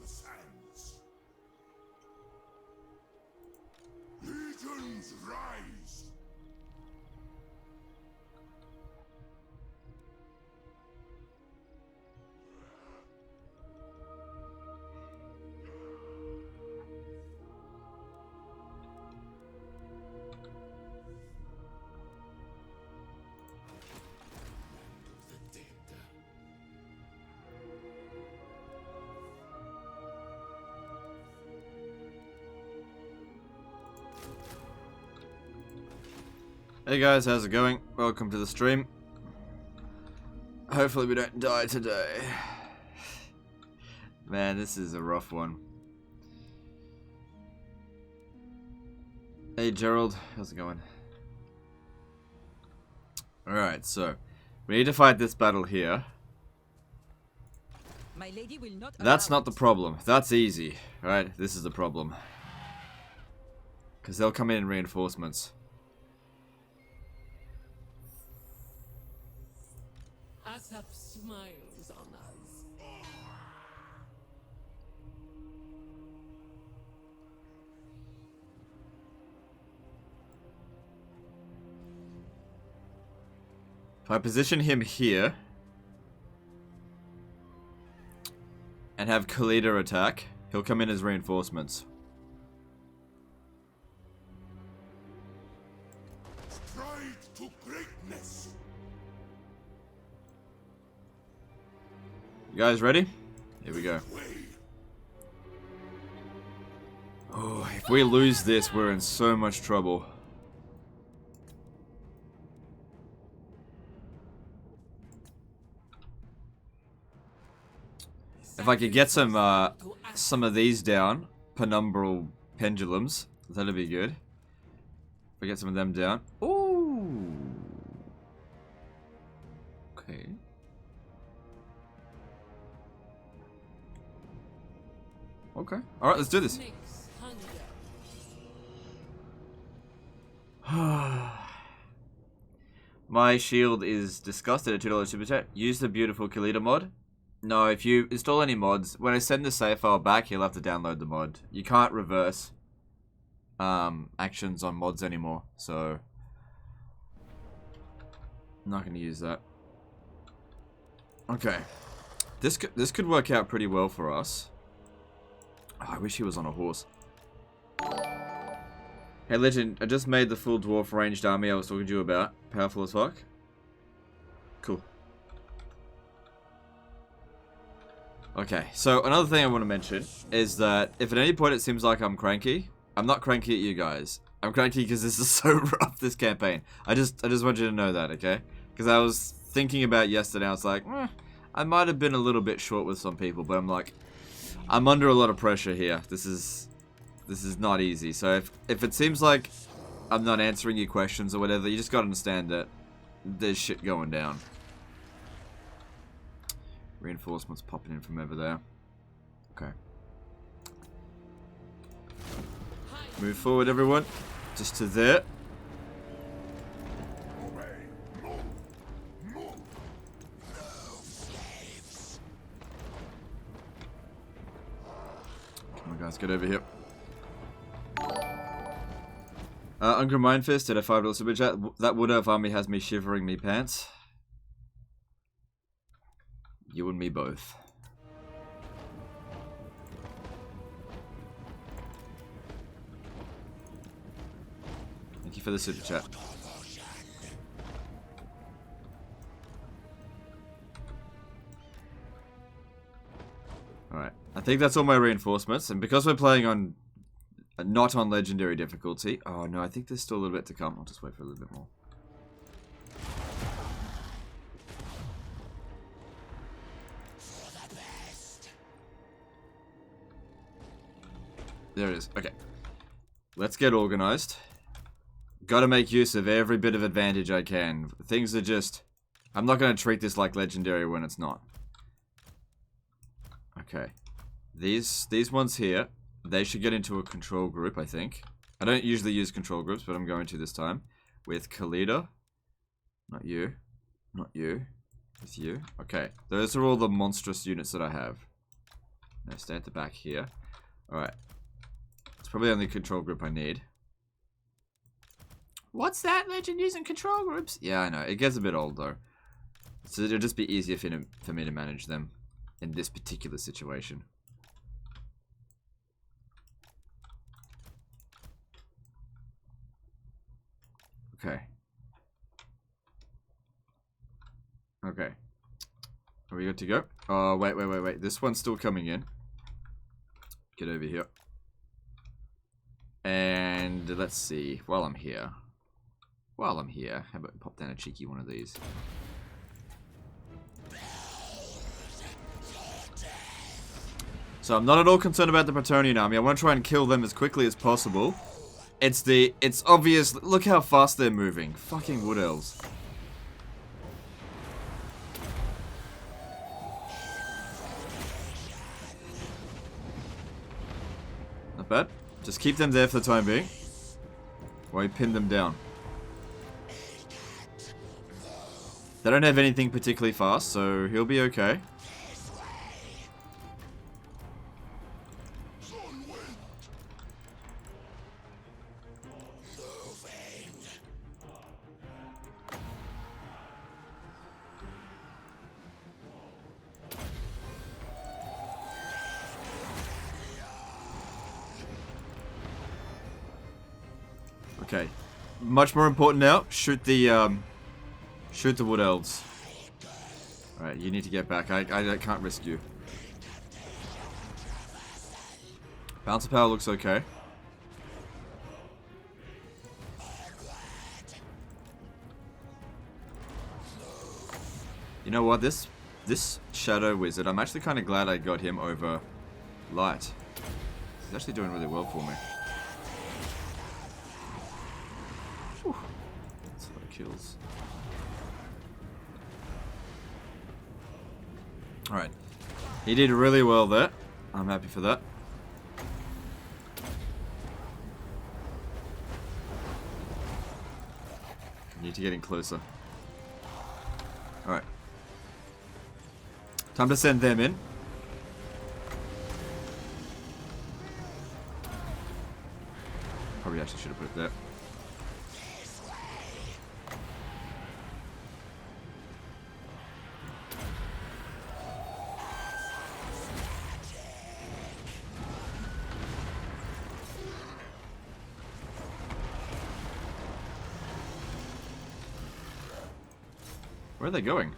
the sands. Legions rise. Hey guys, how's it going? Welcome to the stream. Hopefully we don't die today. Man, this is a rough one. Hey Gerald, how's it going? Alright, so we need to fight this battle here. My lady will not That's not the problem. That's easy. Right, this is the problem. Because they'll come in reinforcements. Asap smiles on us. If I position him here and have Khalida attack, he'll come in as reinforcements. Stride to greatness. You guys ready? Here we go. Way. Oh, if we lose this, we're in so much trouble. If I could get some of these down, penumbral pendulums, that'd be good. If I get some of them down. Ooh. Okay. Okay. Alright, let's do this. My shield is disgusted at $2 super chat. Use the beautiful Khalida mod. No, if you install any mods, when I send the save file back, you'll have to download the mod. You can't reverse actions on mods anymore, so I'm not going to use that. Okay, this could work out pretty well for us. Oh, I wish he was on a horse. Hey Legend, I just made the full dwarf ranged army I was talking to you about. Powerful as fuck. Cool. Okay, so another thing I want to mention is that if at any point it seems like I'm cranky, I'm not cranky at you guys. I'm cranky because this is so rough, this campaign. I just want you to know that, okay? Because I was thinking about yesterday, I was like, I might have been a little bit short with some people, but I'm like, I'm under a lot of pressure here. This is not easy. So if it seems like I'm not answering your questions or whatever, you just gotta understand that there's shit going down. Reinforcements popping in from over there. Okay. Move forward, everyone. Just to there. Come on, guys, get over here. Uncle Mindfist did a $5 super chat. That Wood Elf army has me shivering me pants. You and me both. Thank you for the super chat. Alright, I think that's all my reinforcements, and because we're playing on not on legendary difficulty. Oh no, I think there's still a little bit to come. I'll just wait for a little bit more. There it is. Okay. Let's get organized. Gotta make use of every bit of advantage I can. Things are just... I'm not gonna treat this like legendary when it's not. Okay. These ones here, they should get into a control group, I think. I don't usually use control groups, but I'm going to this time. With Khalida. Not you. Not you. With you. Okay. Those are all the monstrous units that I have. No, stay at the back here. Alright. It's probably the only control group I need. What's that? Legend using control groups? Yeah, I know. It gets a bit old, though. So it'll just be easier for me to manage them in this particular situation. Okay. Okay. Are we good to go? Oh, wait. This one's still coming in. Get over here. And let's see. While I'm here, how about pop down a cheeky one of these? So I'm not at all concerned about the Bretonnian army. I want to try and kill them as quickly as possible. It's obvious. Look how fast they're moving. Fucking wood elves. Not bad. Just keep them there for the time being. While you pin them down. They don't have anything particularly fast, so he'll be okay. Okay. Much more important now. Shoot the wood elves. Alright, you need to get back. I can't risk you. Bouncer power looks okay. You know what? This Shadow Wizard, I'm actually kind of glad I got him over Light. He's actually doing really well for me. Whew. That's a lot of kills. Alright. He did really well there. I'm happy for that. Need to get in closer. Alright. Time to send them in. Probably actually should have put it there. Where are they going?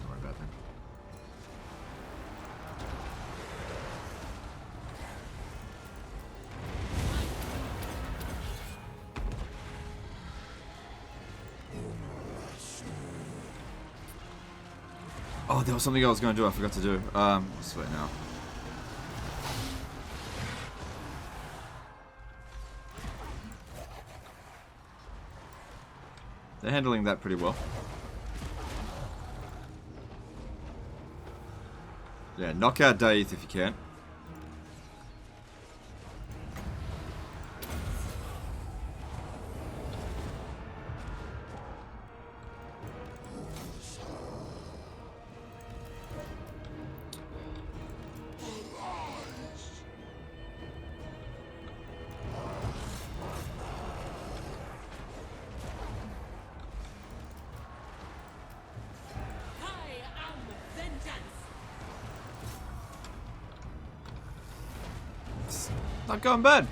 Don't worry about them. Oh, there was something I was going to do. I forgot to do. Let's wait now. They're handling that pretty well. Yeah, knock out Daith if you can. Not going bad.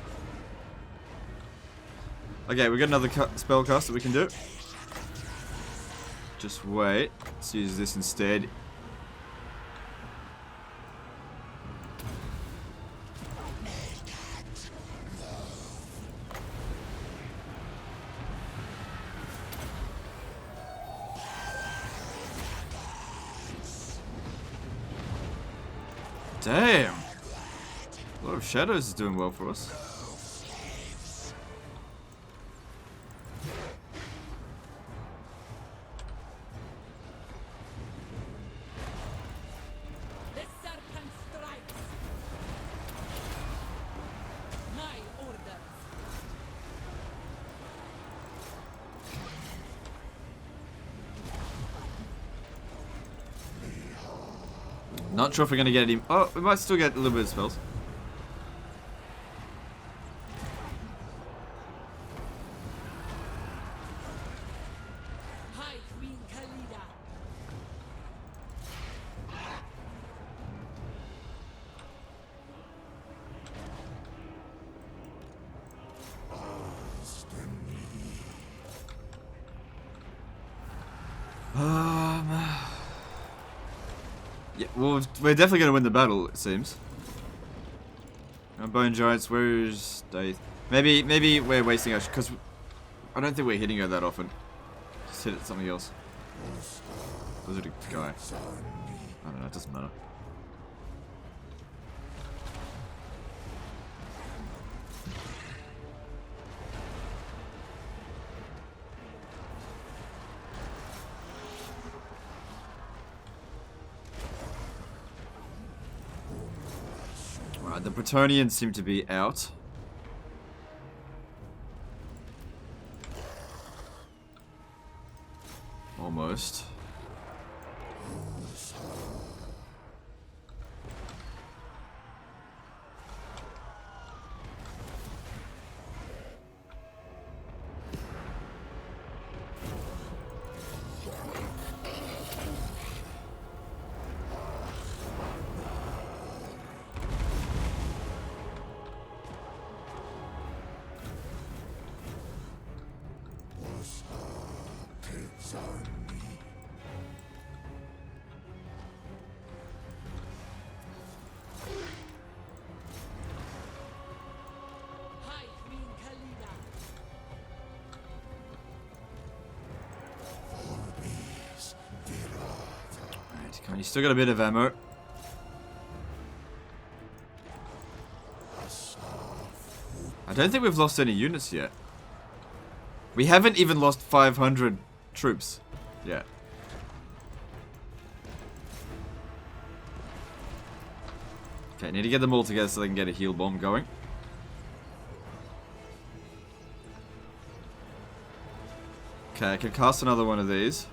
Okay, we got another spell cast that we can do. Just wait. Let's use this instead. Damn. A lot of Shadows is doing well for us. The serpent strikes. My orders. Not sure if we're gonna get any. Oh, we might still get a little bit of spells. High Queen Khalida. Yeah, well, we're definitely gonna win the battle, it seems. Bone Giants, where's Dave? Maybe we're wasting our because I don't think we're hitting her that often. Just hit it something else. Was it a guy? I don't know, it doesn't matter. Right, the Bretonians seem to be out. Almost. High Queen Khalida. Alright, come on, you still got a bit of ammo. I don't think we've lost any units yet. We haven't even lost 500 troops yet. Okay, need to get them all together so they can get a heal bomb going. Okay, I can cast another one of these.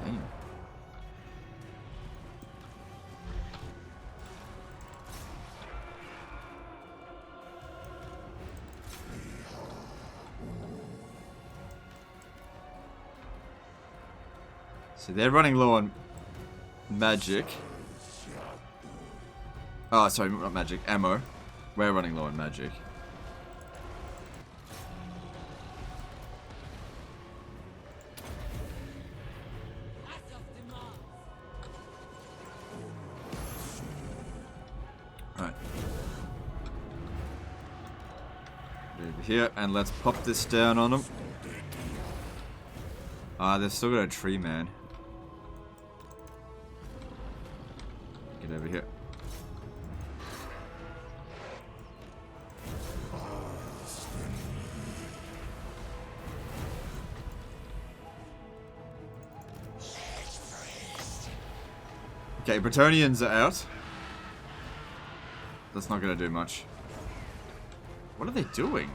Damn. So they're running low on magic. Oh, sorry, not magic, ammo. We're running low on magic. As of demand. Alright. Over here, and let's pop this down on them. Ah, they've still got a tree, man. Get over here. Okay, Bretonians are out. That's not gonna do much. What are they doing?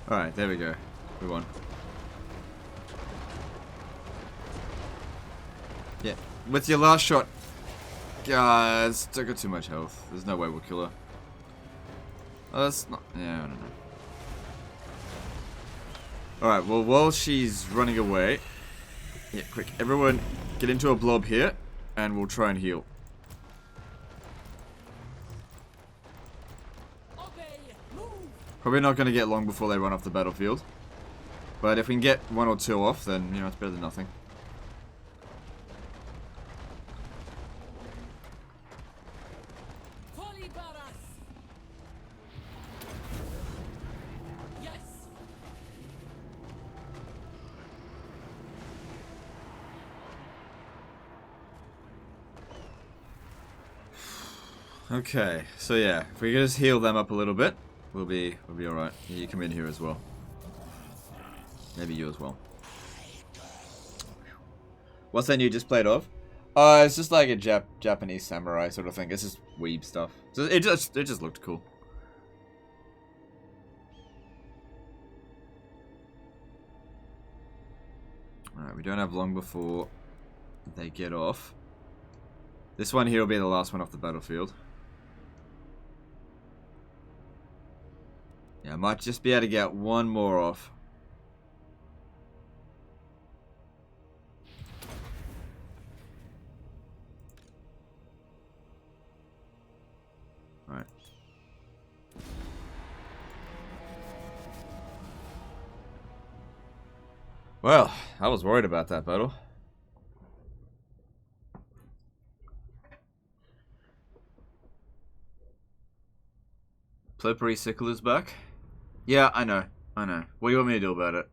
Alright, there we go. We won. Yeah, with your last shot. God, it's still got too much health. There's no way we'll kill her. Oh, that's not. Yeah, I don't know. Alright, well, while she's running away. Yeah, quick. Everyone get into a blob here, and we'll try and heal. Obey. Move. Probably not going to get long before they run off the battlefield. But if we can get one or two off, then, you know, it's better than nothing. Fully Barras. Yes. Okay, so yeah, if we can just heal them up a little bit. We'll be alright. You come in here as well. Maybe you as well. What's that new display of? It's just like a Japanese samurai sort of thing. It's just weeb stuff. So it just looked cool. Alright, we don't have long before they get off. This one here will be the last one off the battlefield. Yeah, I might just be able to get one more off. Alright. Well, I was worried about that battle. Slippery Sickle is back. Yeah, I know. What do you want me to do about it?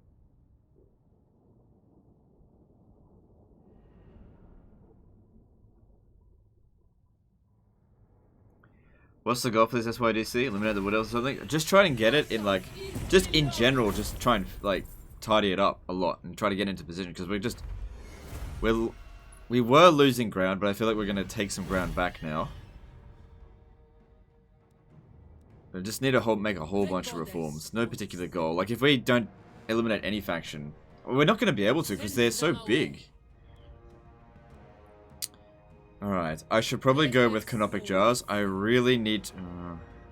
What's the goal for this SYDC? Eliminate the Wood Elves or something? Just try and get it in, like, just in general, just try and, like, tidy it up a lot and try to get into position, because we were losing ground, but I feel like we're going to take some ground back now. But I just need to make a whole bunch of reforms. No particular goal. Like, if we don't eliminate any faction, we're not going to be able to, because they're so big. Alright, I should probably go with Canopic Jars. I really need to...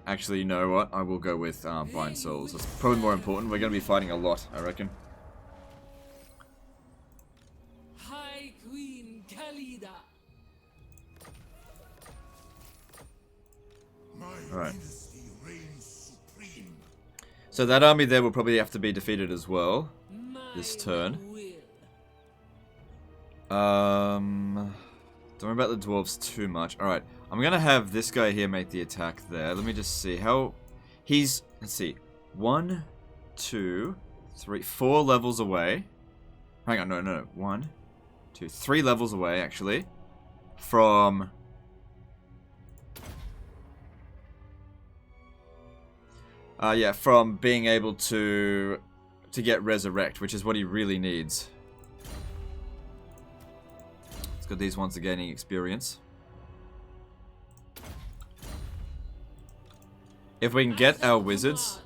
actually, you know what? I will go with Blind Souls. That's probably more important. We're going to be fighting a lot, I reckon. High Queen Khalida. My dynasty reigns supreme. So that army there will probably have to be defeated as well. My This turn. will. Don't worry about the dwarves too much. Alright, I'm gonna have this guy here make the attack there. Let me just see how... He's... Let's see. 1, 2, 3, 4 levels away. Hang on, no. 1, 2, 3 levels away, actually. From... yeah, from being able to get Resurrect, which is what he really needs. It's got these ones are gaining experience. If we can get our wizards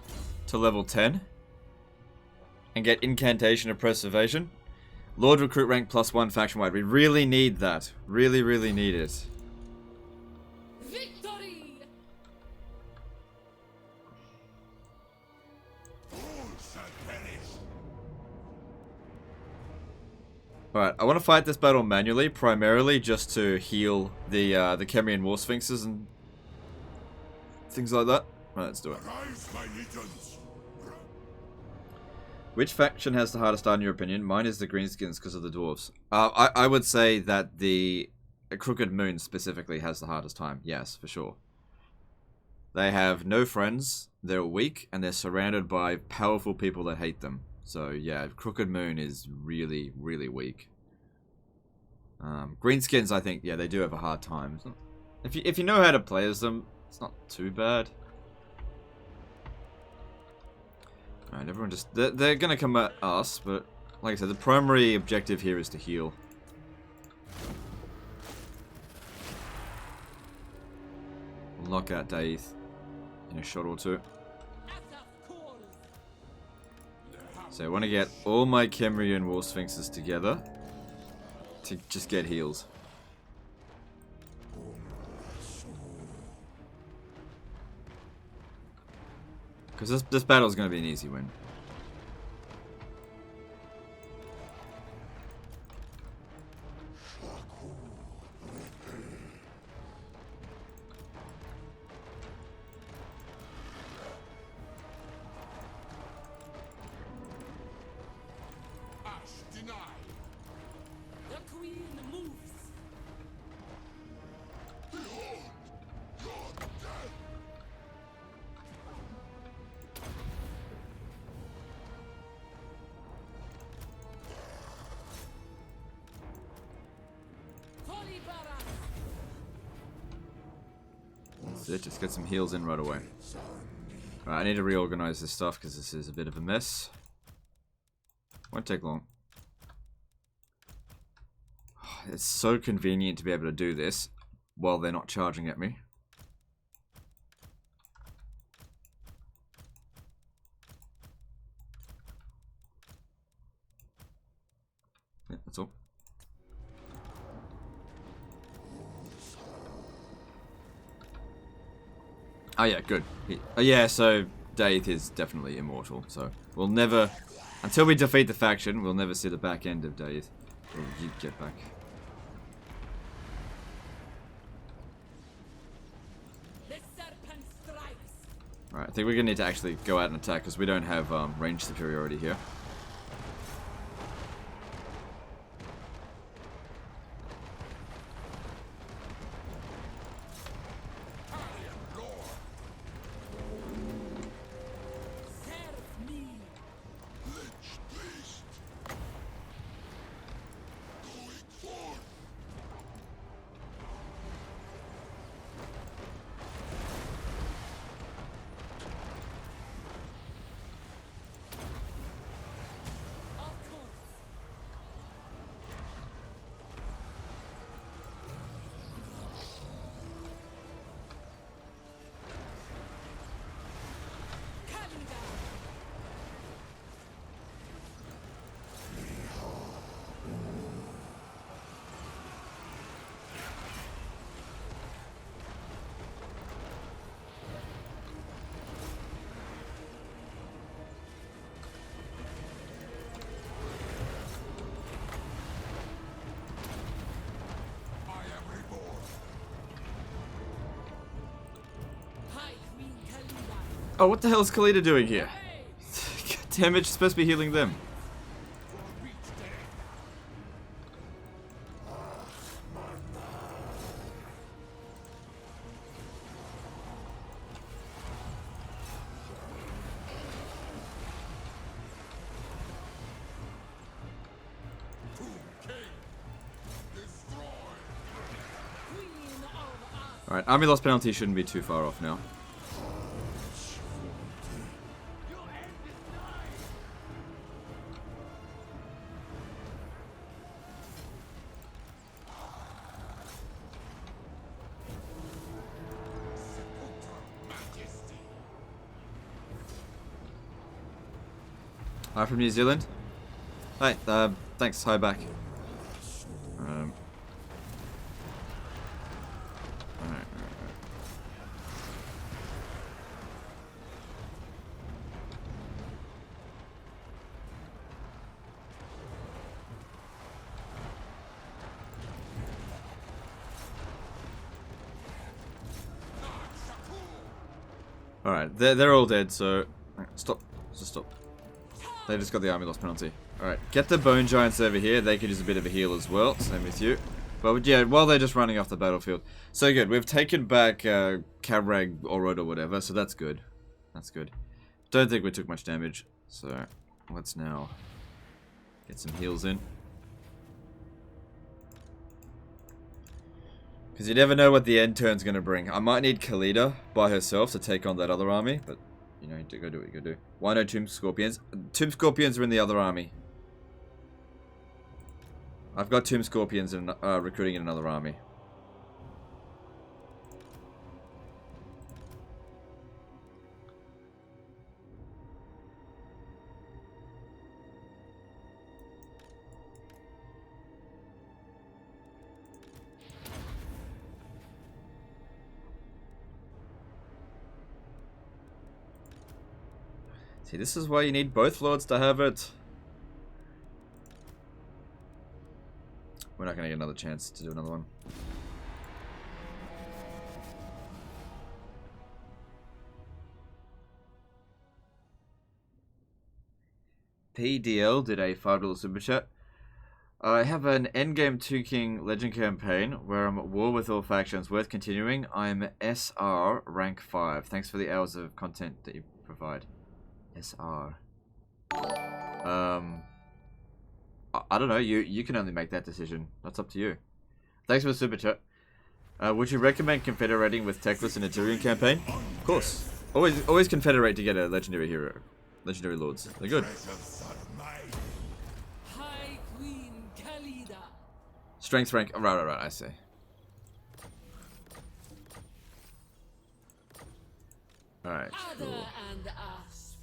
to level 10 and get Incantation of Preservation, Lord Recruit rank +1 faction wide. We really need that. Really need it. Victory! All shall perish. Alright, I want to fight this battle manually, primarily just to heal the Kemrian War Sphinxes and things like that. Right, let's do it. Arise, my legions. Which faction has the hardest time in your opinion? Mine is the Greenskins because of the dwarves. I would say that the Crooked Moon specifically has the hardest time. Yes, for sure. They have no friends, they're weak, and they're surrounded by powerful people that hate them. So yeah, Crooked Moon is really weak. Greenskins, I think, yeah, they do have a hard time. If you know how to play as them, it's not too bad. Alright, everyone just... They're gonna come at us, but like I said, the primary objective here is to heal. We'll knock out Daith in a shot or two. So I want to get all my Kemrian War Sphinxes together to just get heals. Because this battle is going to be an easy win. Ash denied. The queen moves. Behold, your death. Holy Baras. That's it, just get some heals in right away. Right, I need to reorganize this stuff because this is a bit of a mess. Won't take long. It's so convenient to be able to do this while they're not charging at me. Yeah, that's all. Oh yeah, good. Yeah, so Daith is definitely immortal, so we'll never, until we defeat the faction, we'll never see the back end of Daith. Or you get back. The serpent strikes. Alright, I think we're gonna need to actually go out and attack because we don't have range superiority here. Serve me. Lich beast. Going forth. Of course. Khalida. I am reborn. High Queen Khalida. Oh, what the hell is Khalida doing here? Hey. God damn it, she's supposed to be healing them. For reach death. Tomb King. Destroy. Queen of us. Alright, army loss penalty shouldn't be too far off now. Your end is nigh. Majesty. Hi from New Zealand. Hi, thanks, hi back. Alright. Alright, they're all dead, so... Stop. Just stop. They just got the army loss penalty. Alright, get the bone giants over here. They could use a bit of a heal as well. Same with you. But yeah, while they're just running off the battlefield. So good. We've taken back Cabrag or whatever, so that's good. That's good. Don't think we took much damage. So let's now get some heals in. Because you never know what the end turn's going to bring. I might need Khalida by herself to take on that other army, but you know, go do what you gotta do. Why no Tomb Scorpions? Tomb Scorpions are in the other army. I've got Tomb Scorpions in, recruiting in another army. See, this is why you need both lords to have it. We're not gonna get another chance to do another one. PDL did a $5 super chat. I have an endgame 2 King Legend campaign where I'm at war with all factions. Worth continuing. I'm SR rank 5. Thanks for the hours of content that you provide. SR. I don't know. You can only make that decision. That's up to you. Thanks for the super chat. Would you recommend confederating with Techless in a Tyrion campaign? Of course. Always confederate to get a legendary hero. Legendary lords. They're good. Precious are mine. High Queen Khalida. Strength rank. Oh, right. I see. Alright. Other Cool. and us.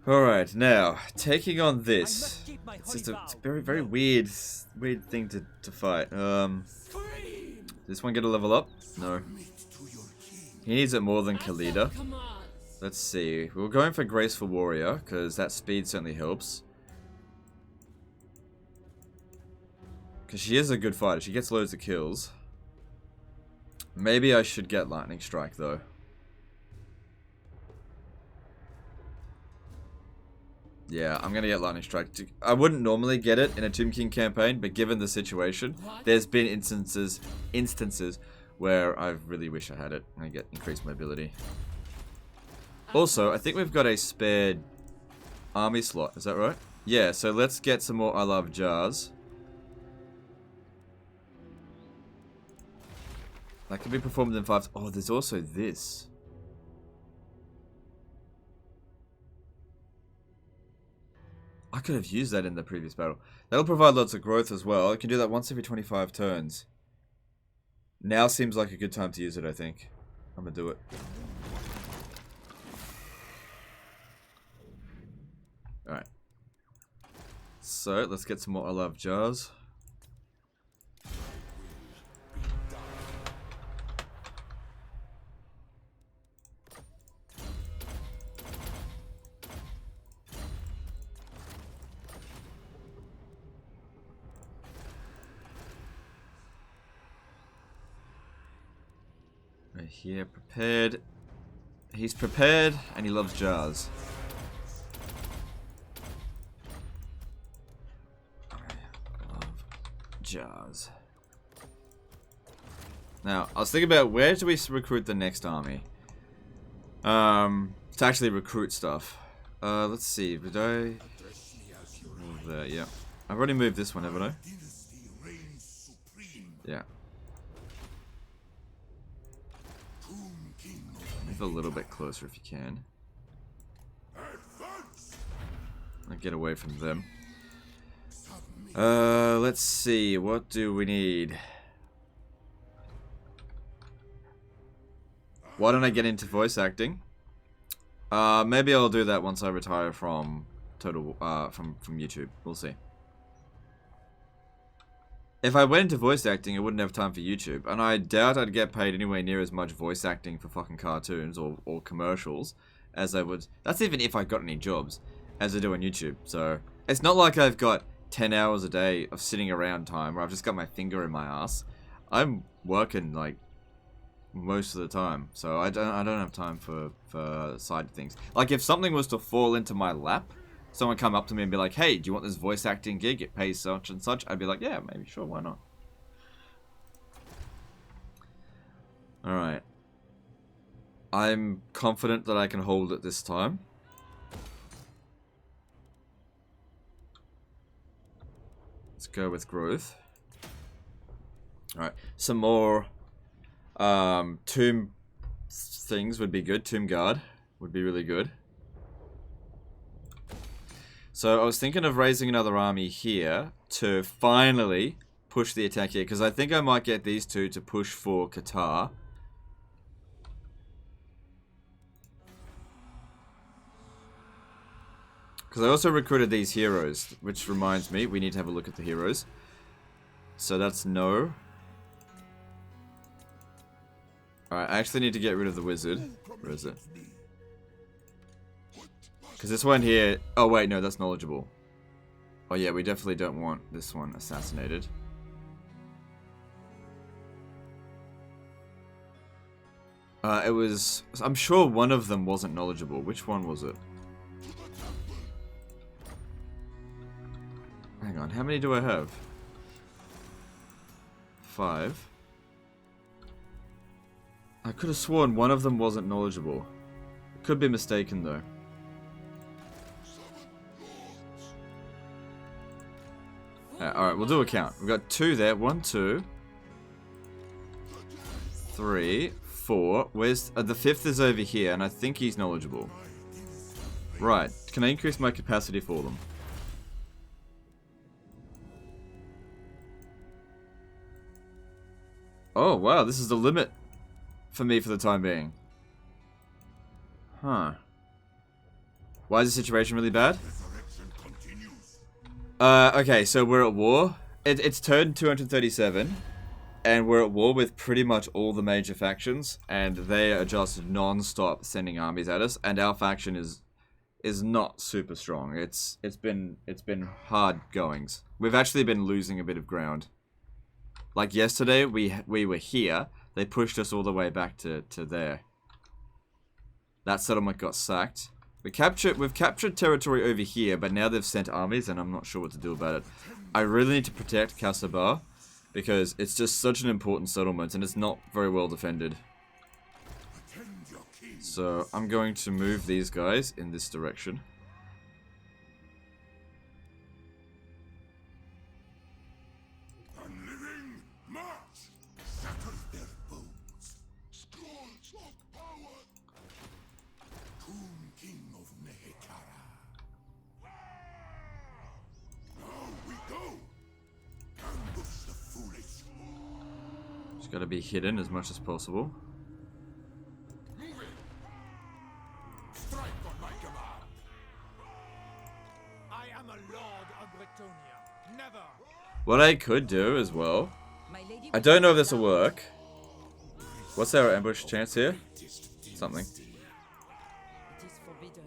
Alright, now, taking on this. must keep my It's just holy it's a vow. very, very weird thing to fight. Scream. Does this one get a level up? No. Meet to your king. He needs it more than As Khalida. it commands. Let's see. We're going for Graceful Warrior, because that speed certainly helps. Because she is a good fighter. She gets loads of kills. Maybe I should get Lightning Strike, though. Yeah, I'm gonna get Lightning Strike. I wouldn't normally get it in a Tomb King campaign, but given the situation, there's been instances where I really wish I had it. I get increased mobility. Also, I think we've got a spared army slot. Is that right? Yeah, so let's get some more I Love Jars. That can be performed in 5. Oh, there's also this. I could have used that in the previous battle. That'll provide lots of growth as well. I can do that once every 25 turns. Now seems like a good time to use it, I think. I'm gonna do it. Alright. So, let's get some more I Love Jars. Right here, prepared. He's prepared, and he loves jars. I love jars. Now, I was thinking about where do we recruit the next army? To actually recruit stuff. Let's see. Did I Address me as your move there? Yeah. I've already moved this one, haven't I? dynasty reigns supreme. Yeah. Tomb King Move a little bit closer if you can. advance. I'll get away from them. Submit. Let's see. What do we need? Why don't I get into voice acting? Maybe I'll do that once I retire from from YouTube. We'll see. If I went into voice acting, I wouldn't have time for YouTube, and I doubt I'd get paid anywhere near as much voice acting for fucking cartoons or commercials as I would. That's even if I got any jobs, as I do on YouTube. So it's not like I've got 10 hours a day of sitting around time where I've just got my finger in my ass. I'm working like most of the time, so I don't have time for side things. Like if something was to fall into my lap, someone come up to me and be like, "Hey, do you want this voice acting gig? It pays such and such." I'd be like, "Yeah, maybe, sure, why not?" All right. I'm confident that I can hold it this time. Let's go with growth. All right, some more tomb things would be good. Tomb guard would be really good. So I was thinking of raising another army here to finally push the attack here, because I think I might get these two to push for Qatar. Because I also recruited these heroes, which reminds me, we need to have a look at the heroes. So that's no. Alright, I actually need to get rid of the wizard. Where is it? Because this one here... Oh wait, no, that's knowledgeable. Oh yeah, we definitely don't want this one assassinated. It was... I'm sure one of them wasn't knowledgeable. Which one was it? Hang on, how many do I have? 5. I could have sworn one of them wasn't knowledgeable. Could be mistaken though. Alright, we'll do a count. We've got 2 there. 1, 2, 3, 4. Where's the 5th is over here, and I think he's knowledgeable. Right. Can I increase my capacity for them? Oh, wow. This is the limit for me for the time being. Huh. Why is the situation really bad? Okay, so we're at war. It's turned 237, and we're at war with pretty much all the major factions, and they are just non-stop sending armies at us, and our faction is not super strong. It's been hard goings. We've actually been losing a bit of ground. Like yesterday, we were here. They pushed us all the way back to there. That settlement got sacked. We've captured territory over here, but now they've sent armies, and I'm not sure what to do about it. I really need to protect Kasabar, because it's just such an important settlement, and it's not very well defended. So I'm going to move these guys in this direction. Unliving march! Shatter their bones. Scourge of power! Tomb King of Nehekara. Now we go! Ambush the foolish. Just gotta be hidden as much as possible. Move it! Strike on my command! I am a lord of Bretonia. Never. What I could do as well, I don't know if this will work. What's our ambush chance here? Something. It is forbidden.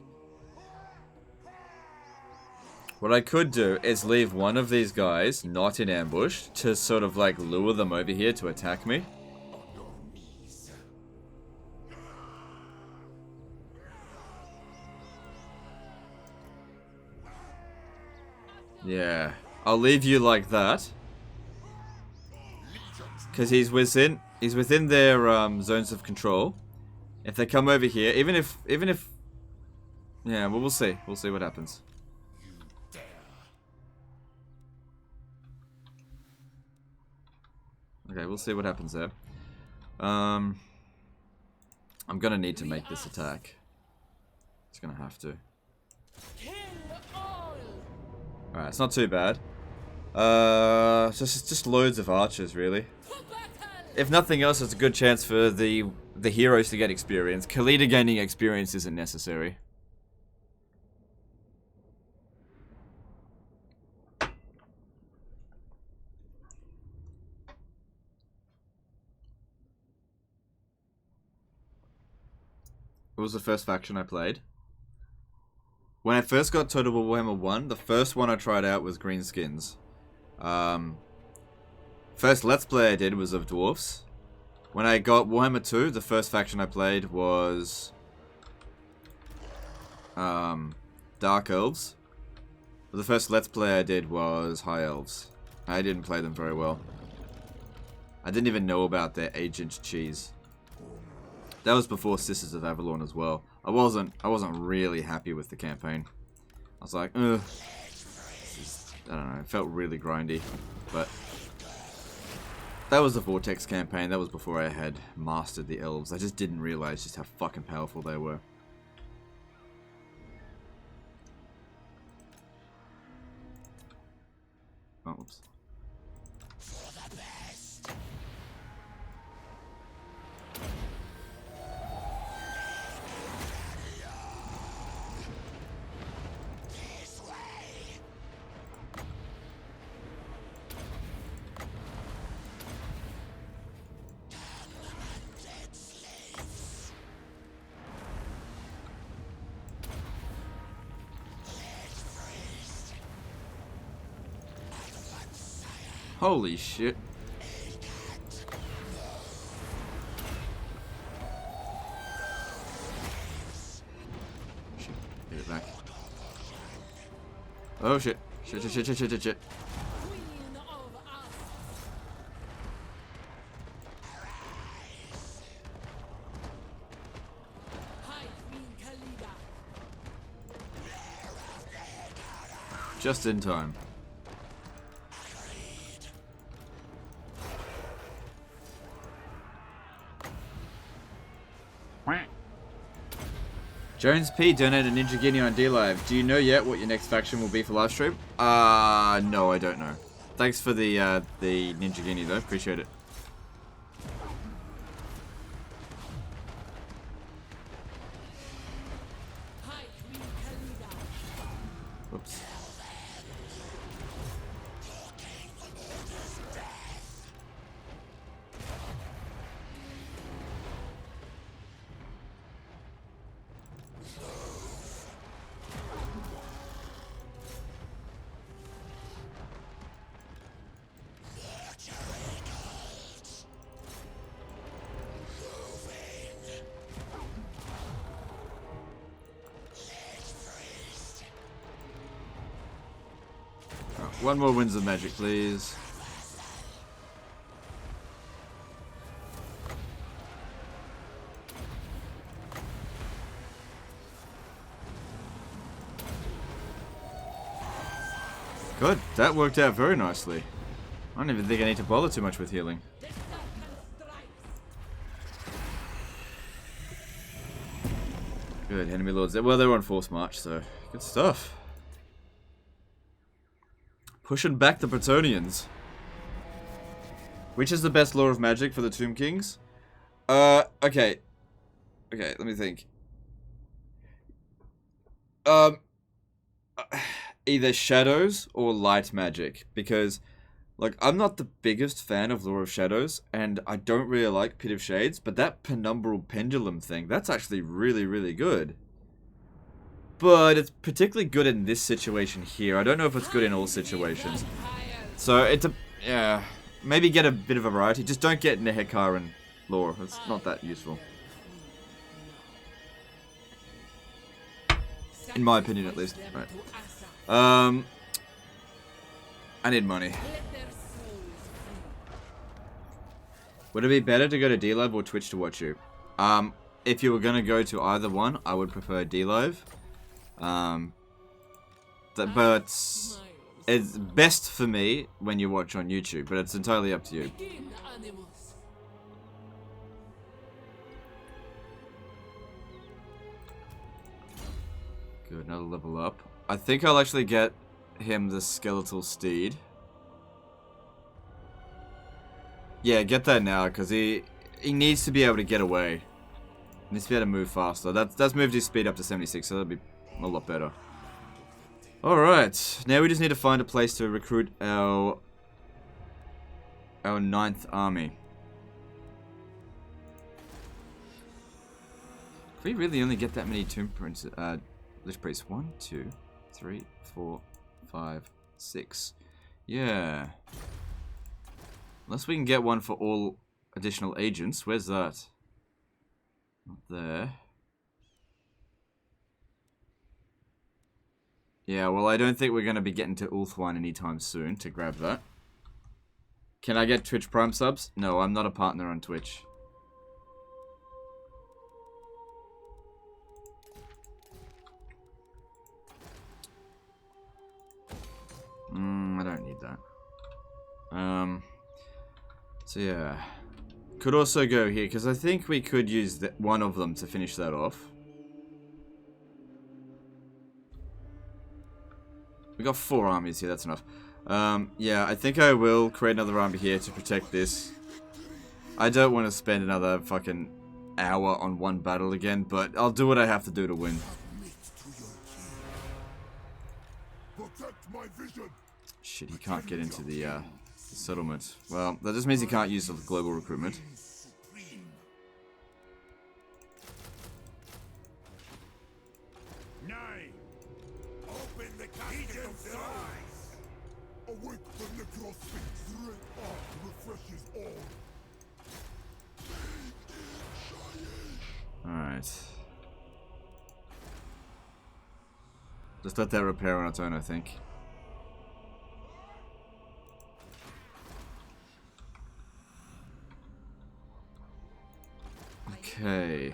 What I could do is leave one of these guys not in ambush to sort of like lure them over here to attack me. Yeah, I'll leave you like that. Because he's within their zones of control. If they come over here, even if yeah, well, we'll see what happens. Okay, we'll see what happens there. I'm gonna need to make this attack. It's gonna have to. Kill all. Alright, it's not too bad. Just loads of archers, really. For battle. If nothing else, it's a good chance for the heroes to get experience. Khalida gaining experience isn't necessary. What was the first faction I played? When I first got Total War Warhammer 1, the first one I tried out was Greenskins. First Let's Play I did was of Dwarfs. When I got Warhammer 2, the first faction I played was Dark Elves. The first Let's Play I did was High Elves. I didn't play them very well. I didn't even know about their Agent Cheese. That was before Sisters of Avalon as well. I wasn't really happy with the campaign. I was like, ugh. I don't know, it felt really grindy. But that was the Vortex campaign. That was before I had mastered the elves. I just didn't realize just how fucking powerful they were. Oh, whoops. Holy shit. Shit, get it back. Oh shit. Shit. Queen of us. High Queen Khalida. Just in time. Jones P donated Ninja Guinea on D-Live. Do you know yet what your next faction will be for live stream? No, I don't know. Thanks for the Ninja Guinea though, appreciate it. High Queen Khalida. Whoops. One more Winds of Magic, please. Good, that worked out very nicely. I don't even think I need to bother too much with healing. The Serpent strikes. Good, enemy lords. Well, they're on force march, so good stuff. Pushing back the Bretonians. Which is the best lore of magic for the Tomb Kings? Okay. Okay, let me think. Either shadows or light magic. Because, like, I'm not the biggest fan of Lore of Shadows, and I don't really like Pit of Shades, but that penumbral pendulum thing, that's actually really, really good. But it's particularly good in this situation here. I don't know if it's good in all situations. So it's a yeah, maybe get a bit of a variety. Just don't get Nehekaran lore. It's not that useful, in my opinion, at least. Right. I need money. Would it be better to go to D-Live or Twitch to watch you? If you were gonna go to either one, I would prefer D-Live. But it's best for me when you watch on YouTube, but it's entirely up to you. Good, another level up. I think I'll actually get him the skeletal steed. Yeah, get that now, because he needs to be able to get away. He needs to be able to move faster. That's moved his speed up to 76, so that'll be a lot better. Alright, now we just need to find a place to recruit our 9th army. If we really only get that many tomb princes, Lich Priests, 1, 2, 3, 4, 5, 6. Yeah. Unless we can get one for all additional agents. Where's that? Not there. Yeah, well, I don't think we're going to be getting to Ulthuan anytime soon to grab that. Can I get Twitch Prime subs? No, I'm not a partner on Twitch. I don't need that. So yeah. Could also go here, because I think we could use one of them to finish that off. We got 4 armies here, that's enough. Yeah, I think I will create another army here to protect this. I don't want to spend another fucking hour on one battle again, but I'll do what I have to do to win. Shit, he can't get into the settlement. Well, that just means he can't use the global recruitment. Awake the necrosphinx. Red art refreshes all. Alright. Just let that repair on its own, I think. Okay.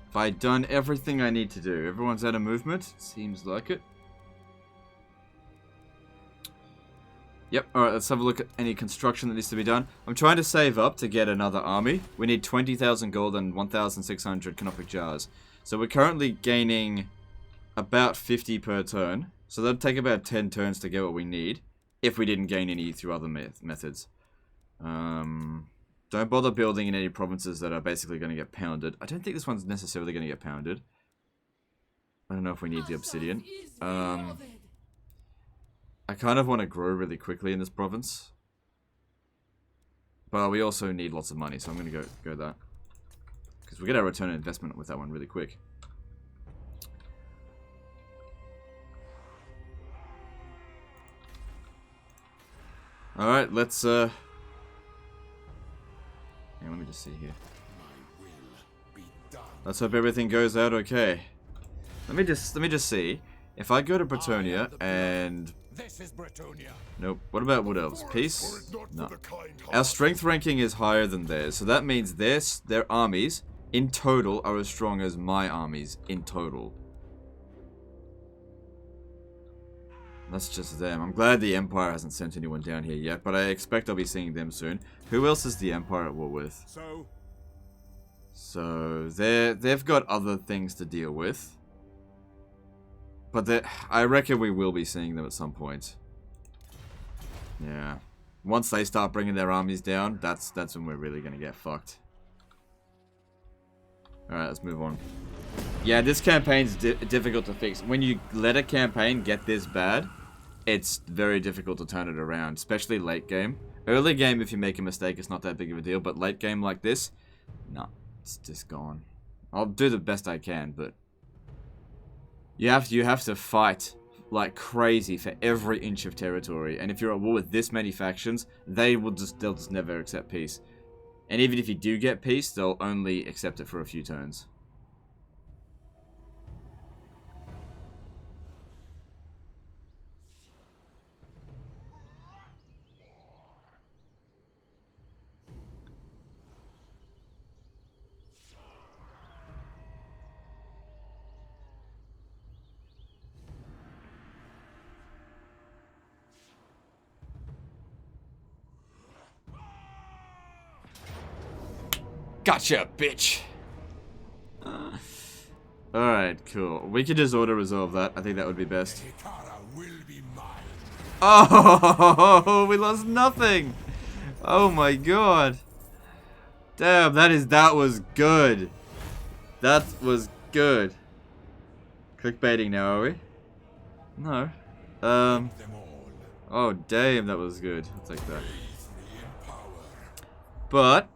Have I done everything I need to do? Everyone's out of movement? Seems like it. Yep, alright, let's have a look at any construction that needs to be done. I'm trying to save up to get another army. We need 20,000 gold and 1,600 canopic jars. So we're currently gaining about 50 per turn. So that'd take about 10 turns to get what we need, if we didn't gain any through other methods. Don't bother building in any provinces that are basically going to get pounded. I don't think this one's necessarily going to get pounded. I don't know if we need the obsidian. I kind of want to grow really quickly in this province. But we also need lots of money, so I'm going to go that. Because we get our return on investment with that one really quick. Alright, let's yeah, let me just see here. Let's hope everything goes out okay. Let me just see. If I go to Bretonia and This is Bretonia. nope. What about Wood Elves? Peace? No. Our strength ranking is higher than theirs, so that means their armies in total are as strong as my armies in total. That's just them. I'm glad the Empire hasn't sent anyone down here yet, but I expect I'll be seeing them soon. Who else is the Empire at war with? So they've got other things to deal with. But I reckon we will be seeing them at some point. Yeah. Once they start bringing their armies down, that's when we're really going to get fucked. Alright, let's move on. Yeah, this campaign's difficult to fix. When you let a campaign get this bad, it's very difficult to turn it around, especially late game. Early game, if you make a mistake, it's not that big of a deal, but late game like this, nah, it's just gone. I'll do the best I can, but you have to fight like crazy for every inch of territory, and if you're at war with this many factions, they'll just never accept peace. And even if you do get peace, they'll only accept it for a few turns. Gotcha, bitch! Alright, cool. We could just auto-resolve that. I think that would be best. Oh, we lost nothing! Oh my god! Damn, that was good. That was good. Clickbaiting now, are we? No. Oh, damn, that was good. I'll take that. But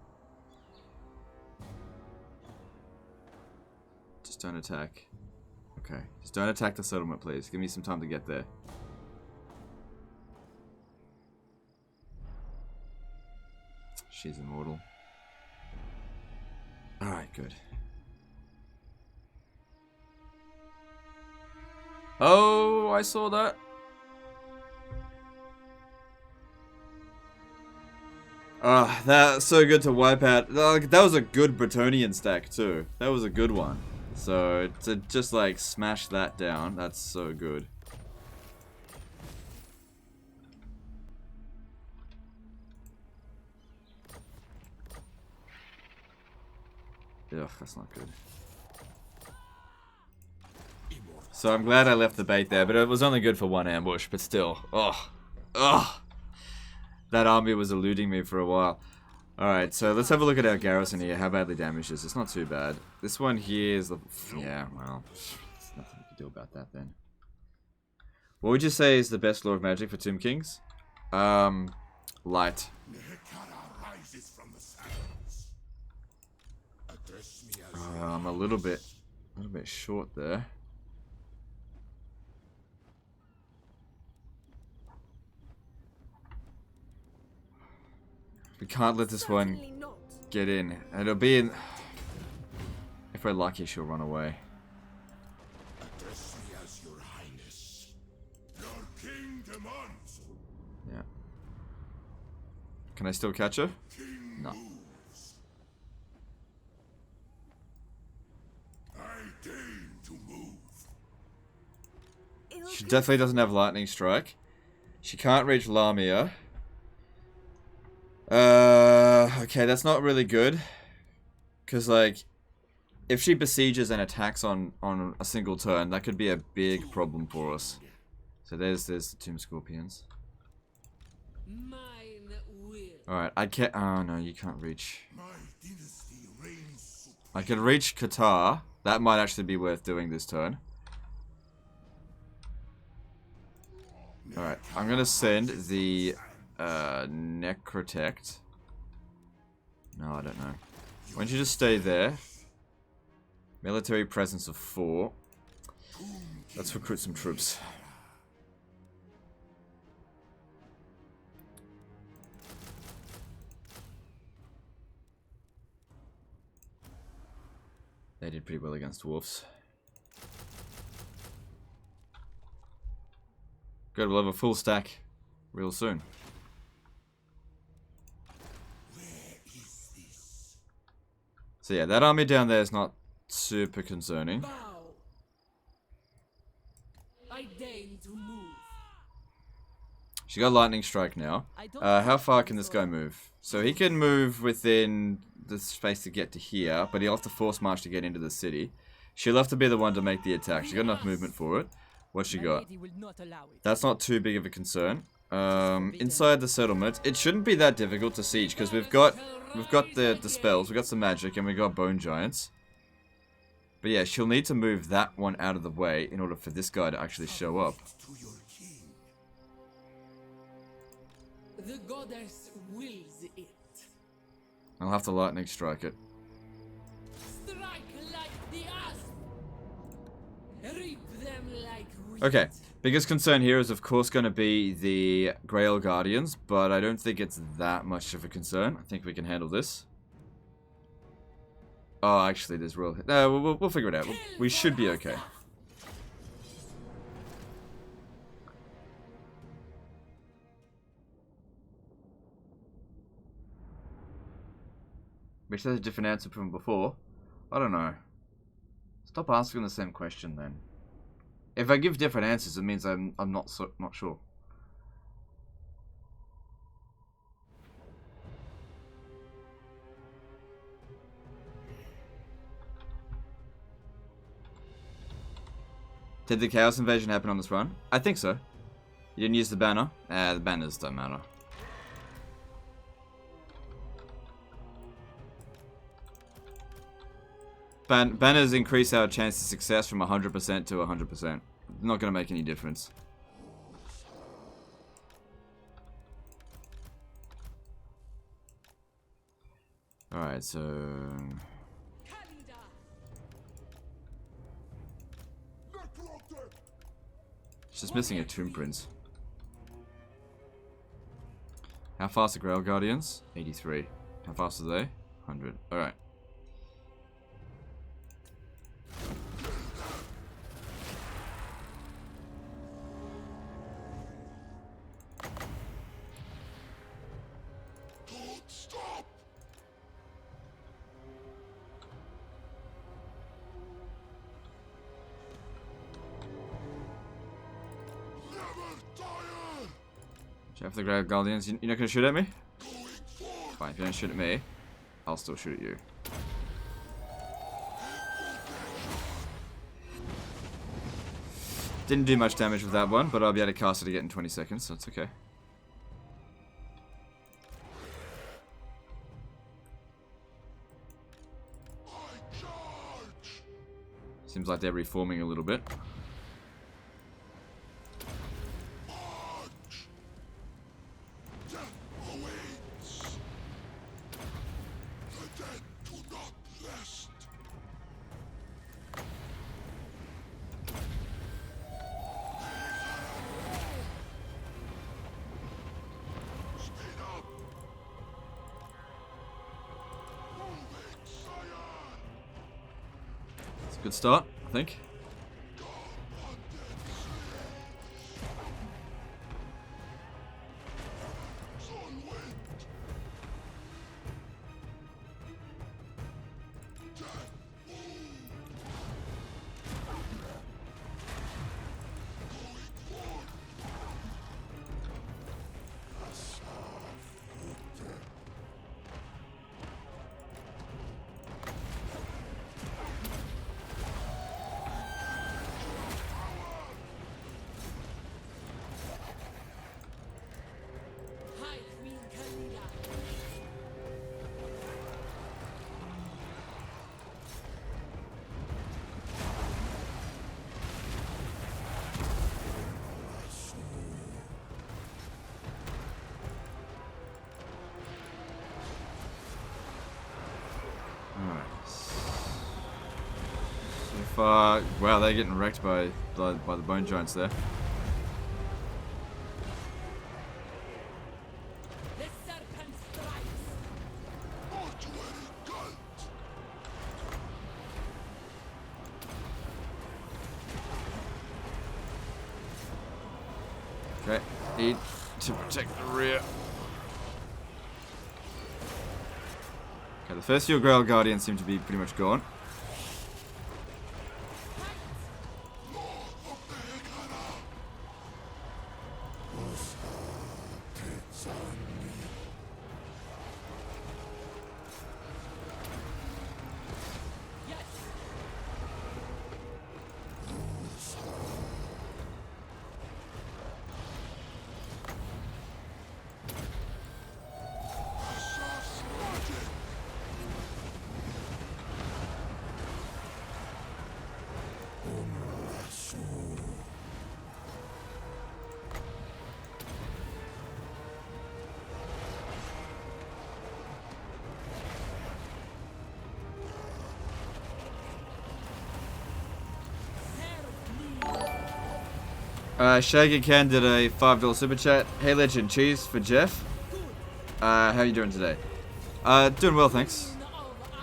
just don't attack. Okay. Just don't attack the settlement, please. Give me some time to get there. She's immortal. Alright, good. Oh, I saw that. Ah, that's so good to wipe out. That was a good Bretonian stack too. That was a good one. So to just like smash that down, that's so good. Ugh, that's not good. So I'm glad I left the bait there, but it was only good for one ambush, but still. Oh. Ugh. That army was eluding me for a while. Alright, so let's have a look at our garrison here, how badly damaged it is. It's not too bad. This one here is... yeah, well, there's nothing we can do about that then. What would you say is the best Law of Magic for Tomb Kings? Light. I'm a little bit short there. We can't let this one get in. And it'll be in... if we're lucky, she'll run away. Address me as your highness. Your king demands. Yeah. Can I still catch her? King No. moves. I deign to move. She definitely doesn't have lightning strike. She can't reach Lamia. Okay, that's not really good. Because, like, if she besieges and attacks on a single turn, that could be a big problem for us. So there's the Tomb Scorpions. Mine will. Alright, I can't... Oh, no, you can't reach. My dynasty reigns supreme. I could reach Qatar. That might actually be worth doing this turn. Alright, I'm gonna send the Necrotect. No, I don't know. Why don't you just stay there? Military presence of 4. Let's recruit some troops. They did pretty well against dwarfs. Good, we'll have a full stack real soon. So yeah, that army down there is not super concerning. Bow. I deign to move. She got lightning strike now. How far can this guy move? So he can move within the space to get to here, but he'll have to force march to get into the city. She'll have to be the one to make the attack. She got enough movement for it. What's she got? That's not too big of a concern. Inside the settlement, it shouldn't be that difficult to siege because we've got the spells, we've got some magic, and we've got bone giants. But yeah, she'll need to move that one out of the way in order for this guy to actually show up. To your king. The goddess wills it. I'll have to lightning strike it. Strike like the asp. Reap them like wheat. Okay, biggest concern here is of course going to be the Grail Guardians, but I don't think it's that much of a concern. I think we can handle this. Oh, actually, there's real... No, we'll figure it out. We should be okay. Which has a different answer from before. I don't know. Stop asking the same question then. If I give different answers, it means I'm not sure. Did the Chaos Invasion happen on this run? I think so. You didn't use the banner? The banners don't matter. Banners increase our chance of success from 100% to 100%. Not going to make any difference. Alright, so... Khalida. It's just missing a Tomb Prince. How fast are Grail Guardians? 83. How fast are they? 100. Alright. Don't stop. Never tire. Jeff the Grail Guardians, you're not going to shoot at me? Going forth. Fine, if you don't shoot at me, I'll still shoot at you. Didn't do much damage with that one, but I'll be able to cast it again in 20 seconds, so it's okay. I charge. Seems like they're reforming a little bit. March. Death awaits. The dead do not rest. Speed up. Moving, sire. It's a good start, I think. Fuck. Wow, they're getting wrecked by the bone giants there. The serpent strikes. Okay, need to protect the rear. Okay, the first few Grail Guardians seem to be pretty much gone. Shaggy Can did a $5 super chat. Hey Legend, cheese for Jeff. How you doing today? Doing well, thanks.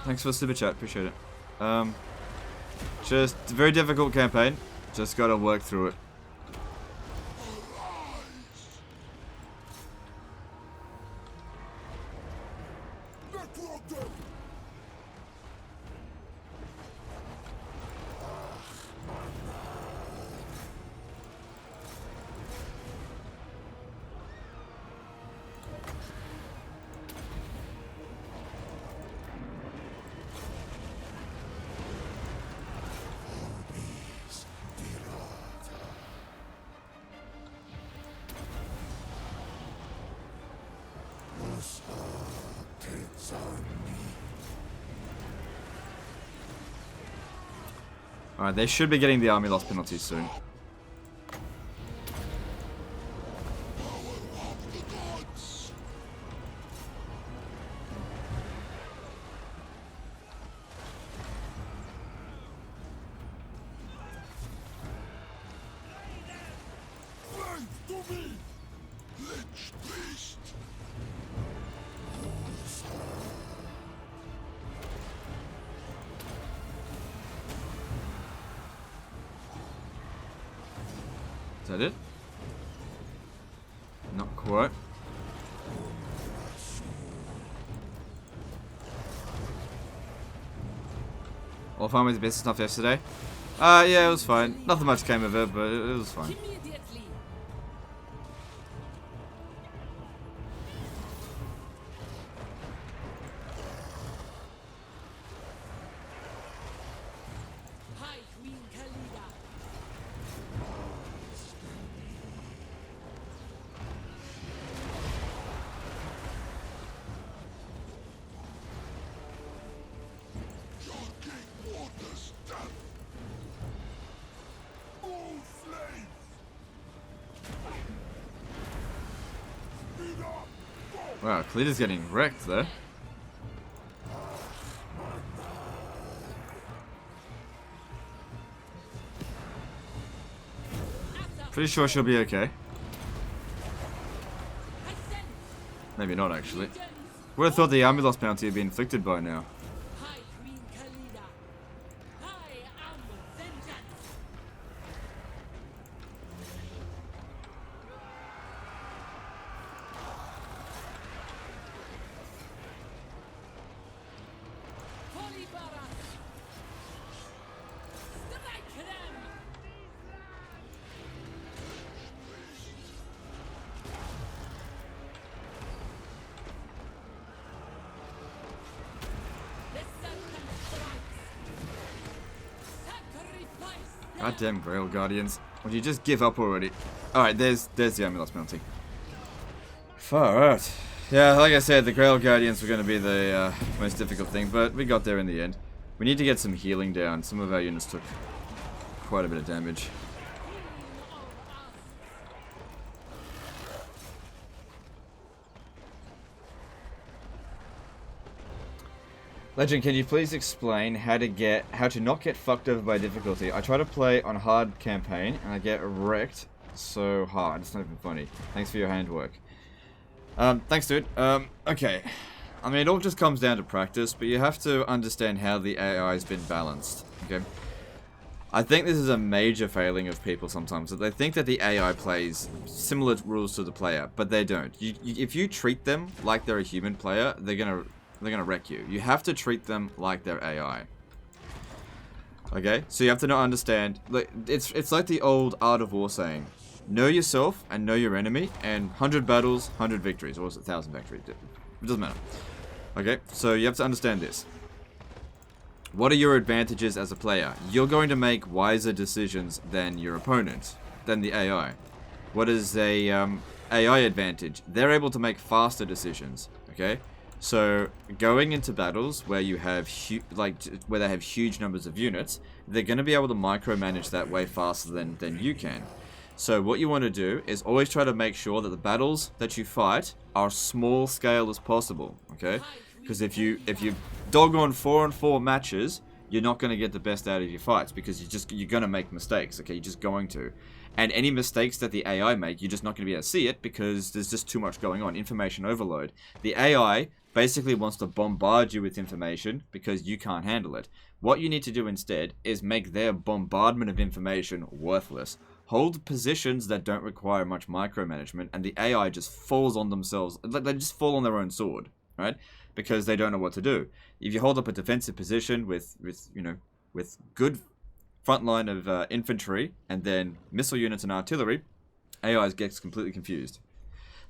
Thanks for the super chat, appreciate it. Just a very difficult campaign. Just gotta work through it. Alright, they should be getting the army loss penalties soon. Is that it? Not quite. Warhammer's best stuff yesterday. Yeah, it was fine. Nothing much came of it, but it was fine. Immediately. High Queen Khalida. Wow, Khalida's getting wrecked there. Pretty sure she'll be okay. Maybe not, actually. Would have thought the army loss penalty had been inflicted by now. High Queen Khalida. I am vengeance. Holy Barat. Strike them. The serpent strikes. Sacrifice them. Goddamn Grail Guardians. Would you just give up already? Alright, there's the army loss penalty. Far out. Yeah, like I said, the Grail Guardians were going to be the most difficult thing, but we got there in the end. We need to get some healing down. Some of our units took quite a bit of damage. Legend, can you please explain how to not get fucked over by difficulty? I try to play on hard campaign and I get wrecked so hard. It's not even funny. Thanks for your handwork. Thanks, dude. Okay. I mean, it all just comes down to practice, but you have to understand how the AI has been balanced. Okay. I think this is a major failing of people sometimes, that they think that the AI plays similar rules to the player, but they don't. If you treat them like they're a human player, they're gonna wreck you. You have to treat them like they're AI. Okay, so you have to not understand. Like it's like the old Art of War saying: know yourself and know your enemy, and 100 battles, 100 victories, or was it 1,000 victories? It doesn't matter. Okay, so you have to understand this. What are your advantages as a player? You're going to make wiser decisions than your opponent, than the AI. What is a AI advantage? They're able to make faster decisions. Okay, so going into battles where you have where they have huge numbers of units, they're going to be able to micromanage that way faster than you can. So what you want to do is always try to make sure that the battles that you fight are small scale as possible. Okay, because if you dog on 4-on-4 matches, you're not going to get the best out of your fights because you're going to make mistakes. Okay, you're just going to. And any mistakes that the AI make, you're just not going to be able to see it because there's just too much going on. Information overload. The AI basically wants to bombard you with information because you can't handle it. What you need to do instead is make their bombardment of information worthless. Hold positions that don't require much micromanagement, and the AI just falls on themselves. They just fall on their own sword, right? Because they don't know what to do. If you hold up a defensive position with good front line of infantry and then missile units and artillery, AI gets completely confused.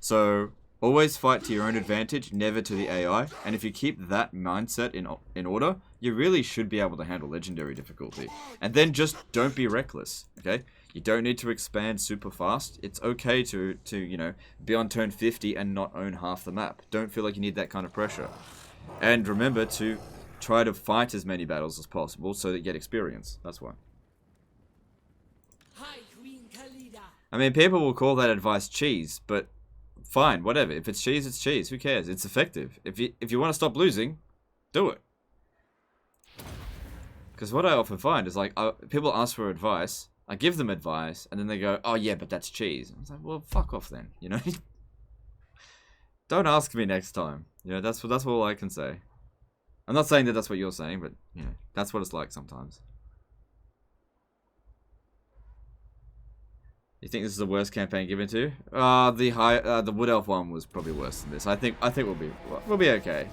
So always fight to your own advantage, never to the AI. And if you keep that mindset in order, you really should be able to handle legendary difficulty. And then just don't be reckless. Okay. You don't need to expand super fast. It's okay to be on turn 50 and not own half the map. Don't feel like you need that kind of pressure. And remember to try to fight as many battles as possible so that you get experience. That's why. High Queen Khalida. I mean, people will call that advice cheese, but fine, whatever. If it's cheese, it's cheese. Who cares? It's effective. If you want to stop losing, do it. Because what I often find is like people ask for advice. I give them advice, and then they go, "Oh yeah, but that's cheese." I was like, "Well, fuck off then." Don't ask me next time. That's all I can say. I'm not saying that that's what you're saying, but that's what it's like sometimes. You think this is the worst campaign given to? The Wood Elf one was probably worse than this. I think we'll be okay.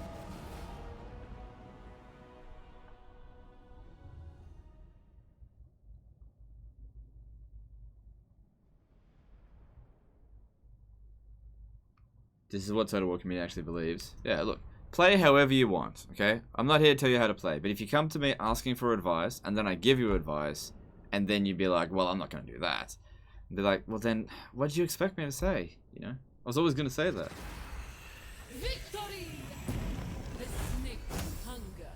This is what Total War community actually believes. Yeah, look, play however you want, okay? I'm not here to tell you how to play, but if you come to me asking for advice, and then I give you advice, and then you'd be like, well, I'm not going to do that. And be like, well then, what did you expect me to say? I was always going to say that. Victory! The snake hunger.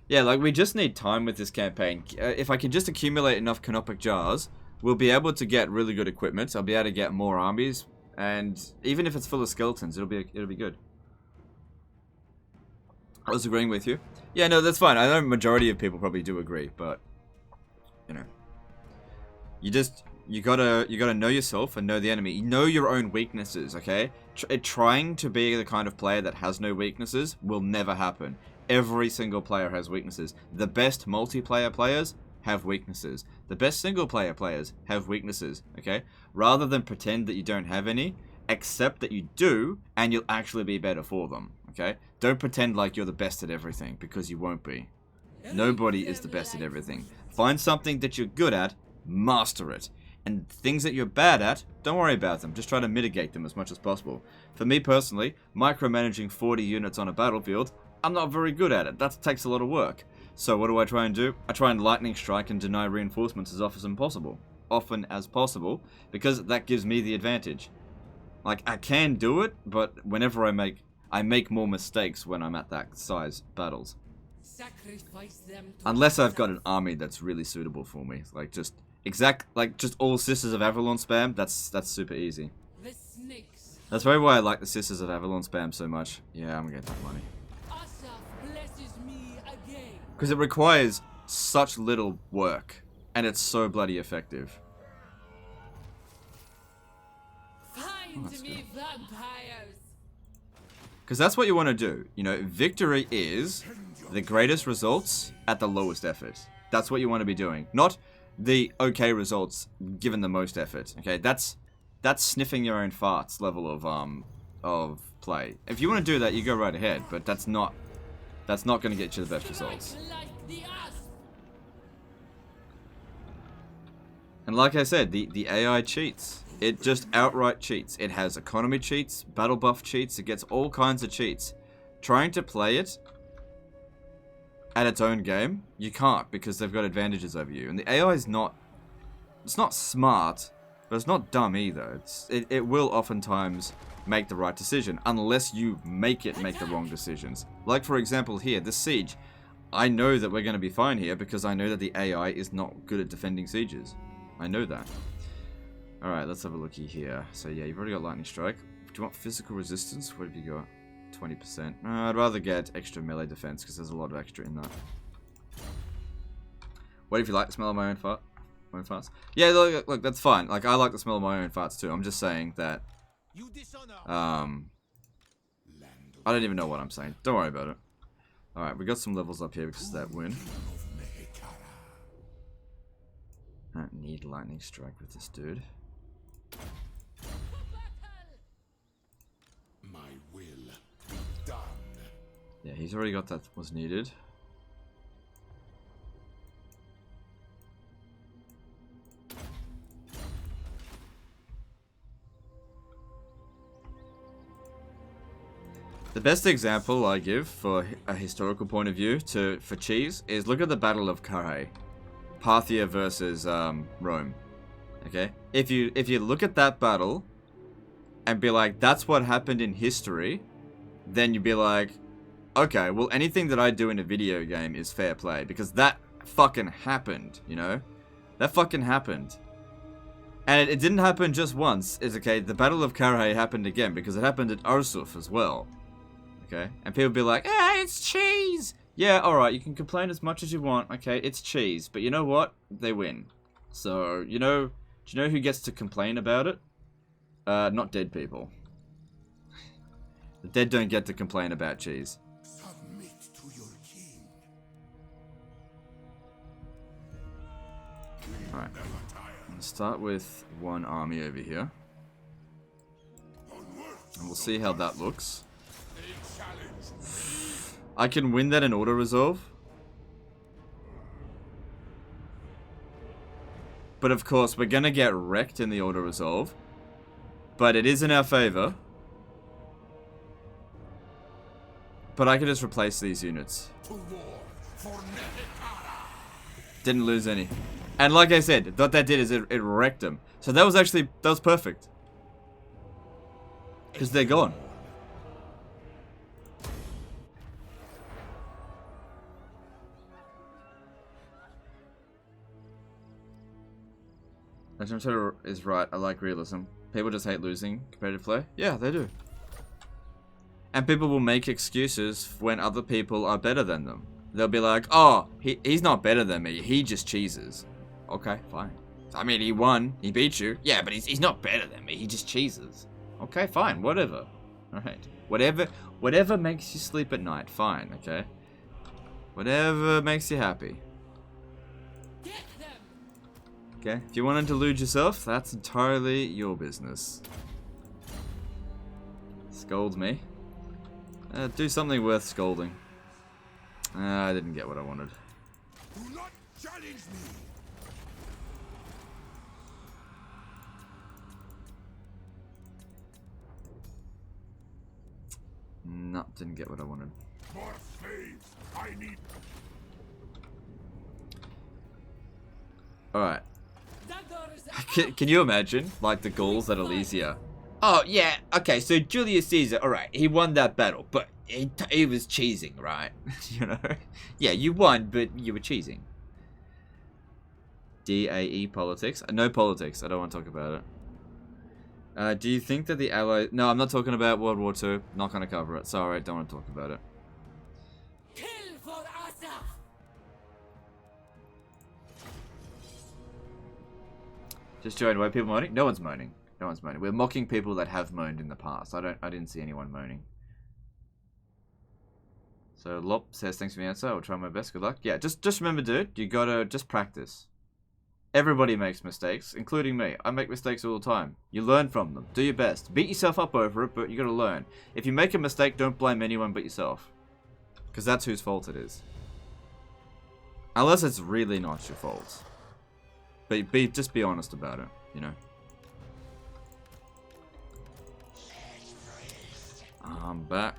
Yeah, like, we just need time with this campaign. If I can just accumulate enough canopic jars, we'll be able to get really good equipment. I'll be able to get more armies. And even if it's full of skeletons, it'll be good. I was agreeing with you. Yeah, no, that's fine. I know majority of people probably do agree, but you gotta know yourself and know the enemy. You know your own weaknesses, okay? Trying to be the kind of player that has no weaknesses will never happen. Every single player has weaknesses. The best multiplayer players have weaknesses. The best single player players have weaknesses, okay? Rather than pretend that you don't have any, accept that you do, and you'll actually be better for them, okay? Don't pretend like you're the best at everything, because you won't be. Nobody is the best at everything. Find something that you're good at, master it. And things that you're bad at, don't worry about them. Just try to mitigate them as much as possible. For me personally, micromanaging 40 units on a battlefield, I'm not very good at it. That takes a lot of work. So what do I try and do? I try and lightning strike and deny reinforcements as often as possible, because that gives me the advantage. Like, I can do it, but whenever I make more mistakes when I'm at that size battles. Sacrifice them to Unless I've got an army that's really suitable for me. Like, just all Sisters of Avalon spam, that's super easy. the snakes. That's probably why I like the Sisters of Avalon spam so much. Yeah, I'm gonna get that money. Asaf blesses me Because it requires such little work. And it's so bloody effective. Find me vampires. Because that's what you want to do. You know, victory is the greatest results at the lowest effort. That's what you want to be doing. Not the okay results given the most effort. Okay, that's sniffing your own farts level of play. If you want to do that, you go right ahead. But that's not going to get you the best results. Like the asp. And like I said, the AI cheats. It just outright cheats. It has economy cheats, battle buff cheats, it gets all kinds of cheats. Trying to play it at its own game, you can't because they've got advantages over you. And the AI is not... It's not smart, but it's not dumb either. It will oftentimes make the right decision, unless you make it make the wrong decisions. Like for example here, this siege. I know that we're going to be fine here because I know that the AI is not good at defending sieges. I know that. Alright, let's have a looky here. So yeah, you've already got lightning strike. Do you want physical resistance? What have you got? 20%. I'd rather get extra melee defense because there's a lot of extra in that. What if you like the smell of my own fart? My own farts? Yeah, look, that's fine. Like, I like the smell of my own farts too. I'm just saying that... You dishonor. I don't even know what I'm saying. Don't worry about it. Alright, we got some levels up here because of that win. I don't need lightning strike with this dude. My will be done. Yeah, he's already got that was needed. The best example I give for a historical point of view for cheese is look at the Battle of Carrhae. Parthia versus Rome. Okay? If you look at that battle and be like, that's what happened in history, then you'd be like, okay, well anything that I do in a video game is fair play because that fucking happened, you know? That fucking happened. And it didn't happen just once. It's okay, the Battle of Carrhae happened again because it happened at Arsuf as well. Okay? And people be like, it's cheese! Yeah, alright, you can complain as much as you want, okay, it's cheese. But you know what? They win. So, do you know who gets to complain about it? Not dead people. The dead don't get to complain about cheese. Submit to your king. Alright. Let's start with one army over here. And we'll see how that looks. I can win that in auto-resolve. But of course, we're gonna get wrecked in the auto-resolve. But it is in our favor. But I can just replace these units. Didn't lose any. And like I said, what that did is it wrecked them. So that was perfect. Because they're gone. Legend is right, I like realism. People just hate losing competitive play. Yeah, they do. And people will make excuses when other people are better than them. They'll be like, oh, he's not better than me, he just cheeses. Okay, fine. I mean, he won, he beat you. Yeah, but he's not better than me, he just cheeses. Okay, fine, whatever. Alright. Whatever makes you sleep at night, fine, okay? Whatever makes you happy. Okay, if you want to delude yourself, that's entirely your business. Scold me. Do something worth scolding. I didn't get what I wanted. Do not challenge me. No, didn't get what I wanted. More slaves. I need. Alright. Can you imagine, like, the Gauls at Alesia? Oh, yeah, okay, so Julius Caesar, alright, he won that battle, but he was cheesing, right? You know? Yeah, you won, but you were cheesing. DAE politics? No politics, I don't want to talk about it. Do you think that the Allies... No, I'm not talking about World War II. Not going to cover it. Sorry, don't want to talk about it. Kill for Asaf. Just joined. Why people moaning? No one's moaning. No one's moaning. We're mocking people that have moaned in the past. I didn't see anyone moaning. So Lop says thanks for the answer. I'll try my best. Good luck. Yeah, just remember, dude. You gotta just practice. Everybody makes mistakes, including me. I make mistakes all the time. You learn from them. Do your best. Beat yourself up over it, but you gotta learn. If you make a mistake, don't blame anyone but yourself, because that's whose fault it is. Unless it's really not your fault. But just be honest about it, you know. I'm back.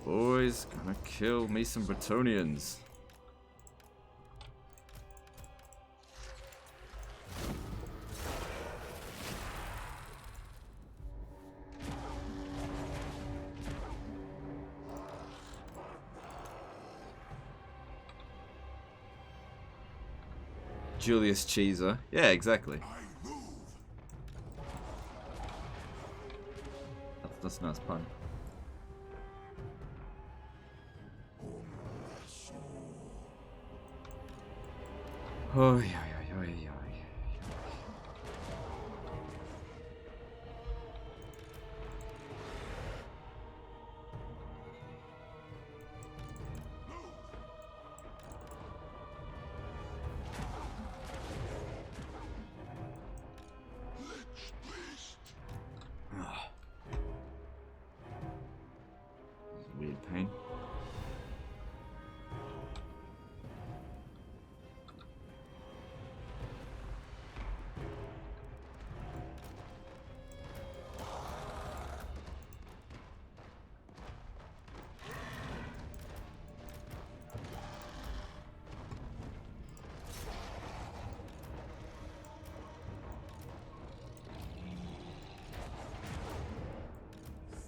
Boys, gonna kill me some Bretonians. Julius Caesar. Yeah, exactly. That's a nice pun. Oh, yeah. Weird pain.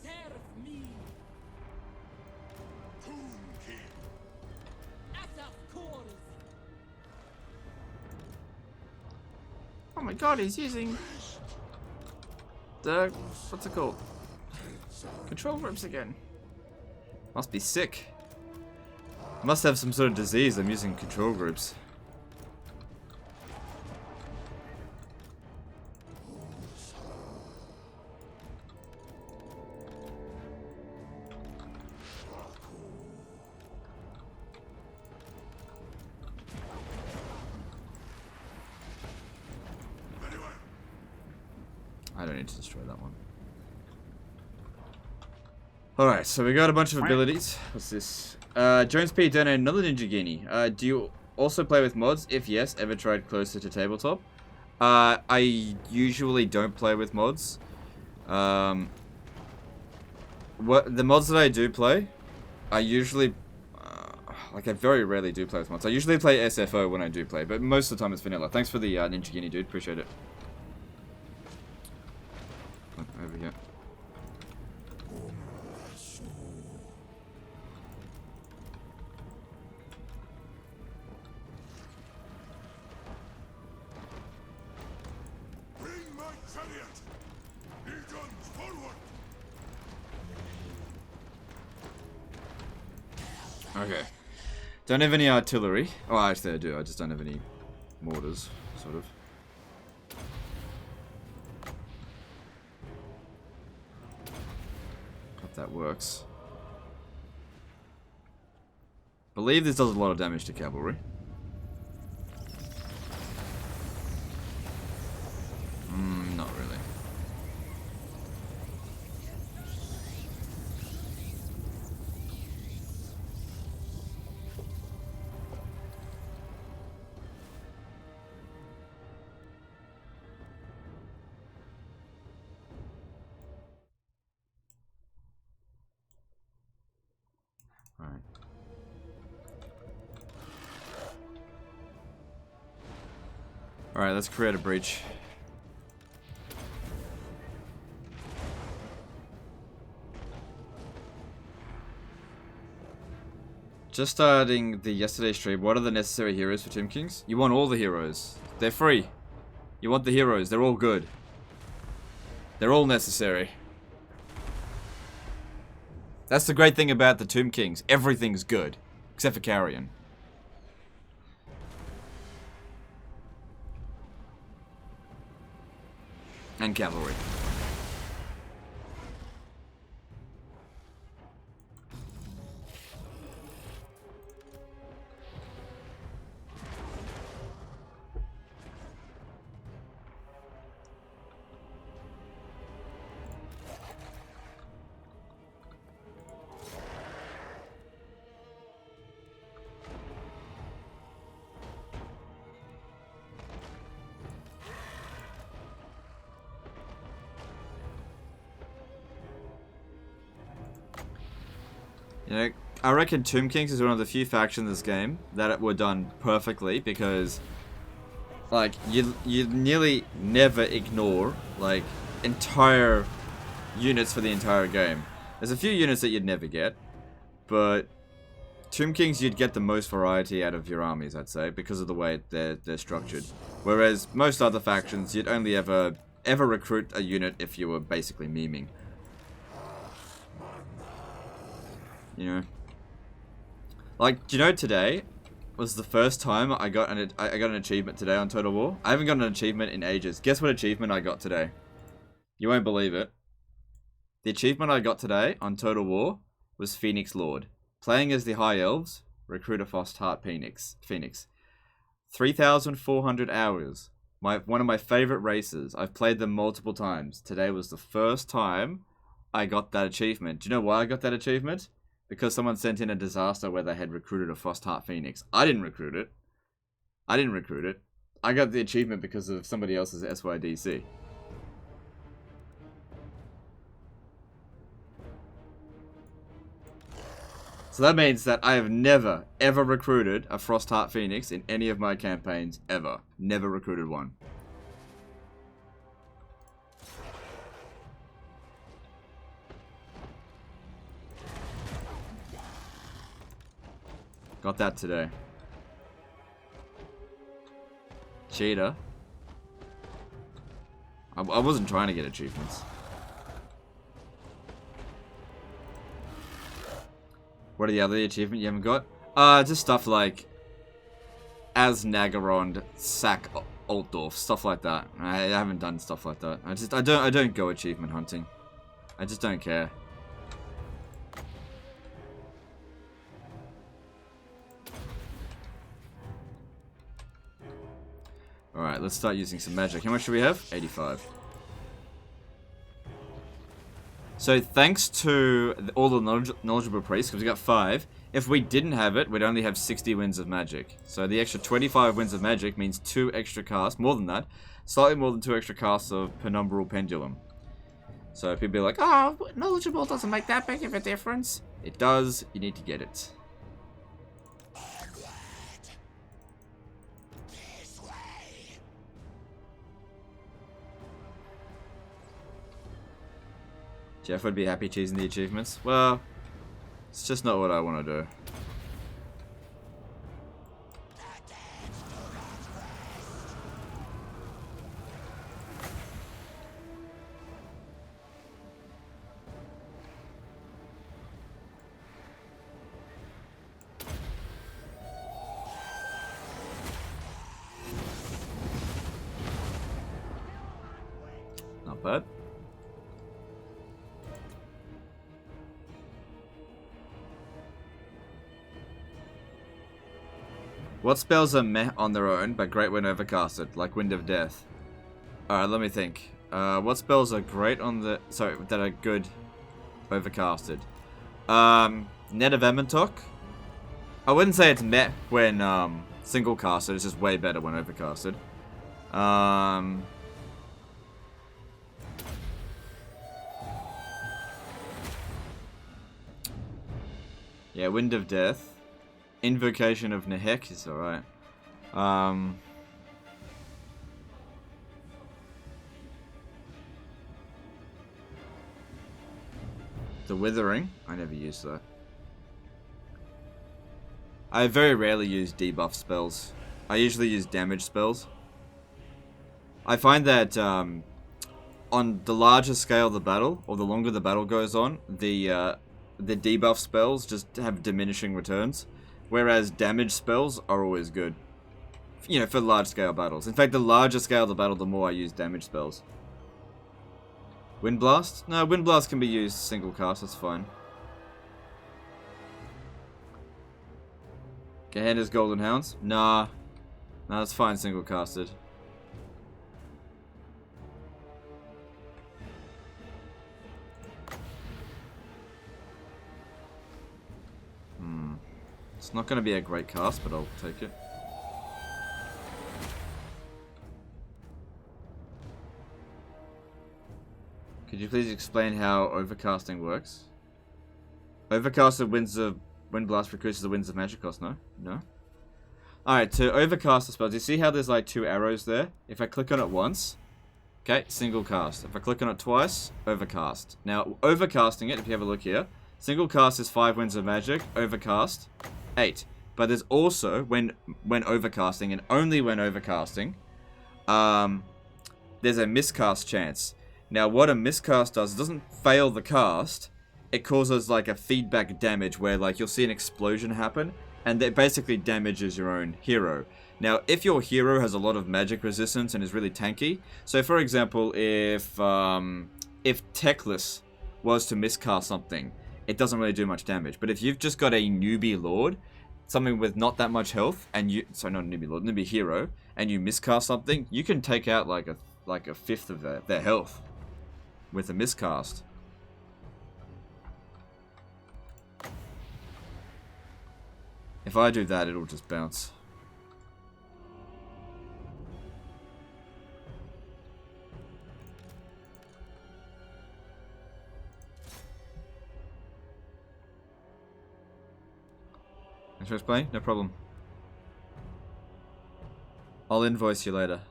Serve me. As of course. Oh my god, he's using the, what's it called? Control groups again. Must be sick. Must have some sort of disease. I'm using control groups. I don't need to destroy that one. Alright, so we got a bunch of abilities. What's this? Jones P. donated another Ninja Guinea. Do you also play with mods? If yes, ever tried closer to tabletop? I usually don't play with mods. The mods that I do play, I usually... like, I very rarely do play with mods. I usually play SFO when I do play, but most of the time it's vanilla. Thanks for the Ninja Guinea, dude. Appreciate it. Over here. Bring my chariot! Legions forward! Okay. Don't have any artillery. Oh, actually I do. I just don't have any mortars, sort of. Hope that works. Believe this does a lot of damage to cavalry. Not really. Alright. Alright, let's create a breach. Just starting the yesterday stream, what are the necessary heroes for Tomb Kings? You want all the heroes. They're free. You want the heroes, they're all good. They're all necessary. That's the great thing about the Tomb Kings. Everything's good. Except for Carrion. And cavalry. You know, I reckon Tomb Kings is one of the few factions in this game that were done perfectly because, like, you nearly never ignore, like, entire units for the entire game. There's a few units that you'd never get, but Tomb Kings you'd get the most variety out of your armies, I'd say, because of the way they're structured. Whereas most other factions, you'd only ever recruit a unit if you were basically memeing. You know, like, do you know today was the first time I got an achievement today on Total War? I haven't got an achievement in ages. Guess what achievement I got today? You won't believe it. The achievement I got today on Total War was Phoenix Lord. Playing as the High Elves, recruit a Frostheart Phoenix. 3,400 hours. One of my favorite races. I've played them multiple times. Today was the first time I got that achievement. Do you know why I got that achievement? Because someone sent in a disaster where they had recruited a Frostheart Phoenix. I didn't recruit it. I got the achievement because of somebody else's SYDC. So that means that I have never, ever recruited a Frostheart Phoenix in any of my campaigns, ever. Never recruited one. Got that today. Cheater. I wasn't trying to get achievements. What are the other achievements you haven't got? Just stuff like as Nagarond, sack Altdorf, stuff like that. I haven't done stuff like that. I don't go achievement hunting. I just don't care. Alright, let's start using some magic. How much do we have? 85. So thanks to all the knowledgeable priests, because we got 5, if we didn't have it, we'd only have 60 winds of magic. So the extra 25 winds of magic means 2 extra casts, more than that, slightly more than 2 extra casts of Penumbral Pendulum. So people be like, oh, knowledgeable doesn't make that big of a difference. It does, you need to get it. Jeff would be happy choosing the achievements. Well, it's just not what I want to do. Not bad. What spells are meh on their own, but great when overcasted, like Wind of Death? Alright, let me think. What spells are great on the... Sorry, that are good overcasted? Net of Emmentok? I wouldn't say it's meh when single casted, it's just way better when overcasted. Yeah, Wind of Death. Invocation of Nehek is alright. The Withering, I never use that. I very rarely use debuff spells. I usually use damage spells. I find that on the larger scale of the battle, or the longer the battle goes on, the debuff spells just have diminishing returns. Whereas damage spells are always good. You know, for large scale battles. In fact, the larger scale the battle, the more I use damage spells. Wind Blast? No, Wind Blast can be used single cast, that's fine. Gehenna's Golden Hounds? Nah. Nah, that's fine single casted. It's not going to be a great cast, but I'll take it. Could you please explain how overcasting works? Overcasted Wind Blast recruits the winds of magic cost, no? No? Alright, to overcast the spells, you see how there's like 2 arrows there? If I click on it once, okay, single cast. If I click on it twice, overcast. Now, overcasting it, if you have a look here, single cast is 5 winds of magic, overcast, 8. But there's also, when overcasting, and only when overcasting, there's a miscast chance. Now, what a miscast does, it doesn't fail the cast, it causes like a feedback damage where like you'll see an explosion happen, and it basically damages your own hero. Now, if your hero has a lot of magic resistance and is really tanky, so for example, if Teclis was to miscast something, it doesn't really do much damage. But if you've just got a newbie lord, something with not that much health, and you, sorry, not a newbie lord, newbie hero, and you miscast something, you can take out like a fifth of their health with a miscast. If I do that, it'll just bounce. Thanks for explaining, no problem. I'll invoice you later.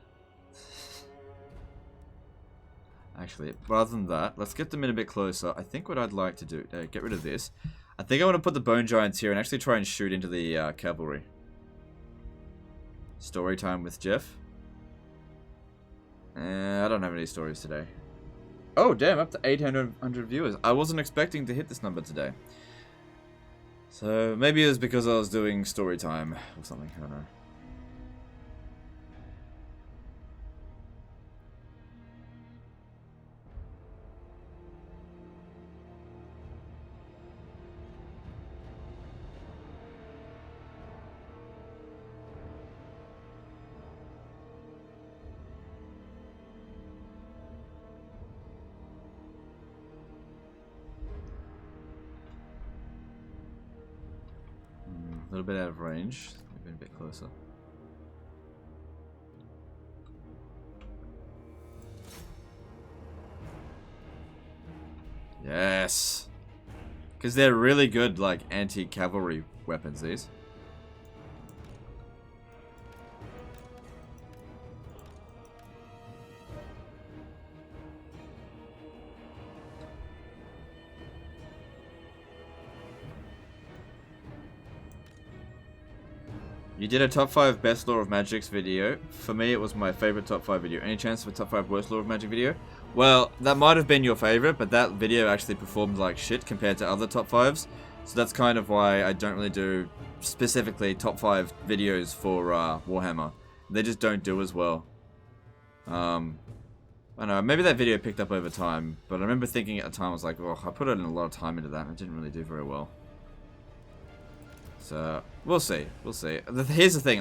Actually, rather than that, let's get them in a bit closer. I think what I'd like to do, get rid of this. I think I want to put the Bone Giants here and actually try and shoot into the cavalry. Story time with Jeff. I don't have any stories today. Oh, damn, up to 800 viewers. I wasn't expecting to hit this number today. So, maybe it was because I was doing story time or something, I don't know. A little bit out of range, maybe a bit closer. Yes! Because they're really good, like, anti-cavalry weapons, these. You did a top 5 best lore of magics video. For me, it was my favorite top 5 video. Any chance for a top 5 worst lore of magic video? Well, that might have been your favorite, but that video actually performed like shit compared to other top 5s. So that's kind of why I don't really do specifically top 5 videos for Warhammer. They just don't do as well. I don't know, maybe that video picked up over time, but I remember thinking at the time, I was like, oh, I put in a lot of time into that and it didn't really do very well. So, we'll see. We'll see. Here's the thing.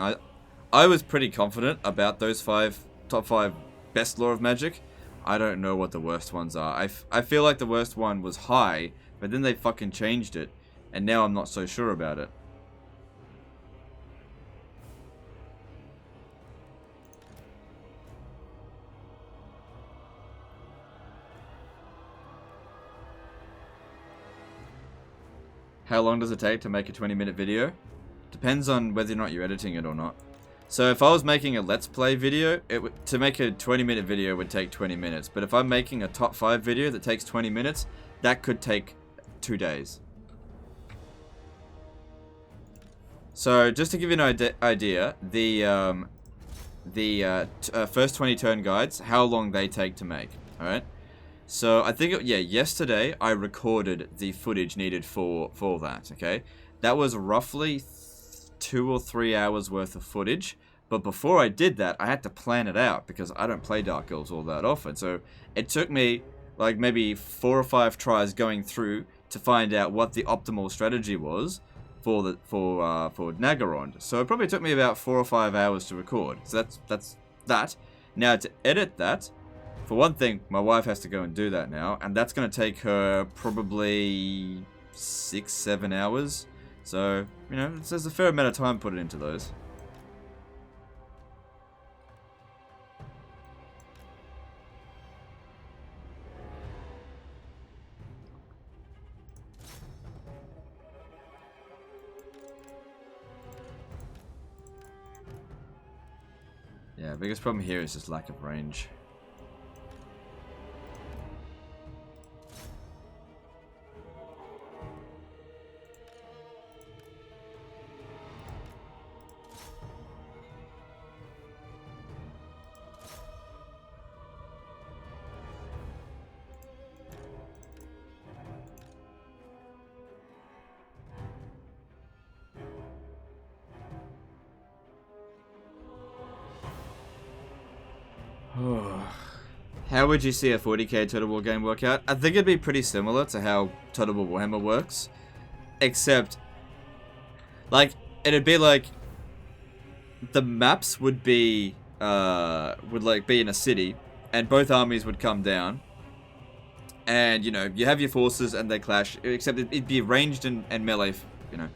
I was pretty confident about those top 5 best lore of magic. I don't know what the worst ones are. I feel like the worst one was high, but then they fucking changed it. And now I'm not so sure about it. How long does it take to make a 20-minute video? Depends on whether or not you're editing it or not. So if I was making a Let's Play video, to make a 20-minute video would take 20 minutes. But if I'm making a top 5 video that takes 20 minutes, that could take 2 days. So just to give you an idea, the first 20 turn guides, how long they take to make, alright? So I think, yesterday I recorded the footage needed for that, okay? That was roughly 2 or 3 hours worth of footage, but before I did that, I had to plan it out because I don't play Dark Elves all that often. So it took me like maybe 4 or 5 tries going through to find out what the optimal strategy was for Nagorond. So it probably took me about 4 or 5 hours to record. So that's that. Now to edit that, for one thing, my wife has to go and do that now, and that's going to take her probably 6-7 hours. So, you know, there's a fair amount of time put into those. Yeah, biggest problem here is just lack of range. How would you see a 40k Total War game work out? I think it'd be pretty similar to how Total War Warhammer works, except, like, it'd be like the maps would be be in a city, and both armies would come down, and you know you have your forces and they clash. Except it'd be ranged and melee, you know.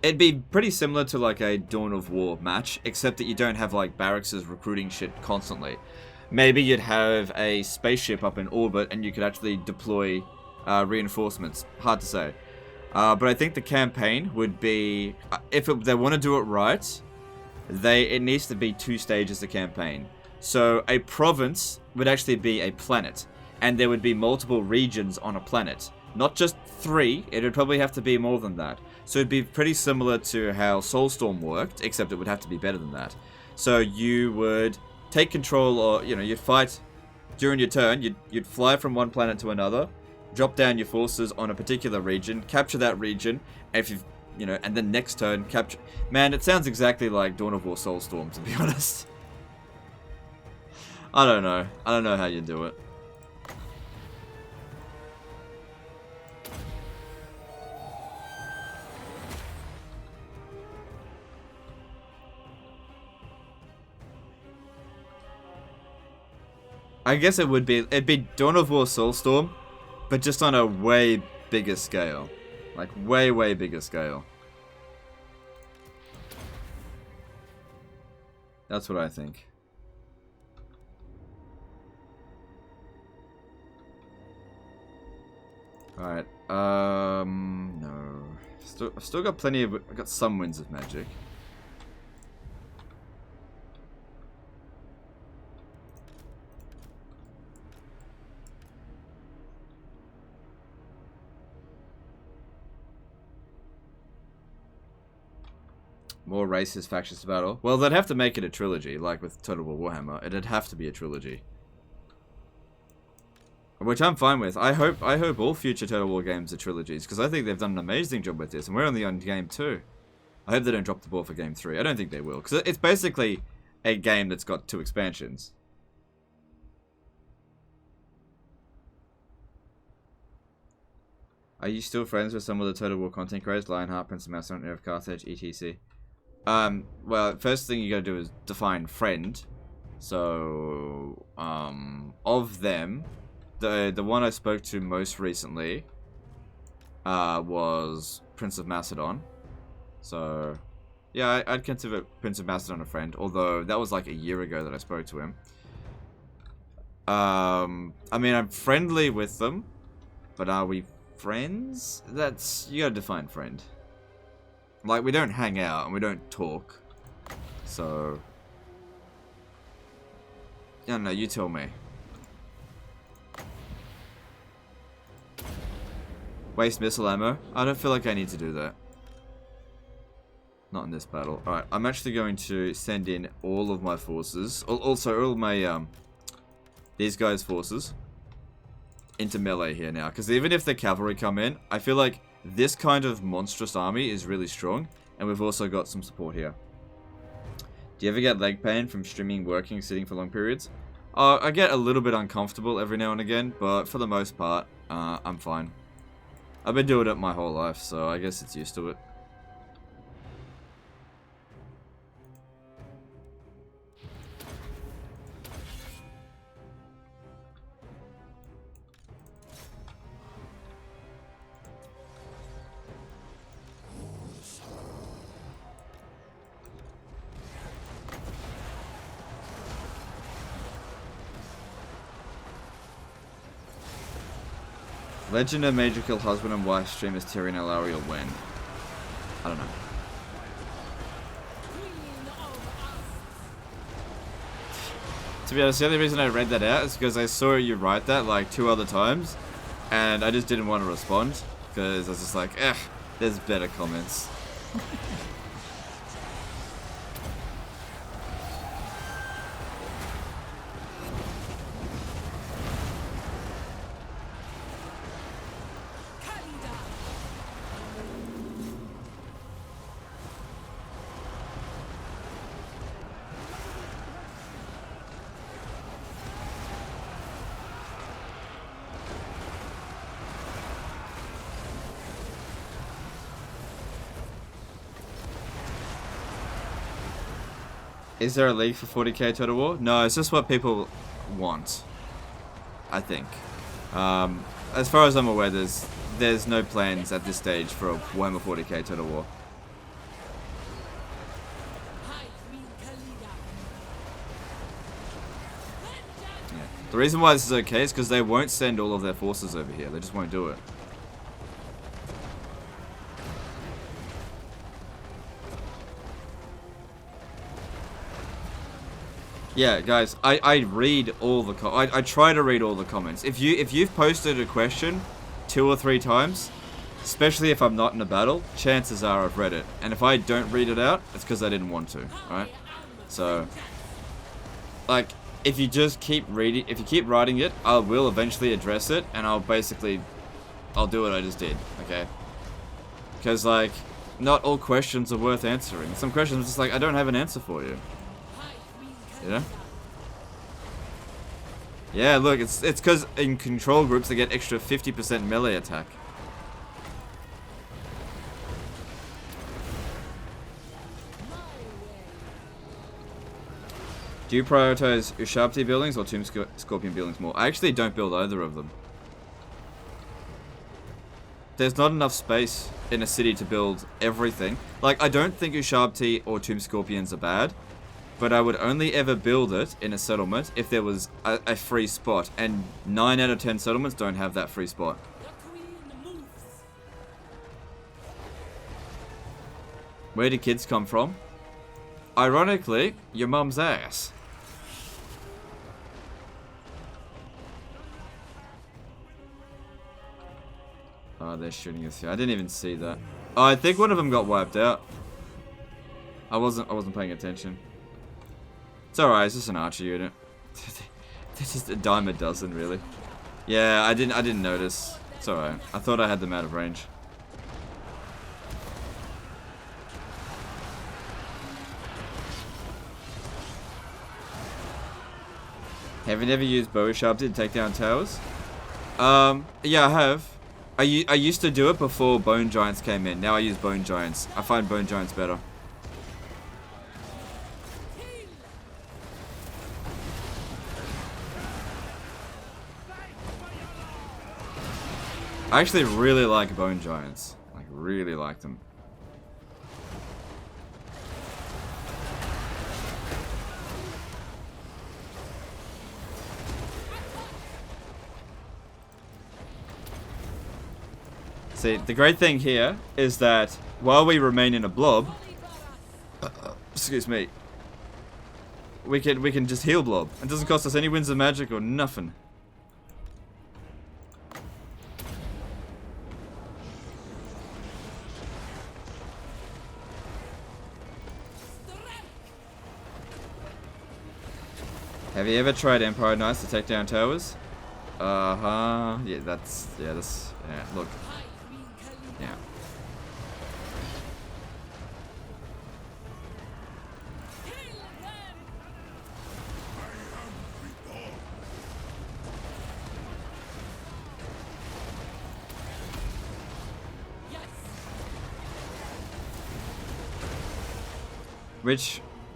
It'd be pretty similar to like a Dawn of War match, except that you don't have like barracks recruiting shit constantly. Maybe you'd have a spaceship up in orbit and you could actually deploy reinforcements. Hard to say. But I think the campaign would be, if they want to do it right, it needs to be 2 stages of campaign. So a province would actually be a planet, and there would be multiple regions on a planet. Not just 3, it would probably have to be more than that. So it'd be pretty similar to how Soulstorm worked, except it would have to be better than that. So you would take control, or you know, you'd fight during your turn. You'd fly from one planet to another, drop down your forces on a particular region, capture that region, and if you've, you know, and then next turn capture. Man, it sounds exactly like Dawn of War Soulstorm, to be honest. I don't know how you do it. I guess it'd be Dawn of War Soulstorm, but just on a way bigger scale. Like, way bigger scale. That's what I think. Alright, no. I've still got plenty of, I've got some Winds of Magic. More racist factions battle. Well, they'd have to make it a trilogy, like with Total War Warhammer. It'd have to be a trilogy, which I'm fine with. I hope all future Total War games are trilogies, because I think they've done an amazing job with this, and we're only on game 2. I hope they don't drop the ball for game 3. I don't think they will, because it's basically a game that's got 2 expansions. Are you still friends with some of the Total War content creators? Lionheart, Prince of Macedon, Air of Carthage, etc. Well, first thing you gotta do is define friend. So, of them, the one I spoke to most recently, was Prince of Macedon. So, yeah, I'd consider Prince of Macedon a friend, although that was like a year ago that I spoke to him. I mean, I'm friendly with them, but are we friends? You gotta define friend. Like, we don't hang out and we don't talk. So, I don't know, you tell me. Waste missile ammo? I don't feel like I need to do that. Not in this battle. Alright, I'm actually going to send in all of my forces. Also, all of my, these guys' forces into melee here now. Because even if the cavalry come in, I feel like this kind of monstrous army is really strong. And we've also got some support here. Do you ever get leg pain from streaming, working, sitting for long periods? I get a little bit uncomfortable every now and again, but for the most part, I'm fine. I've been doing it my whole life, so I guess it's used to it. Legend of Magical Husband and Wife streamers Tyrion and Lowry will win. I don't know. To be honest, the only reason I read that out is because I saw you write that like 2 other times, and I just didn't want to respond because I was just like, there's better comments. Is there a league for 40k Total War? No, it's just what people want, I think. As far as I'm aware, there's no plans at this stage for a Warhammer 40k Total War. High Queen Khalida. Yeah. The reason why this is okay is because they won't send all of their forces over here. They just won't do it. Yeah, guys, I read all the I try to read all the comments. If you've posted a question 2 or 3 times, especially if I'm not in a battle, chances are I've read it. And if I don't read it out, it's because I didn't want to, alright? So, like, if you just keep reading, if you keep writing it, I will eventually address it, and I'll do what I just did, okay? Because, like, not all questions are worth answering. Some questions are just like, I don't have an answer for you. You know? Yeah, look, it's because in control groups they get extra 50% melee attack. Do you prioritize Ushabti buildings or Tomb Scorpion buildings more? I actually don't build either of them. There's not enough space in a city to build everything. Like, I don't think Ushabti or Tomb Scorpions are bad. But I would only ever build it in a settlement if there was a free spot. And 9 out of 10 settlements don't have that free spot. Where do kids come from? Ironically, your mum's ass. Oh, they're shooting us here. I didn't even see that. Oh, I think one of them got wiped out. I wasn't paying attention. It's alright, it's just an archer unit. They're just a dime a dozen, really. Yeah, I didn't notice. It's alright. I thought I had them out of range. Have you never used bow sharp to take down towers? Yeah, I have. I used to do it before bone giants came in. Now I use bone giants. I find bone giants better. I actually really like bone giants. Like, really like them. See, the great thing here is that while we remain in a blob, excuse me, we can just heal blob. It doesn't cost us any winds of magic or nothing. Have you ever tried Empire Knights to take down towers? Yeah, yeah, look. Yeah.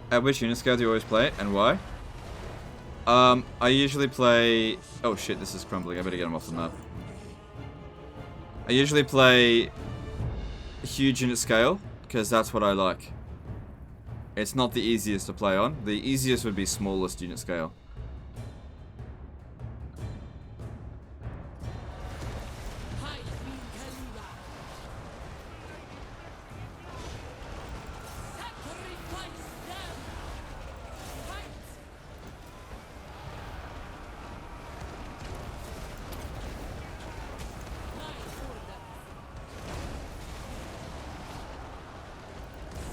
At which unit scale do you always play, and why? I usually play... Oh shit, this is crumbling. I better get him off the map. I usually play huge unit scale, because that's what I like. It's not the easiest to play on. The easiest would be smallest unit scale. High Queen Khalida. Sacrifice them. Fight. My orders.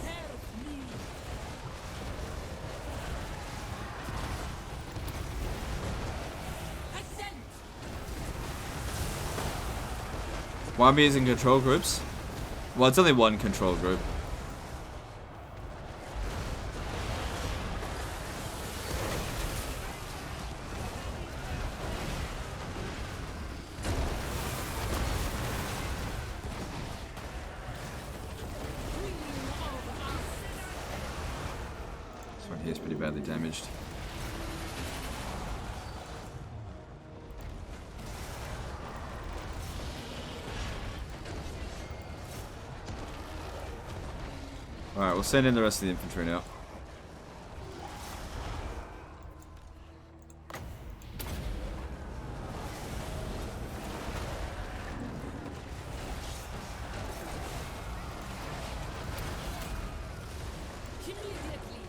Serve me. Ascent. Why am I using control groups? Well, it's only one control group. This one here is pretty badly damaged. Alright, we'll send in the rest of the infantry now. Immediately.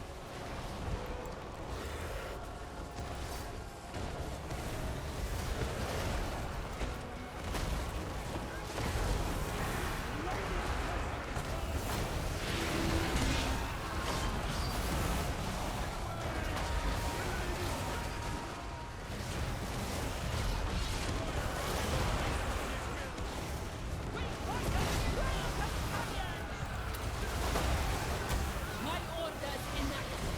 My orders enacted.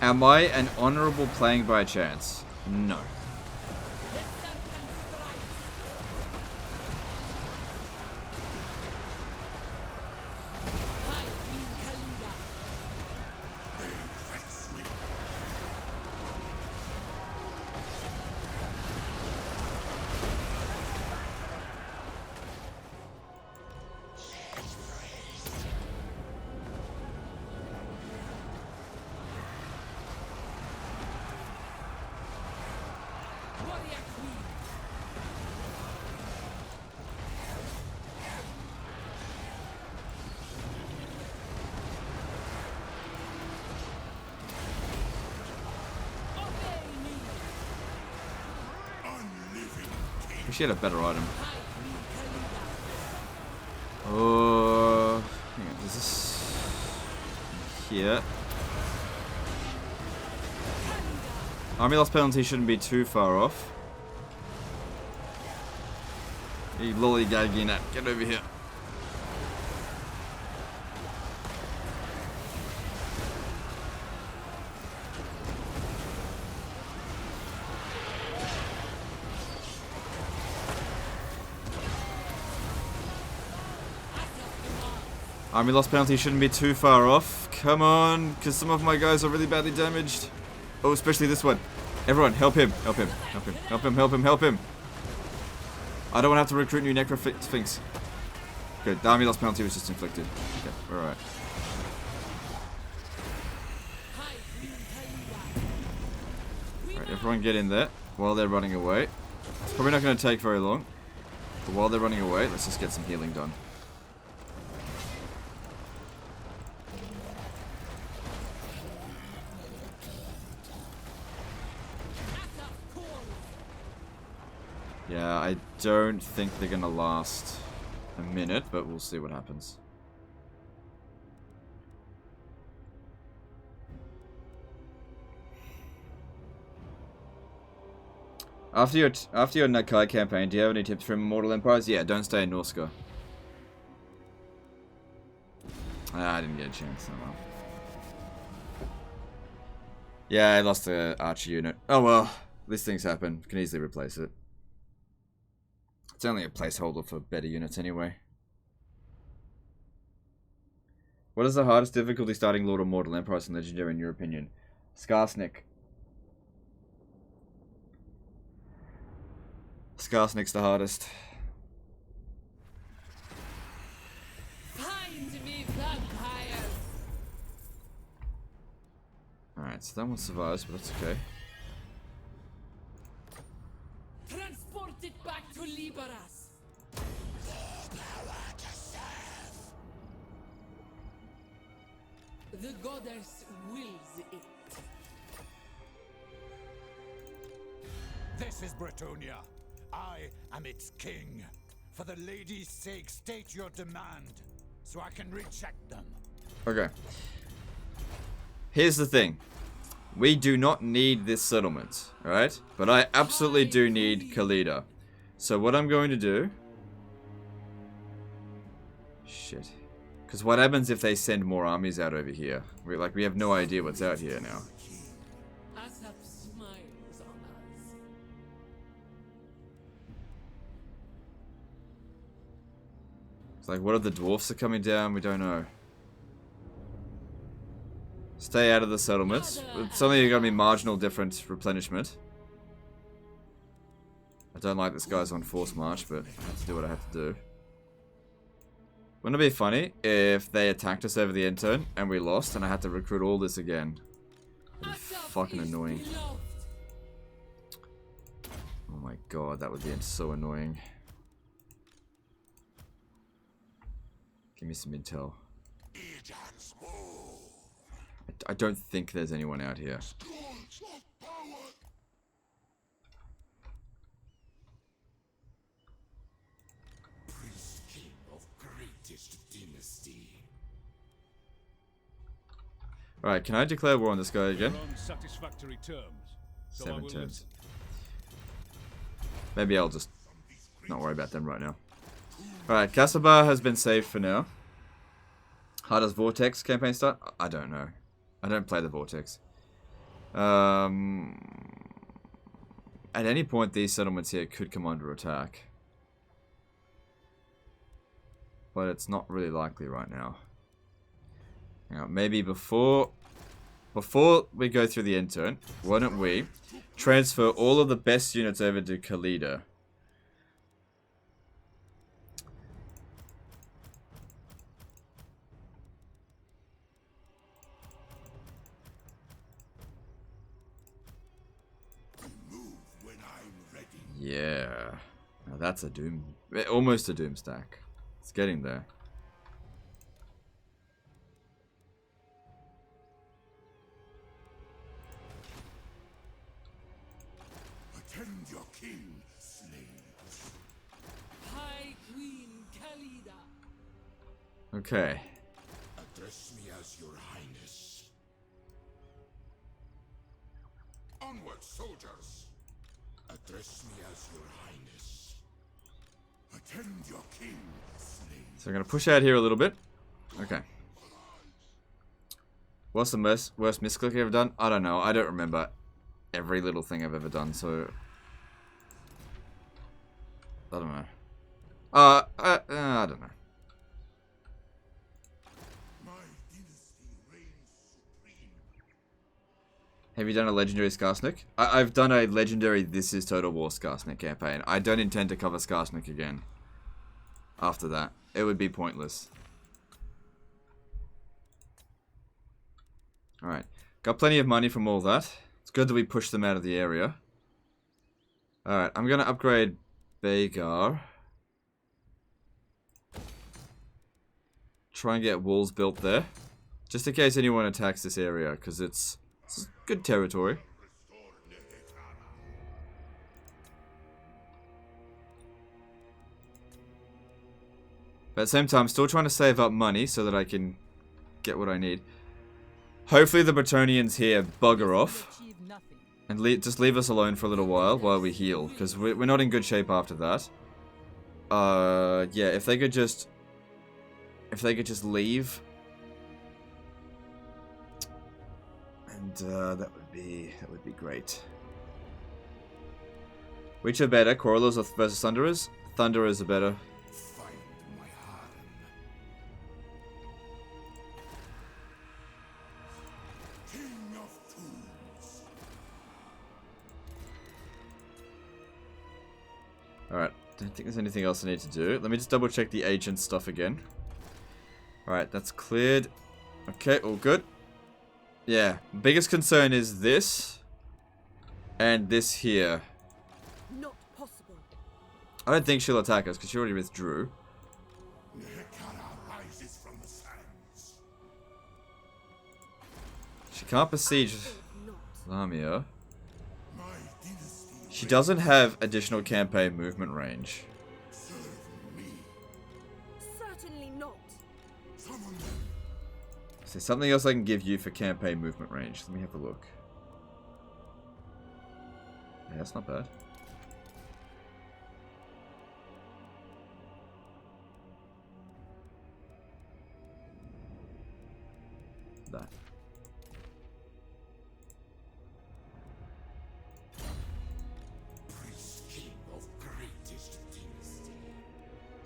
Am I an honorable playing by chance? No. The serpent strikes. High Queen Khalida. Warrior Queen. Obey me. We should have a better item. High Queen Khalida. Hang on, is this here? Army loss penalty shouldn't be too far off. You lollygagging at, get over here. Army loss penalty shouldn't be too far off. Come on, because some of my guys are really badly damaged. Oh, especially this one. Everyone, help him, help him, help him, help him, help him, help him. I don't want to have to recruit new Necrosphinx. Good, the army loss penalty was just inflicted. Okay, alright. High Queen Khalida. Alright, everyone get in there while they're running away. It's probably not going to take very long. But while they're running away, let's just get some healing done. Yeah, I don't think they're gonna last a minute, but we'll see what happens. After your Nakai campaign, do you have any tips for Immortal Empires? Yeah, don't stay in Norska. I didn't get a chance. Oh well. Yeah, I lost the archer unit. Oh well, these things happen. Can easily replace it. It's only a placeholder for better units anyway. What is the hardest difficulty starting Lord of Mortal Empires and Legendary in your opinion? Skarsnik. Skarsnik's the hardest. Find me vampires! Alright, so that one survives, but that's okay. Transport it back to Liberas! The goddess wills it. This is Bretonia. I am its king. For the lady's sake, state your demand, so I can recheck them. Okay. Here's the thing. We do not need this settlement, alright? But I absolutely do need Khalida. So what I'm going to do... Shit. Because what happens if they send more armies out over here? We have no idea what's out here now. Asap smiles on us. It's like, what if the dwarfs are coming down? We don't know. Stay out of the settlements. It's only going to be marginal different replenishment. I don't like this guy's on force march, but I have to do what I have to do. Wouldn't it be funny if they attacked us over the end turn and we lost and I had to recruit all this again? That'd be fucking annoying. Oh my god, that would be so annoying. Give me some intel. I don't think there's anyone out here. Alright, can I declare war on this guy again? On satisfactory terms. So 7 turns. Maybe I'll just not worry about them right now. Alright, Kasabar has been saved for now. How does Vortex campaign start? I don't know. I don't play the Vortex. At any point, these settlements here could come under attack. But it's not really likely right now. Hang on, maybe before we go through the end turn, why don't we transfer all of the best units over to Khalida? Yeah. Now that's a doom. Almost a doom stack. It's getting there. Attend your king, slaves. High Queen Khalida. Okay. Address me as your highness. Onward, soldiers. Address me as your highness. Attend your king, slaves. So I'm going to push out here a little bit. Okay. What's the worst misclick I've ever done? I don't know. I don't remember every little thing I've ever done, so... I don't know. I don't know. My dynasty reigns supreme. Have you done a legendary Skarsnik? I've done a legendary This Is Total War Skarsnik campaign. I don't intend to cover Skarsnik again. After that. It would be pointless. Alright. Got plenty of money from all that. It's good that we pushed them out of the area. Alright, I'm going to upgrade Bagar. Try and get walls built there. Just in case anyone attacks this area, because it's good territory. But at the same time, still trying to save up money so that I can get what I need. Hopefully the Bretonians here bugger off. Achieve nothing. And just leave us alone for a little while we heal. Because we're not in good shape after that. Yeah, if they could just... If they could just leave... And, that would be great. Which are better, Crawlers versus Thunderers? Thunderers are better. Find my harem. King of tools. Alright, don't think there's anything else I need to do. Let me just double check the agent stuff again. Alright, that's cleared. Okay, all good. Yeah, biggest concern is this. And this here. Not possible. I don't think she'll attack us because she already withdrew. Nehekara rises from the sands. She can't besiege Not. Lamia. My dynasty She doesn't have additional campaign movement range. serve me. Certainly not. Summon them. Is there something else I can give you for campaign movement range? Let me have a look. Yeah, that's not bad. That. Priest king of greatest dynasty.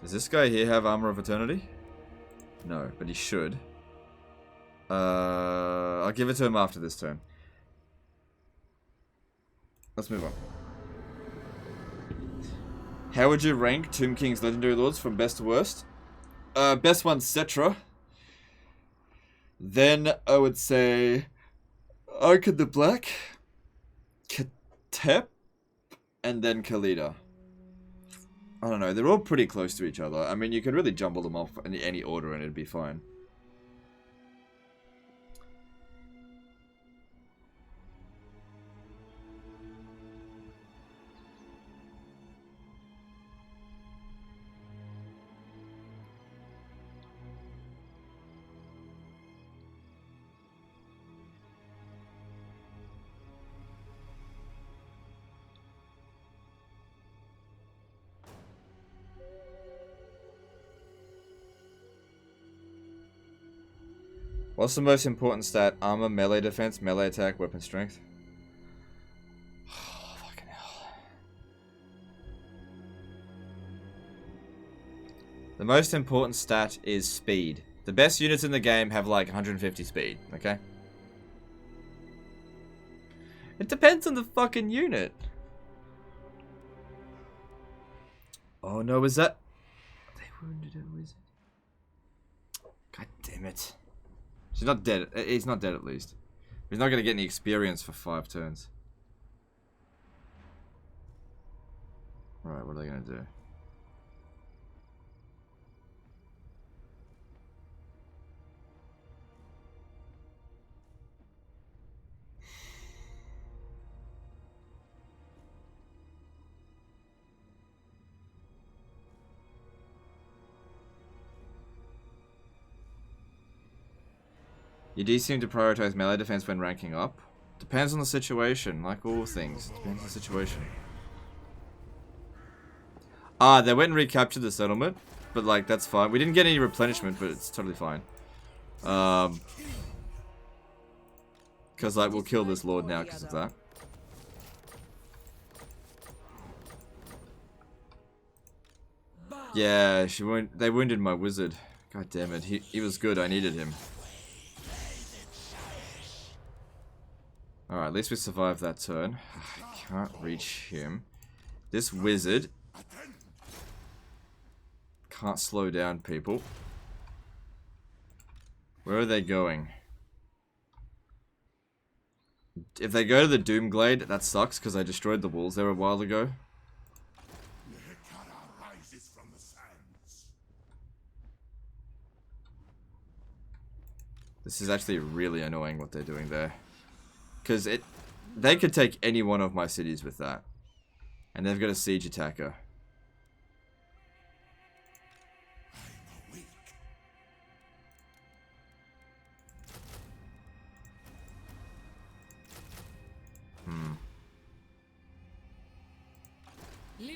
Does this guy here have Armor of Eternity? No, but he should. I'll give it to him after this turn. Let's move on. How would you rank Tomb King's Legendary Lords from best to worst? Best one's Cetra. Then I would say Ark of the Black, Ketep, and then Khalida. I don't know, they're all pretty close to each other. I mean, you could really jumble them off in any order and it'd be fine. What's the most important stat? Armor, melee defense, melee attack, weapon strength? Oh, fucking hell. The most important stat is speed. The best units in the game have like 150 speed, okay? It depends on the fucking unit. Oh no, is that... They wounded a wizard. God damn it. She's not dead. He's not dead at least. He's not going to get any experience for 5 turns. Alright, what are they going to do? You do seem to prioritize melee defense when ranking up. Depends on the situation, like all things. Depends on the situation. Ah, they went and recaptured the settlement, but like that's fine. We didn't get any replenishment, but it's totally fine. Because like we'll kill this lord now because of that. Yeah, they wounded my wizard. God damn it, he was good. I needed him. Alright, at least we survived that turn. I can't reach him. This wizard can't slow down people. Where are they going? If they go to the Doomglade, that sucks because I destroyed the walls there a while ago. Nehekara rises from the sands. This is actually really annoying what they're doing there. Because they could take any one of my cities with that. And they've got a siege attacker. I'm awake.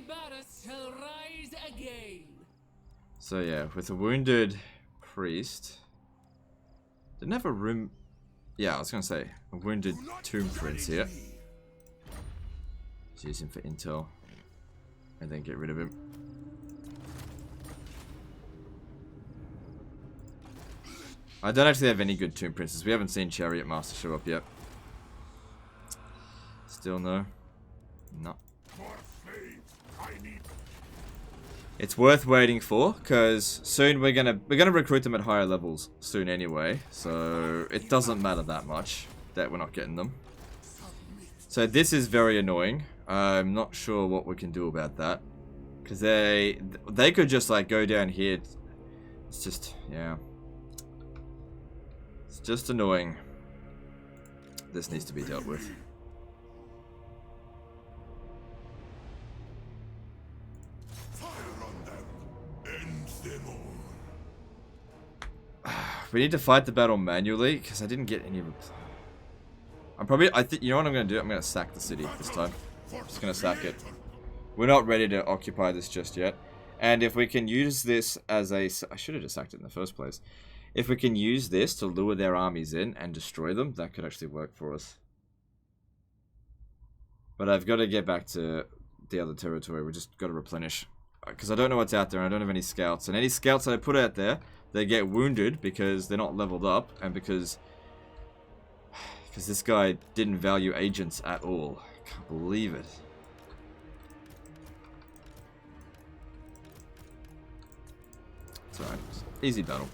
Libara shall rise again. So yeah, with a wounded priest. Didn't have a room. Yeah, I was gonna say a wounded tomb prince here. Let's use him for intel, and then get rid of him. I don't actually have any good tomb princes. We haven't seen Chariot Master show up yet. Still no. No. It's worth waiting for, because soon we're gonna recruit them at higher levels soon anyway, so it doesn't matter that much that we're not getting them. So this is very annoying. I'm not sure what we can do about that, because they could just like go down here. It's just, yeah, it's just annoying. This needs to be dealt with. We need to fight the battle manually, because I didn't get any of it. You know what I'm going to do? I'm going to sack the city this time. I'm just going to sack it. We're not ready to occupy this just yet. And if we can use this as a... I should have just sacked it in the first place. If we can use this to lure their armies in and destroy them, that could actually work for us. But I've got to get back to the other territory. We just got to replenish. Because I don't know what's out there, and I don't have any scouts. And any scouts that I put out there, they get wounded because they're not leveled up, and because this guy didn't value agents at all. I can't believe it. It's alright. Easy battle.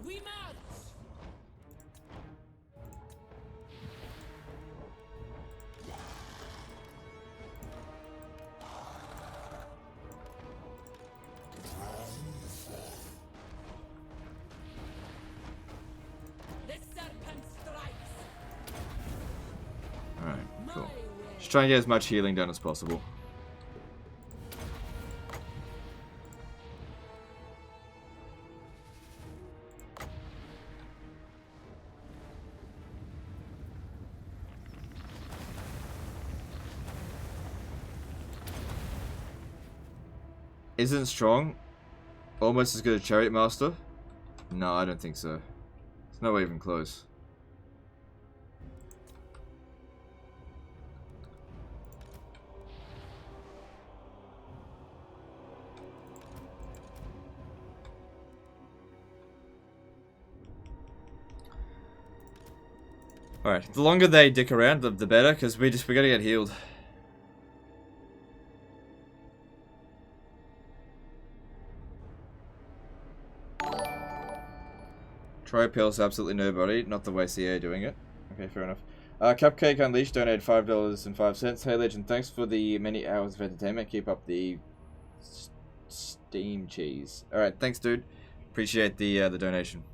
We march. The serpent strikes. Alright, cool. My way. Just try and get as much healing done as possible. Isn't strong almost as good as Chariot Master? No, I don't think so. It's not even close. Alright, the longer they dick around, the better, because we gotta get healed. Tropil's absolutely nobody, not the way CA doing it. Okay, fair enough. Cupcake Unleashed donated $5.05. Hey Legend, thanks for the many hours of entertainment. Keep up the steam cheese. Alright, thanks dude. Appreciate the donation.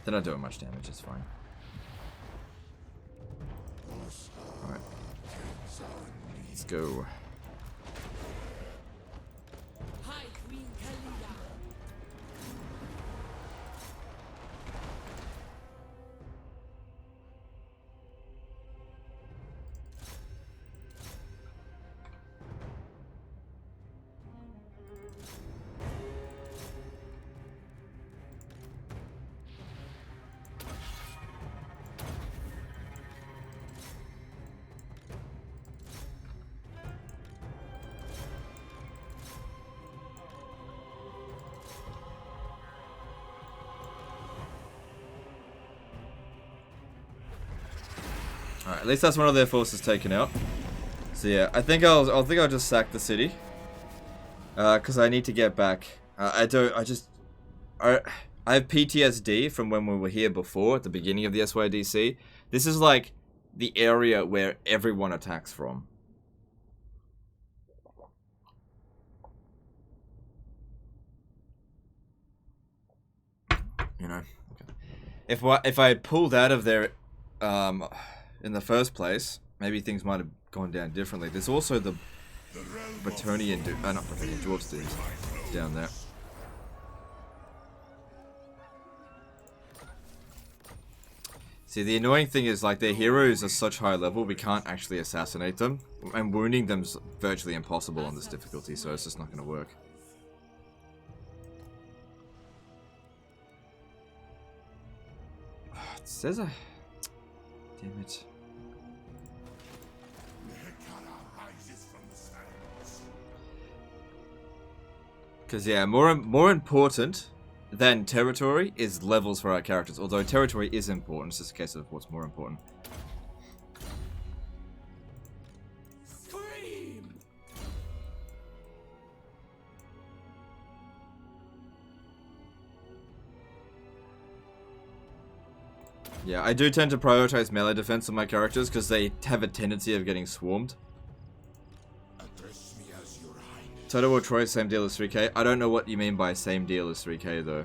They're not doing much damage, it's fine. Alright. Let's go. High Queen Khalida. Alright, at least that's one of their forces taken out. So yeah, I think I'll just sack the city. Because I need to get back. I have PTSD from when we were here before, at the beginning of the SYDC. This is like the area where everyone attacks from. You know, if I had pulled out of there in the first place, maybe things might have gone down differently. There's also the Bretonian dude, not Bretonian, dwarves dudes down there. See, the annoying thing is, like, their heroes are such high level, we can't actually assassinate them, and wounding them's virtually impossible on this difficulty, so it's just not going to work. It says a... Damn it. Because, yeah, more important than territory is levels for our characters. Although territory is important, it's just a case of what's more important. Scream! Yeah, I do tend to prioritize melee defense on my characters because they have a tendency of getting swarmed. Total War Troy, same deal as 3k. I don't know what you mean by same deal as 3k though.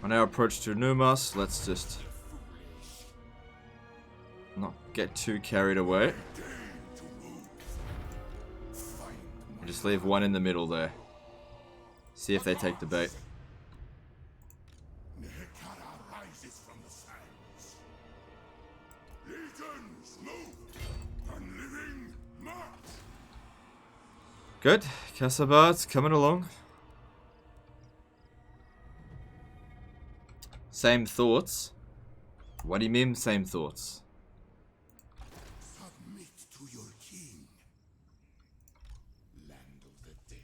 On our approach to Numas, let's just not get too carried away. And just leave one in the middle there. See if they take the bait. Good. Kasabar's coming along. Same thoughts? What do you mean, same thoughts? Submit to your king. Land of the dead.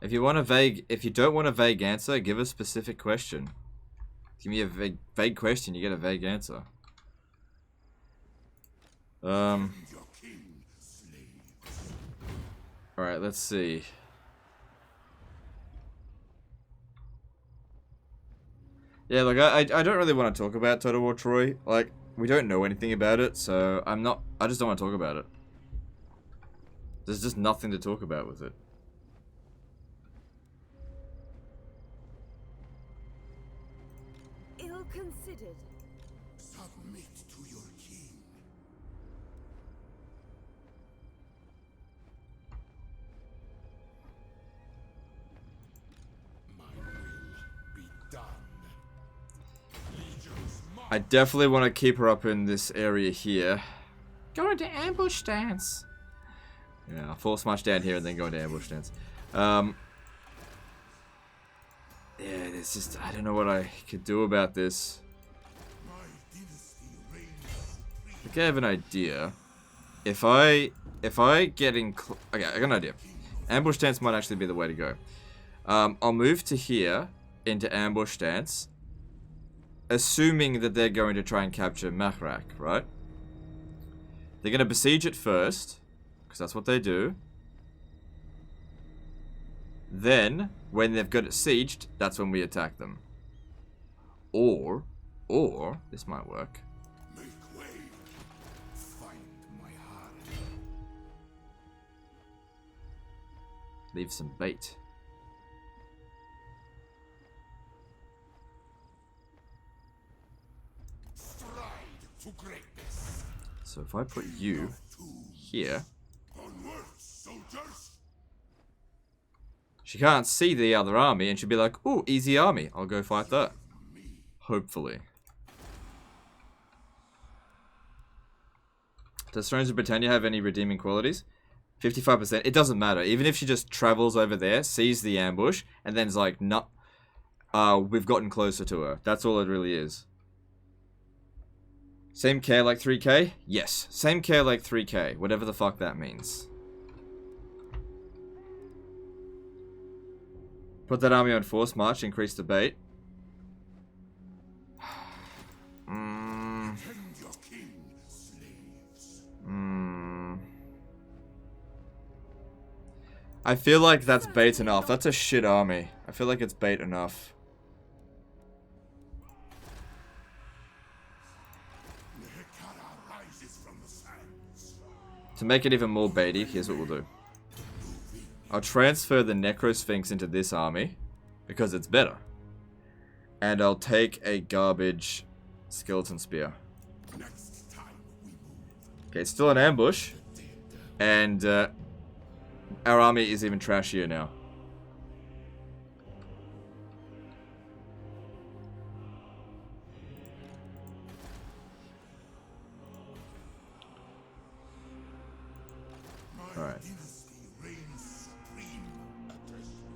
If you don't want a vague answer, give a specific question. Give me a vague question, you get a vague answer. Alright, let's see. Yeah, like, I don't really want to talk about Total War Troy. Like, we don't know anything about it, so I just don't want to talk about it. There's just nothing to talk about with it. Ill-considered. Submit to your king. My will be done. Legions march. I definitely want to keep her up in this area here. Go into ambush stance. Yeah, I'll force march down here and then go into ambush stance. Yeah, it's just, I don't know what I could do about this. My dynasty reigns. I think I have an idea. If I get in, okay, I got an idea. Ambush stance might actually be the way to go. I'll move to here into ambush stance, assuming that they're going to try and capture Mahrak, right? They're going to besiege it first, because that's what they do. Then, when they've got it sieged, that's when we attack them. Or, this might work. Make way. Find my heart. Leave some bait. Stride to greatness. So if I put you here, Onward, soldiers. she can't see the other army and she'll be like, ooh, easy army. I'll go fight that. Hopefully. Does Thrones of Britannia have any redeeming qualities? 55%. It doesn't matter. Even if she just travels over there, sees the ambush, and then's like, no, we've gotten closer to her. That's all it really is. Same care like 3k? Yes. Same care like 3k. Whatever the fuck that means. Put that army on force march, increase the bait. I feel like that's bait enough. That's a shit army. I feel like it's bait enough. To make it even more baity, here's what we'll do. I'll transfer the Necro Sphinx into this army, because it's better. And I'll take a garbage skeleton spear. Okay, it's still an ambush. And our army is even trashier now. Alright.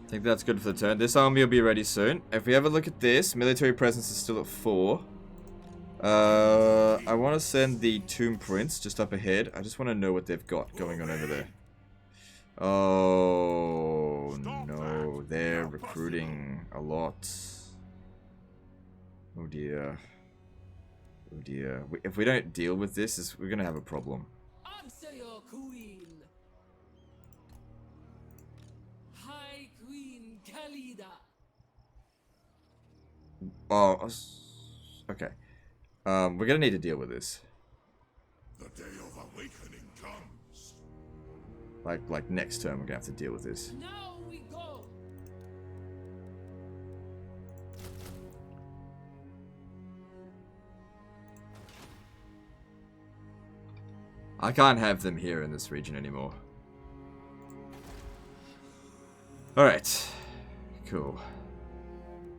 I think that's good for the turn. This army will be ready soon. If we have a look at this, military presence is still at 4. I want to send the Tomb Prince just up ahead. I just want to know what they've got going on over there. Oh no, they're recruiting a lot. Oh dear. Oh dear. If we don't deal with this, we're gonna have a problem. Answer your queen. High Queen Khalida. Oh, okay. We're gonna need to deal with this. The day of awakening comes. Like next turn, we're gonna have to deal with this. Now we go. I can't have them here in this region anymore. Alright. Cool.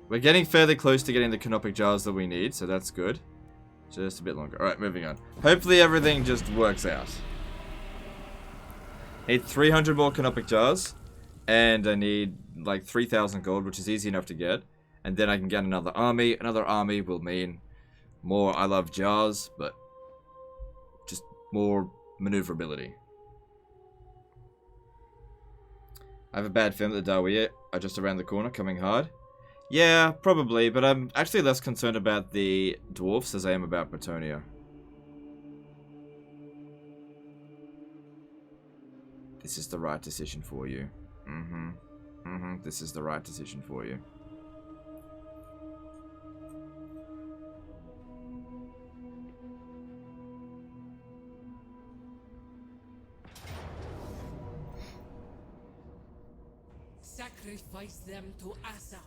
We're getting fairly close to getting the canopic jars that we need, so that's good. Just a bit longer. Alright, moving on. Hopefully everything just works out. Need 300 more canopic jars. And I need like 3,000 gold, which is easy enough to get. And then I can get another army. Another army will mean more I love jars, but just more maneuverability. I have a bad feeling that the Dawiya are just around the corner, coming hard. Yeah, probably, but I'm actually less concerned about the dwarfs as I am about Bretonia. This is the right decision for you. This is the right decision for you. Sacrifice them to Asaf.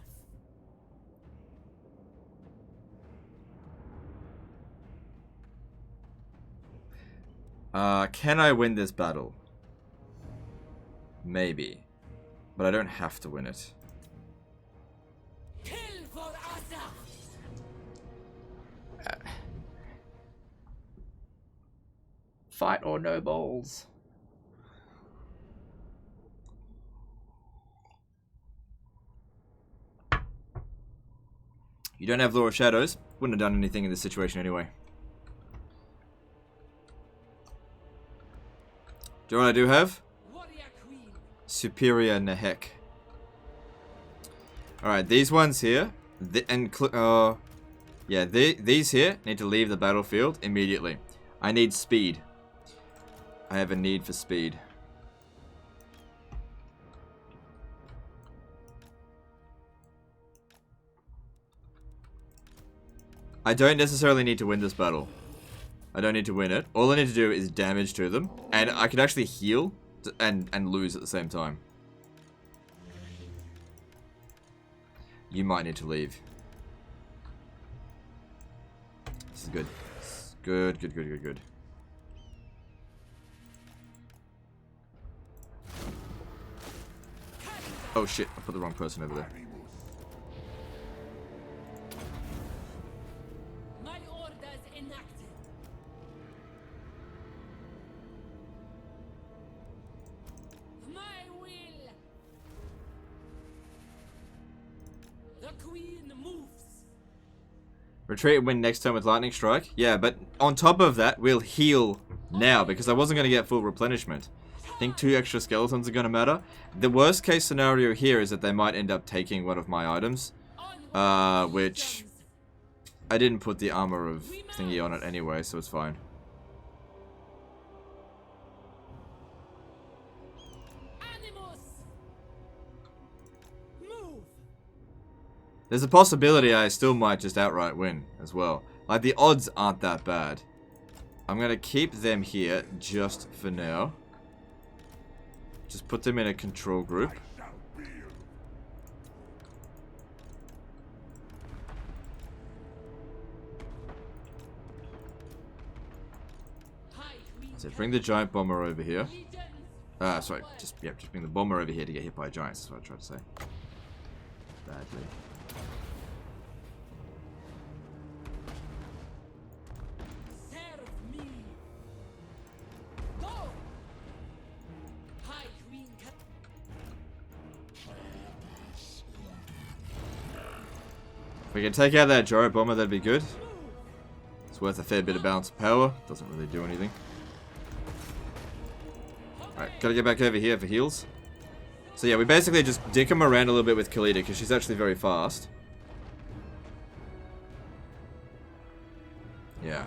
Can I win this battle? Maybe. But I don't have to win it. Kill for Asaf. Fight or no balls. You don't have Law of Shadows. Wouldn't have done anything in this situation anyway. Do you know what I do have? Warrior Queen. Superior Nehek. Alright, these ones here. These here need to leave the battlefield immediately. I need speed. I have a need for speed. I don't necessarily need to win this battle. I don't need to win it. All I need to do is damage to them. And I could actually heal and lose at the same time. You might need to leave. This is good. Good. Oh shit, I put the wrong person over there. My orders enacted. queen moves. Retreat and win next turn with lightning strike. Yeah, but on top of that, we'll heal now because I wasn't going to get full replenishment. I think 2 extra skeletons are going to matter. The worst case scenario here is that they might end up taking one of my items. Which I didn't put the armor of thingy on it anyway, so it's fine. Animus. Move. There's a possibility I still might just outright win as well. Like, the odds aren't that bad. I'm going to keep them here just for now. Just put them in a control group. High Queen So bring the giant bomber over here. Khalida. Sorry, just bring the bomber over here to get hit by giants. That's what I tried to say. Badly. Serve me. Go. High Queen If we can take out that gyro bomber, that'd be good. It's worth a fair bit of balance of power. Doesn't really do anything. Alright, gotta get back over here for heals. So yeah, we basically just dick him around a little bit with Khalida because she's actually very fast. Yeah.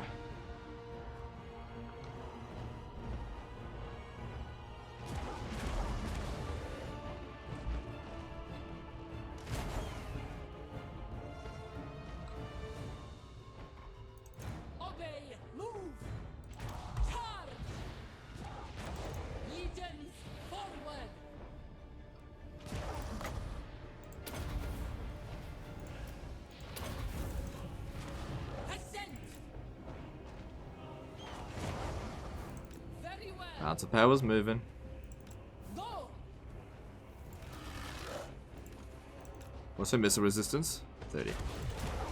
obey. Move. Charge. Legions forward. Ascent. Very well. Balance of power's moving. Go. What's her missile resistance? 30.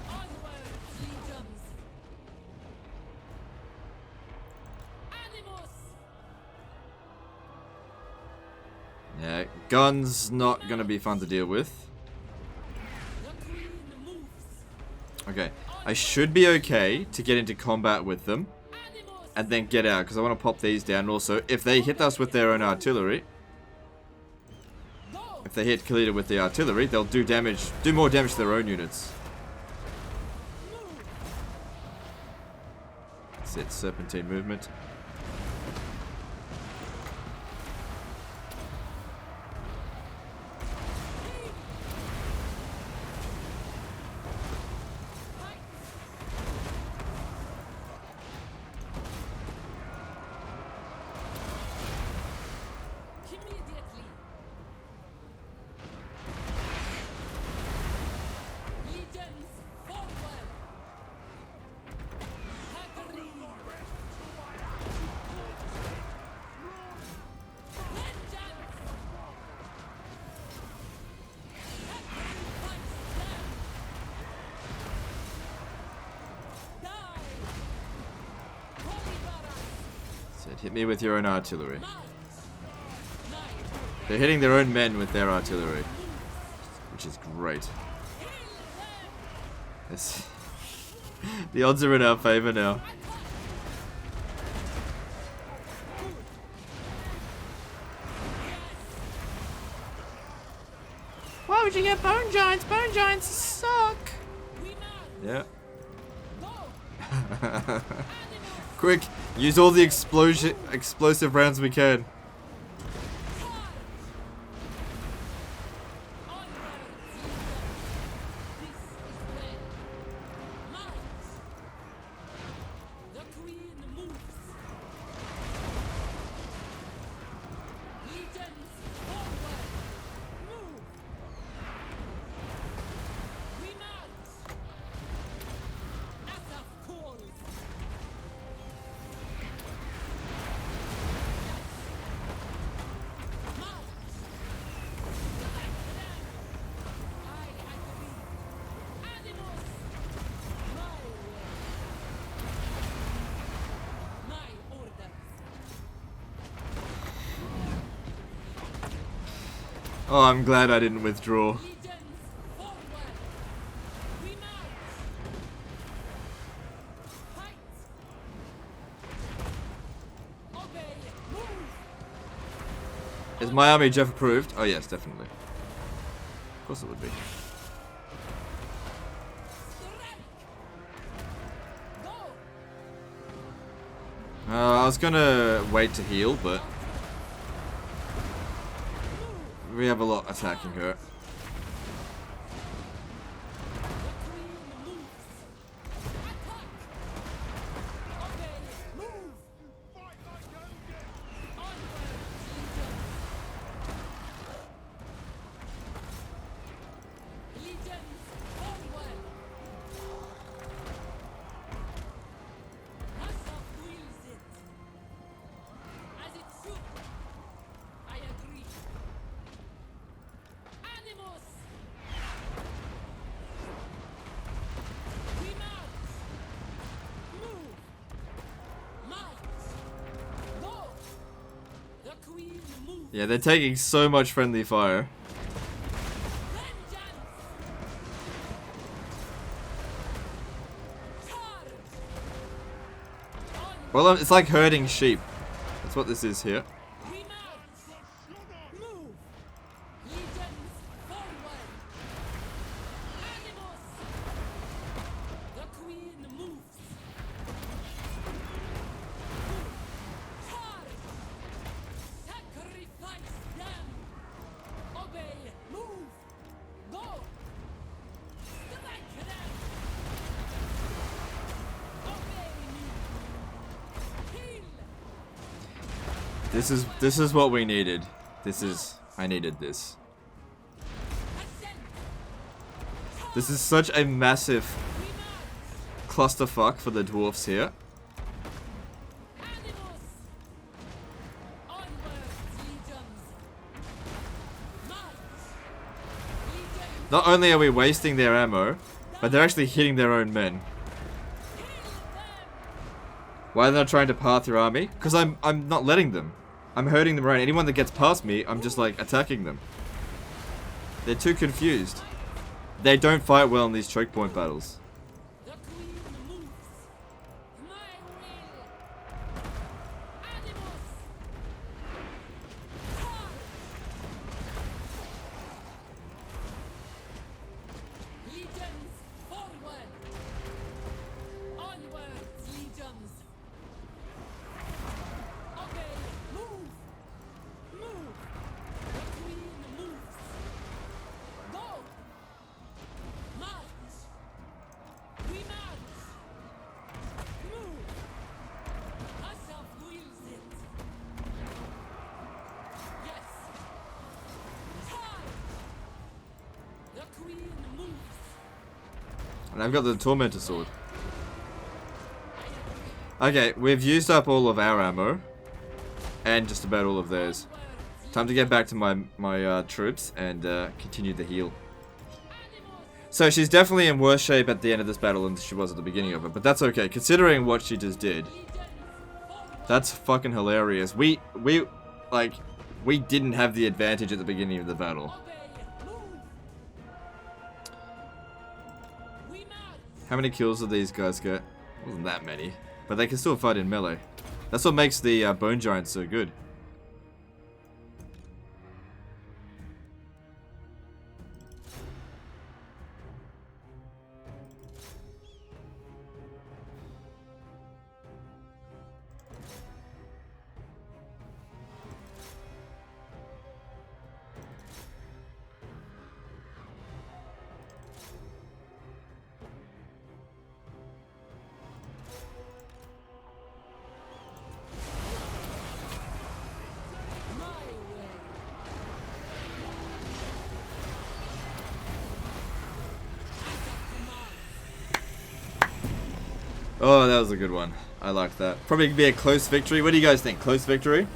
Onward, legions. Animus. Yeah, guns not gonna be fun to deal with. The queen moves. Okay, I should be okay to get into combat with them Animus. and then get out because I want to pop these down. Also, if they hit us with their own artillery, Go. if they hit Khalida with the artillery, they'll do more damage to their own units. That's it, serpentine movement. Immediately. Legions forward. Agree. Vengeance. Sacrifice them. Die. Polybara. Said, hit me with your own artillery. Mount. They're hitting their own men with their artillery, which is great. It's the odds are in our favor now. Why would you get bone giants? Bone giants suck. Yeah. Quick, use all the explosive rounds we can. The queen moves. Legions forward. Move. We mount. Asaph calls. Mount. I agree. Animus. My way. My orders. Oh, I'm glad I didn't withdraw. Legions forward. Is my army Jeff approved? Oh yes, definitely. Of course it would be. I was gonna wait to heal, but we have a lot attacking her. Yeah, they're taking so much friendly fire. Well, it's like herding sheep. That's what this is here. This is what we needed. I needed this. This is such a massive clusterfuck for the dwarfs here. Not only are we wasting their ammo, but they're actually hitting their own men. Why are they not trying to path your army? Because I'm not letting them. I'm hurting them around. Anyone that gets past me, I'm just like attacking them. They're too confused. They don't fight well in these choke point battles. And I've got the Tormentor Sword. Okay, we've used up all of our ammo. And just about all of theirs. Time to get back to my troops and continue the heal. So she's definitely in worse shape at the end of this battle than she was at the beginning of it. But that's okay, considering what she just did. That's fucking hilarious. We didn't have the advantage at the beginning of the battle. How many kills did these guys get? Wasn't that many. But they can still fight in melee. That's what makes the Bone Giant so good. Oh, that was a good one. I like that. Probably be a close victory. What do you guys think? Close victory?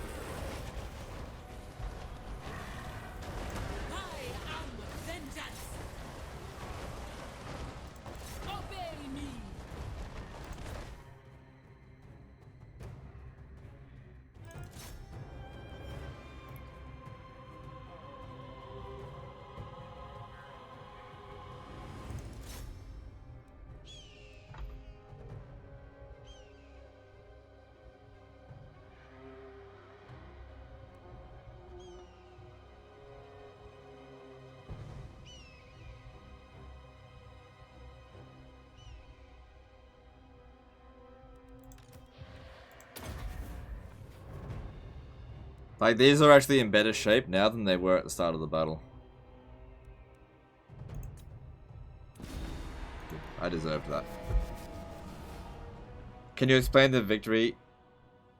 Like, these are actually in better shape now than they were at the start of the battle. I deserved that. Can you explain the victory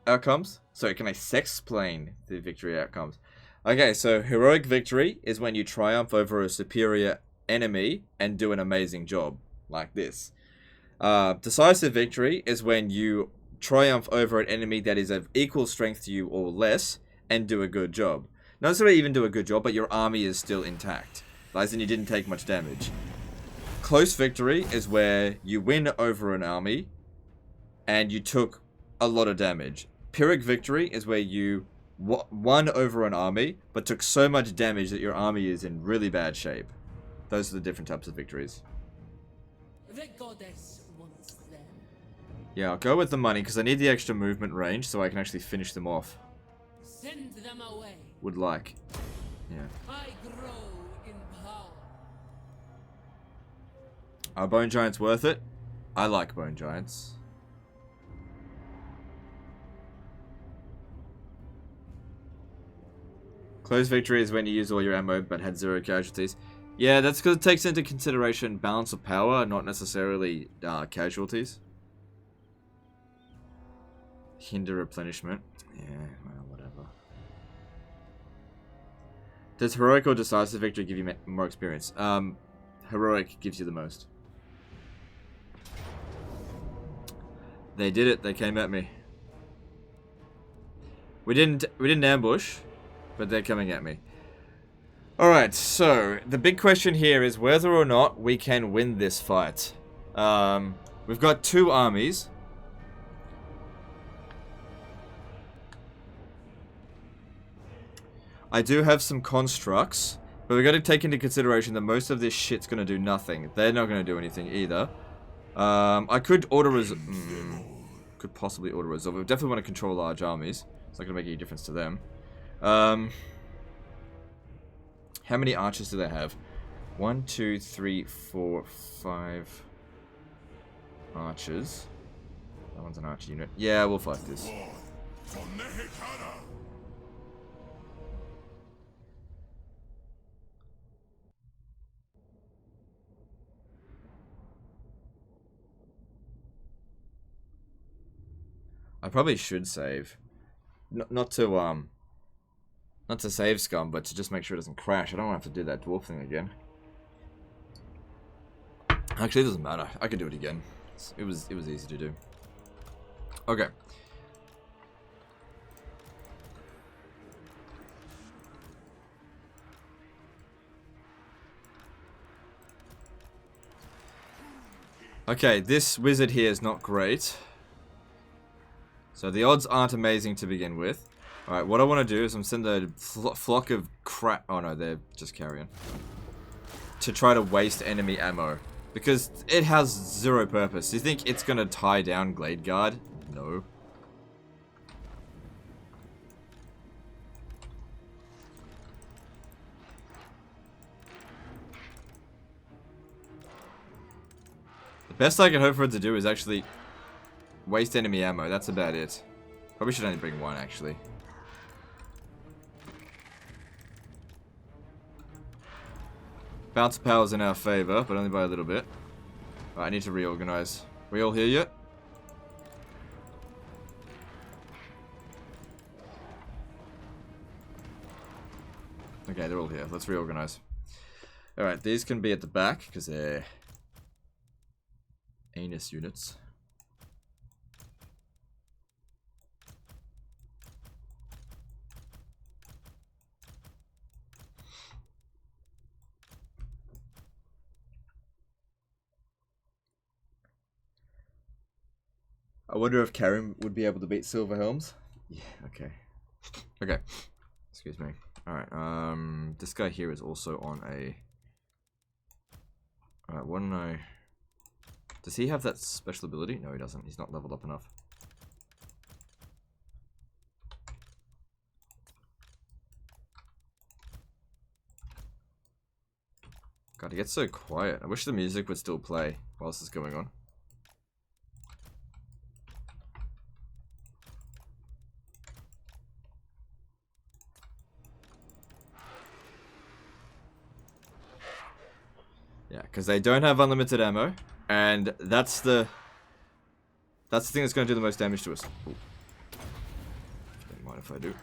outcomes? Sorry, can I sexplain the victory outcomes? Okay, so heroic victory is when you triumph over a superior enemy and do an amazing job, like this. Decisive victory is when you triumph over an enemy that is of equal strength to you or less and do a good job. Not necessarily even do a good job, but your army is still intact. As in, you didn't take much damage. Close victory is where you win over an army and you took a lot of damage. Pyrrhic victory is where you won over an army but took so much damage that your army is in really bad shape. Those are the different types of victories. The goddess wants them. Yeah, I'll go with the money because I need the extra movement range so I can actually finish them off. Send them away. Would like. Yeah. I grow in power. Are bone giants worth it? I like bone giants. Close victory is when you use all your ammo but had 0 casualties. Yeah, that's because it takes into consideration balance of power, not necessarily casualties. Hinder replenishment. Yeah, well, whatever. Does heroic or decisive victory give you more experience? Heroic gives you the most. They did it. They came at me. We didn't ambush, but they're coming at me. Alright, so the big question here is whether or not we can win this fight. We've got 2 armies. I do have some constructs, but we've got to take into consideration that most of this shit's going to do nothing. They're not going to do anything either. I could could possibly auto-resolve. We definitely want to control large armies. It's not going to make any difference to them. How many archers do they have? 1, 2, 3, 4, 5 archers. That one's an archer unit. Yeah, we'll fight this. I probably should save. Not to save scum, but to just make sure it doesn't crash. I don't want to have to do that dwarf thing again. Actually, it doesn't matter. I can do it again. It was easy to do. Okay. Okay, this wizard here is not great. So the odds aren't amazing to begin with. Alright, what I want to do is I'm send a flock of crap. Oh no, they're just carrion. To try to waste enemy ammo. Because it has 0 purpose. Do you think it's going to tie down Glade Guard? No. The best I can hope for it to do is actually waste enemy ammo. That's about it. Probably should only bring 1 actually. Bounce power's in our favor, but only by a little bit. Right, I need to reorganize. We all here yet? Okay, they're all here. Let's reorganize. Alright, these can be at the back, because they're anus units. I wonder if Karim would be able to beat Silver Helms. Yeah, okay. Okay. Excuse me. Alright, this guy here is also on a... Alright, why don't I... Does he have that special ability? No, he doesn't. He's not leveled up enough. God, it gets so quiet. I wish the music would still play while this is going on. Yeah, because they don't have unlimited ammo, and that's the thing that's going to do the most damage to us. Ooh. Don't mind if I do.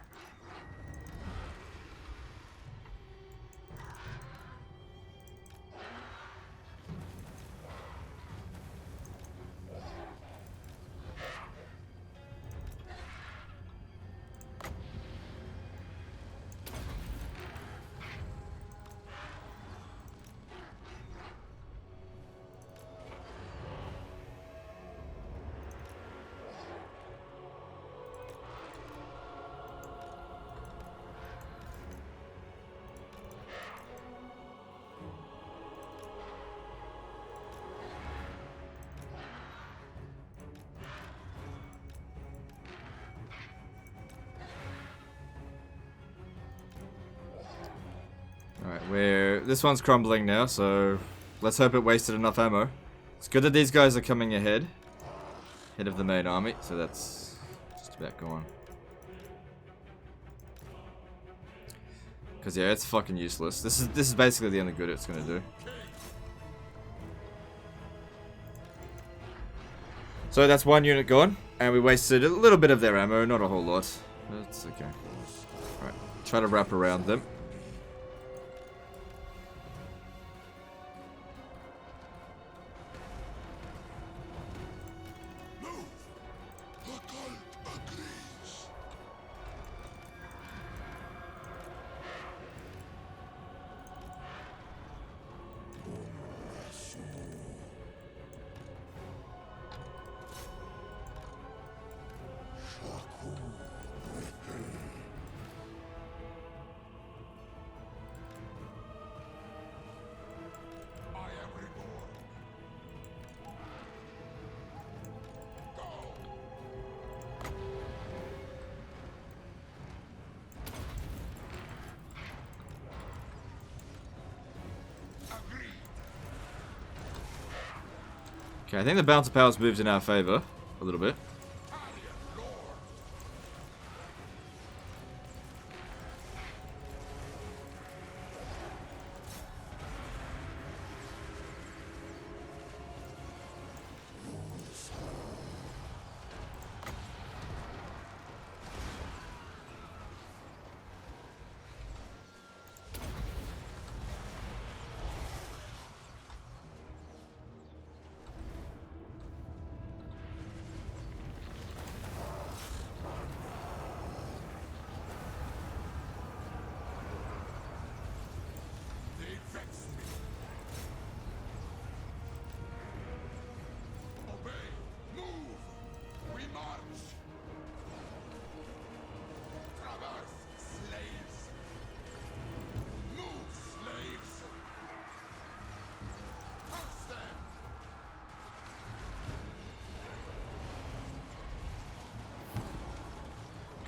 Alright, this one's crumbling now, so let's hope it wasted enough ammo. It's good that these guys are coming ahead of the main army, so that's just about gone. Because yeah, it's fucking useless. This is basically the only good it's gonna do. So that's one unit gone, and we wasted a little bit of their ammo, not a whole lot. That's okay. Alright, try to wrap around them. Okay, I think the bouncer power's moved in our favor a little bit.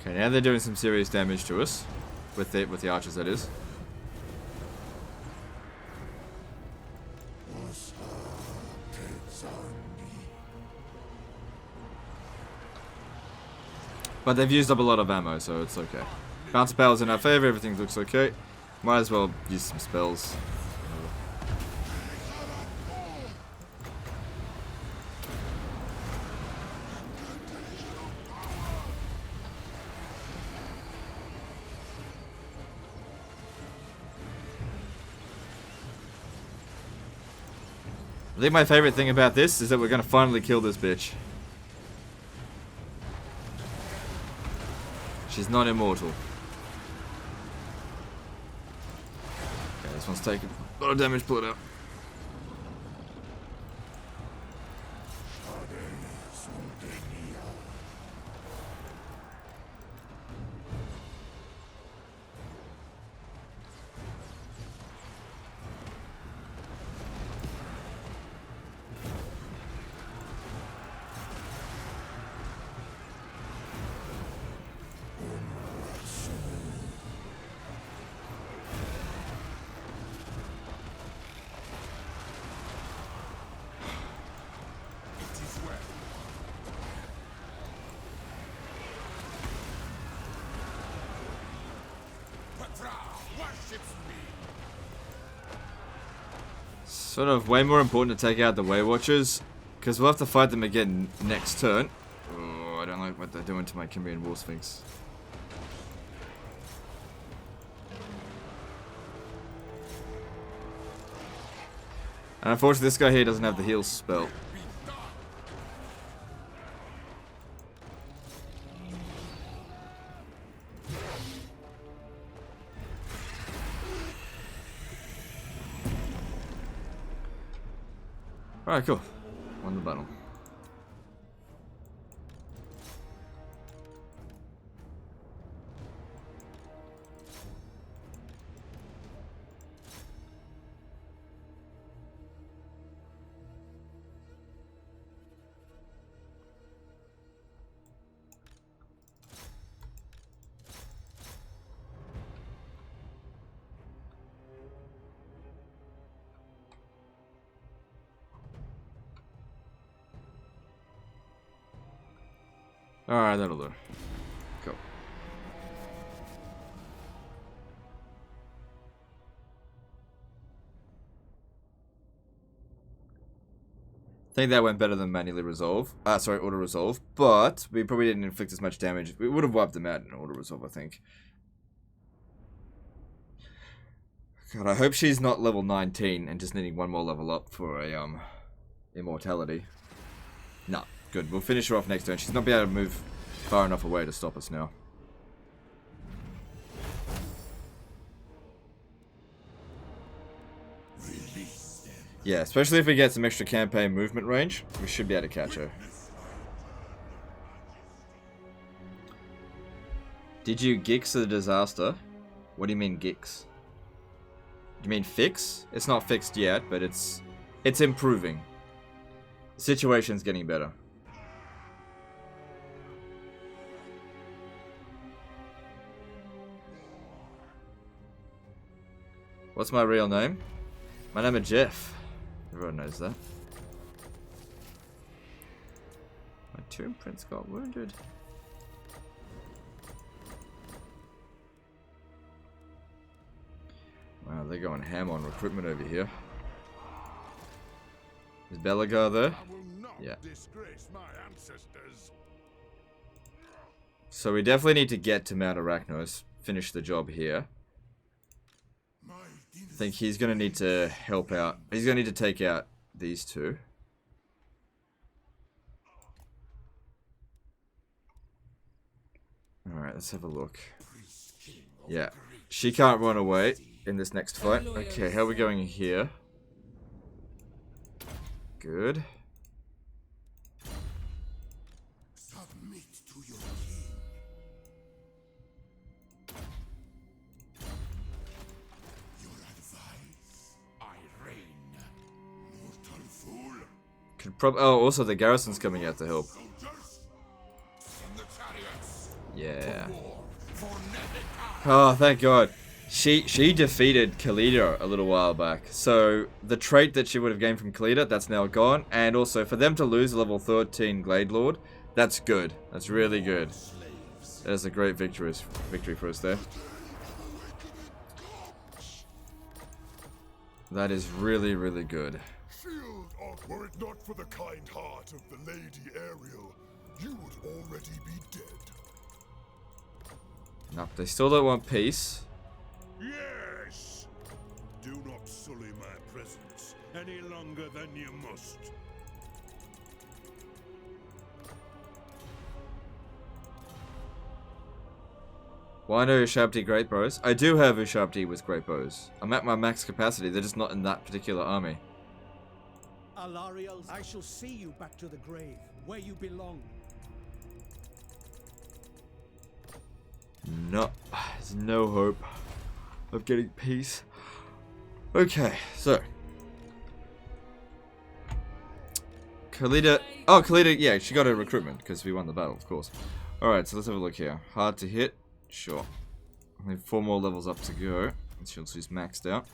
Okay, now they're doing some serious damage to us with the archers, that is. But they've used up a lot of ammo, so it's okay. Bouncer power's in our favor, everything looks okay. Might as well use some spells. I think my favorite thing about this is that we're going to finally kill this bitch. She's not immortal. Okay, this one's taking a lot of damage, pull it out. Sort of way more important to take out the Way Watchers, because we'll have to fight them again next turn. Oh, I don't like what they're doing to my Kimbrian War Sphinx. And unfortunately, this guy here doesn't have the heal spell. Alright, cool. Won the battle. Alright, that'll do. Cool. I think that went better than manually resolve. Sorry, auto resolve. But we probably didn't inflict as much damage. We would have wiped them out in auto resolve, I think. God, I hope she's not level 19 and just needing one more level up for a immortality. No. Good, we'll finish her off next turn. She's not be able to move far enough away to stop us now. Yeah, especially if we get some extra campaign movement range, we should be able to catch her. Did you gix the disaster? What do you mean gix? You mean fix? It's not fixed yet, but it's improving. The situation's getting better. What's my real name? My name is Jeff. Everyone knows that. My tomb prince got wounded. Wow, they're going ham on recruitment over here. Is Belagar there? Yeah. So we definitely need to get to Mount Arachnos, finish the job here. I think he's going to need to help out. He's going to need to take out these two. Alright, let's have a look. Yeah, she can't run away in this next fight. Okay, how are we going here? Good. Submit to your king. Your advice. I reign. Mortal fool. Could also the garrison's coming out to help. Soldiers. Send the chariots. Yeah. War for Nebuchadnezzar. Oh, thank God. She defeated Khalida a little while back. So the trait that she would have gained from Khalida, that's now gone. And also for them to lose level 13 Glade Lord, that's good. That's really good. That is a great victory for us there. That is really, really good. Shield up. Were it not for the kind heart of the Lady Ariel, you would already be dead. No, they still don't want peace. Yes! Do not sully my presence any longer than you must. Why no Ushabti Great Bows? I do have Ushabti with Great Bows. I'm at my max capacity, they're just not in that particular army. Alariel, I shall see you back to the grave, where you belong. No, there's no hope of getting peace. Okay, so Khalida. Oh, Khalida. Yeah, she got a recruitment because we won the battle, of course. All right, so let's have a look here. Hard to hit. Sure. Only 4 more levels up to go. She's maxed out.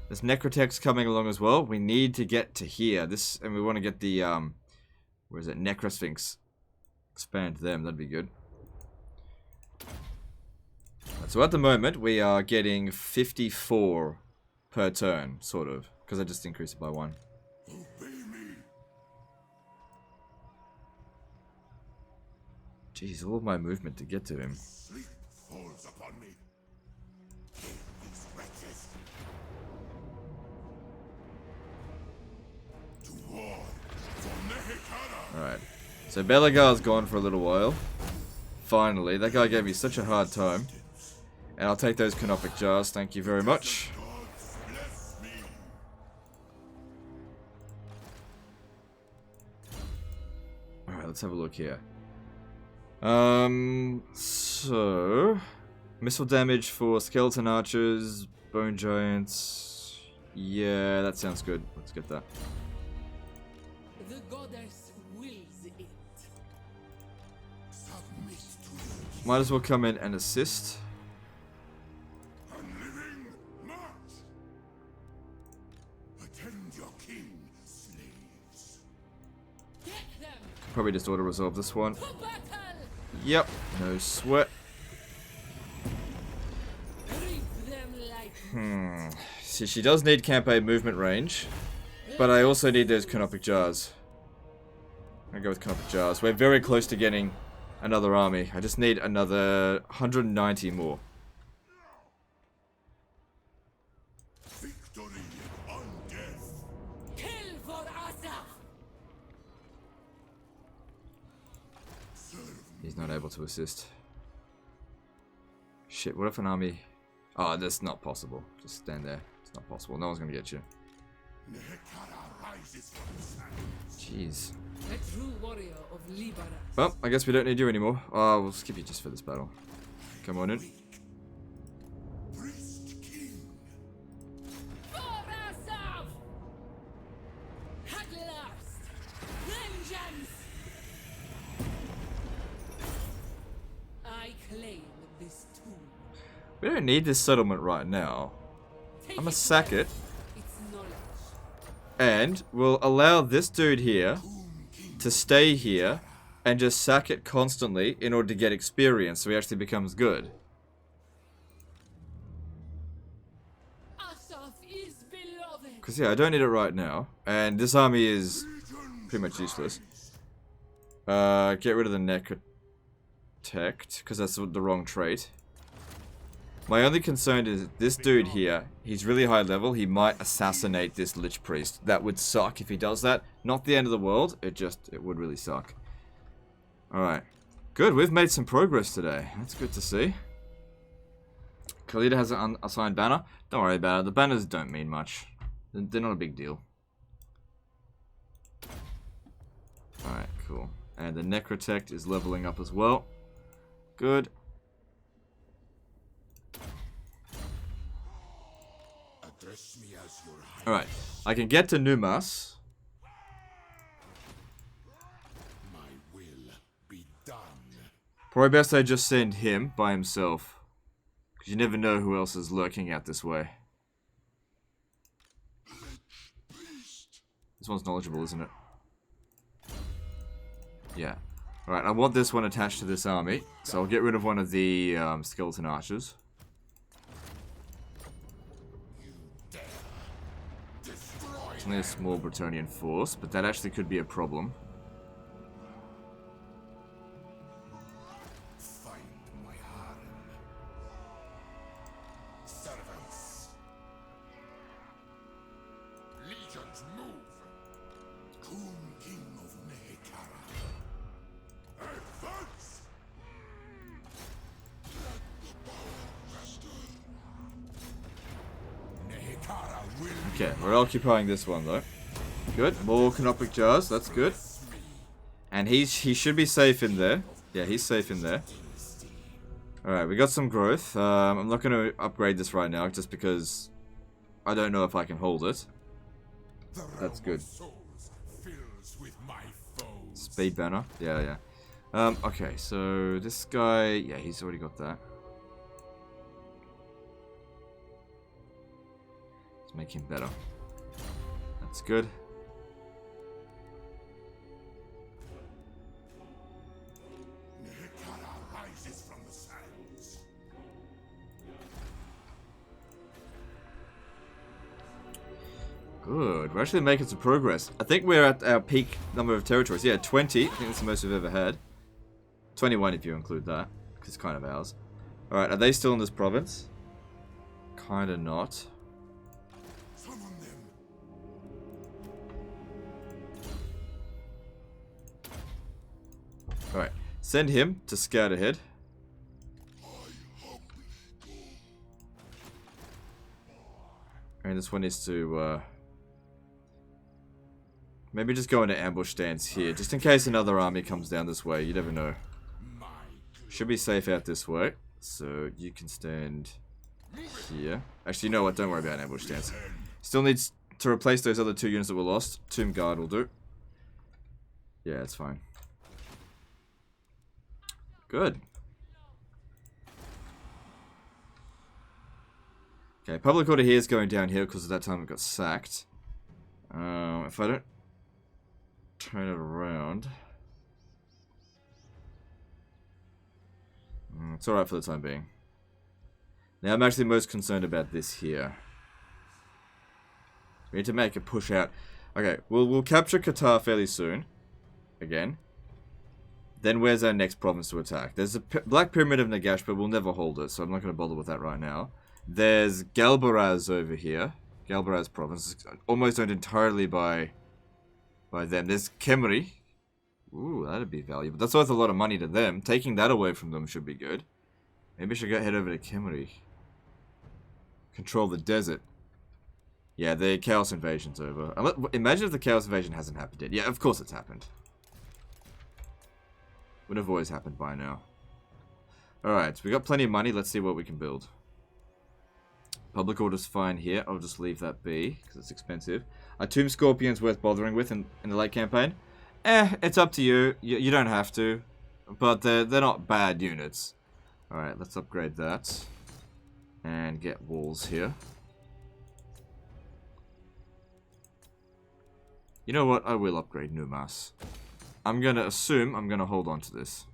There's Necrotex coming along as well. We need to get to here. And we want to get the where is it? Necrosphinx. Expand them. That'd be good. So at the moment, we are getting 54 per turn, sort of. Because I just increased it by 1. Obey me. Jeez, all of my movement to get to him. Sleep falls upon me. Kill these wretches. To war for Nehekara. Alright. So Belagar's gone for a little while. Finally. That guy gave me such a hard time. And I'll take those canopic jars, thank you very much. Gods bless me. Alright, let's have a look here. So... Missile damage for skeleton archers, bone giants... Yeah, that sounds good. Let's get that. The goddess wills it. Submit to Might as well come in and assist. unliving march. Attend your king, slaves. Get them Probably just auto-resolve this one. to battle! Yep, no sweat. Reap them like See, she does need campaign movement range, but I also need those canopic jars. I'm gonna go with canopic jars. We're very close to getting another army. I just need another 190 more. Victory on death. kill for Asa! He's not able to assist. Shit, what if an army... Oh, that's not possible. Just stand there. It's not possible. No one's gonna get you. Nehekara rises from the sands. Jeez. A true warrior of Libera. Well, I guess we don't need you anymore. Oh, we'll skip you just for this battle. Come on in. Priest king. For Asa! At last! Vengeance! I claim this tomb. We don't need this settlement right now. Take I'm gonna its sack it. wealth, its knowledge. And we'll allow this dude here to stay here and just sack it constantly in order to get experience so he actually becomes good. Asaf is beloved. Because, yeah, I don't need it right now. And this army is pretty much useless. Get rid of the necrotect, because that's the wrong trait. My only concern is this dude here, he's really high level, he might assassinate this Lich Priest. That would suck if he does that. Not the end of the world, it would really suck. Alright. Good, we've made some progress today. That's good to see. Khalida has an unassigned banner. Don't worry about it, the banners don't mean much. They're not a big deal. Alright, cool. And the Necrotect is leveling up as well. Good. Address me as your highness. Alright, I can get to Numas. My will be done. Probably best I just send him by himself. Because you never know who else is lurking out this way. This one's knowledgeable, isn't it? Yeah. Alright, I want this one attached to this army. So I'll get rid of one of the skeleton archers. It's only a small Bretonnian force, but that actually could be a problem. Find my harem. Servants. Legions move. Coon king of Nehekara. Advance! Nehekara will Okay, we're occupying this one though. Good, more canopic jars, that's good. And he should be safe in there. Yeah, he's safe in there. Alright, we got some growth. I'm not going to upgrade this right now just because I don't know if I can hold it. That's good. souls fills with my foes. Speed banner, yeah. Okay, so this guy, yeah, he's already got that. Let's make him better. That's good. Nehekara rises from the sands. Good. We're actually making some progress. I think we're at our peak number of territories. Yeah, 20. I think that's the most we've ever had. 21 if you include that, because it's kind of ours. Alright, are they still in this province? Kinda not. Summon them. Alright, send him to scout ahead. And this one is to, maybe just go into ambush stance here, just in case another army comes down this way. You never know. Should be safe out this way, so you can stand here. Actually, you know what? Don't worry about ambush stance. Still needs to replace those other 2 units that were lost. Tomb Guard will do. Yeah, it's fine. Good. Okay, public order here is going down here because at that time it got sacked. If I don't turn it around, it's alright for the time being. Now I'm actually most concerned about this here. We need to make a push out. Okay, we'll capture Qatar fairly soon. Again. Then where's our next province to attack? There's a Black Pyramid of Nagash, but we'll never hold it, so I'm not going to bother with that right now. There's Galbaraz over here. Galbaraz province is almost owned entirely by them. There's Kemri. Ooh, that'd be valuable. That's worth a lot of money to them. Taking that away from them should be good. Maybe I should head over to Kemri. Control the desert. Yeah, the Chaos Invasion's over. Imagine if the Chaos Invasion hasn't happened yet. Yeah, of course it's happened. Would have always happened by now. Alright, so we got plenty of money. Let's see what we can build. Public order's fine here. I'll just leave that be, because it's expensive. Are Tomb Scorpions worth bothering with in the late campaign? It's up to you. You don't have to. But they're not bad units. Alright, let's upgrade that. And get walls here. You know what? I will upgrade Numas. I'm going to assume I'm going to hold on to this.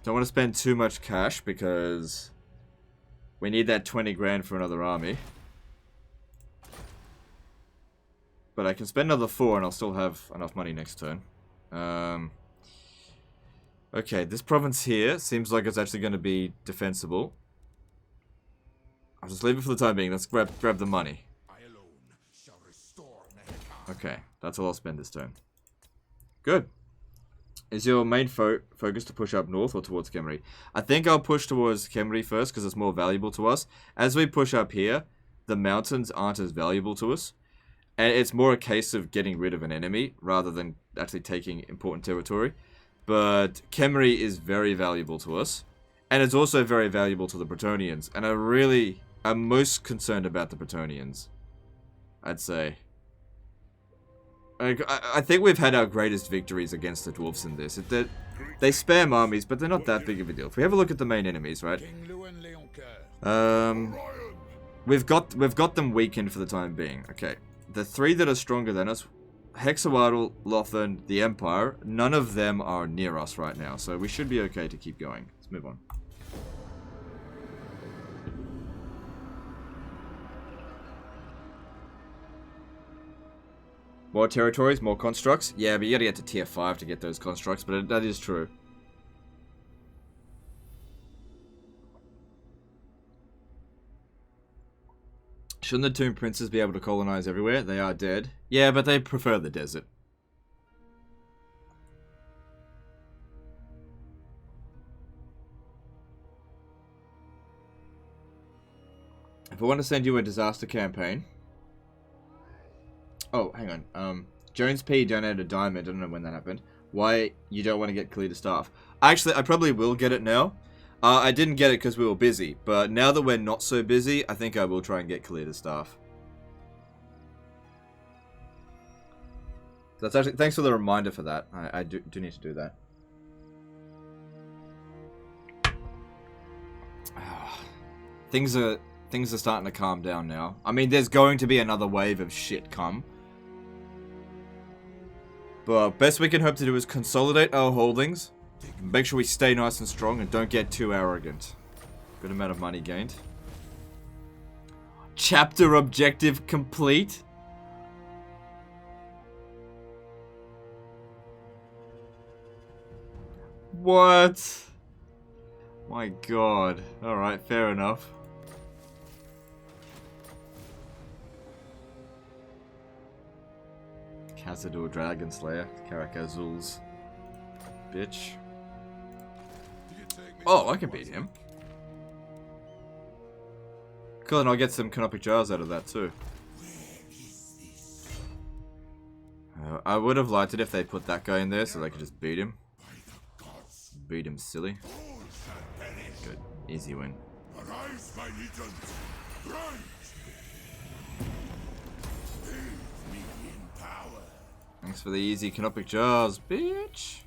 Don't want to spend too much cash because we need that 20 grand for another army. But I can spend another 4 and I'll still have enough money next turn. Okay, this province here seems like it's actually going to be defensible. I'll just leave it for the time being. Let's grab the money. Okay, that's all I'll spend this turn. Good. Is your main focus to push up north or towards Kemri? I think I'll push towards Kemri first because it's more valuable to us. As we push up here, the mountains aren't as valuable to us. And it's more a case of getting rid of an enemy rather than actually taking important territory. But Kemri is very valuable to us. And it's also very valuable to the Bretonnians. And I'm most concerned about the Bretonnians, I'd say. I think we've had our greatest victories against the dwarfs in this. They spam armies, but they're not that big of a deal. If we have a look at the main enemies, right? We've got them weakened for the time being. Okay, the 3 that are stronger than us, Hexawaddle, Lothan, the Empire, none of them are near us right now, so we should be okay to keep going. Let's move on. More territories, more constructs? Yeah, but you gotta get to tier 5 to get those constructs, but that is true. Shouldn't the Tomb Princes be able to colonize everywhere? They are dead. Yeah, but they prefer the desert. If I want to send you a disaster campaign... Oh, hang on. Jones P donated a diamond. I don't know when that happened. Why you don't want to get Khalida staff? Actually, I probably will get it now. I didn't get it because we were busy, but now that we're not so busy, I think I will try and get Khalida staff. That's actually thanks for the reminder for that. I do need to do that. Things are Things are starting to calm down now. I mean, there's going to be another wave of shit come. But best we can hope to do is consolidate our holdings. Make sure we stay nice and strong and don't get too arrogant. Good amount of money gained. Chapter objective complete. What? My god. Alright, fair enough. Cazador Dragon Slayer. Karakazul's bitch. Oh, I can beat him. Cool, and I'll get some canopic jars out of that too. I would have liked it if they put that guy in there so they could just beat him. Beat him silly. Good. Easy win. Arise, my legions! Rise! Leave me in power. Thanks for the easy canopic jars, bitch.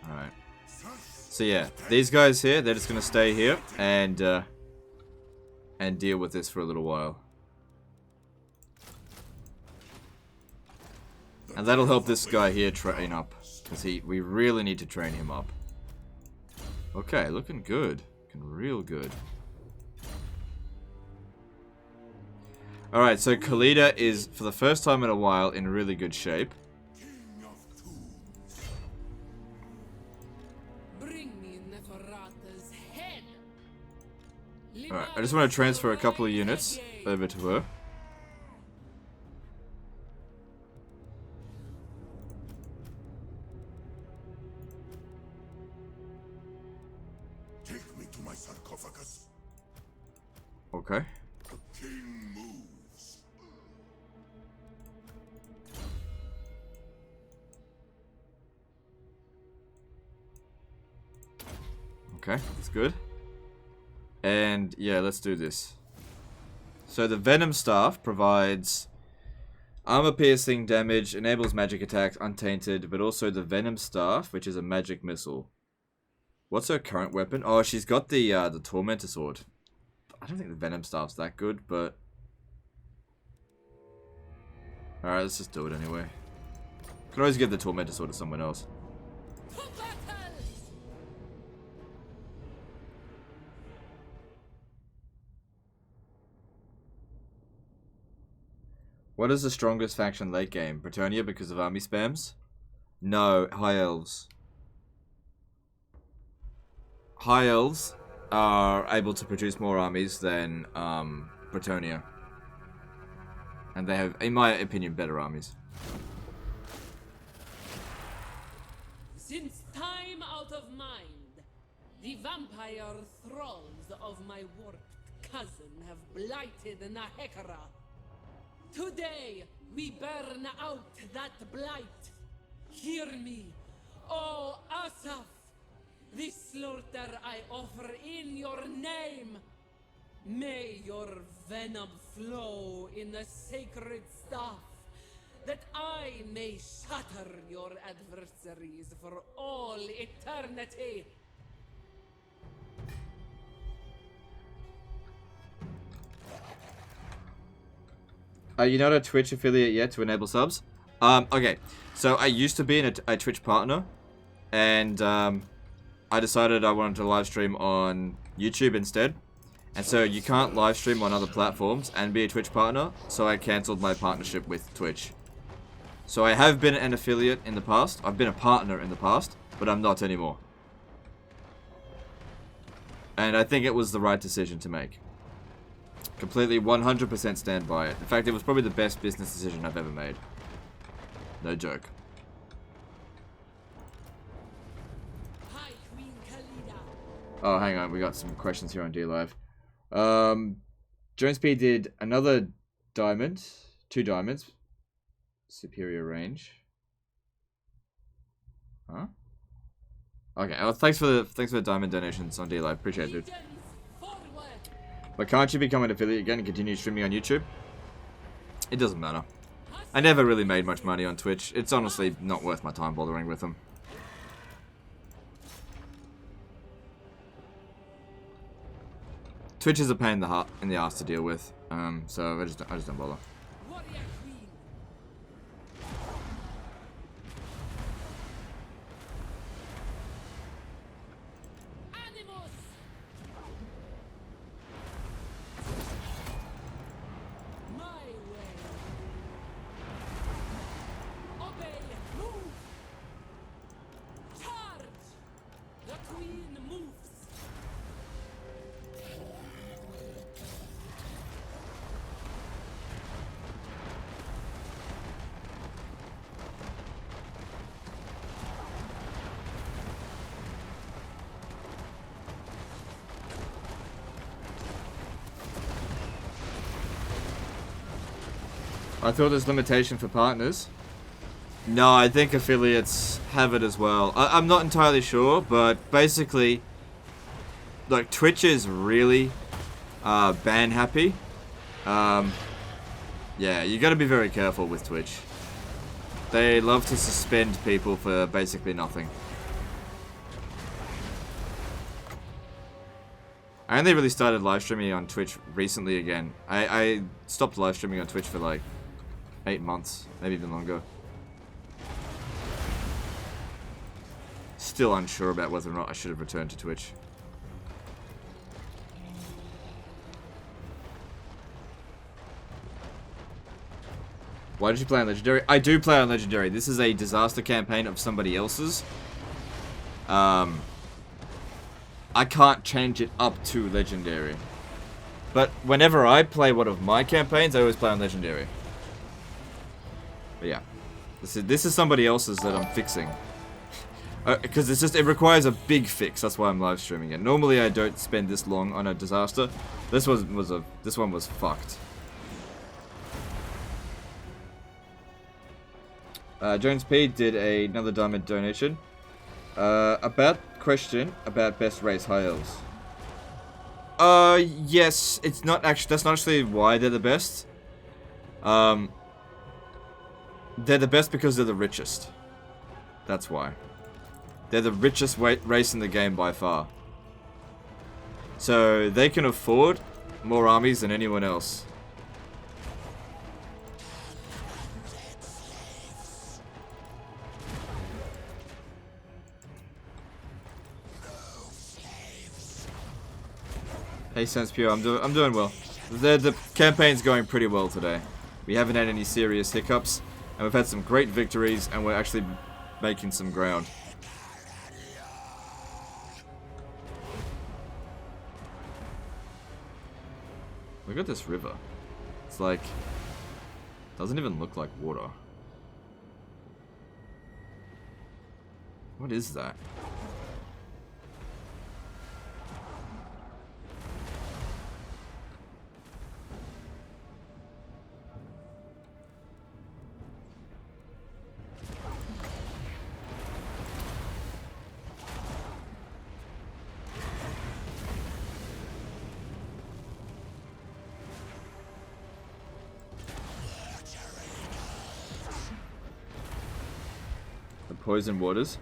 Alright. So yeah, these guys here, they're just gonna stay here and deal with this for a little while. And that'll help this guy here train up. Because we really need to train him up. Okay, looking good. Looking real good. Alright, so Khalida is, for the first time in a while, in really good shape. Bring me Neferata's head. Alright, I just want to transfer a couple of units over to her. Okay. The king moves. Okay, that's good. And yeah, let's do this. So the Venom Staff provides armor piercing damage, enables magic attacks untainted, but also the Venom Staff, which is a magic missile. What's her current weapon? Oh, she's got the Tormentor Sword. I don't think the Venom Staff's that good, but... Alright, let's just do it anyway. Could always give the Tormentor Sword to someone else. What is the strongest faction late game? Bretonnia because of army spams? No, High Elves. High Elves are able to produce more armies than Bretonnia. And they have, in my opinion, better armies. Since time out of mind, the vampire thralls of my warped cousin have blighted Nahekara. Today, we burn out that blight. Hear me, O Asaf! The slaughter I offer in your name. May your venom flow in the sacred staff, that I may shatter your adversaries for all eternity. Are you not a Twitch affiliate yet to enable subs? Okay, so I used to be a Twitch partner, and I decided I wanted to live stream on YouTube instead. And so you can't live stream on other platforms and be a Twitch partner, so I cancelled my partnership with Twitch. So I have been an affiliate in the past, I've been a partner in the past, but I'm not anymore. And I think it was the right decision to make. Completely 100% stand by it. In fact, it was probably the best business decision I've ever made. No joke. High Queen Khalida. Oh, hang on, we got some questions here on DLive. Jones P did another diamond, 2 diamonds, superior range. Huh? Okay, well, thanks for the diamond donations on DLive. Appreciate it, dude. Legions forward. But can't you become an affiliate again and continue streaming on YouTube? It doesn't matter. I never really made much money on Twitch. It's honestly not worth my time bothering with them. Twitch is a pain in the ass to deal with. So I just don't bother. Warrior Queen. Animus. My way. Obey. Move. Charge. The queen moves. I thought there's limitation for partners. No, I think affiliates have it as well. I'm not entirely sure, but basically, like, Twitch is really ban happy. Yeah, you gotta be very careful with Twitch. They love to suspend people for basically nothing. I only really started live streaming on Twitch recently again. I stopped live streaming on Twitch for like 8 months, maybe even longer. Still unsure about whether or not I should have returned to Twitch. Why did you play on Legendary? I do play on Legendary. This is a disaster campaign of somebody else's. I can't change it up to Legendary. But whenever I play one of my campaigns, I always play on Legendary. But yeah. This is somebody else's that I'm fixing. Because it requires a big fix. That's why I'm live streaming it. Normally I don't spend this long on a disaster. This one was fucked. Jones P did another diamond donation. About question about best race high elves. Yes, it's not actually. That's not actually why they're the best. They're the best because they're the richest. That's why. They're the richest race in the game by far. So they can afford more armies than anyone else. Hey Sense Pure, I'm doing well. The campaign's going pretty well today. We haven't had any serious hiccups, and we've had some great victories, and we're actually making some ground. Look at this river. It's like, doesn't even look like water. What is that? Poison waters.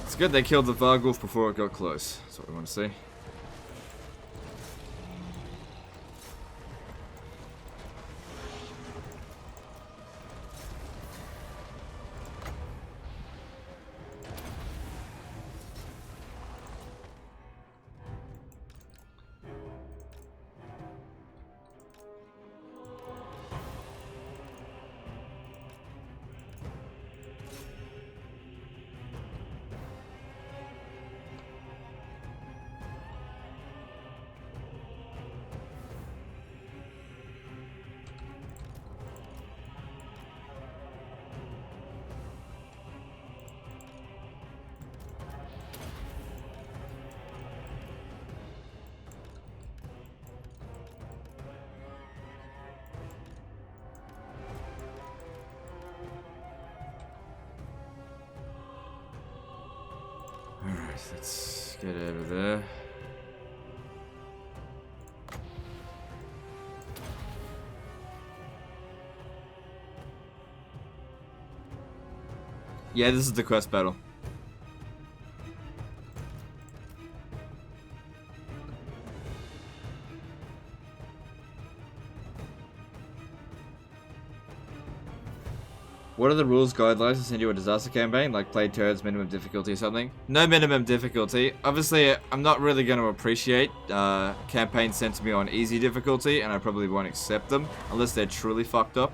It's good they killed the Vargulf before it got close. That's what we want to see. Alright, let's get over there. Yeah, this is the quest battle. What are the rules guidelines to send you a disaster campaign? Like play turns, minimum difficulty or something? No minimum difficulty. Obviously, I'm not really going to appreciate campaigns sent to me on easy difficulty, and I probably won't accept them unless they're truly fucked up.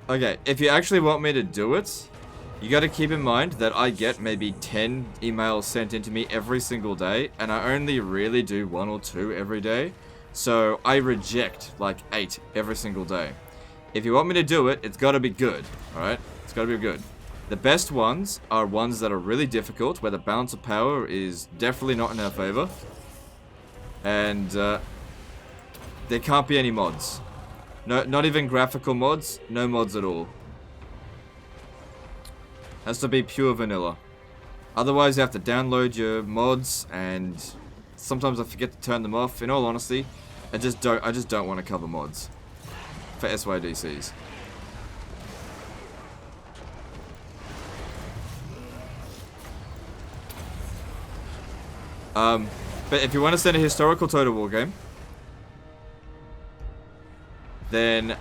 Okay, if you actually want me to do it, you got to keep in mind that I get maybe 10 emails sent into me every single day, and I only really do 1 or 2 every day. So I reject like 8 every single day. If you want me to do it, it's got to be good, alright? It's got to be good. The best ones are ones that are really difficult, where the balance of power is definitely not in our favor. And there can't be any mods. No, not even graphical mods, no mods at all. Has to be pure vanilla. Otherwise you have to download your mods, and sometimes I forget to turn them off. In all honesty, I just don't want to cover mods for SYDCs. But if you want to send a historical Total War game, then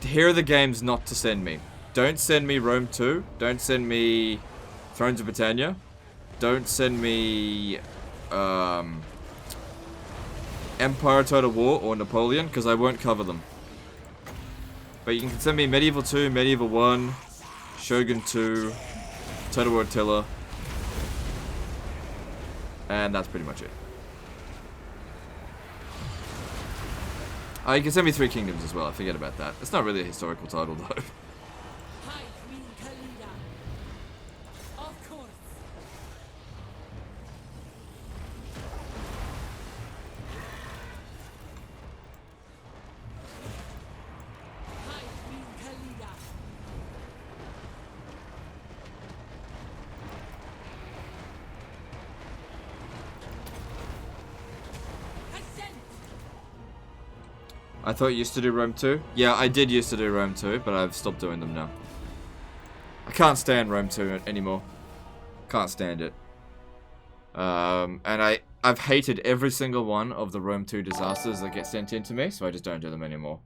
here are the games not to send me. Don't send me Rome 2. Don't send me Thrones of Britannia. Don't send me Empire Total War or Napoleon, because I won't cover them. But you can send me Medieval 2, Medieval 1, Shogun 2, Total War Attila, and that's pretty much it. You can send me 3 Kingdoms as well, I forget about that. It's not really a historical title though. High Queen Khalida. Of course. High Queen Khalida. Ascent. I thought you used to do Rome 2. Yeah, I did used to do Rome 2, but I've stopped doing them now. I can't stand Rome 2 anymore. Can't stand it. And I've hated every single one of the Rome 2 disasters that get sent in to me, so I just don't do them anymore.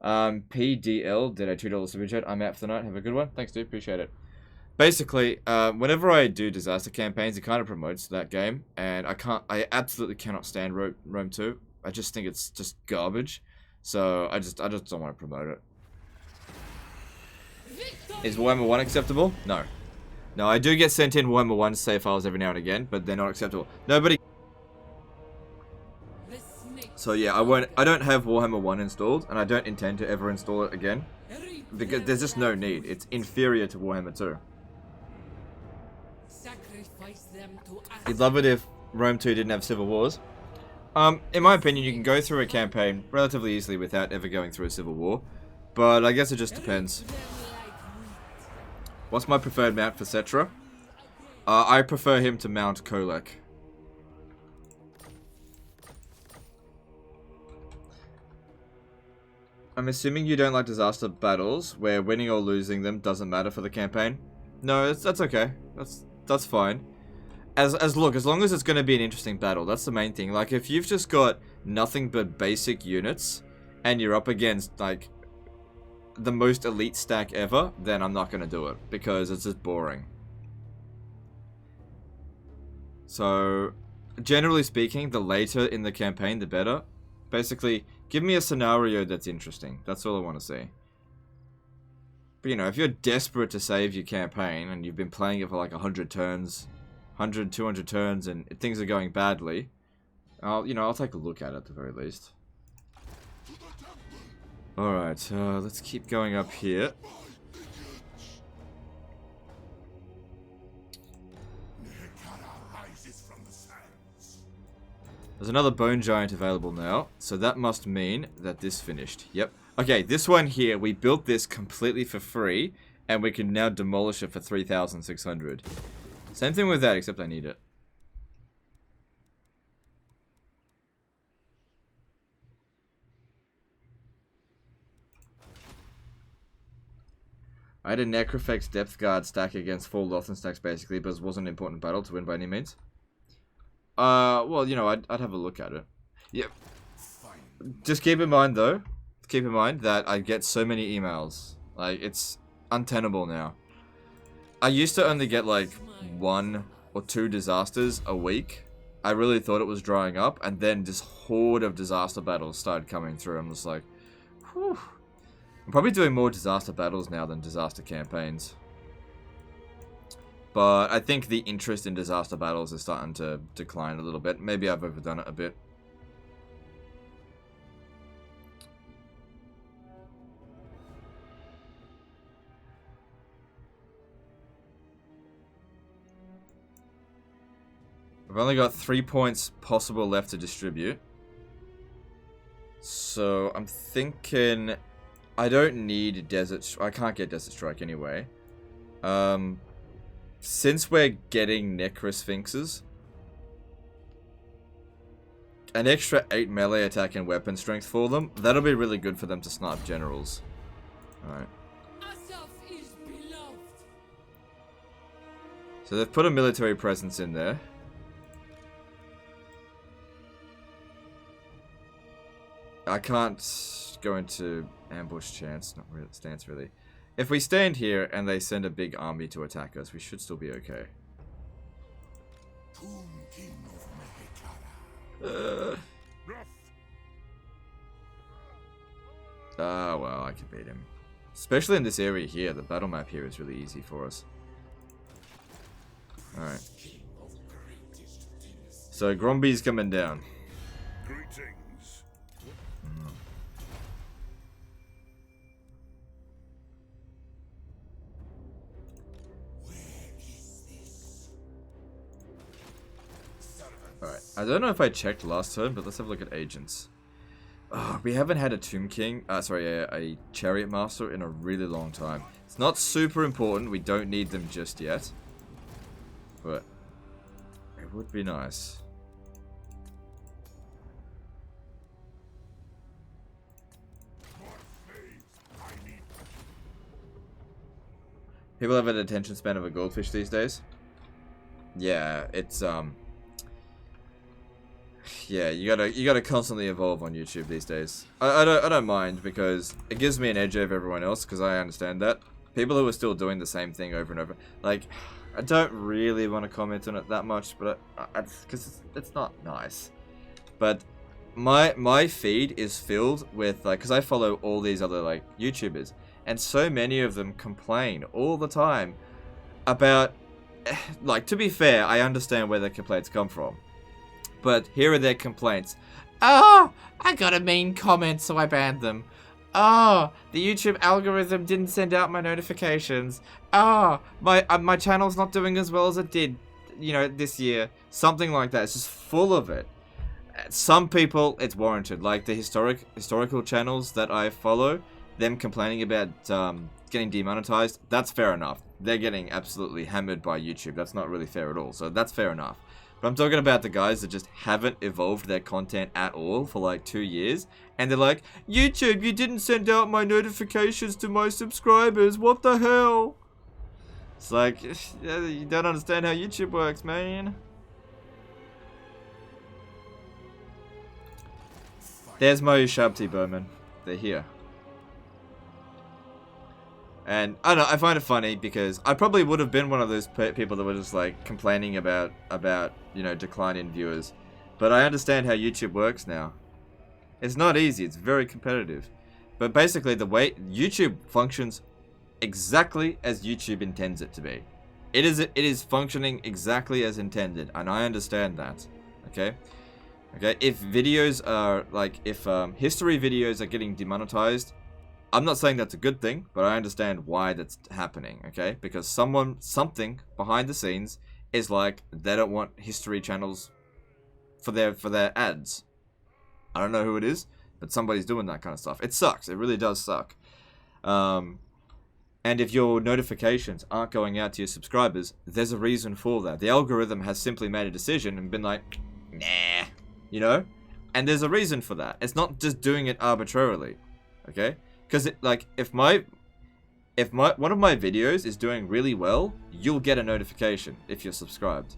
PDL did a $2 super chat. I'm out for the night. Have a good one. Thanks, dude. Appreciate it. Basically, whenever I do disaster campaigns, it kind of promotes that game, and I absolutely cannot stand Rome 2. I just think it's just garbage. So I just don't want to promote it. Is Warhammer 1 acceptable? No. No, I do get sent in Warhammer 1 save files every now and again, but they're not acceptable. Nobody. So yeah, I don't have Warhammer 1 installed, and I don't intend to ever install it again, because there's just no need. It's inferior to Warhammer 2. Sacrifice them to You'd love it if Rome 2 didn't have civil wars. In my opinion, you can go through a campaign relatively easily without ever going through a civil war, but I guess it just depends. What's my preferred mount for Cetra? I prefer him to mount Kolek. I'm assuming you don't like disaster battles, where winning or losing them doesn't matter for the campaign? No, that's okay. That's fine. As long as it's going to be an interesting battle, that's the main thing. Like, if you've just got nothing but basic units, and you're up against, like, the most elite stack ever, then I'm not going to do it, because it's just boring. So, generally speaking, the later in the campaign, the better. Basically, give me a scenario that's interesting. That's all I want to see. But, you know, if you're desperate to save your campaign, and you've been playing it for like 100 turns... 100, 200 turns, and things are going badly, I'll take a look at the very least. Alright, let's keep going up here. There's another bone giant available now, so that must mean that this finished. Yep. Okay, this one here, we built this completely for free, and we can now demolish it for 3,600. Same thing with that, except I need it. I had a Necrofex Depth Guard stack against 4 Lothan stacks, basically, but it wasn't an important battle to win by any means. Well, you know, I'd have a look at it. Yep. Just keep in mind, though, that I get so many emails. Like, it's untenable now. I used to only get, like, 1 or 2 disasters a week. I really thought it was drying up, and then this horde of disaster battles started coming through. I'm just like, whew. I'm probably doing more disaster battles now than disaster campaigns. But I think the interest in disaster battles is starting to decline a little bit. Maybe I've overdone it a bit. I've only got 3 points possible left to distribute. So I'm thinking I don't need Desert... I can't get Desert Strike anyway. Since we're getting Necrosphinxes, an extra 8 melee attack and weapon strength for them, that'll be really good for them to snipe generals. Alright. So they've put a military presence in there. I can't go into ambush chance, not really stance really. If we stand here and they send a big army to attack us, we should still be okay. Well, I can beat him. Especially in this area here, the battle map here is really easy for us. Alright. So Gromby's coming down. Greetings. Alright, I don't know if I checked last turn, but let's have a look at agents. Oh, we haven't had a Tomb King, a Chariot Master in a really long time. It's not super important, we don't need them just yet. But it would be nice. People have an attention span of a goldfish these days. Yeah, it's yeah, you gotta constantly evolve on YouTube these days. I don't mind because it gives me an edge over everyone else because I understand that. People who are still doing the same thing over and over, like, I don't really want to comment on it that much, but because it's not nice. But my feed is filled with, like, because I follow all these other, like, YouTubers, and so many of them complain all the time about, like, to be fair, I understand where their complaints come from. But here are their complaints. Oh, I got a mean comment, so I banned them. Oh, the YouTube algorithm didn't send out my notifications. Oh, my channel's not doing as well as it did, you know, this year. Something like that. It's just full of it. Some people, it's warranted. Like the historical channels that I follow, them complaining about getting demonetized, that's fair enough. They're getting absolutely hammered by YouTube. That's not really fair at all. So that's fair enough. But I'm talking about the guys that just haven't evolved their content at all for like 2 years. And they're like, YouTube, you didn't send out my notifications to my subscribers. What the hell? It's like, you don't understand how YouTube works, man. There's my Ushabti Bowman. They're here. And I don't know, I find it funny because I probably would have been one of those people that were just like complaining about you know, decline in viewers. But I understand how YouTube works now. It's not easy, it's very competitive. But basically the way YouTube functions exactly as YouTube intends it to be. It is functioning exactly as intended, and I understand that. Okay? Okay, if videos are like, if history videos are getting demonetized, I'm not saying that's a good thing, but I understand why that's happening, okay? Because something behind the scenes is like, they don't want history channels for their ads. I don't know who it is, but somebody's doing that kind of stuff. It sucks. It really does suck. And if your notifications aren't going out to your subscribers, there's a reason for that. The algorithm has simply made a decision and been like, nah, you know? And there's a reason for that. It's not just doing it arbitrarily, okay? Because if one of my videos is doing really well, you'll get a notification if you're subscribed.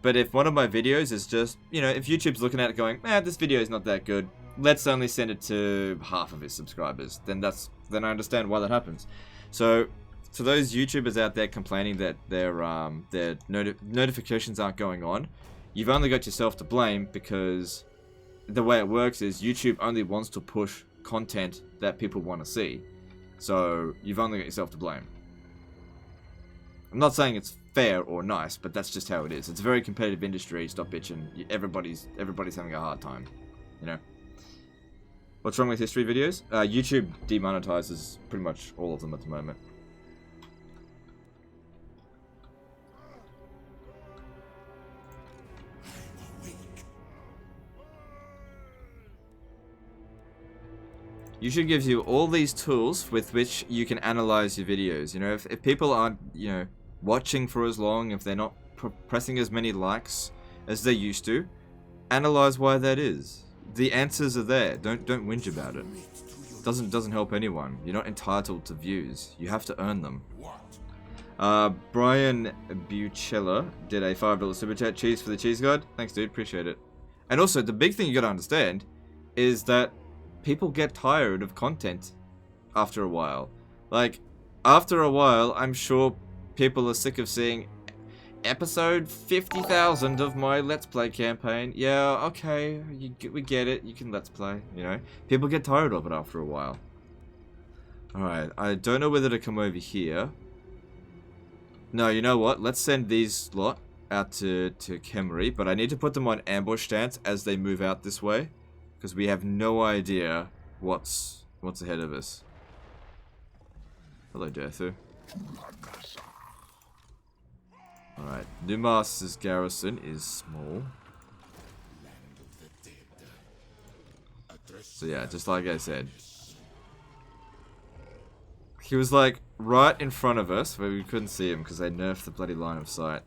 But if one of my videos is just, you know, if YouTube's looking at it going, this video is not that good, let's only send it to half of its subscribers, then I understand why that happens. So, to those YouTubers out there complaining that their notifications aren't going on, you've only got yourself to blame, because the way it works is YouTube only wants to push content that people want to see. So, you've only got yourself to blame. I'm not saying it's fair or nice, but that's just how it is. It's a very competitive industry. Stop bitching. Everybody's having a hard time, you know. What's wrong with history videos? YouTube demonetizes pretty much all of them at the moment. YouTube gives you all these tools with which you can analyze your videos. You know, if people aren't, you know, watching for as long, if they're not pressing as many likes as they used to, analyze why that is. The answers are there. Don't whinge about it. Doesn't help anyone. You're not entitled to views. You have to earn them. Brian Buchella did a $5 super chat. Cheese for the cheese guide. Thanks, dude. Appreciate it. And also, the big thing you gotta understand is that people get tired of content after a while. Like, after a while, I'm sure people are sick of seeing episode 50,000 of my Let's Play campaign. Yeah, okay, we get it. You can Let's Play, you know. People get tired of it after a while. Alright, I don't know whether to come over here. No, you know what? Let's send these lot out to Kemery, but I need to put them on ambush stance as they move out this way, because we have no idea what's ahead of us. Hello, Derthu. Alright, Numas's garrison is small. So yeah, just like I said. He was like right in front of us where we couldn't see him because they nerfed the bloody line of sight.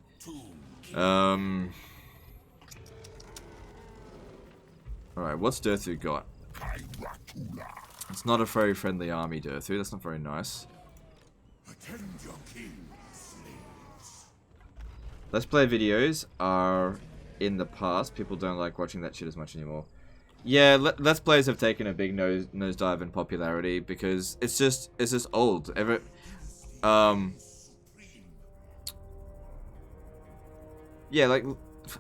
Alright, what's Derthu got? It's not a very friendly army, Derthu. That's not very nice. Let's Play videos are in the past. People don't like watching that shit as much anymore. Yeah, Let's Plays have taken a big nosedive in popularity because it's just old. Yeah, like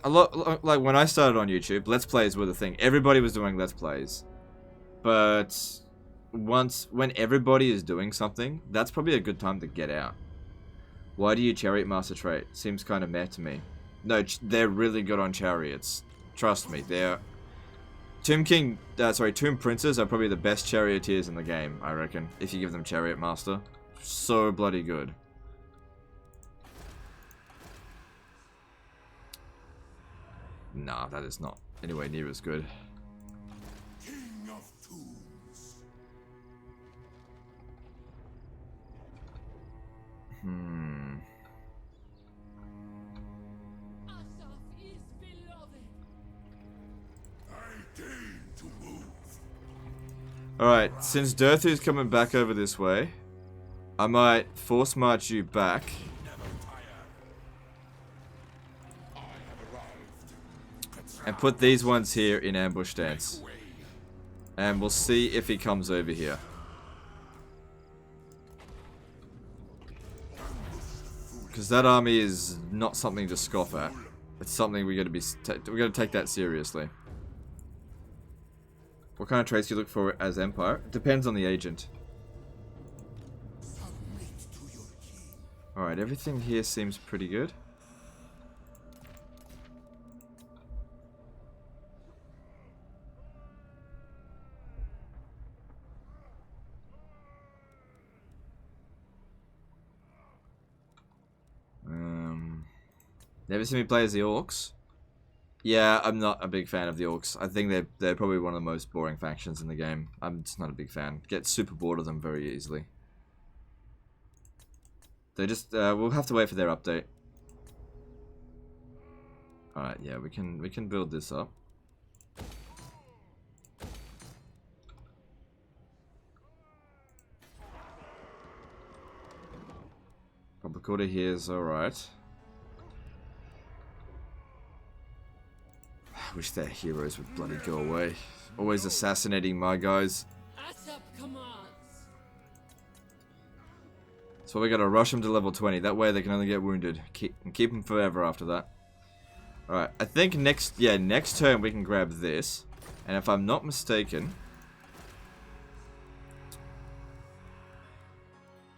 a lot, like when I started on YouTube, Let's Plays were the thing. Everybody was doing Let's Plays, but when everybody is doing something, that's probably a good time to get out. Why do you Chariot Master trait? Seems kind of meh to me. No, they're really good on chariots. Trust me, they're... Tomb Princes are probably the best charioteers in the game, I reckon, if you give them Chariot Master. So bloody good. Nah, that is not anywhere near as good. King of Tombs. Asaf is beloved. I deign to move. Alright, since Derthu's coming back over this way, I might force march you back. And put these ones here in ambush stance. And we'll see if he comes over here. Because that army is not something to scoff at. It's something we got to take that seriously. What kind of traits do you look for as Empire? Depends on the agent. Alright, everything here seems pretty good. Never seen me play as the Orcs. Yeah, I'm not a big fan of the Orcs. I think they're probably one of the most boring factions in the game. I'm just not a big fan. Get super bored of them very easily. They just we'll have to wait for their update. All right, yeah, we can build this up. Public order here is all right. I wish their heroes would bloody go away. Always assassinating my guys. Asap commands. So we gotta rush them to level 20. That way they can only get wounded. Keep them forever after that. Alright, I think next turn we can grab this. And if I'm not mistaken,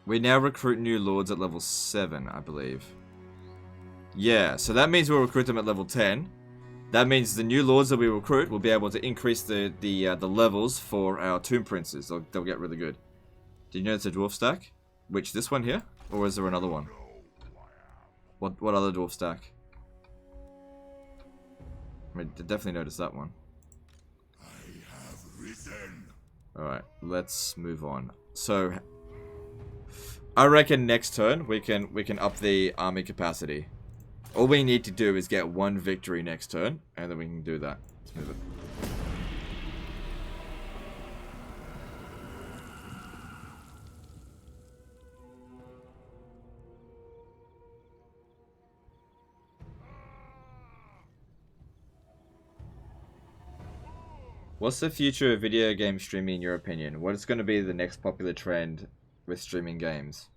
we now recruit new lords at level 7, I believe. Yeah, so that means we'll recruit them at level 10. That means the new lords that we recruit will be able to increase the levels for our tomb princes. They'll get really good. Did you know it's a dwarf stack? Which, this one here? Or is there another one? What other dwarf stack? I mean, definitely noticed that one. I have risen. Alright, let's move on. So, I reckon next turn we can up the army capacity. All we need to do is get one victory next turn, and then we can do that. Let's move it. What's the future of video game streaming in your opinion? What is going to be the next popular trend with streaming games?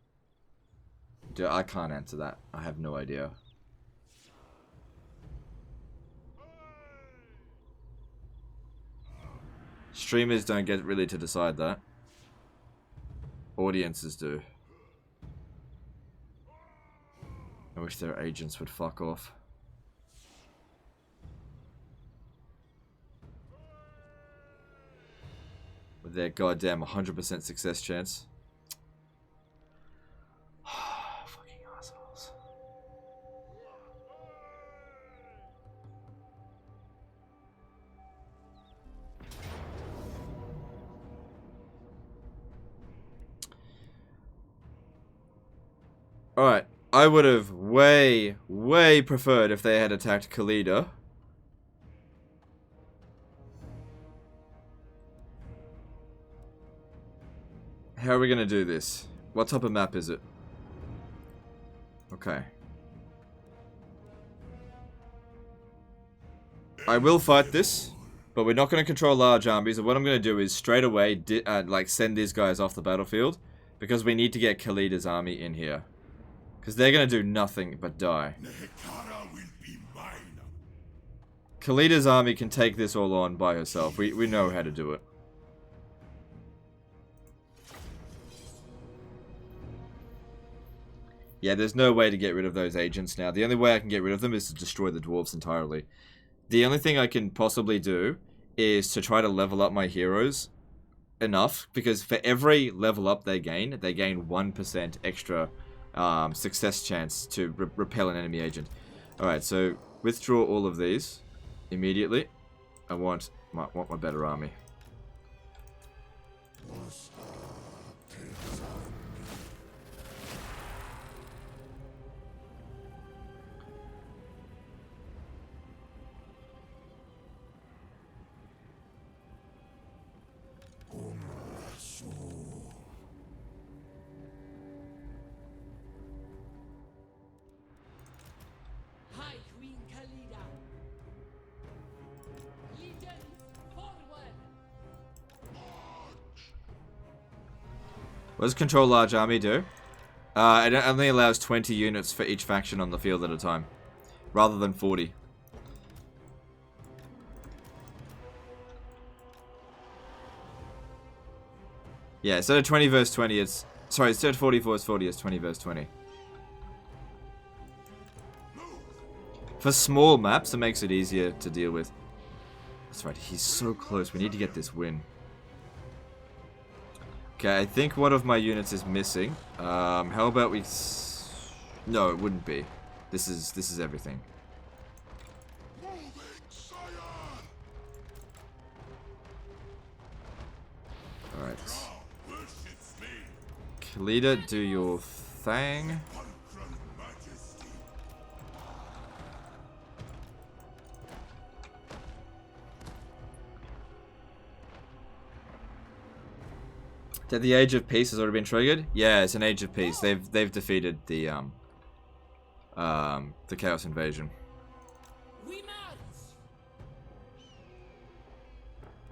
Dude, I can't answer that. I have no idea. Streamers don't get really to decide that. Audiences do. I wish their agents would fuck off. With their goddamn 100% success chance. Fucking assholes. Alright, I would have way preferred if they had attacked Khalida. How are we going to do this? What type of map is it? Okay. I will fight this, but we're not going to control large armies. And what I'm going to do is straight away like send these guys off the battlefield, because we need to get Khalida's army in here. Because they're going to do nothing but die. Nehekhara will be mine. Khalida's army can take this all on by herself. We know how to do it. Yeah, there's no way to get rid of those agents now. The only way I can get rid of them is to destroy the dwarves entirely. The only thing I can possibly do is to try to level up my heroes enough, because for every level up they gain 1% extra success chance to repel an enemy agent. Alright, so withdraw all of these immediately. I want my better army. High Queen Khalida. Legions, forward! What does control large army do? It only allows 20 units for each faction on the field at a time, rather than 40. Yeah, instead of 20 versus 20, it's... Sorry, instead of 40 versus 40, it's 20 versus 20. For small maps, it makes it easier to deal with. That's right, he's so close. We need to get this win. Okay, I think one of my units is missing. How about we... No, it wouldn't be. This is everything. Khalida, do your thing. That the Age of Peace has already been triggered? Yeah, it's an Age of Peace. They've defeated the Chaos Invasion.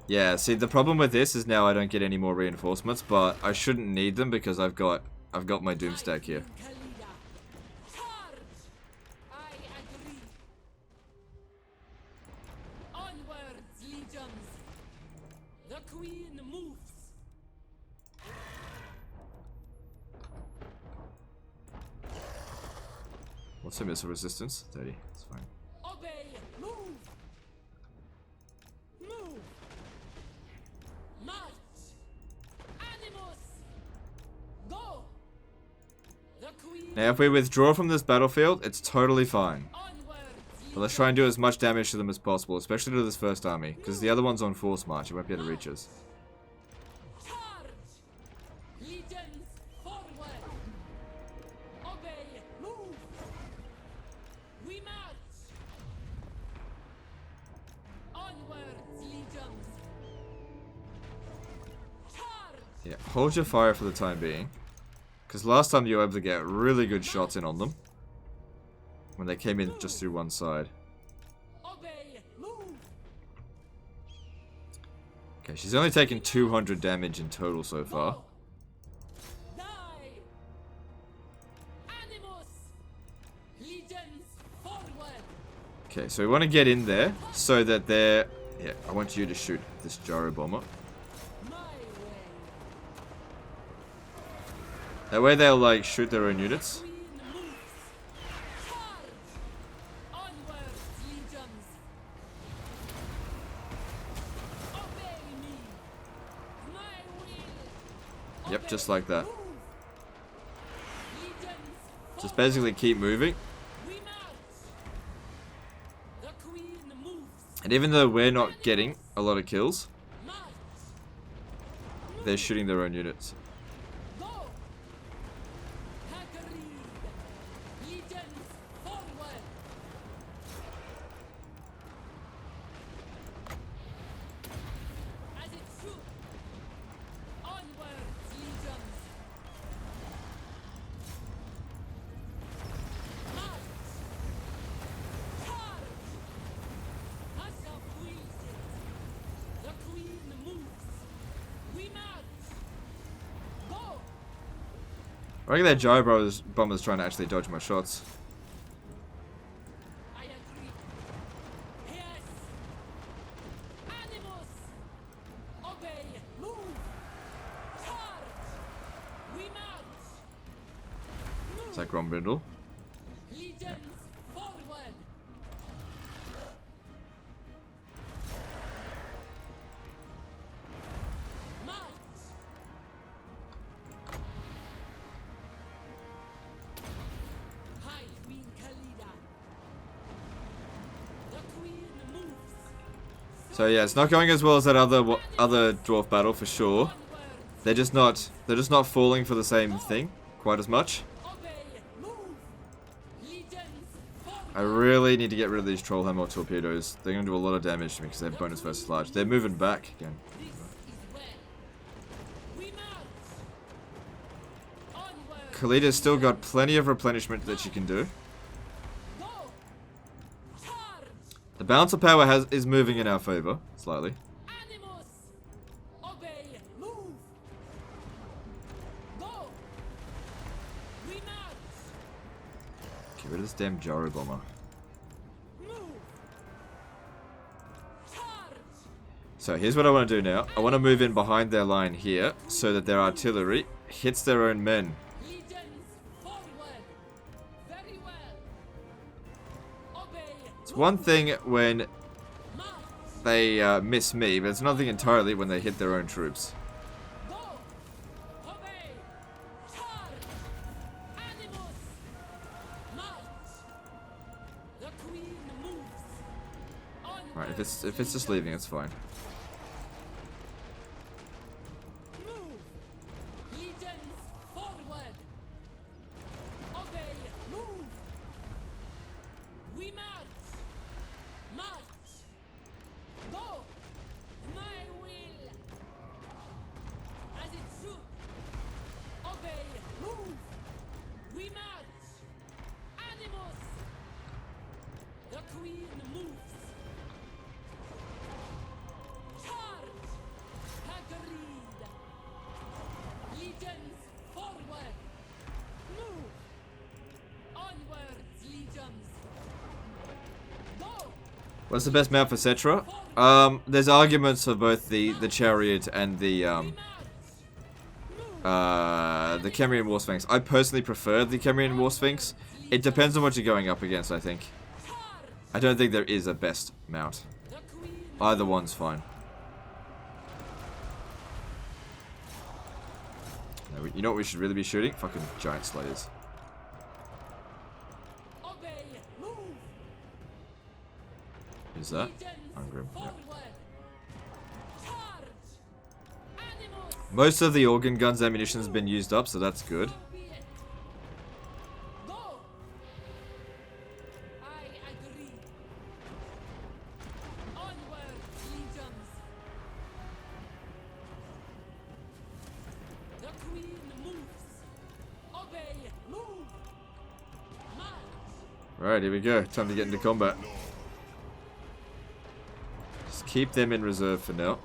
Yeah, see the problem with this is now I don't get any more reinforcements, but I shouldn't need them because I've got my Doom stack here. What's the missile resistance? 30. It's fine. Obey! Move! Move! March! Animus! Go! The Queen Now, if we withdraw from this battlefield, it's totally fine. onwards! But let's try and do as much damage to them as possible, especially to this first army, because the other one's on force march. It won't be able to reach us. Charge! Legions forward! Obey! Move! We march! Onwards, legions! Charge! Yeah, hold your fire for the time being. Because last time you were able to get really good shots in on them. When they came in just through one side. Obey! Move! Okay, she's only taken 200 damage in total so far. Die! Animus! Legions forward! Okay, so we want to get in there so that they're... Yeah, I want you to shoot this gyro bomber. My way! That way they'll like shoot their own units. Queen moves! Charge! Onwards, legions! Obey me! My will! Yep, just like that. Move! Legions Just basically keep moving. we march! The Queen moves! And even though we're not getting a lot of kills, March! they're shooting their own units. Go! Hagrid! Legions forward! As it should! Onwards, legions! March! Charge! As thou pleasest! The Queen moves! We march! Go! I reckon that gyro bomber's trying to actually dodge my shots. I agree. Yes. Animus. Obey. Move. Charge. We march. Is that Grombrindle? Legions forward. March. High Queen Khalida. The Queen moves. So yeah, it's not going as well as that other dwarf battle for sure. Onwards. They're just not falling for the same thing quite as much. Obey. Move. Legions forward. I really need to get rid of these Trollhammer torpedoes. They're going to do a lot of damage to me because they're bonus versus large. They're moving back again. This is well. We march. Onward. Khalida's still got plenty of replenishment that she can do. Go. Charge. The bouncer power is moving in our favor, slightly. Animus. Obey. Move. Go. We march. Get rid of this damn gyro bomber. Move. Charge. So here's what I want to do now. I want to move in behind their line here so that their artillery hits their own men. Legions forward. Very well. Obey. It's one thing when March. they miss me, but it's another thing entirely when they hit their own troops. Go. Obey. Charge. Animus. March. The Queen moves. Right, if it's just leaving, it's fine. Move. Legions forward. What's the best mount for Cetra? There's arguments for both the chariot and the Kemrian War Sphinx. I personally prefer the Kemrian War Sphinx. It depends on what you're going up against, I think. I don't think there is a best mount. Either one's fine. No, you know what we should really be shooting? Fucking giant slayers. Who's that? Ungrim. Yep. Most of the organ guns ammunition has been used up, so that's good. Alright, here we go. Time to get into combat. Just keep them in reserve for now.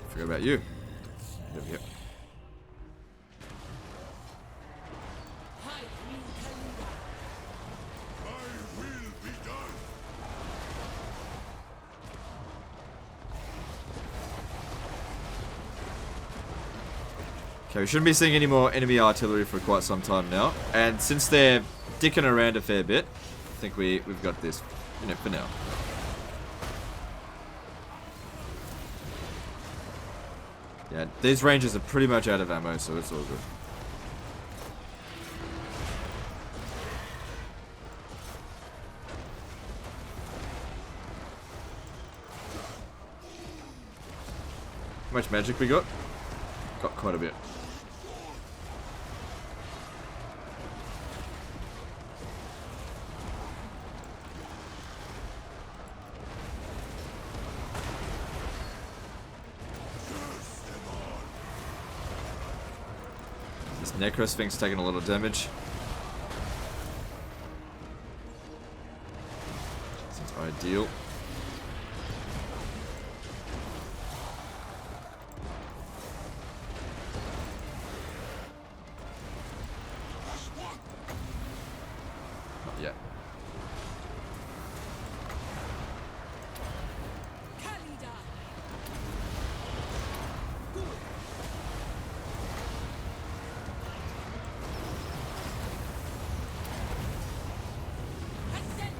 Forgot about you. There we go. High Queen Khalida. My will be done. Okay, we shouldn't be seeing any more enemy artillery for quite some time now. And since they're dicking around a fair bit, I think we've got this, you know, for now. Yeah, these ranges are pretty much out of ammo, so it's all good. How much magic we got? Got quite a bit. This Necro Sphinx taking a little damage. This is ideal. Not yet. Khalida. Ascent.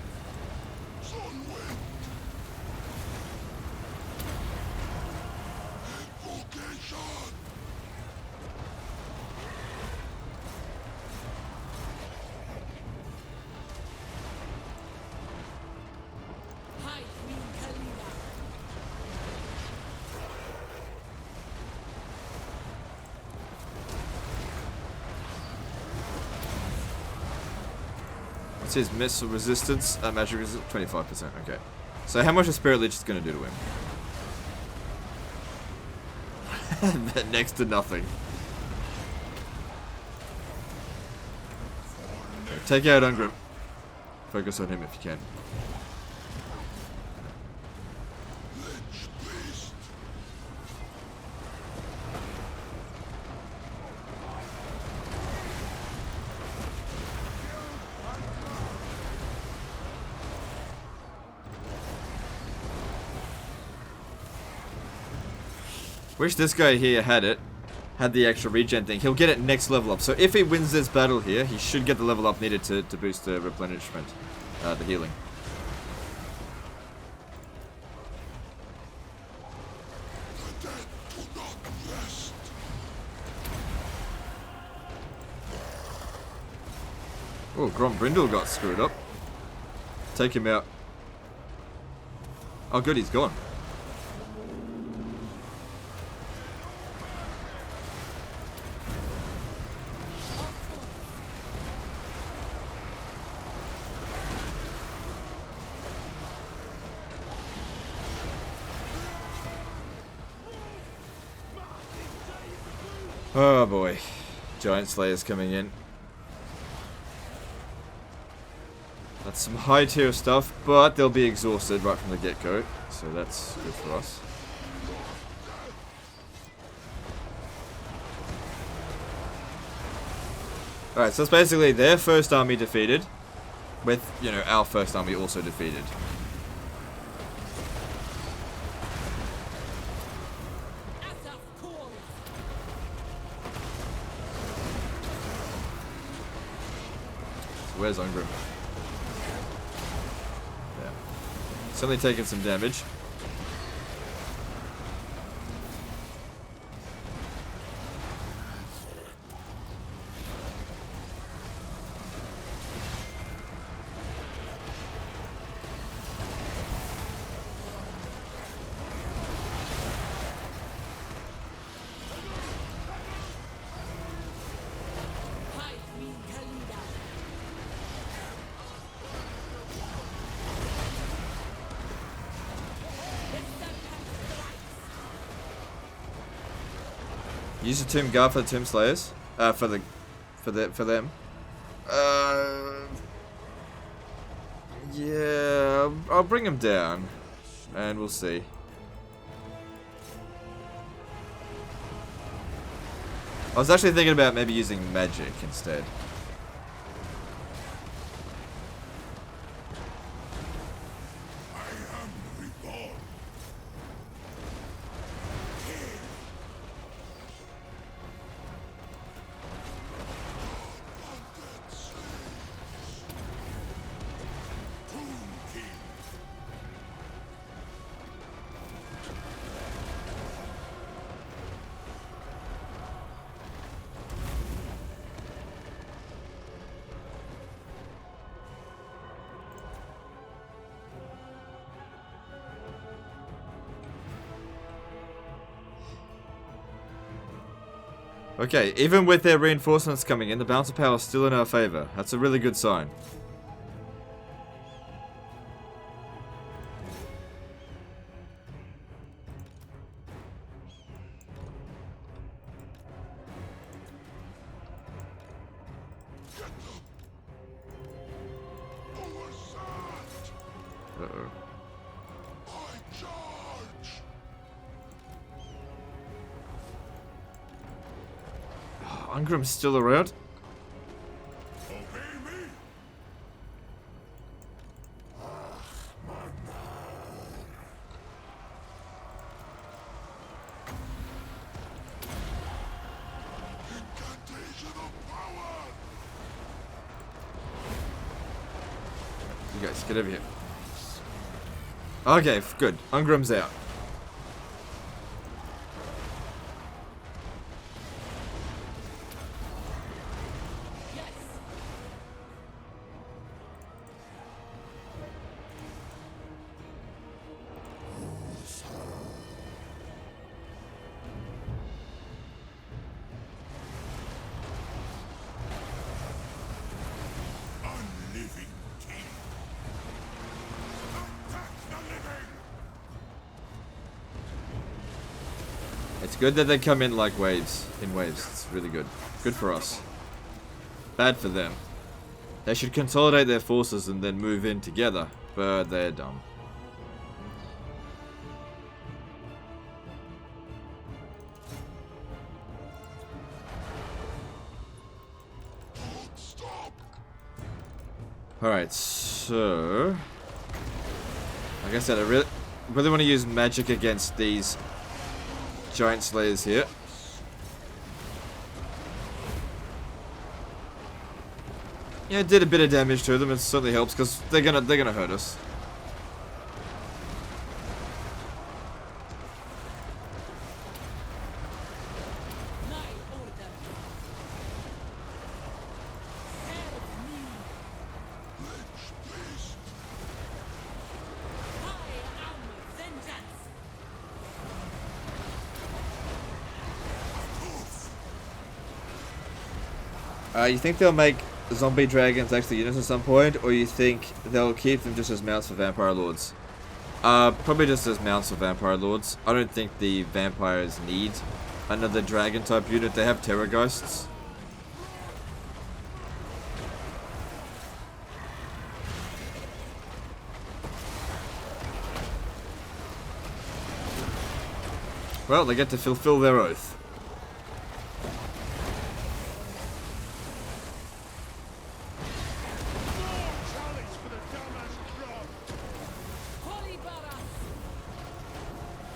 High Queen Khalida. What's his missile resistance? Magic resistance? 25%. Okay. So how much is Spirit Leech is going to do to him? Next to nothing. Okay, take out Ungrim. Focus on him if you can. Wish this guy here had the extra regen thing. He'll get it next level up. So if he wins this battle here, he should get the level up needed to boost the replenishment, the healing. Oh, Grom Brindle got screwed up. Take him out. Oh good, he's gone. Oh boy. Giant Slayers coming in. That's some high tier stuff, but they'll be exhausted right from the get-go, so that's good for us. Alright, so it's basically their first army defeated, with, you know, our first army also defeated. So where's Ungrim? Yeah. Suddenly taking some damage. High Queen Khalida. Use the Tomb Guard for the Tomb Slayers. For them. Yeah, I'll bring them down, and we'll see. I was actually thinking about maybe using magic instead. I am reborn. Okay, even with their reinforcements coming in, the balance of power is still in our favor. That's a really good sign. Uh-oh. I charge. Ungrim's still around? Obey me. Incantation of power. You guys, get over here. Okay, good. Ungrim's out. Unliving king. Attack the living. It's good that they come in like waves. In waves. It's really good. Good for us. Bad for them. They should consolidate their forces and then move in together, but they're dumb. Stop. Alright, so... Like I said, I really want to use magic against these giant slayers here. Yeah, it did a bit of damage to them. It certainly helps because they're gonna hurt us. My order. Serve me. I am vengeance. You think they'll make zombie dragons actually units at some point, or you think they'll keep them just as mounts for vampire lords? Probably just as mounts for vampire lords. I don't think the vampires need another dragon type unit. They have terror ghosts. Well, they get to fulfill their oath.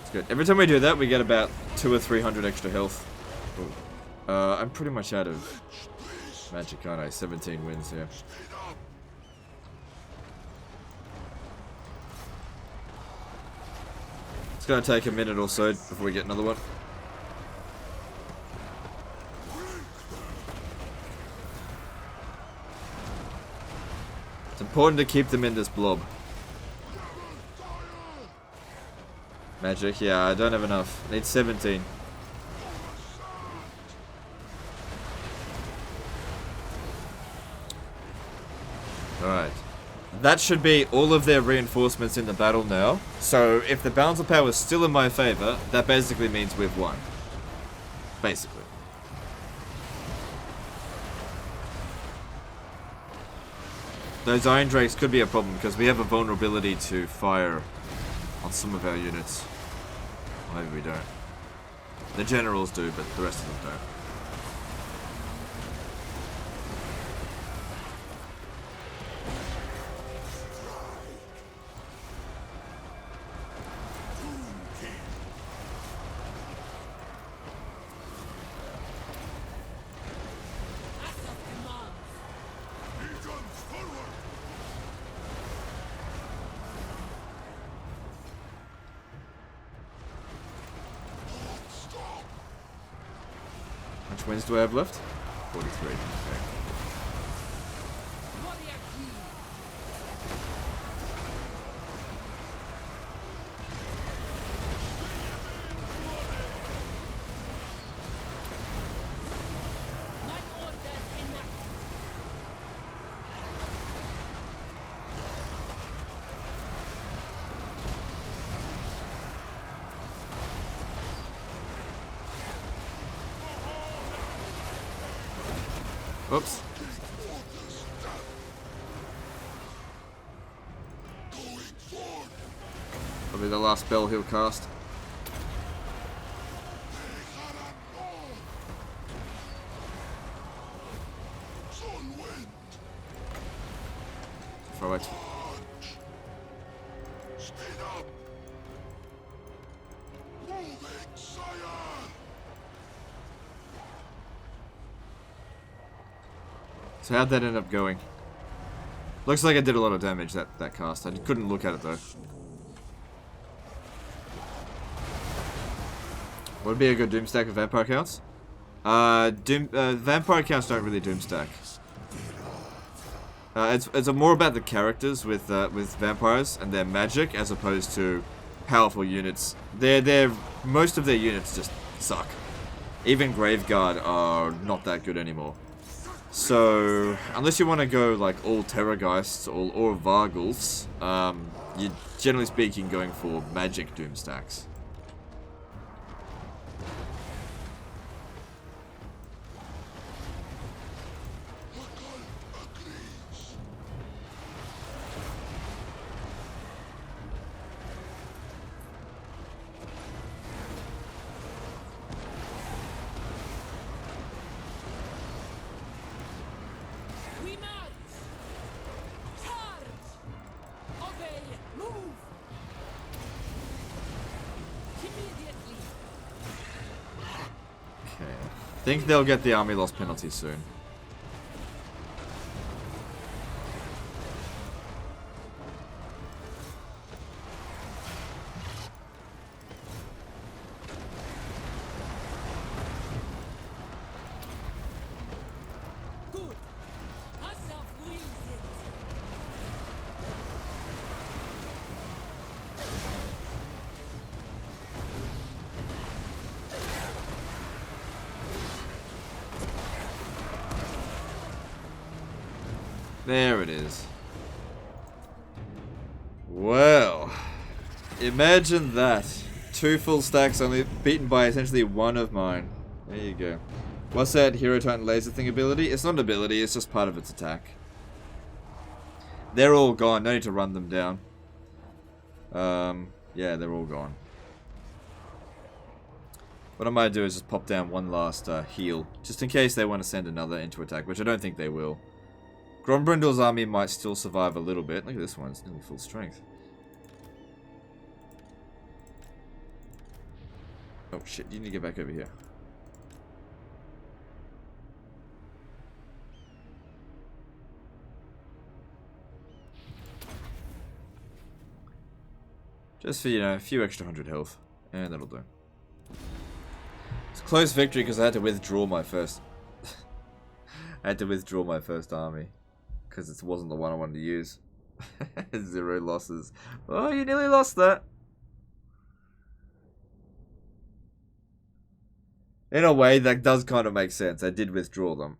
It's good. Every time we do that, we get about 200 or 300 extra health. Ooh. I'm pretty much out of magic, aren't I? 17 wins here. It's gonna take a minute or so before we get another one. It's important to keep them in this blob. Magic, yeah, I don't have enough. I need 17. Alright. That should be all of their reinforcements in the battle now. So, if the balance of power is still in my favor, that basically means we've won. Basically. Those Iron Drakes could be a problem because we have a vulnerability to fire on some of our units. Or maybe we don't. The generals do, but the rest of them don't. How much wins do I have left? 43. Okay. Oops. Probably the last spell he'll cast. Throw it. So how'd that end up going? Looks like I did a lot of damage that cast. I couldn't look at it though. Would be a good doomstack with vampire counts? Vampire counts don't really doomstack. It's more about the characters with vampires and their magic as opposed to powerful units. Most of their units just suck. Even Graveguard are not that good anymore. So, unless you want to go like all Terrorgeists or Vargulfs, you're generally speaking going for magic doomstacks. I think they'll get the army loss penalty soon. There it is. Well, imagine that. 2 full stacks, only beaten by essentially 1 of mine. There you go. What's that Hero Titan laser thing ability? It's not an ability, it's just part of its attack. They're all gone, no need to run them down. Yeah, they're all gone. What I might do is just pop down one last heal, just in case they want to send another into attack, which I don't think they will. Grombrindal's army might still survive a little bit. Look at this one, it's nearly full strength. Oh shit, you need to get back over here. Just for, you know, a few extra 100 health. And that'll do. It's a close victory because I had to withdraw my first... I had to withdraw my first army. Because it wasn't the one I wanted to use. 0 losses. Oh, you nearly lost that. In a way, that does kind of make sense. I did withdraw them.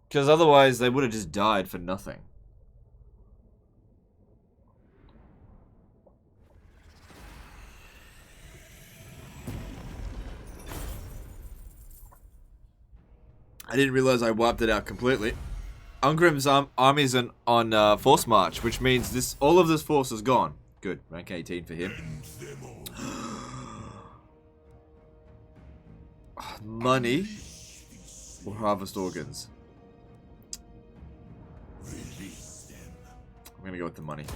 Because otherwise, they would have just died for nothing. I didn't realize I wiped it out completely. Ungrim's army's on force march, which means all of this force is gone. Good, rank 18 for him. Money or harvest organs. I'm gonna go with the money.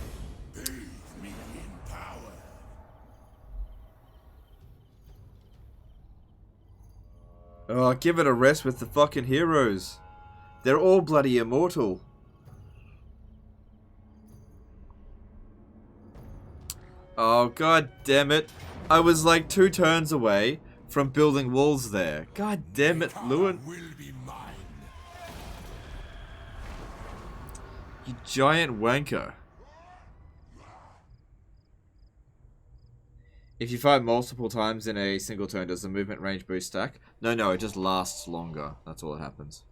Oh, give it a rest with the fucking heroes. They're all bloody immortal. Oh, god damn it. I was like 2 turns away from building walls there. God damn it, Lewin. You giant wanker. If you fight multiple times in a single turn, does the movement range boost stack? No, it just lasts longer. That's all that happens.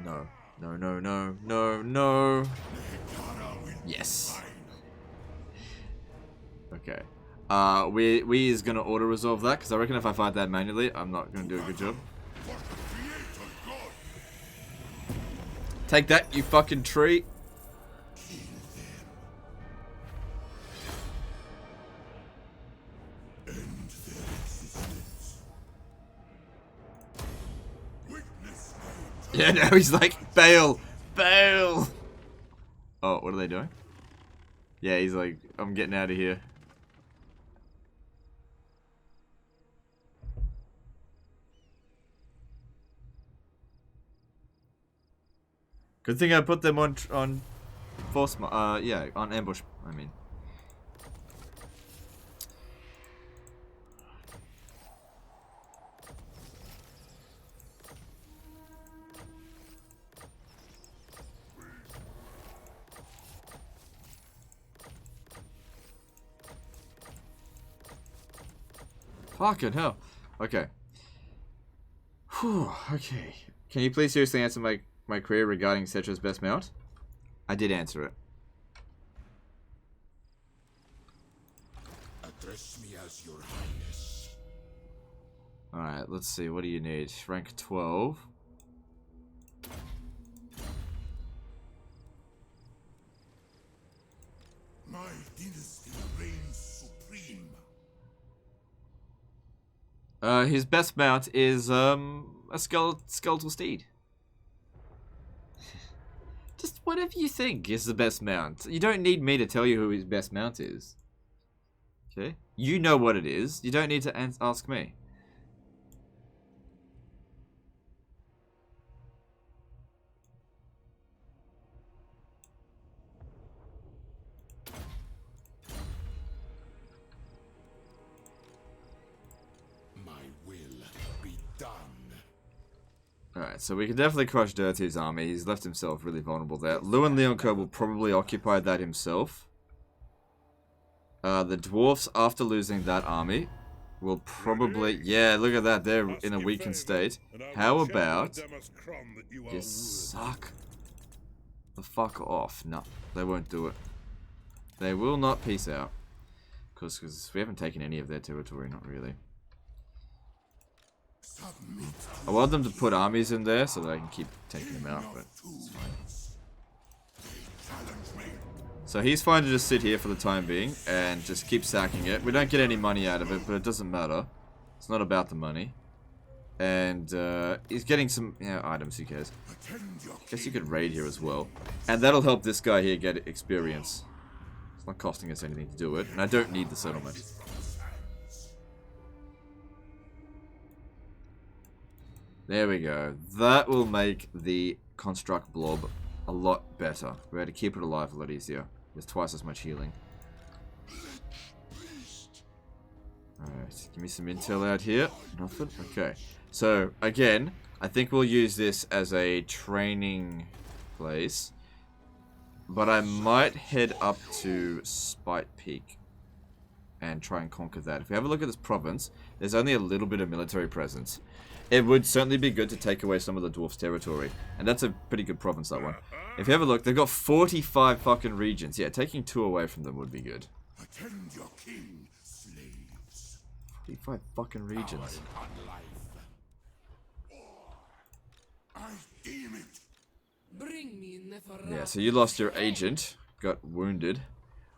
No. Yes. Okay. We is gonna auto resolve that because I reckon if I fight that manually, I'm not gonna do a good job. Take that, you fucking tree. Yeah, now he's like, bail! Bail! Oh, what are they doing? Yeah, he's like, I'm getting out of here. Good thing I put them on force, yeah, on ambush, I mean. Fucking hell. Okay. Whew, okay. Can you please seriously answer my query regarding Cetra's best mount? I did answer it. Address me as your highness. Alright, let's see. What do you need? Rank 12. My dynasty reigns supreme. His best mount is a skeletal steed. Just whatever you think is the best mount. You don't need me to tell you who his best mount is. Okay? You know what it is. You don't need to ask me. Alright, so we can definitely crush Dirty's army. He's left himself really vulnerable there. Lewin Leonco will probably occupy that himself. The dwarfs, after losing that army, will probably... Yeah, look at that. They're in a weakened state. How about... You suck. the fuck off. No, they won't do it. They will not peace out. Because we haven't taken any of their territory, not really. I want them to put armies in there so that I can keep taking them out, but it's fine. So he's fine to just sit here for the time being and just keep sacking it. We don't get any money out of it, but it doesn't matter. It's not about the money. And he's getting some, you know, items, who cares. Guess you could raid here as well. And that'll help this guy here get experience. It's not costing us anything to do it, and I don't need the settlement. There we go. That will make the construct blob a lot better. We're able to keep it alive a lot easier. There's twice as much healing. Alright, give me some intel out here. Nothing? Okay. So, again, I think we'll use this as a training place. But I might head up to Spite Peak and try and conquer that. If we have a look at this province, there's only a little bit of military presence. It would certainly be good to take away some of the dwarfs' territory. And that's a pretty good province, that one. If you have a look, they've got 45 fucking regions. Yeah, taking 2 away from them would be good. Attend your king, slaves. 45 fucking regions. I deem it. Bring me Neferata. Yeah, so you lost your agent. Got wounded.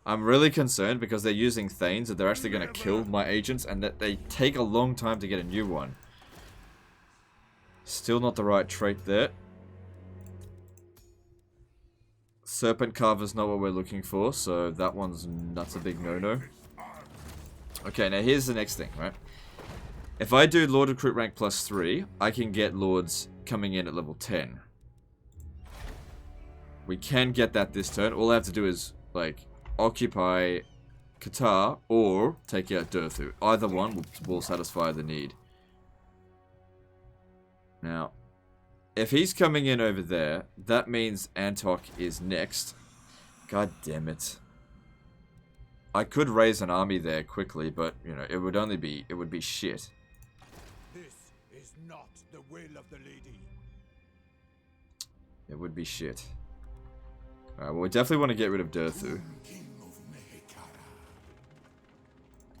I'm really concerned because they're using Thanes that they're actually going to kill my agents and that they take a long time to get a new one. Still not the right trait there. Serpent Carver's not what we're looking for, so that's a big no-no. Okay, now here's the next thing, right? If I do Lord Recruit rank +3, I can get Lords coming in at level 10. We can get that this turn. All I have to do is, like, occupy Qatar or take out Durthu. Either one will satisfy the need. Now, if he's coming in over there, that means Antok is next. God damn it. I could raise an army there quickly, but, you know, it would be shit. This is not the will of the lady. It would be shit. Alright, well, we definitely want to get rid of Durthu. King of Mehekara.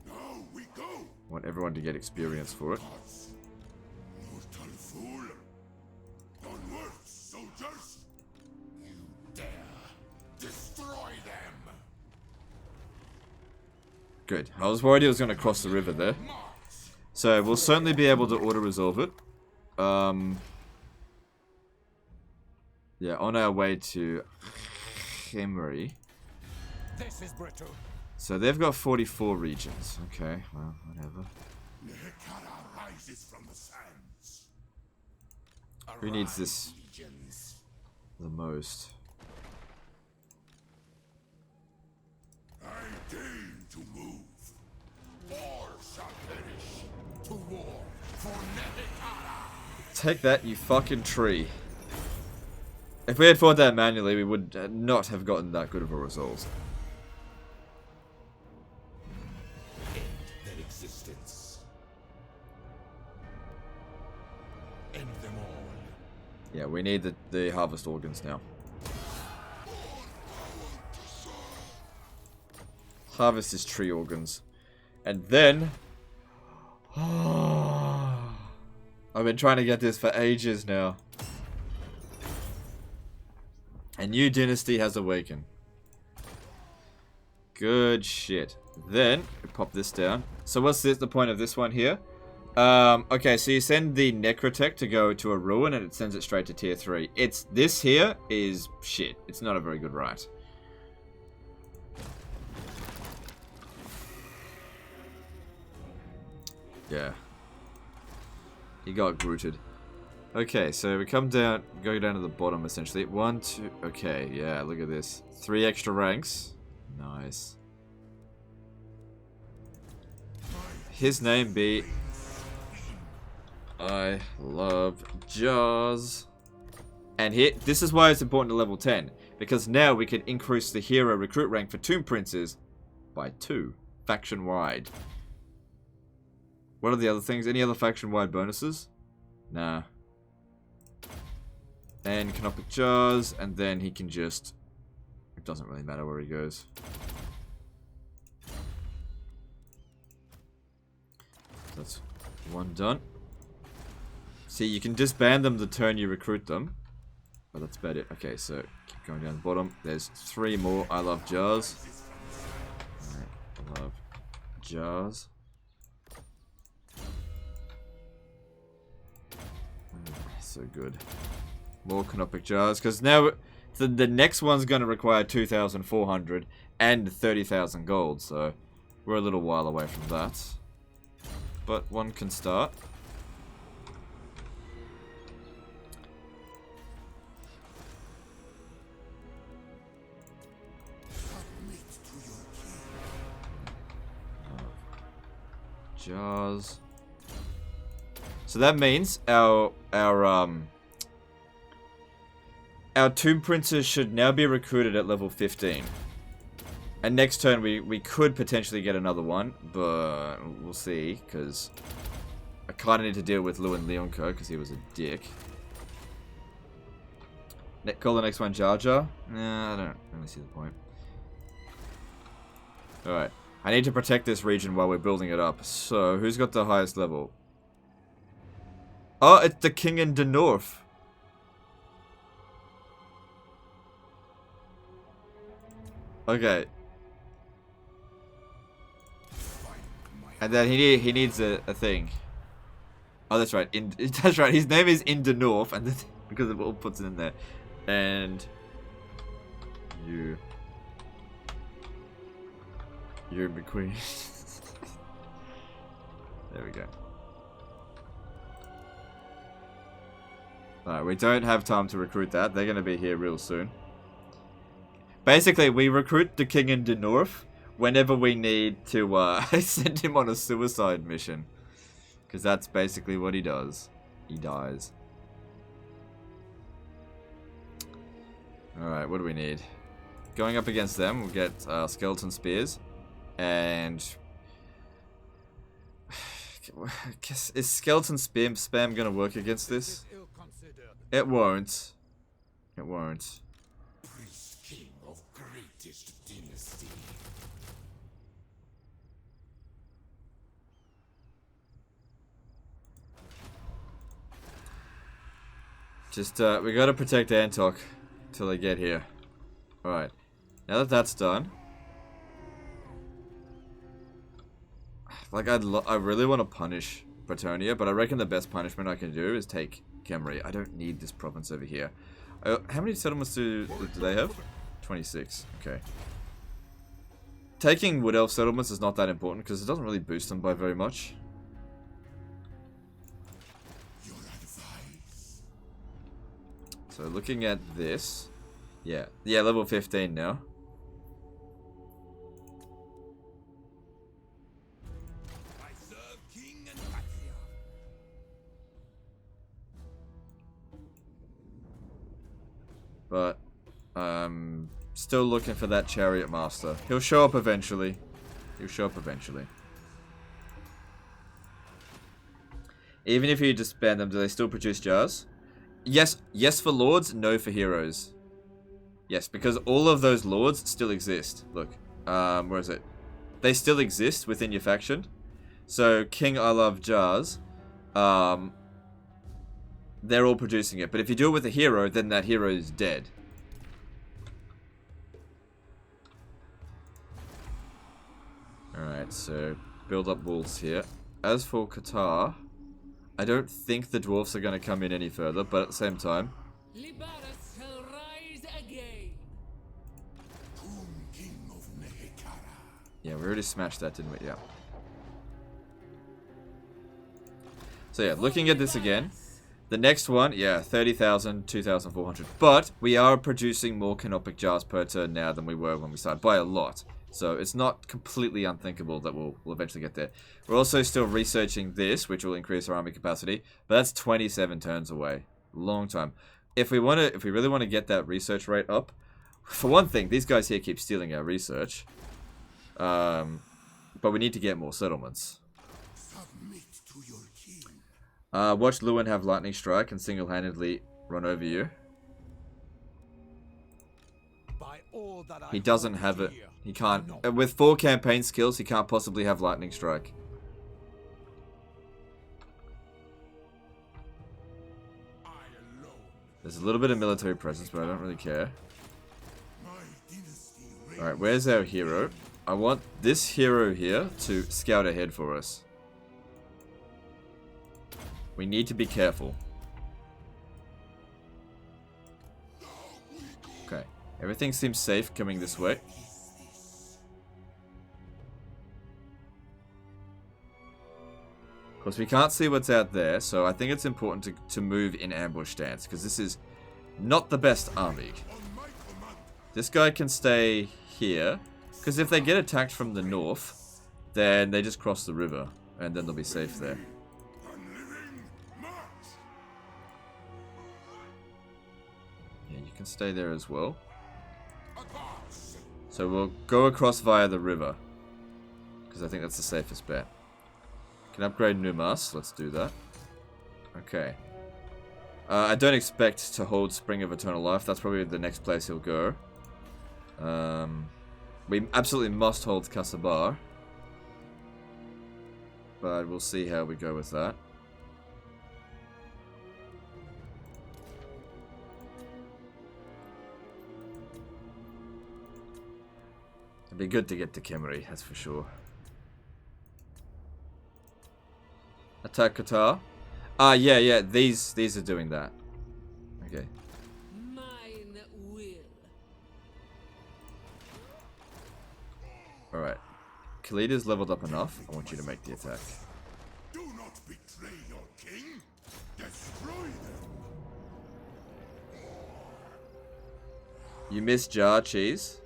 Now we go. Want everyone to get experience for it. Mortal fool. Onward, soldiers. You dare destroy them. Good. I was worried he was going to cross the river there. So, we'll certainly be able to auto-resolve it. Yeah, on our way to Khemri. This is Brito. So, they've got 44 regions. Okay, well, whatever. Mehekara rises from the sands. Who needs Arise, this legions. the most? I deign to move. All shall perish. To war for Mehekara. Take that, you fucking tree. If we had fought that manually, we would not have gotten that good of a result. End their existence. End them all. Yeah, we need the harvest organs now. Harvest his tree organs. And then... I've been trying to get this for ages now. A new dynasty has awakened. Good shit. Then, we pop this down. So what's the point of this one here? Okay, so you send the Necrotech to go to a ruin and it sends it straight to tier 3. This here is shit. It's not a very good right. Yeah. He got grooted. Okay, so we come down, go down to the bottom essentially. 1, 2, okay, yeah, look at this. 3 extra ranks. Nice. His name be... I love Jaws. And here, this is why it's important to level 10. Because now we can increase the hero recruit rank for Tomb Princes by 2. Faction-wide. What are the other things? Any other faction-wide bonuses? Nah. And canopic jars, and then he can just... It doesn't really matter where he goes. That's one done. See, you can disband them the turn you recruit them. But that's about it. Okay, so keep going down the bottom. There's 3 more I love jars. Alright, I love jars. So good. More canopic jars, because now the next one's going to require 2,400 and 30,000 gold, so we're a little while away from that. But one can start. Jars. So that means our tomb princes should now be recruited at level 15. And next turn we could potentially get another one, but we'll see, because I kind of need to deal with Lewin Leonko, because he was a dick. Call the next one Jar Jar? Nah, I don't really see the point. Alright. I need to protect this region while we're building it up. So, who's got the highest level? Oh, it's the King in the North. Okay. And then he needs a thing. Oh, that's right. That's right. His name is in the North, and because it all puts it in there. And you're McQueen. There we go. Alright, we don't have time to recruit that. They're going to be here real soon. Basically, we recruit the King in the North whenever we need to send him on a suicide mission. Because that's basically what he does. He dies. Alright, what do we need? Going up against them, we'll get skeleton spears. And... is skeleton spam going to work against this? It won't. It won't. Priest king of greatest dynasty. Just, we gotta protect Antok till they get here. Alright. Now that that's done. Like, I really want to punish Bretonia, but I reckon the best punishment I can do is take Khemri. I don't need this province over here. How many settlements do they have? 26. Okay. Taking Wood Elf settlements is not that important because it doesn't really boost them by very much. So looking at this, yeah, level 15 now. But still looking for that chariot master. He'll show up eventually. He'll show up eventually. Even if you disband them, do they still produce jars? Yes for lords, no for heroes. Yes, because all of those lords still exist. Look, where is it? They still exist within your faction. So King I Love Jars, they're all producing it. But if you do it with a hero, then that hero is dead. Alright, so build up wolves here. As for Qatar, I don't think the dwarfs are going to come in any further, but at the same time... Libaris shall rise again. Yeah, we already smashed that, didn't we? Yeah. So yeah, looking at this again, the next one, yeah, 30,000, 2,400. But we are producing more canopic jars per turn now than we were when we started, by a lot. So it's not completely unthinkable that we'll eventually get there. We're also still researching this, which will increase our army capacity, but that's 27 turns away. Long time. If we really want to get that research rate up, for one thing, these guys here keep stealing our research. But we need to get more settlements. Watch Lewin have lightning strike and single-handedly run over you. by all that I He doesn't hold have it. dear. He can't. No. With 4 campaign skills, he can't possibly have lightning strike. I alone. There's a little bit of military presence, but I don't really care. My dynasty reigns. Alright, where's our hero? I want this hero here to scout ahead for us. We need to be careful. Okay, everything seems safe coming this way. Of course, we can't see what's out there, so I think it's important to move in ambush stance, because this is not the best army. This guy can stay here, because if they get attacked from the north, then they just cross the river, and then they'll be safe there. Yeah, you can stay there as well. So we'll go across via the river, because I think that's the safest bet. Can upgrade Numas, let's do that. Okay. I don't expect to hold Spring of Eternal Life, that's probably the next place he'll go. We absolutely must hold Kasabar. But we'll see how we go with that. It'd be good to get to Kemri, that's for sure. Attack Qatar. Yeah, these are doing that. Okay. Mine will. Alright. Khalida's leveled up enough. I want you to make the attack. Do not betray your king. Destroy them. You missed jar cheese?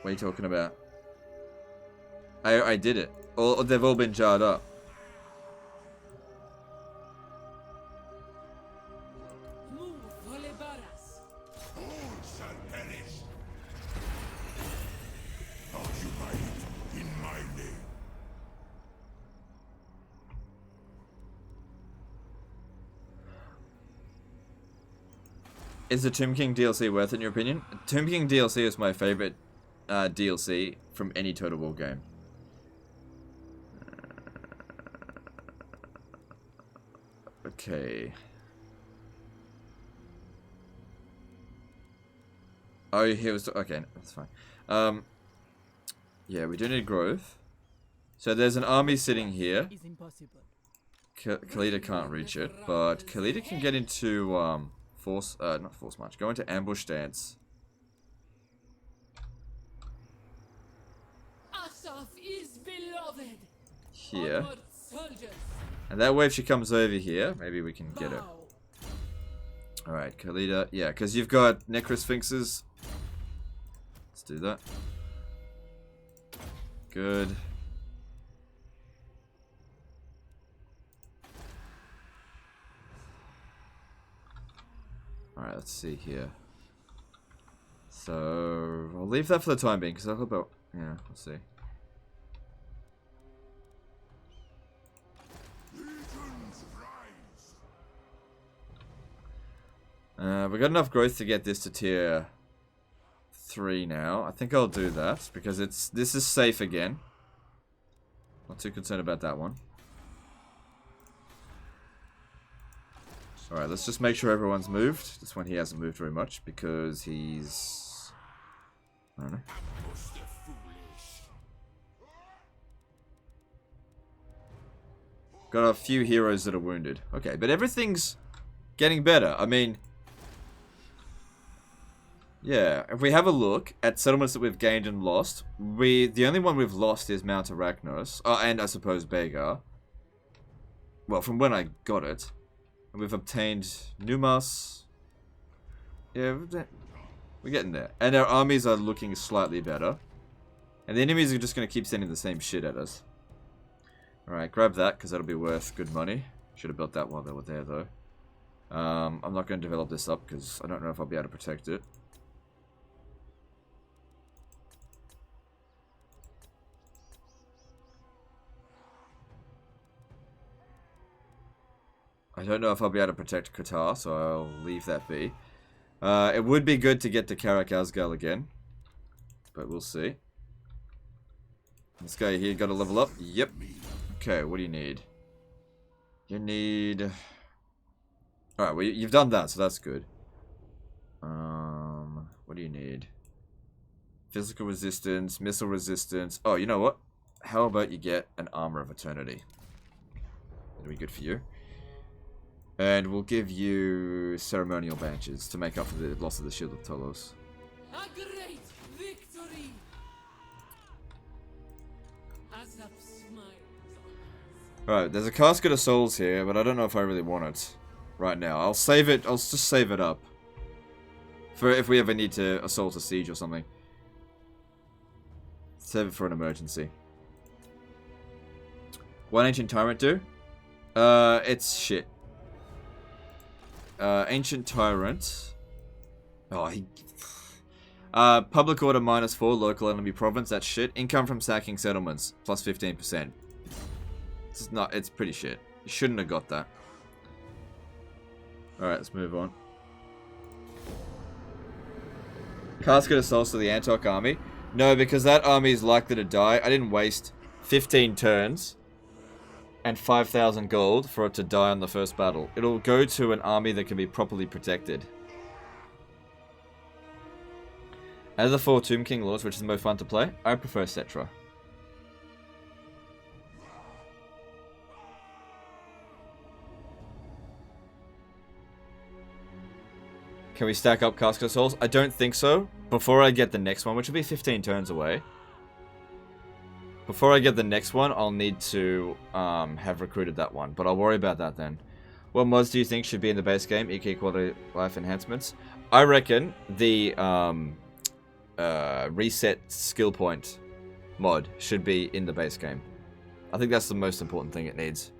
What are you talking about? I did it. They've all been jarred up. Move, Volebaras. All shall perish. Occupy it in my name. Is the Tomb King DLC worth it in your opinion? Tomb King DLC is my favorite DLC from any Total War game. Okay. Oh, he was... Okay, that's fine. Yeah, we do need growth. So there's an army sitting here. Is impossible. Khalida can't reach it, but Khalida can get into, not force march, go into ambush stance. Asaf is beloved. Here. Onward, soldiers. And that way if she comes over here, maybe we can get her. Bow. Alright, Khalida. Yeah, because you've got Necrosphinxes. Let's do that. Good. Alright, let's see here. So, I'll leave that for the time being, because I'll about... Yeah, we'll see. We got enough growth to get this to tier 3 now. I think I'll do that because this is safe again. Not too concerned about that one. Alright, let's just make sure everyone's moved. This one he hasn't moved very much because he's... I don't know. Got a few heroes that are wounded. Okay, but everything's getting better. I mean... Yeah, if we have a look at settlements that we've gained and lost, the only one we've lost is Mount Arachnos, and I suppose Begar. Well, from when I got it. And we've obtained Numas. Yeah, we're getting there. And our armies are looking slightly better. And the enemies are just going to keep sending the same shit at us. Alright, grab that, because that'll be worth good money. Should have built that while they were there, though. I'm not going to develop this up, because I don't know if I'll be able to protect it. I don't know if I'll be able to protect Qatar, so I'll leave that be. It would be good to get to Karak Azgal again. But we'll see. This guy here got to level up. Yep. Okay, what do you need? You need... Alright, well, you've done that, so that's good. What do you need? Physical resistance, missile resistance. Oh, you know what? How about you get an Armor of Eternity? That'll be good for you. And we'll give you ceremonial badges to make up for the loss of the Shield of Tolos. A great victory! Azap smiles. Alright, there's a Casket of Souls here, but I don't know if I really want it right now. I'll save it, I'll just save it up. For if we ever need to assault a siege or something. Save it for an emergency. What Ancient Tyrant do? It's shit. Ancient Tyrant. Oh, he... Public Order -4, local enemy province, that's shit. Income from sacking settlements, plus 15%. It's not, it's pretty shit. You shouldn't have got that. Alright, let's move on. Casket of Souls to the Antok army. No, because that army is likely to die. I didn't waste 15 turns and 5,000 gold for it to die on the first battle. It'll go to an army that can be properly protected. Out of the 4 Tomb King Lords, which is the most fun to play, I prefer Cetra. Can we stack up Casket of Souls? I don't think so. Before I get the next one, which will be 15 turns away. Before I get the next one, I'll need to have recruited that one. But I'll worry about that then. What mods do you think should be in the base game? EK quality life enhancements? I reckon the reset skill point mod should be in the base game. I think that's the most important thing it needs.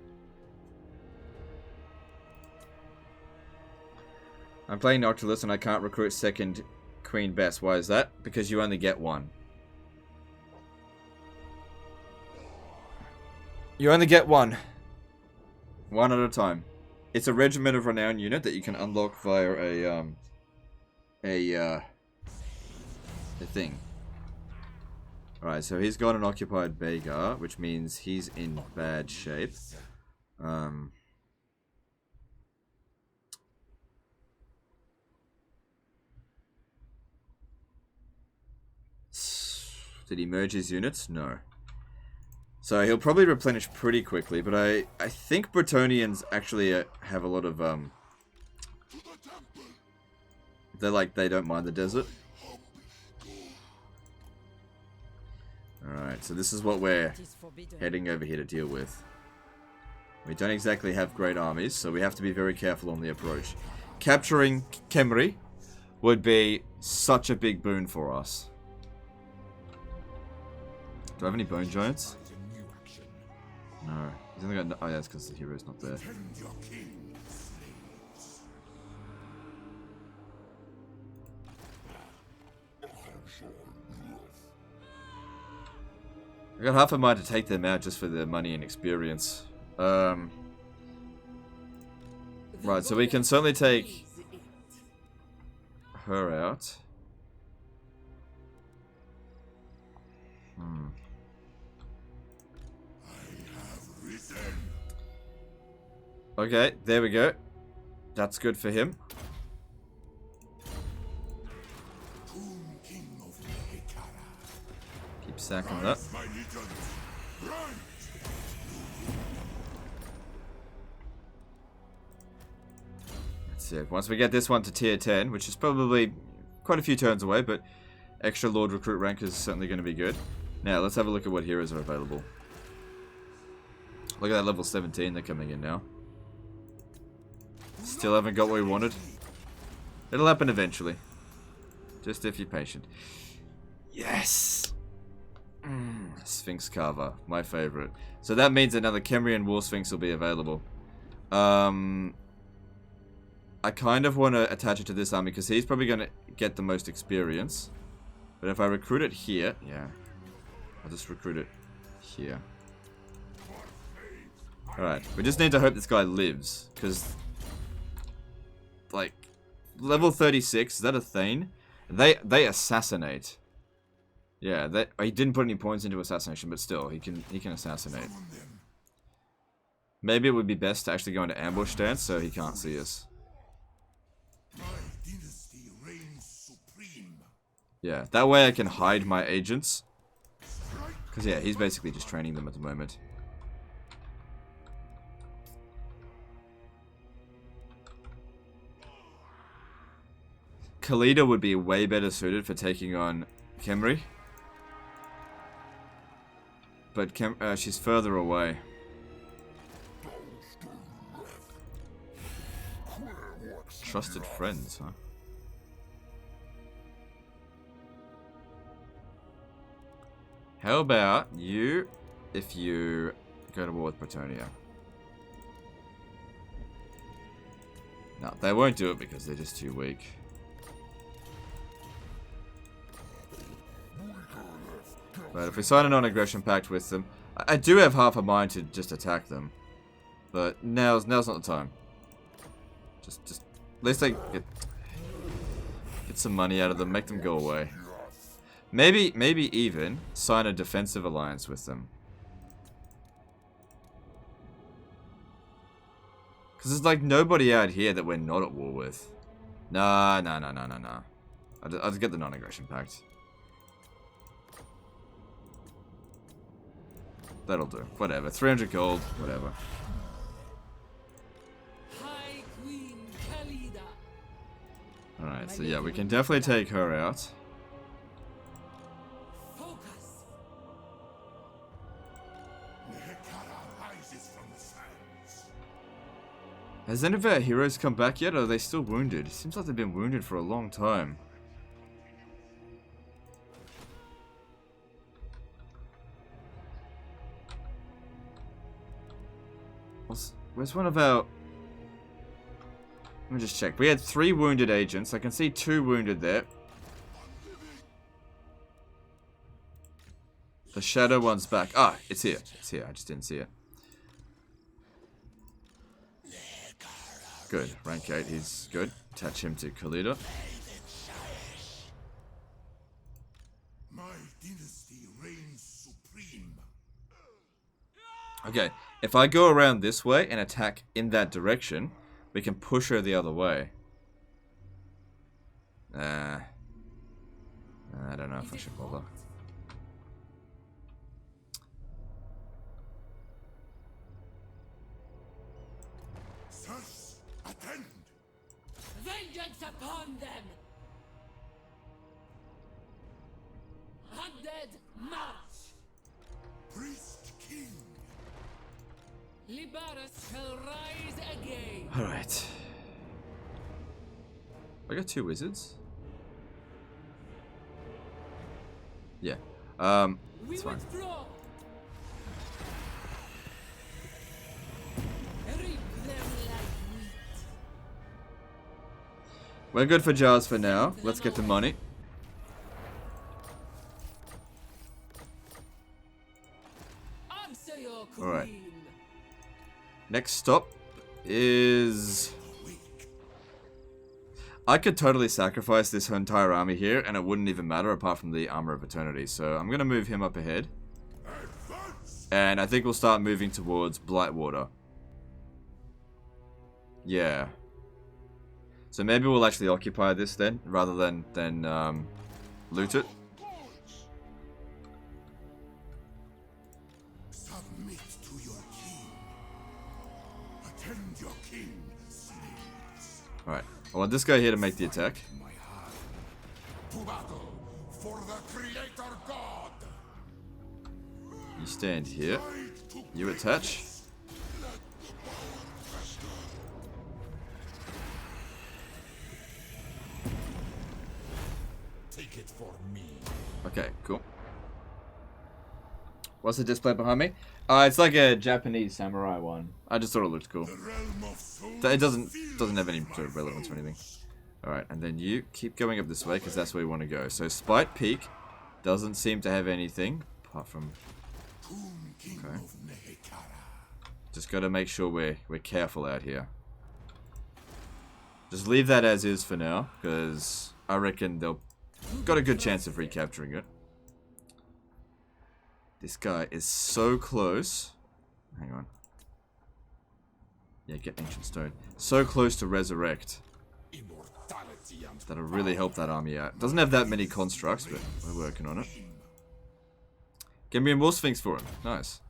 I'm playing Noctilus and I can't recruit second Queen Bess. Why is that? Because you only get one. You only get one. One at a time. It's a Regiment of Renown unit that you can unlock via a thing. Alright, so he's got an occupied Bagar, which means he's in bad shape. Did he merge his units? No. So he'll probably replenish pretty quickly, but I think Bretonians actually have a lot of they don't mind the desert. Alright, so this is what we're heading over here to deal with. We don't exactly have great armies, so we have to be very careful on the approach. Capturing Khemri would be such a big boon for us. Do I have any Bone Giants? No. He's only got no, oh yeah, that's because the hero's not there. I got half a mind to take them out just for the money and experience. Right, so we can certainly take her out. Okay, there we go. That's good for him. Keep sacking that. Let's see. Once we get this one to tier 10, which is probably quite a few turns away, but extra Lord Recruit rank is certainly going to be good. Now, let's have a look at what heroes are available. Look at that level 17, they're coming in now. Still haven't got what we wanted. It'll happen eventually. Just if you're patient. Yes! Sphinx Carver, my favorite. So that means another Khemrian War Sphinx will be available. I kind of want to attach it to this army because he's probably going to get the most experience. But if I recruit it here, yeah. I'll just recruit it here. Alright, we just need to hope this guy lives. Because, like, level 36. Is that a Thane? They assassinate. Yeah, he didn't put any points into assassination, but still, he can assassinate. Maybe it would be best to actually go into ambush stance so he can't see us. My dynasty reigns supreme. Yeah, that way I can hide my agents. Because yeah, he's basically just training them at the moment. Khalida would be way better suited for taking on Khemri. But she's further away. Trusted friends, huh? How about you, if you go to war with Bretonia? No, they won't do it because they're just too weak. But if we sign a non-aggression pact with them, I do have half a mind to just attack them. But now's not the time. Just at least I get some money out of them, make them go away. Maybe even sign a defensive alliance with them. Because there's like nobody out here that we're not at war with. Nah. I'll just get the non-aggression pact. That'll do. Whatever. 300 gold. Whatever. High Queen Khalida. Alright, so yeah, we can definitely take her out. Focus. Nehekara rises from the sands. Has any of our heroes come back yet, or are they still wounded? Seems like they've been wounded for a long time. Where's one of our... Let me just check. We had 3 wounded agents. I can see 2 wounded there. The shadow one's back. Ah, it's here. It's here. I just didn't see it. Good. Rank 8. He's good. Attach him to Khalida. My dynasty reigns supreme. Okay. If I go around this way and attack in that direction, we can push her the other way. I don't know if I should bother. Sirs, attend. Vengeance upon them. Undead march. Priest King. Liberus shall rise again. Alright. I got 2 wizards? Yeah. It's fine. Withdraw. Reap them like wheat. We're good for jars for now. Let's get the money. Answer your queen. Alright. Next stop is... I could totally sacrifice this entire army here and it wouldn't even matter apart from the Armor of Eternity. So I'm going to move him up ahead. And I think we'll start moving towards Blightwater. Yeah. So maybe we'll actually occupy this then, rather than loot it. Submit to your king. Attend your king, slaves. Alright. I want this guy here to make the attack. My heart. To battle for the Creator God. You stand here. You attach. Take it for me. Okay, cool. What's the display behind me? It's like a Japanese samurai one. I just thought it looked cool. The realm of souls It doesn't feels have any my sort of relevance or bones. anything. Alright, and then you keep going up this way because that's where we want to go. So Spite Peak doesn't seem to have anything apart from... Tomb King Okay. of Nehekara. Just got to make sure we're careful out here. Just leave that as is for now, because I reckon they'll got a good chance of recapturing it. This guy is so close. Hang on. Yeah, get Ancient Stone. So close to resurrect. That'll really help that army out. Doesn't have that many constructs, but we're working on it. Get me a more Sphinx for him. Nice.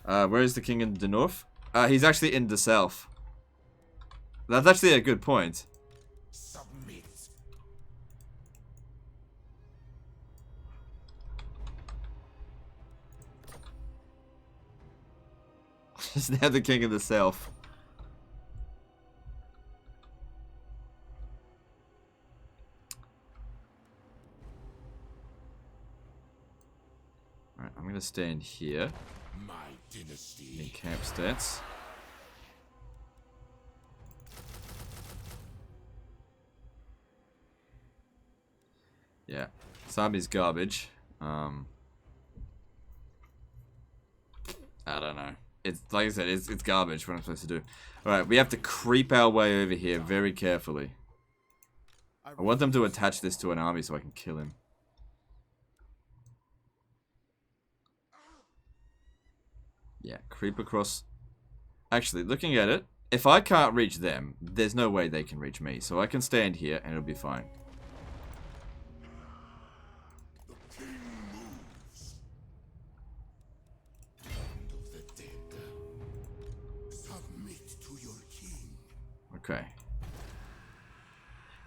Where is the king in the north? He's actually in the south. That's actually a good point. Submit. He's now the king of the south. Alright, I'm gonna stand here. My dynasty. In camp stance. Yeah, this army's garbage. I don't know. It's like I said, it's garbage. What I'm supposed to do. All right, we have to creep our way over here very carefully. I want them to attach this to an army so I can kill him. Yeah, creep across. Actually, looking at it, if I can't reach them, there's no way they can reach me. So I can stand here and it'll be fine. Okay.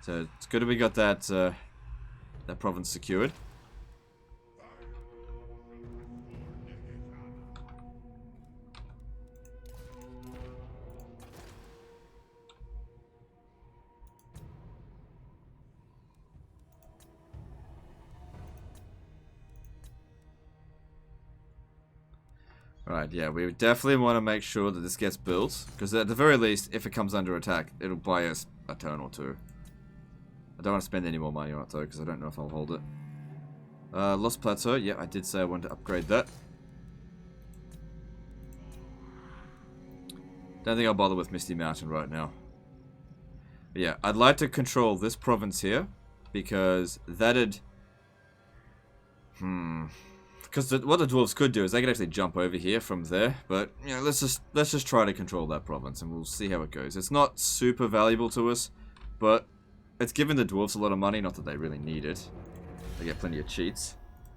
So it's good that we got that that province secured. Right, yeah, we definitely want to make sure that this gets built, because at the very least, if it comes under attack, it'll buy us a turn or two. I don't want to spend any more money on it though, because I don't know if I'll hold it. Lost Plateau, yeah, I did say I wanted to upgrade that. Don't think I'll bother with Misty Mountain right now. But yeah, I'd like to control this province here, because that'd... Because what the dwarves could do is they could actually jump over here from there, but you know, let's just try to control that province and we'll see how it goes. It's not super valuable to us, but it's given the dwarves a lot of money. Not that they really need it; they get plenty of cheats.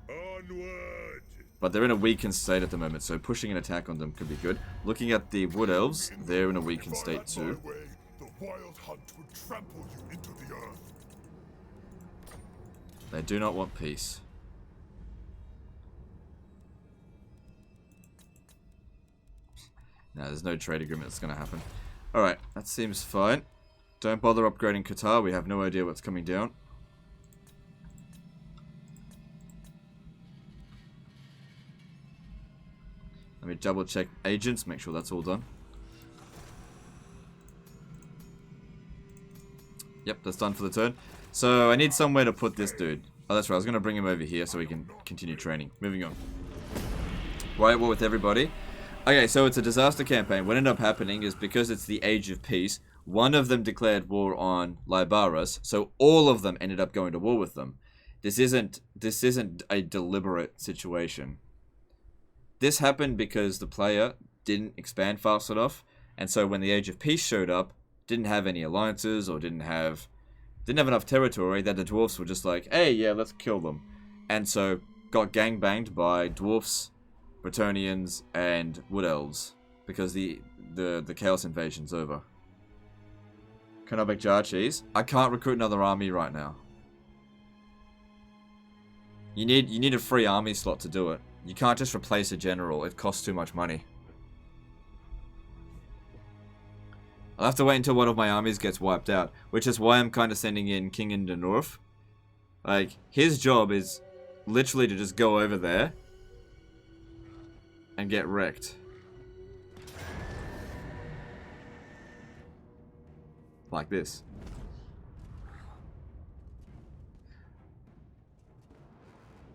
Onward. But they're in a weakened state at the moment, so pushing an attack on them could be good. Looking at the wood elves, they're in a weakened state too. Way, the wild hunt would trample you into the earth. They do not want peace. No, there's no trade agreement that's going to happen. Alright, that seems fine. Don't bother upgrading Qatar, we have no idea what's coming down. Let me double check agents, make sure that's all done. Yep, that's done for the turn. So, I need somewhere to put this dude. Oh, that's right, I was going to bring him over here so we can continue training. Moving on. Right, war with everybody. Okay, so it's a disaster campaign. What ended up happening is because it's the Age of Peace, one of them declared war on Lybaras, so all of them ended up going to war with them. This isn't a deliberate situation. This happened because the player didn't expand fast enough, and so when the Age of Peace showed up, didn't have any alliances or didn't have enough territory that the dwarfs were just like, hey, yeah, let's kill them. And so got gangbanged by dwarfs, Bretonnians, and Wood Elves, because the Chaos Invasion's over. Can I make jar cheese? I can't recruit another army right now. You need a free army slot to do it. You can't just replace a general, it costs too much money. I'll have to wait until one of my armies gets wiped out, which is why I'm kind of sending in King in the North. Like, his job is literally to just go over there and get wrecked. Like this.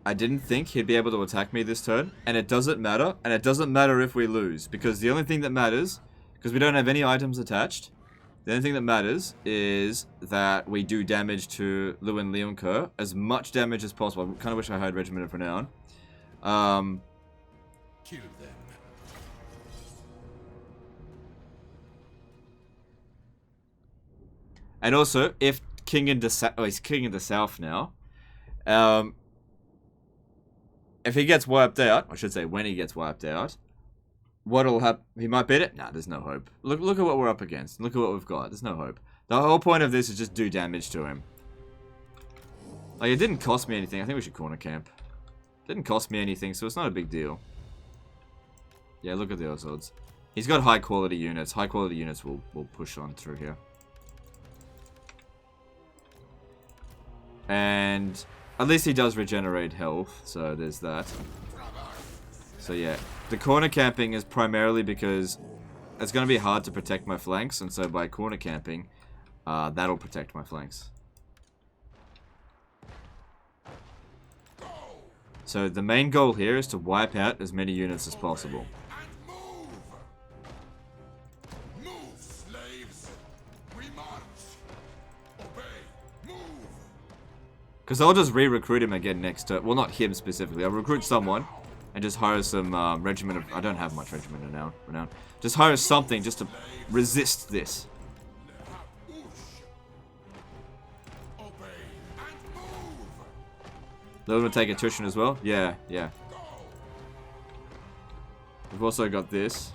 I didn't think he'd be able to attack me this turn, and it doesn't matter, if we lose, because the only thing that matters, because we don't have any items attached, The only thing that matters is that we do damage to Lewin Leoncoeur, as much damage as possible. I kind of wish I had Regiment of Renown. Kill them. And also, if King in the he's King in the South now. If he gets wiped out, I should say when he gets wiped out, what'll happen? He might beat it? Nah, there's no hope. Look at what we're up against. Look at what we've got. There's no hope. The whole point of this is just do damage to him. Like, it didn't cost me anything. I think we should corner camp. It didn't cost me anything, so it's not a big deal. Yeah, look at the odds. He's got high quality units. High quality units will push on through here. And at least he does regenerate health, so there's that. So yeah, the corner camping is primarily because it's going to be hard to protect my flanks, and so by corner camping, that'll protect my flanks. So the main goal here is to wipe out as many units as possible. Because I'll just re-recruit him again next turn. Well, not him specifically. I'll recruit someone and just hire some regiment of... I don't have much regiment renown. Just hire something just to resist this. They're going to take attrition as well? Yeah, yeah. We've also got this.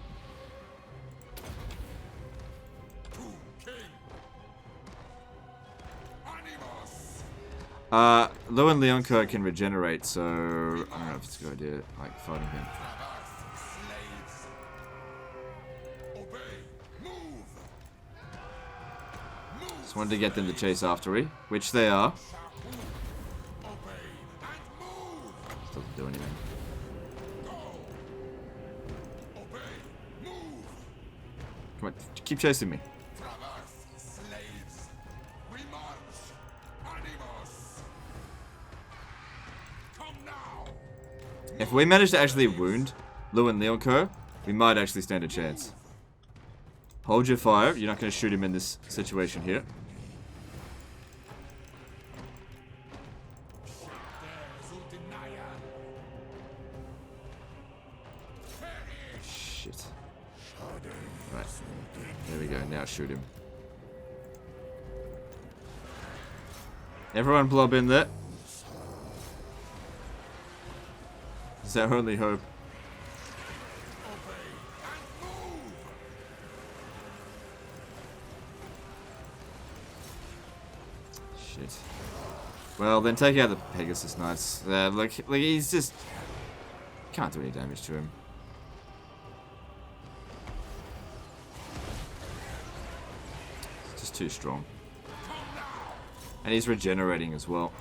Lewin Leoncoeur can regenerate, so I don't know if it's a good idea, like, fighting him. Just wanted to get them to chase after me, which they are. Doesn't do anything. Come on, keep chasing me. If we manage to actually wound Lewin Leoncoeur, we might actually stand a chance. Hold your fire. You're not going to shoot him in this situation here. Shit. Right. There we go. Now shoot him. Everyone blob in there. It's our only hope. Shit. Well, then take out the Pegasus Knights. Like he's just... Can't do any damage to him. It's just too strong. And he's regenerating as well.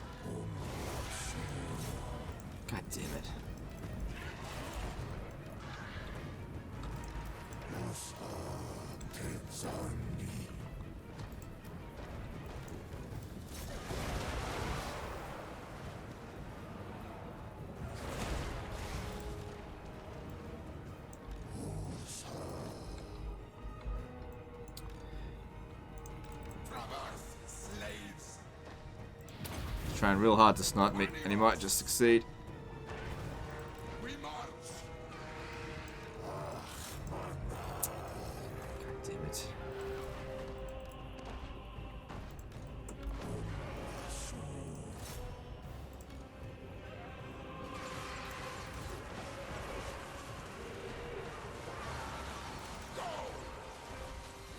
God damn it. Trying real hard to snipe me, and he might just succeed. God damn it.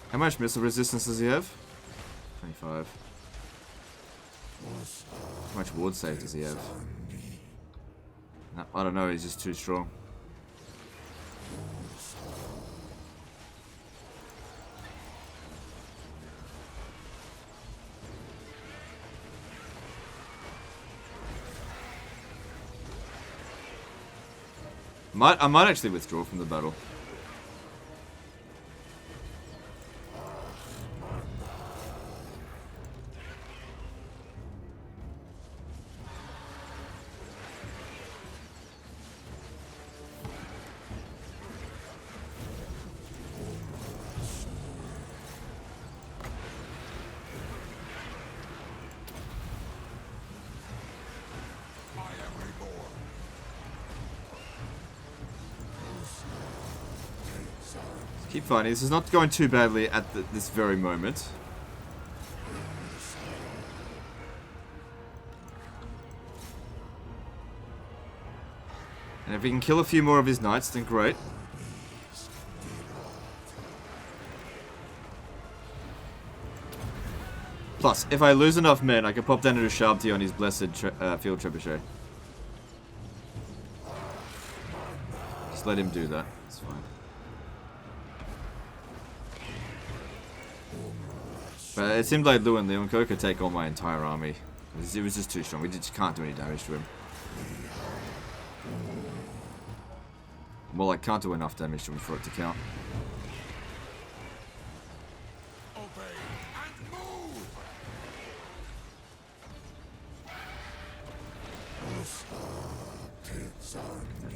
How much missile resistance does he have? 25. How much ward save does he have? No, I don't know, he's just too strong. I might actually withdraw from the battle. Keep fighting. This is not going too badly at this very moment. And if we can kill a few more of his knights, then great. Plus, if I lose enough men, I can pop down into Sharpty on his blessed field trebuchet. Just let him do that. It's fine. But it seemed like Lu and Leonko could take on my entire army. It was just too strong. We just can't do any damage to him. Well, I can't do enough damage to him for it to count.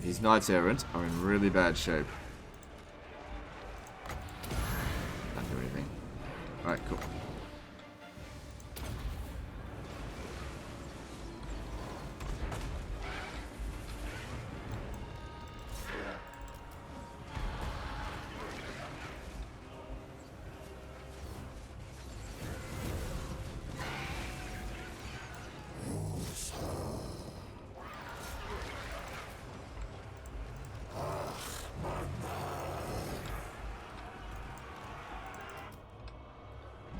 These knights errant are in really bad shape. Can't do anything. Alright, cool.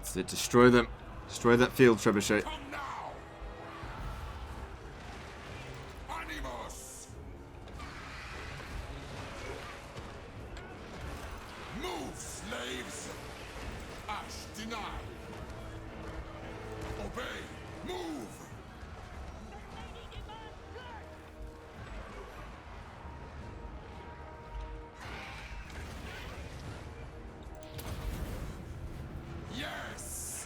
That's it. Destroy them. Destroy that field trebuchet. Come now! Animus! Move, slaves! Ash, deny! Obey! Move! Yes!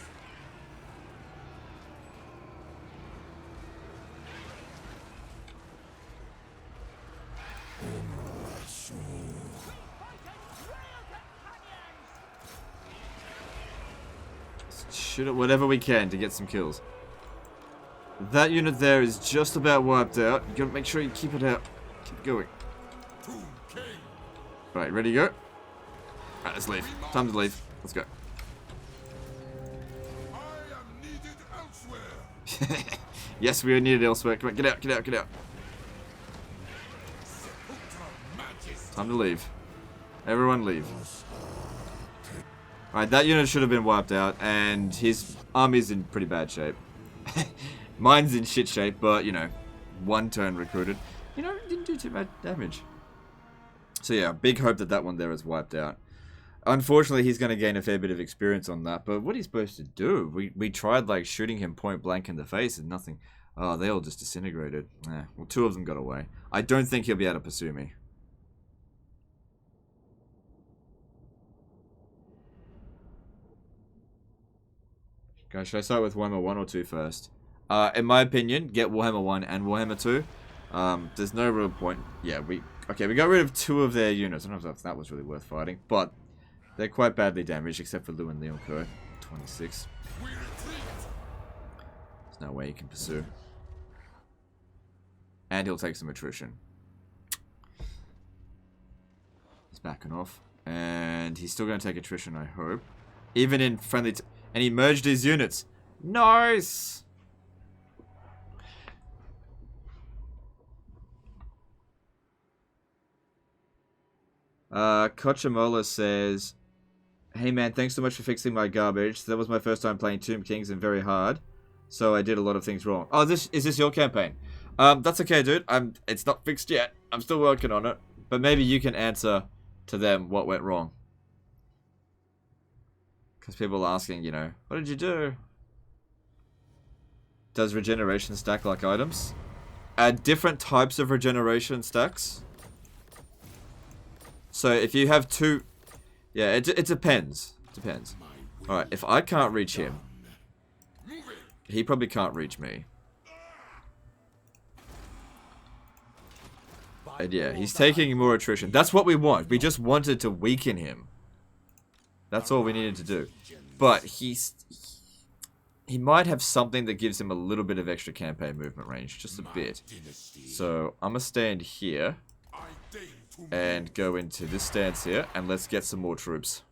Shoot at whatever we can to get some kills. That unit there is just about wiped out. You gotta make sure you keep it out. Keep going. Right, ready to go? Alright, let's leave. Time to leave. Let's go. I am needed elsewhere! Yes, we are needed elsewhere. Come on, get out, get out, get out. Time to leave. Everyone leave. Alright, that unit should have been wiped out, and his army's in pretty bad shape. Mine's in shit shape, but, you know, one turn recruited. You know, didn't do too bad damage. So yeah, big hope that that one there is wiped out. Unfortunately, he's going to gain a fair bit of experience on that, but what are you supposed to do? We tried, like, shooting him point blank in the face and nothing. Oh, they all just disintegrated. Yeah, well, 2 of them got away. I don't think he'll be able to pursue me. Guys, should I start with Warhammer 1 or 2 first? In my opinion, get Warhammer 1 and Warhammer 2. There's no real point. Yeah, we got rid of 2 of their units. I don't know if that was really worth fighting, but they're quite badly damaged, except for Lu and Leonko. 26. There's no way he can pursue. And he'll take some attrition. He's backing off. And he's still going to take attrition, I hope. Even in friendly... And he merged his units. Nice! Kochamola says, hey man, thanks so much for fixing my garbage. That was my first time playing Tomb Kings and very hard. So I did a lot of things wrong. Oh, is this your campaign? That's okay, dude. It's not fixed yet. I'm still working on it. But maybe you can answer to them what went wrong. Because people are asking, you know, what did you do? Does regeneration stack like items? Different types of regeneration stacks. So if you have 2... Yeah, it depends. It depends. Alright, if I can't reach him, he probably can't reach me. And yeah, he's taking more attrition. That's what we want. We just wanted to weaken him. That's all we needed to do. But he might have something that gives him a little bit of extra campaign movement range. Just a bit. So, I'm going to stand here. and go into this stance here, and let's get some more troops.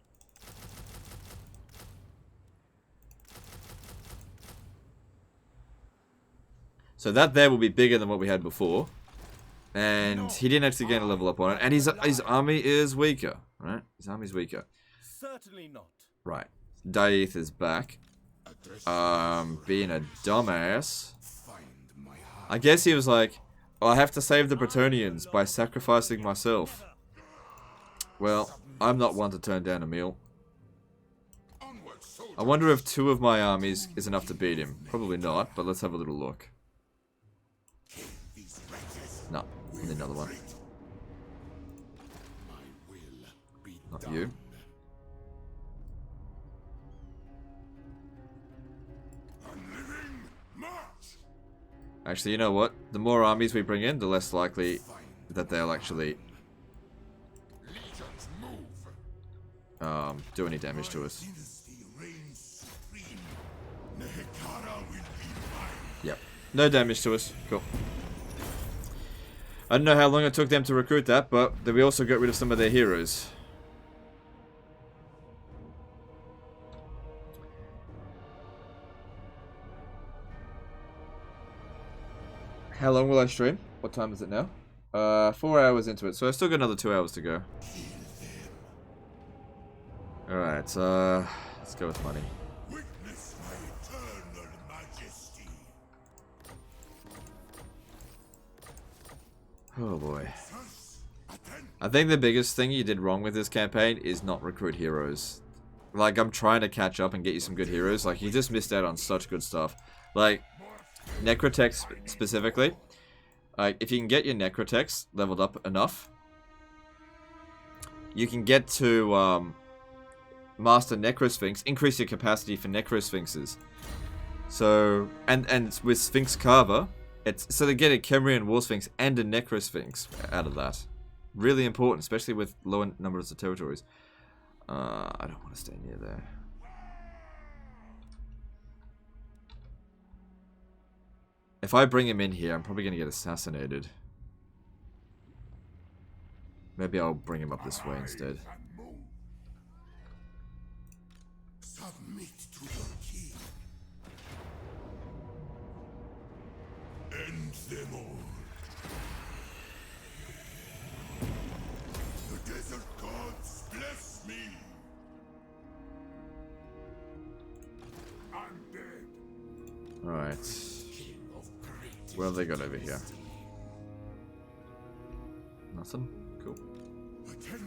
So that there will be bigger than what we had before. And he didn't actually gain a level up on it. And his army is weaker, right? His army's weaker. Certainly not. Right. Daith is back. Being a dumbass. I guess he was like, oh, I have to save the Bretonnians by sacrificing myself. Well, I'm not one to turn down a meal. I wonder if 2 of my armies is enough to beat him. Probably not, but let's have a little look. No, I need another one. Not you. Actually, you know what? The more armies we bring in, the less likely that they'll actually do any damage to us. Yep. No damage to us. Cool. I don't know how long it took them to recruit that, but we also got rid of some of their heroes. How long will I stream? What time is it now? 4 hours into it, so I still got another 2 hours to go. Alright, let's go with money. Witness my eternal majesty. Oh boy. I think the biggest thing you did wrong with this campaign is not recruit heroes. Like, I'm trying to catch up and get you some good heroes. Like, you just missed out on such good stuff. Like, Necrotechs specifically. Like, if you can get your Necrotechs leveled up enough, you can get to Master Necrosphinx, increase your capacity for Necrosphinxes. So, and with Sphinx Carver, so they get a Kemrian War Sphinx and a Necrosphinx out of that. Really important, especially with lower numbers of territories. I don't want to stay near there. If I bring him in here, I'm probably going to get assassinated. Maybe I'll bring him up this way instead. Submit to your king. End them all. The desert gods bless me. I'm dead. Alright. What have they got over here? Nothing? Cool.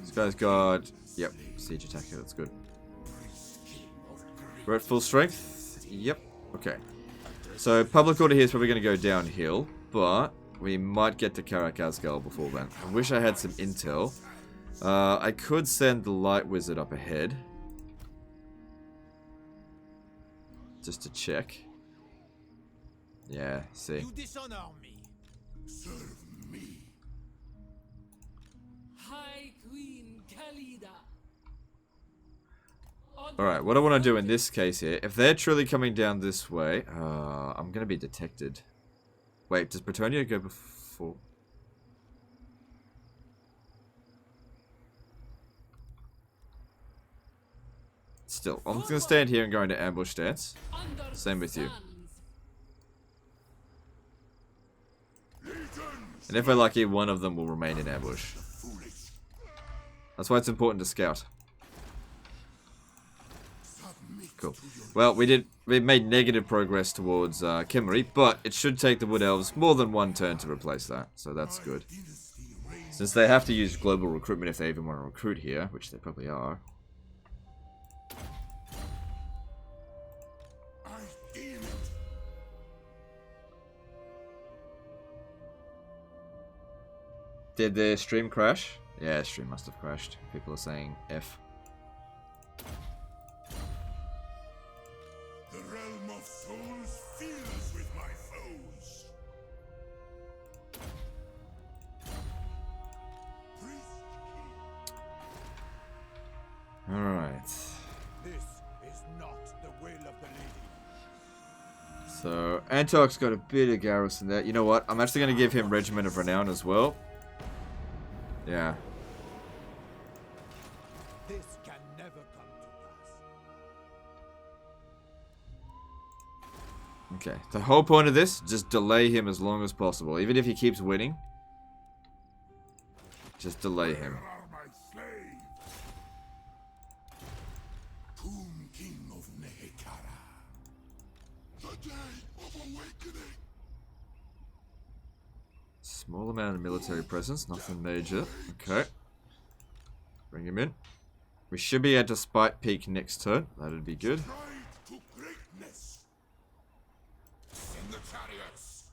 This guy's got... Yep, siege attacker, that's good. We're at full strength? Yep, okay. So, public order here is probably going to go downhill, but we might get to Karak Azgal before then. I wish I had some intel. I could send the light wizard up ahead. Just to check. Yeah, see. You dishonor me. Serve me. High Queen Khalida. Alright, what I want to do in this case here, if they're truly coming down this way, I'm going to be detected. Wait, does Bretonnia go before? Still, I'm just going to stand here and go into ambush stance. Same with you. And if we're lucky, one of them will remain in ambush. That's why it's important to scout. Cool. Well, we made negative progress towards Kimmery, but it should take the Wood Elves more than one turn to replace that, so that's good. Since they have to use global recruitment if they even want to recruit here, which they probably are. Did the stream crash? Yeah, stream must have crashed. People are saying F. The realm of souls fills with my foes. Alright. This is not the will of the lady. So, Antok's got a bit of garrison there. You know what? I'm actually going to give him Regiment of Renown as well. Yeah. This can never come to pass. Okay. The whole point of this, just delay him as long as possible. Even if he keeps winning, just delay him. Where are my slaves? Tomb King of Nehekara. The day of awakening. Small amount of military presence, nothing major. Okay. Bring him in. We should be able to spike peak next turn. That'd be good. Stride to greatness. In the chariots.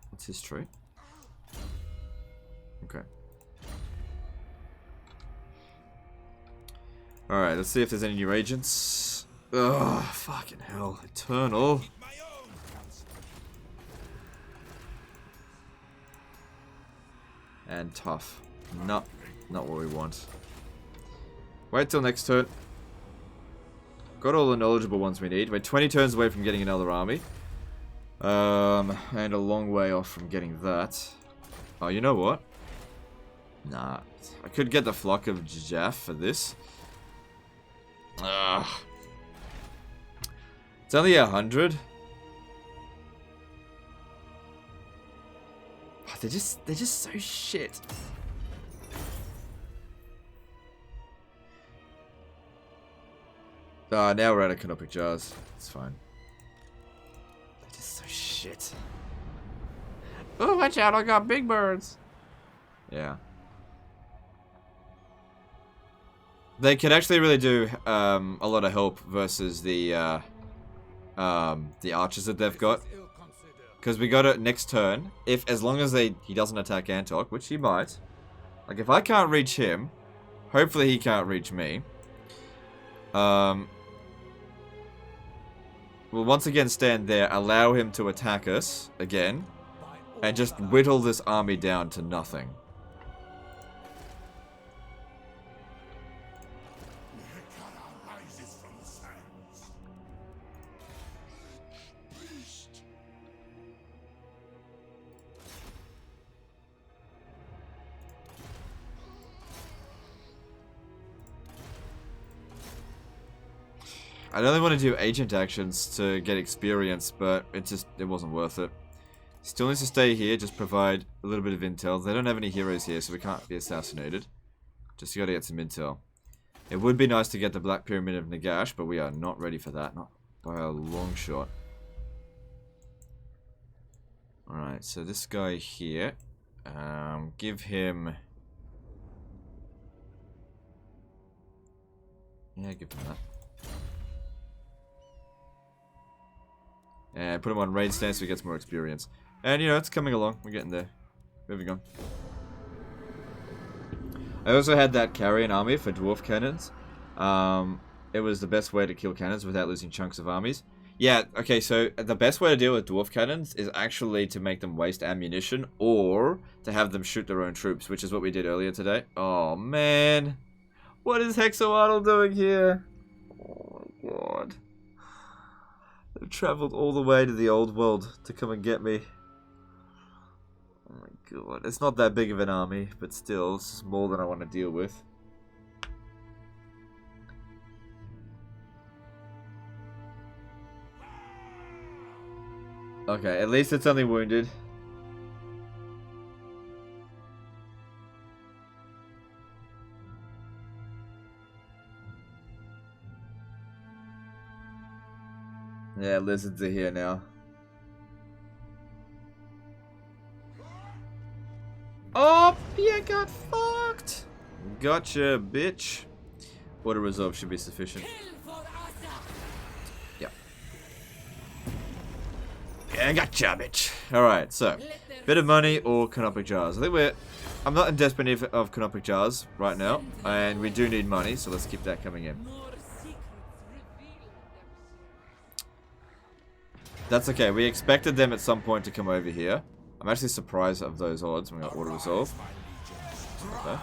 What's his trait? Okay. Alright, let's see if there's any new agents. Ugh, fucking hell. Eternal. And tough. Not what we want. Wait till next turn. Got all the knowledgeable ones we need. We're 20 turns away from getting another army. And a long way off from getting that. Oh, you know what? Nah. I could get the Flock of Jaff for this. Ugh. It's only 100. Oh, they're just so shit. Ah, now we're out of canopic jars. It's fine. They're just so shit. Oh, watch out! I got big birds. Yeah. They could actually really do a lot of help versus the archers that they've got. Ill considered. Because we got it next turn. As long as he doesn't attack Antok, which he might. Like if I can't reach him, hopefully he can't reach me. We'll once again stand there, allow him to attack us again, and just whittle this army down to nothing. Nehekara rises from the sands. Beast. I'd only want to do agent actions to get experience, but it wasn't worth it. Still needs to stay here, just provide a little bit of intel. They don't have any heroes here, so we can't be assassinated. Just gotta get some intel. It would be nice to get the Black Pyramid of Nagash, but we are not ready for that, not by a long shot. Alright, so this guy here, give him... Yeah, give him that. And put him on raid stance so he gets more experience. And you know, it's coming along. We're getting there. Moving on. I also had that carrion army for dwarf cannons. It was the best way to kill cannons without losing chunks of armies. Yeah, okay, so the best way to deal with dwarf cannons is actually to make them waste ammunition or to have them shoot their own troops, which is what we did earlier today. Oh, man. What is Hexawaddle doing here? Oh, my God. They've traveled all the way to the old world to come and get me. Oh my god. It's not that big of an army, but still, it's more than I want to deal with. Okay, at least it's only wounded. Yeah, lizards are here now. Oh, yeah, got fucked. Gotcha, bitch. Order resolve should be sufficient. Yeah. Yeah, gotcha, bitch. Alright, so. Bit of money or canopic jars. I think I'm not in desperate need of canopic jars right now. And we do need money, so let's keep that coming in. That's okay. We expected them at some point to come over here. I'm actually surprised of those odds when we got order resolve. Okay.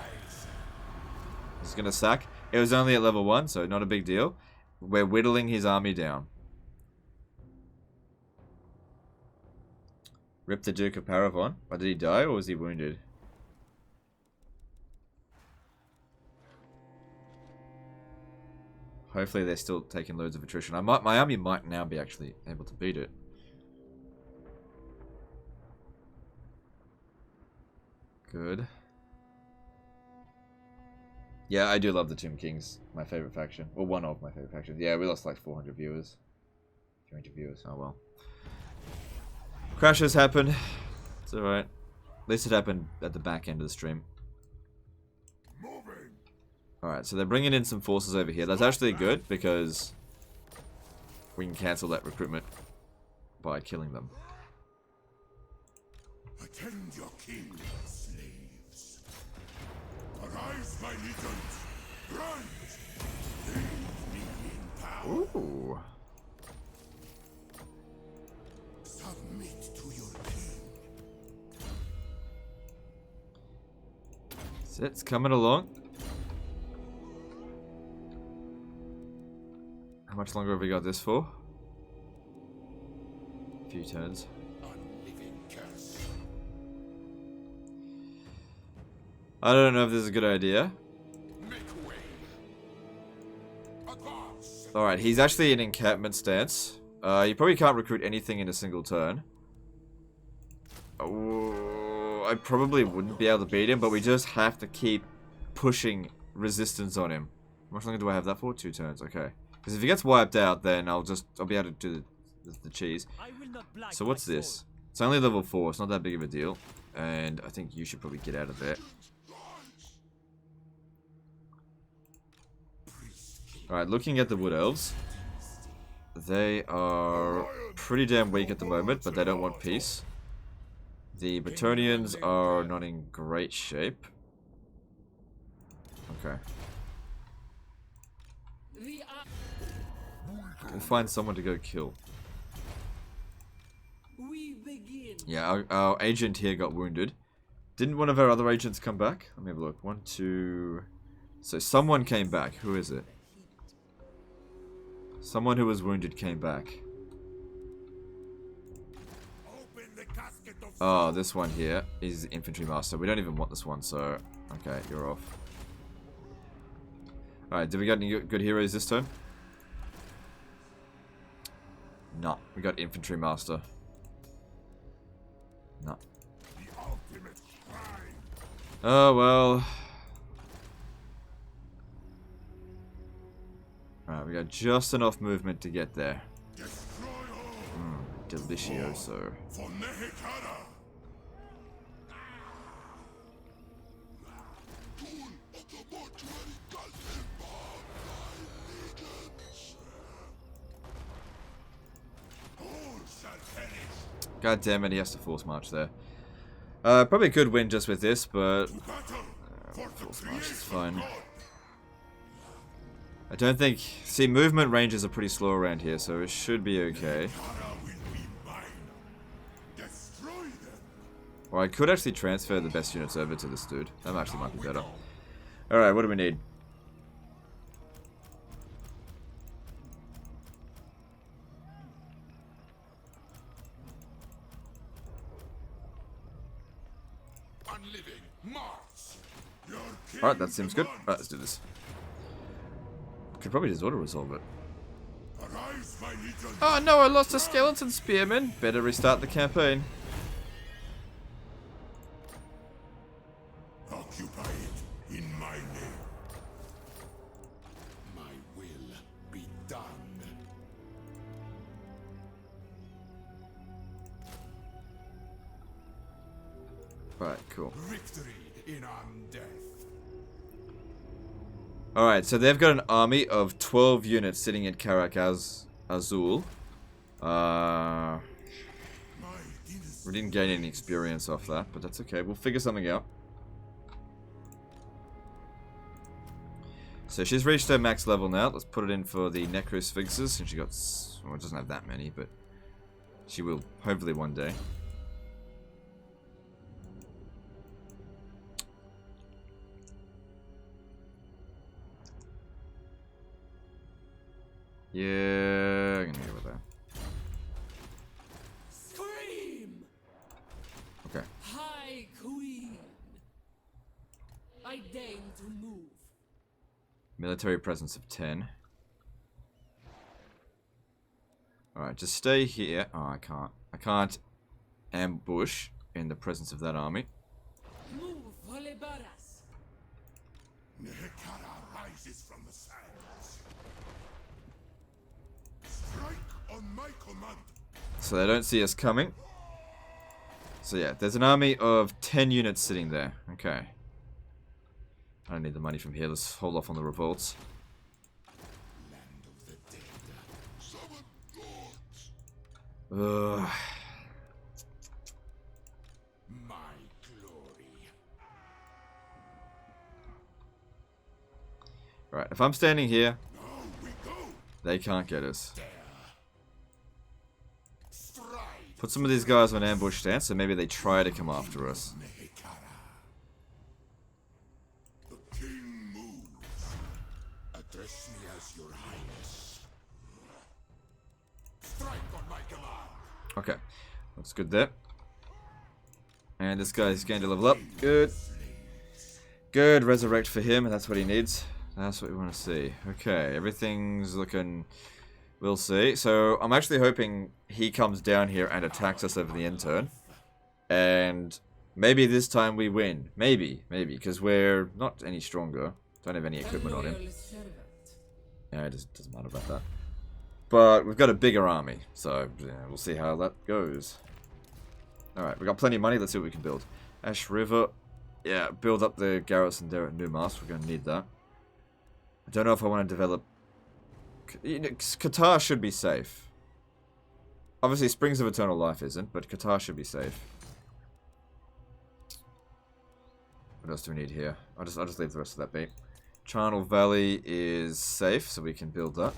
He's gonna sack. It was only at level 1, so not a big deal. We're whittling his army down. Rip the Duke of Paravon. Or did he die or was he wounded? Hopefully they're still taking loads of attrition. My army might now be actually able to beat it. Good. Yeah, I do love the Tomb Kings. My favorite faction. Well, one of my favorite factions. Yeah, we lost like 400 viewers. 300 viewers. Oh well. Crashes happen. It's alright. At least it happened at the back end of the stream. Alright, so they're bringing in some forces over here. That's actually good because we can cancel that recruitment by killing them. Attend your king, slaves. Arise, my legions. Rise. Leave me in power. Ooh. Submit to your king. It's coming along. How much longer have we got this for? A few turns. Unliving curse. I don't know if this is a good idea. Make way. Advance. Alright, he's actually in encampment stance. You probably can't recruit anything in a single turn. Oh, I probably wouldn't be able to beat him, but we just have to keep pushing resistance on him. How much longer do I have that for? 2 turns, okay. Because if he gets wiped out, then I'll be able to do the cheese. So what's this? It's only level 4, it's not that big of a deal. And I think you should probably get out of there. Alright, looking at the Wood Elves. They are pretty damn weak at the moment, but they don't want peace. The Bretonnians are not in great shape. Okay. We'll find someone to go kill. We begin. Yeah, our agent here got wounded. Didn't one of our other agents come back? Let me have a look. 1, 2... So someone came back. Who is it? Someone who was wounded came back. Oh, this one here is the infantry master. We don't even want this one, so... Okay, you're off. Alright, did we get any good heroes this turn? No, we got infantry master. No. Oh, well... Alright, we got just enough movement to get there. Delicioso. God damn it, he has to force march there. Probably could win just with this, but... force march is fine. I don't think... See, movement ranges are pretty slow around here, so it should be okay. Or I could actually transfer the best units over to this dude. That actually might be better. Alright, what do we need? Alright, that seems good. Alright, let's do this. Could probably just auto-resolve it. Oh no, I lost a skeleton spearman. Better restart the campaign. Occupy it in my name. My will be done. Right, cool. Victory in undeath. Alright, so they've got an army of 12 units sitting at Karak Azul. We didn't gain any experience off that, but that's okay. We'll figure something out. So she's reached her max level now. Let's put it in for the Necrosphinxes, since she got... Well, it doesn't have that many, but she will hopefully one day. Yeah, I'm gonna go with that. Scream! Okay. High Queen! I deign to move. Military presence of 10. Alright, just stay here. Oh, I can't. I can't ambush in the presence of that army. Move, Volebaras. Nehekara rises from the sands. Strike on my command. So they don't see us coming. So yeah, there's an army of 10 units sitting there. Okay. I don't need the money from here. Let's hold off on the revolts. Land of the dead. Summon gods. Ugh. My glory. Right, if I'm standing here, Now we go. they can't get us. Stride. Put some of these guys on ambush stance, so maybe they try to come after us. Nehekara. The king moves. Address me as your highness. Strike on my command. Okay, looks good there. And this guy's going to level up. Good. Good, resurrect for him, that's what he needs. That's what we want to see. Okay, everything's looking... We'll see. So, I'm actually hoping he comes down here and attacks us over the end turn. And maybe this time we win. Maybe, because we're not any stronger. Don't have any equipment on him. Yeah, it doesn't matter about that. But we've got a bigger army, so yeah, we'll see how that goes. Alright, we've got plenty of money. Let's see what we can build. Ash River. Yeah, build up the garrison there at Newmast. We're going to need that. I don't know if I want to develop... Qatar should be safe. Obviously, Springs of Eternal Life isn't, but Qatar should be safe. What else do we need here? I'll just leave the rest of that be. Charnel Valley is safe, so we can build that.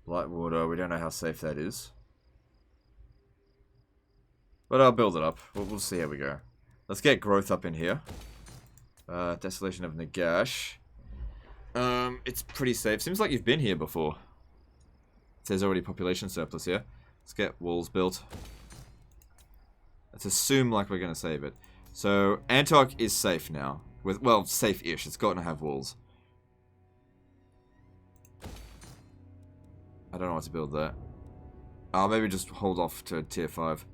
Lightwater, we don't know how safe that is. But I'll build it up. We'll see how we go. Let's get growth up in here. Desolation of Nagash. It's pretty safe. Seems like you've been here before. It says already population surplus here. Let's get walls built. Let's assume like we're going to save it. So, Antok is safe now. Well, safe-ish. It's got to have walls. I don't know what to build there. I'll maybe just hold off to tier 5.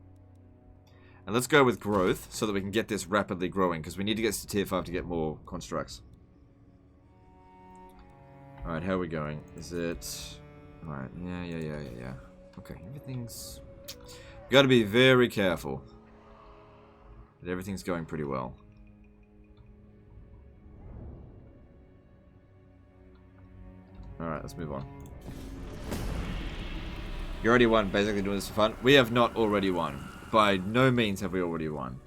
And let's go with growth so that we can get this rapidly growing, because we need to get to tier 5 to get more constructs. Alright, how are we going? Is it... Alright, yeah. Okay, everything's... Got to be very careful. But everything's going pretty well. Alright, let's move on. You already won, basically doing this for fun. We have not already won. By no means have we already won.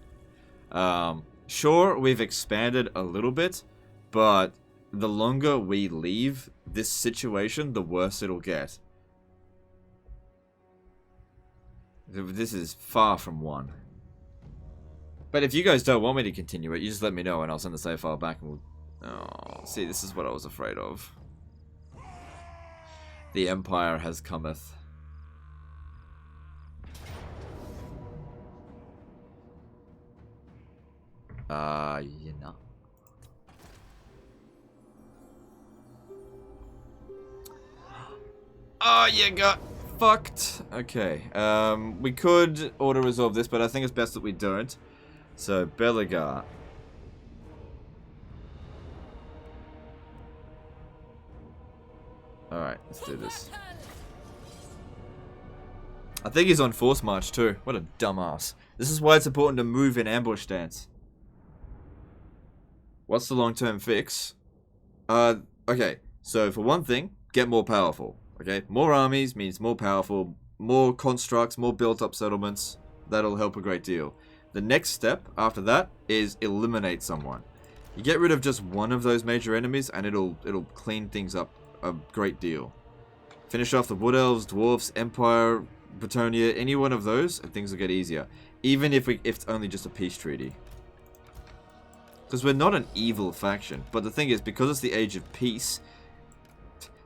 Sure, we've expanded a little bit, but the longer we leave this situation, the worse it'll get. This is far from won. But if you guys don't want me to continue it, you just let me know and I'll send the save file back and we'll... Oh, see, this is what I was afraid of. The Empire has cometh. You know. Oh, you got fucked. Okay. We could auto-resolve this, but I think it's best that we don't. So, Belagar. Alright, let's do this. I think he's on force march too. What a dumbass. This is why it's important to move in ambush stance. What's the long-term fix? Okay. So, for one thing, get more powerful. Okay? More armies means more powerful, more constructs, more built-up settlements. That'll help a great deal. The next step after that is eliminate someone. You get rid of just one of those major enemies and it'll clean things up a great deal. Finish off the Wood Elves, Dwarfs, Empire, Bretonia, any one of those, and things will get easier. Even if it's only just a peace treaty. Because we're not an evil faction. But the thing is, because it's the Age of Peace...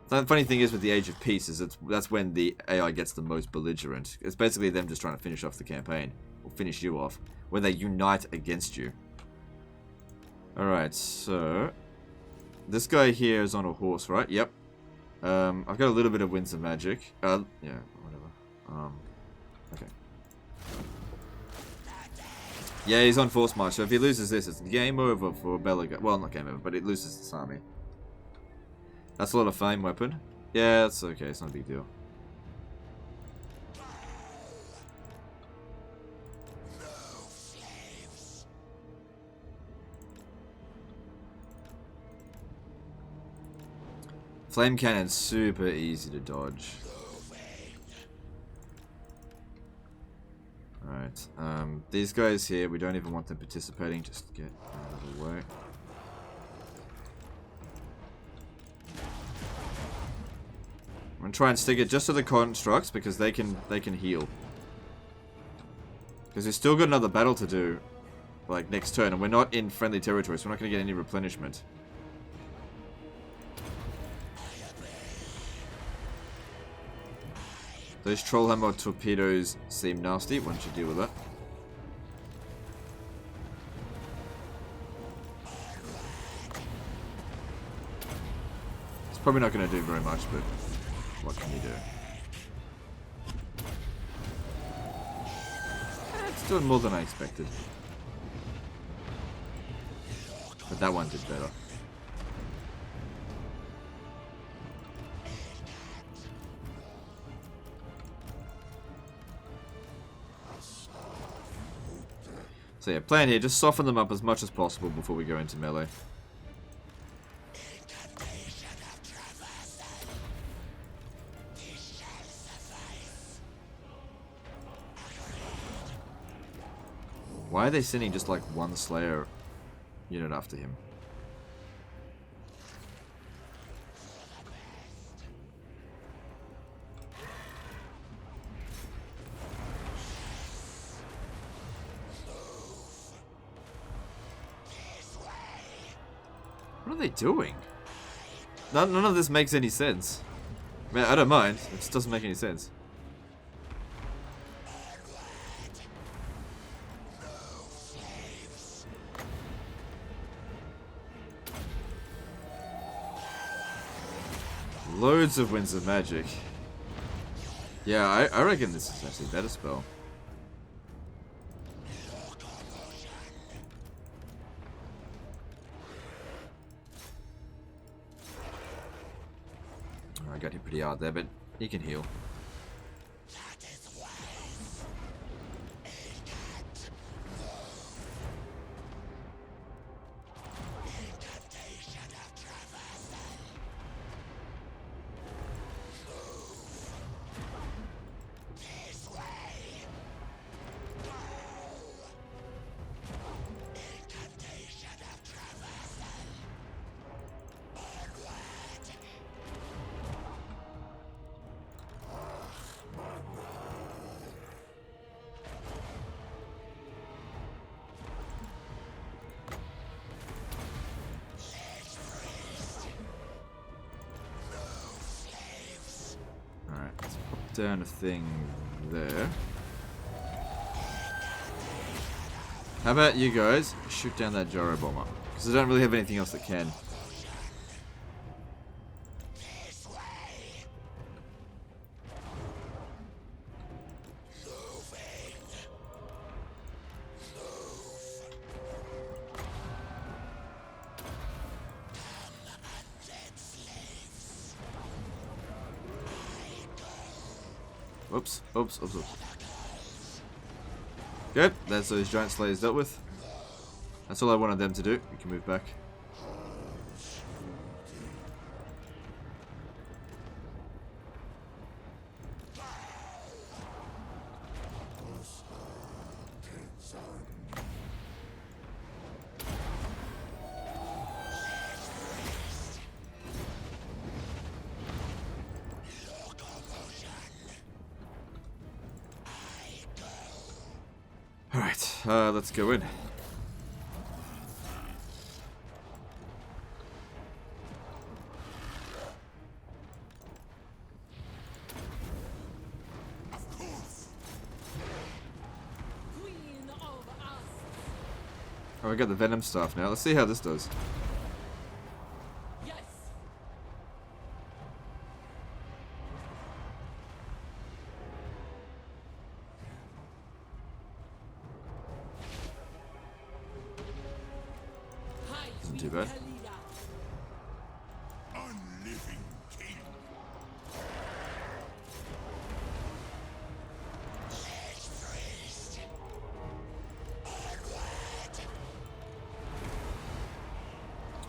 The funny thing is with the Age of Peace is that's when the AI gets the most belligerent. It's basically them just trying to finish off the campaign. Or finish you off. When they unite against you. Alright, so... This guy here is on a horse, right? Yep. I've got a little bit of winds of magic. Yeah, whatever. Okay. Yeah, he's on force march, so if he loses this, it's game over for Belaga. Well, not game over, but it loses this army. That's a lot of flame weapon. Yeah, that's okay, it's not a big deal. Flame cannon's super easy to dodge. Alright, these guys here, we don't even want them participating, just get out of the way. I'm gonna try and stick it just to the constructs because they can heal. Because we've still got another battle to do, like next turn, and we're not in friendly territory, so we're not gonna get any replenishment. Those Trollhammer torpedoes seem nasty. Why don't you deal with that? It's probably not going to do very much, but what can you do? It's doing more than I expected. But that one did better. So yeah, plan here, just soften them up as much as possible before we go into melee. Why are they sending just like one Slayer unit after him? What are they doing? None of this makes any sense. I mean, I don't mind. It just doesn't make any sense. Loads of winds of magic. Yeah, I reckon this is actually a better spell. I got him pretty hard there, but he can heal. Down a thing there. How about you guys shoot down that gyro bomber? Because I don't really have anything else that can. Oops. Good, that's those giant slayers dealt with. That's all I wanted them to do. We can move back. Alright, let's go in. Oh, I got the venom staff now. Let's see how this does. too bad. Khalida. Unliving king.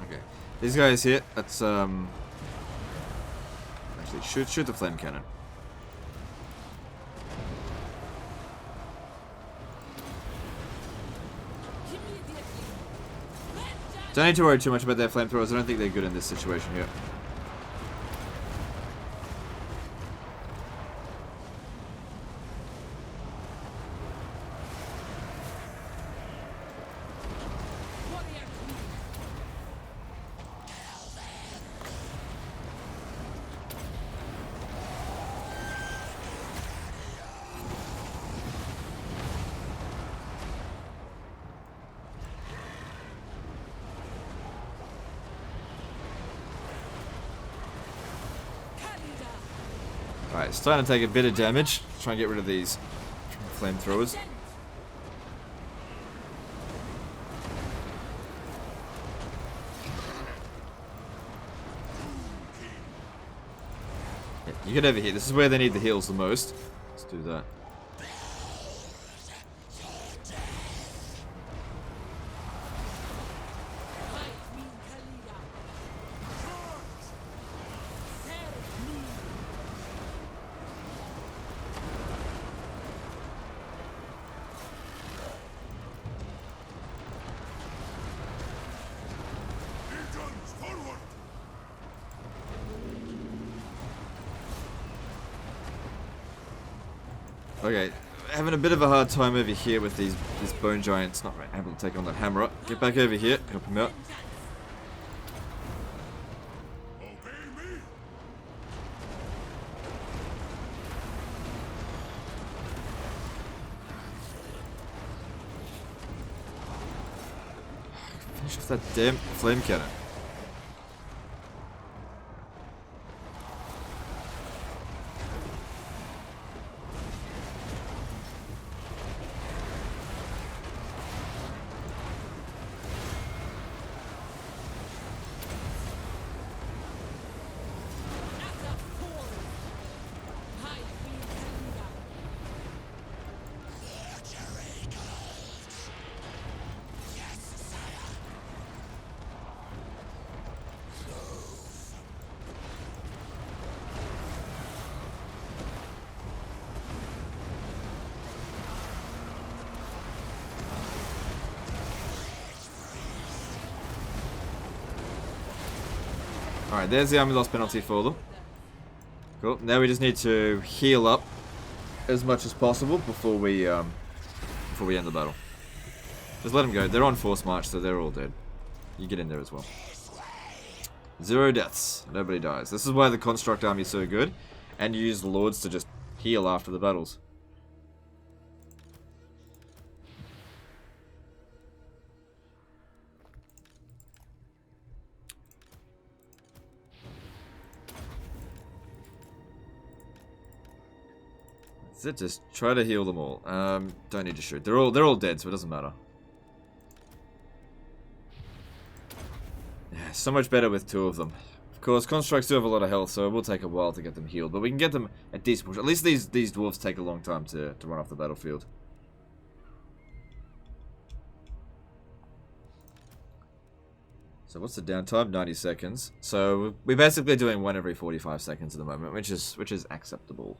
Okay. These guys here, let's actually shoot the flame cannon. Immediately. Vengeance. Don't need to worry too much about their flamethrowers. I don't think they're good in this situation here. Warrior Queen. Khalida. Alright, it's starting to take a bit of damage. Try and get rid of these flamethrowers. Sent. Yeah, you get over here. This is where they need the heals the most. Let's do that. High Queen Khalida. Serve me. Legions, forward! Okay, having a bit of a hard time over here with these bone giants. Not right, able to take on that hammer up. Get back over here, help him out. Obey me! Finish off that damn flame cannon. At a fall. High Queen Khalida. Alright, there's the army loss penalty for them. Cool. Now we just need to heal up as much as possible before we end the battle. Just let them go. They're on force march, so they're all dead. You get in there as well. 0 deaths. Nobody dies. This is why the construct army is so good, and you use the lords to just heal after the battles. That's it. Just try to heal them all. Don't need to shoot. They're all dead, so it doesn't matter. Yeah, so much better with 2 of them. Of course, constructs do have a lot of health, so it will take a while to get them healed, but we can get them a decent push. At least these dwarves take a long time to run off the battlefield. So what's the downtime? 90 seconds. So we're basically doing 1 every 45 seconds at the moment, which is acceptable.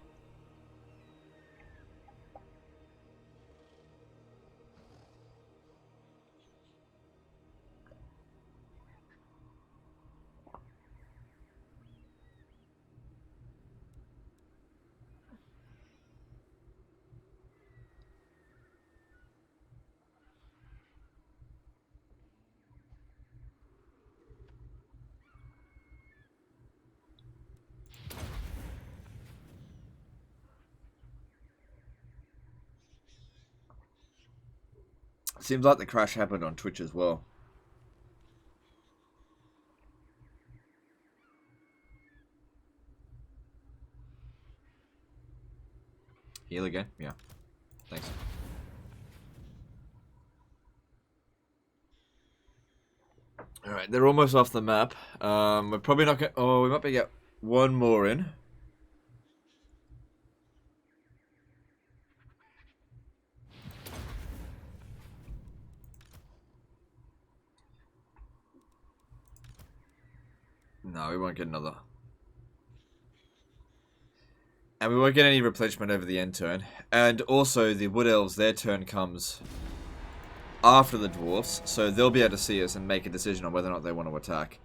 Seems like the crash happened on Twitch as well. Heal again? Yeah. Thanks. Alright, they're almost off the map. We're probably not going to... Oh, we might be get one more in. No, we won't get another. And we won't get any replenishment over the end turn. And also, the Wood Elves, their turn comes after the Dwarfs, so they'll be able to see us and make a decision on whether or not they want to attack.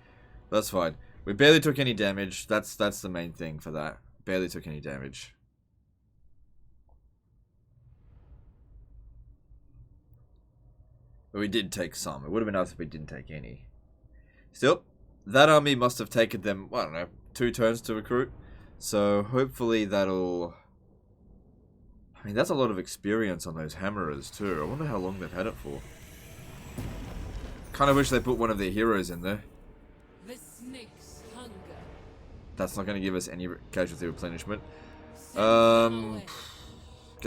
That's fine. We barely took any damage. That's the main thing for that. Barely took any damage. But we did take some. It would have been nice if we didn't take any. Still, that army must have taken them, I don't know, 2 turns to recruit. So hopefully that'll... I mean, that's a lot of experience on those hammerers too. I wonder how long they've had it for. Kind of wish they put one of their heroes in there. The snake's hunger. That's not going to give us any casualty replenishment. Get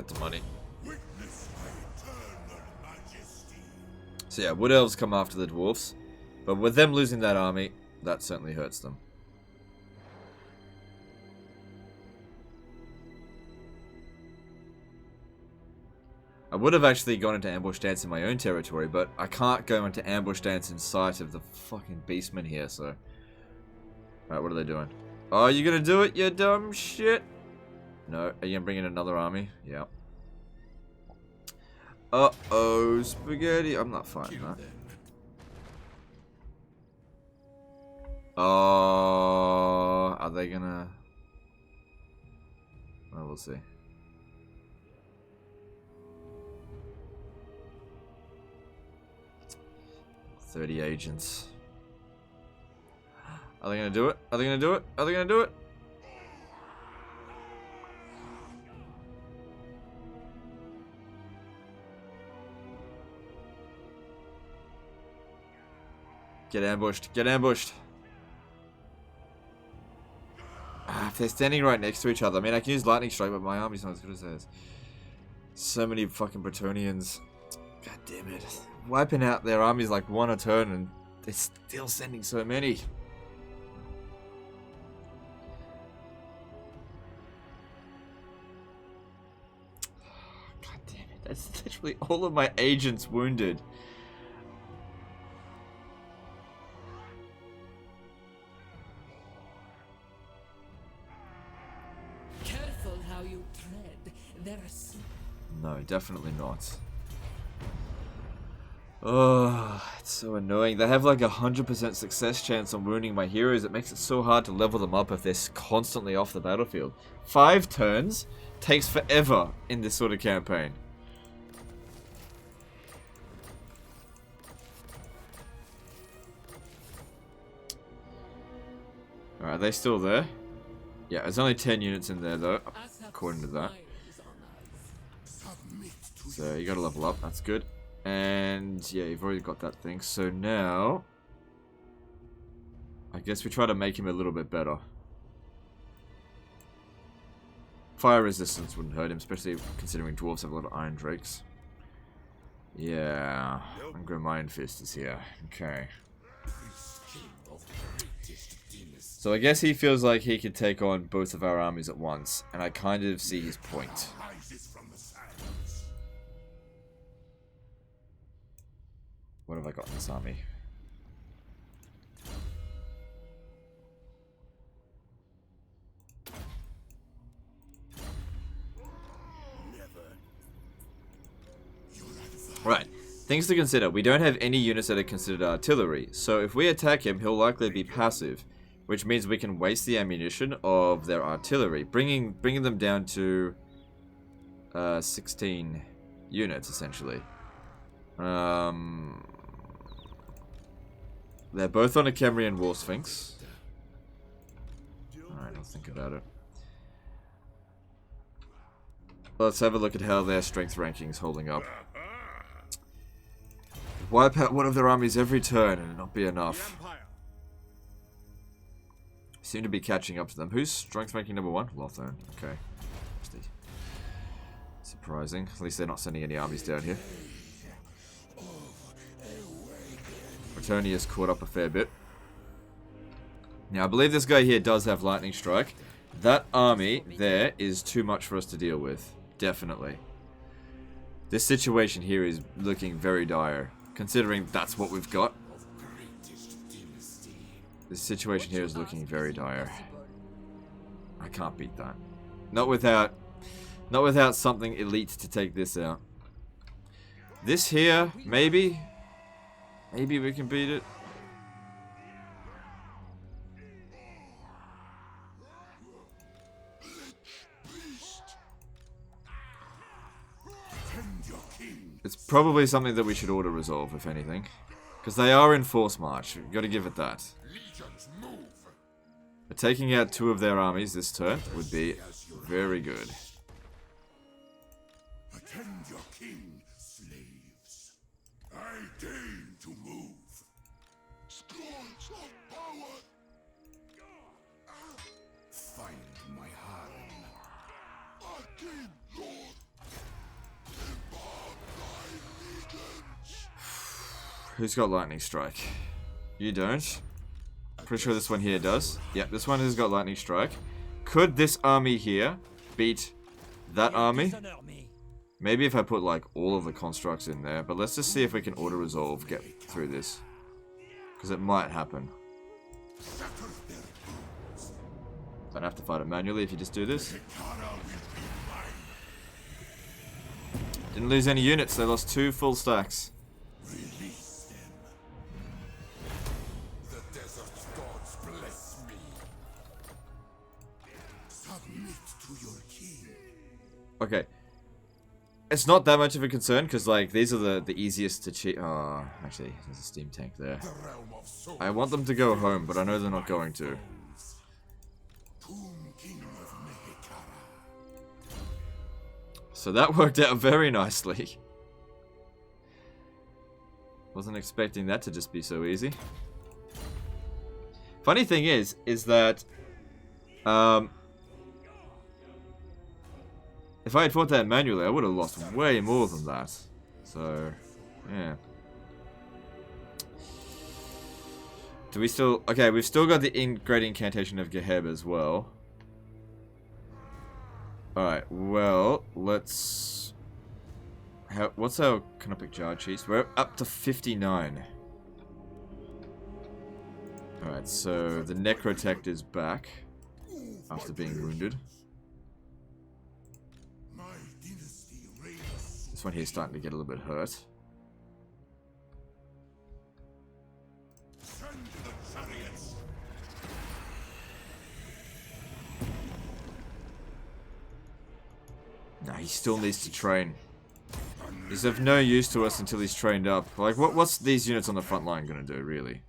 the money. So yeah, Wood Elves come after the Dwarfs. But with them losing that army, that certainly hurts them. I would have actually gone into ambush dance in my own territory, but I can't go into ambush dance in sight of the fucking beastmen here, so... Alright, what are they doing? Oh, you gonna do it, you dumb shit? No, are you gonna bring in another army? Yeah. Uh-oh, spaghetti. I'm not fighting that. Oh, are they gonna... Well, we'll see. "30 agents. Are they gonna do it? Are they gonna do it? Are they gonna do it? Get ambushed. Get ambushed. If they're standing right next to each other. I mean, I can use lightning strike, but my army's not as good as theirs. So many fucking Bretonians. God damn it. Wiping out their armies like 1 a turn, and they're still sending so many. God damn it. That's literally all of my agents wounded. Careful how you tread. There are... No, definitely not. Oh, it's so annoying. They have like 100% success chance on wounding my heroes. It makes it so hard to level them up if they're constantly off the battlefield. 5 turns takes forever in this sort of campaign. Alright, are they still there? Yeah, there's only 10 units in there though, according to that. So you gotta level up, that's good. And yeah, you've already got that thing. So now, I guess we try to make him a little bit better. Fire resistance wouldn't hurt him, especially considering dwarves have a lot of iron drakes. Yeah, Angrim Iron Fist is here. Okay. So I guess he feels like he could take on both of our armies at once, and I kind of see his point. What have I got in this army? Right, things to consider. We don't have any units that are considered artillery, so if we attack him, he'll likely be passive, which means we can waste the ammunition of their artillery, bringing them down to 16 units, essentially. They're both on a Cambrian War Sphinx. Alright, I'll think about it. Let's have a look at how their strength ranking's holding up. Wipe out one of their armies every turn and it'll not be enough. Seem to be catching up to them. Who's strength ranking number 1? Lothern. Okay. Surprising. At least they're not sending any armies down here. Bretonia's caught up a fair bit. Now, I believe this guy here does have Lightning Strike. That army there is too much for us to deal with. Definitely. This situation here is looking very dire, considering that's what we've got. This situation here is looking very dire. I can't beat that. Not without something elite to take this out. This here, maybe? Maybe we can beat it. It's probably something that we should auto-resolve, if anything. Because they are in force march. We've got to give it that. But taking out 2 of their armies this turn would be very good. Attend your king, slaves. I deign to move. Scorch of power. Find my harem. A king, lord. Who's got Lightning Strike? You don't. Pretty sure this one here does. Yep, this one has got Lightning Strike. Could this army here beat that army? Maybe if I put like all of the constructs in there, but let's just see if we can auto-resolve, get through this. Because it might happen. Don't have to fight it manually if you just do this. Didn't lose any units, they lost 2 full stacks. Release them. The desert gods bless me. Submit to your king. Okay. It's not that much of a concern, because like, these are the easiest to cheat. Oh, actually, there's a steam tank there. The realm of souls. I want them to go home, but I know they're not going to. King of Mehikara. So that worked out very nicely. Wasn't expecting that to just be so easy. Funny thing is that if I had fought that manually, I would have lost way more than that. So, yeah. Do we still... Okay, we've still got the Great Incantation of Geheb as well. Alright, well, let's... what's our Canopic Jar cheese? We're up to 59. Alright, so the Necrotect is back after being wounded. This one here is starting to get a little bit hurt. Nah, he still needs to train. He's of no use to us until he's trained up. Like, what's these units on the front line gonna do, really?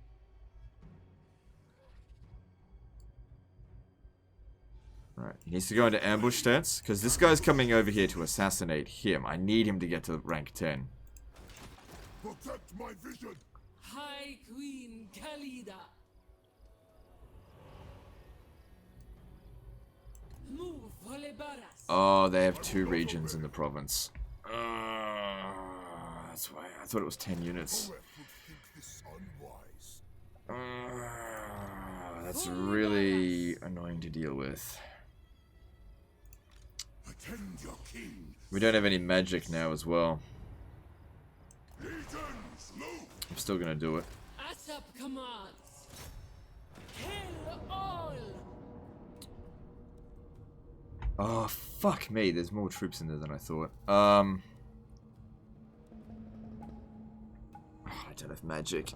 Right, he needs to go into ambush stance, because this guy's coming over here to assassinate him. I need him to get to rank 10. Protect my vision. High Queen Khalida. Move for Lebaras. Oh, they have 2 regions in the province. That's why I thought it was 10 units. That's really annoying to deal with. Attend your king. We don't have any magic now as well. I'm still gonna do it. Asap commands. Kill all. Oh, fuck me. There's more troops in there than I thought. I don't have magic.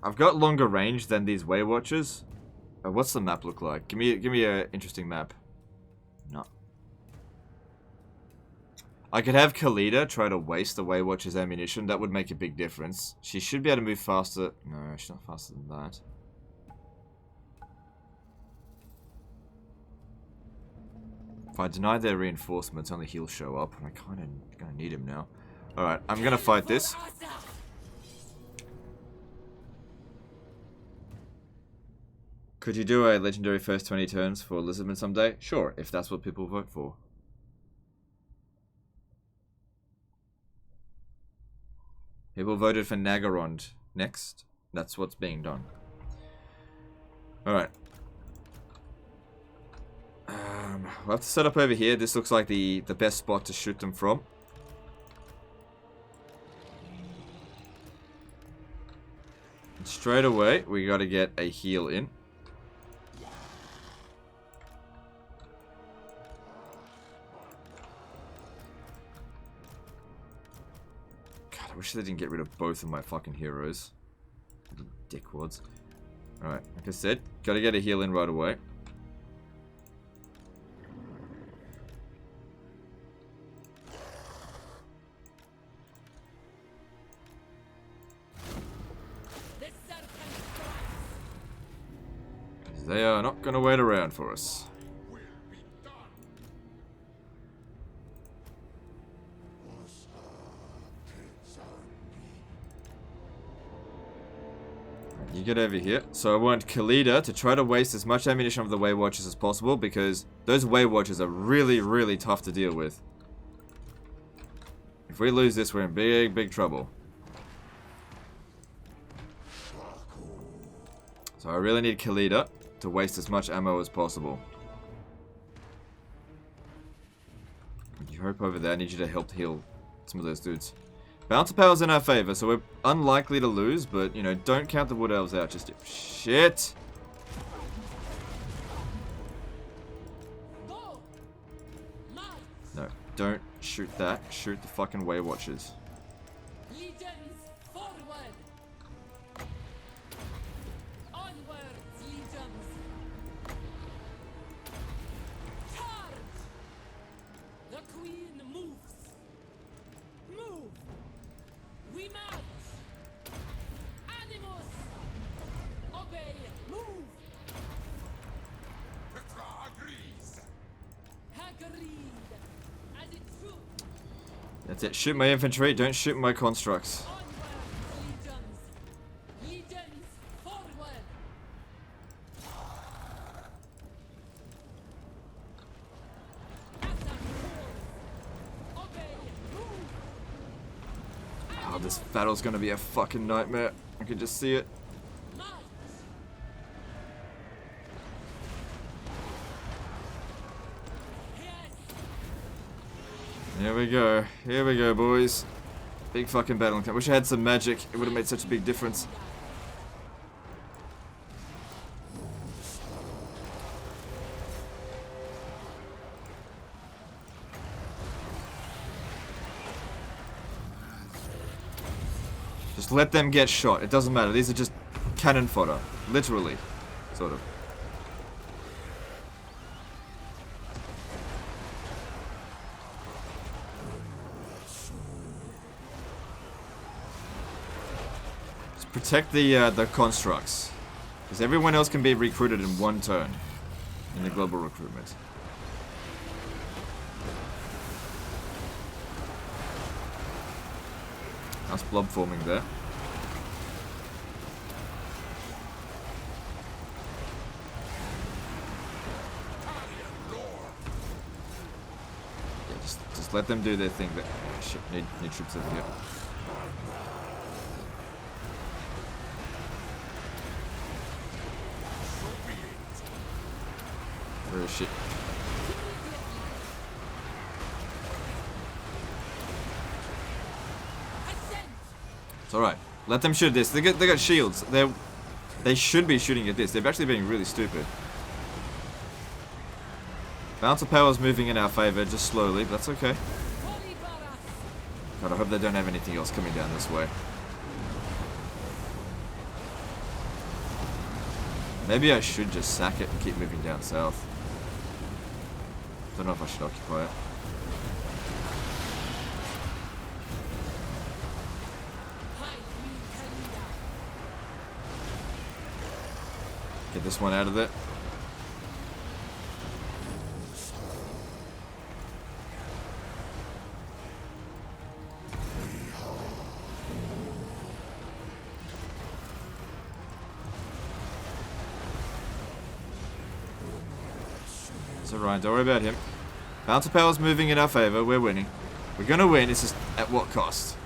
I've got longer range than these Way Watchers. What's the map look like? Give me a interesting map. No. I could have Khalida try to waste the Way Watcher's ammunition. That would make a big difference. She should be able to move faster. No, she's not faster than that. If I deny their reinforcements, only he'll show up, and I kind of gonna need him now. All right, I'm gonna fight this. Could you do a legendary first 20 turns for Lisbon someday? Sure, if that's what people vote for. People voted for Nagarond next. That's what's being done. Alright. We'll have to set up over here. This looks like the best spot to shoot them from. And straight away, we gotta get a heal in. God, I wish they didn't get rid of both of my fucking heroes. Dickwads. Alright, like I said, gotta get a heal in right away. They are not gonna wait around for us. You get over here. So I want Khalida to try to waste as much ammunition of the Way Watchers as possible, because those Way Watchers are really, really tough to deal with. If we lose this, we're in big, big trouble. So I really need Khalida to waste as much ammo as possible. You hope over there. I need you to help heal some of those dudes. Bouncer power's in our favor, so we're unlikely to lose, but, you know, don't count the Wood Elves out just yet. Shit! No, don't shoot that. Shoot the fucking Way Watchers. That's it. Shoot my infantry, don't shoot my constructs. Oh, this battle's gonna be a fucking nightmare. I can just see it. Here we go. Here we go, boys. Big fucking battle. I wish I had some magic. It would have made such a big difference. Just let them get shot. It doesn't matter. These are just cannon fodder. Literally. Sort of. Protect the constructs, because everyone else can be recruited in one turn in the global recruitment. Nice blob forming there. Yeah, just let them do their thing. But shit, need troops over here. Where is shit? It's alright. Let them shoot this. They got shields. They should be shooting at this. They're actually being really stupid. Bouncer power's moving in our favor, just slowly, but that's okay. God, I hope they don't have anything else coming down this way. Maybe I should just sack it and keep moving down south. Don't know if I should occupy it. Get this one out of there. It's alright, don't worry about him. Bouncer power's moving in our favor, we're winning. We're gonna win, it's just at what cost?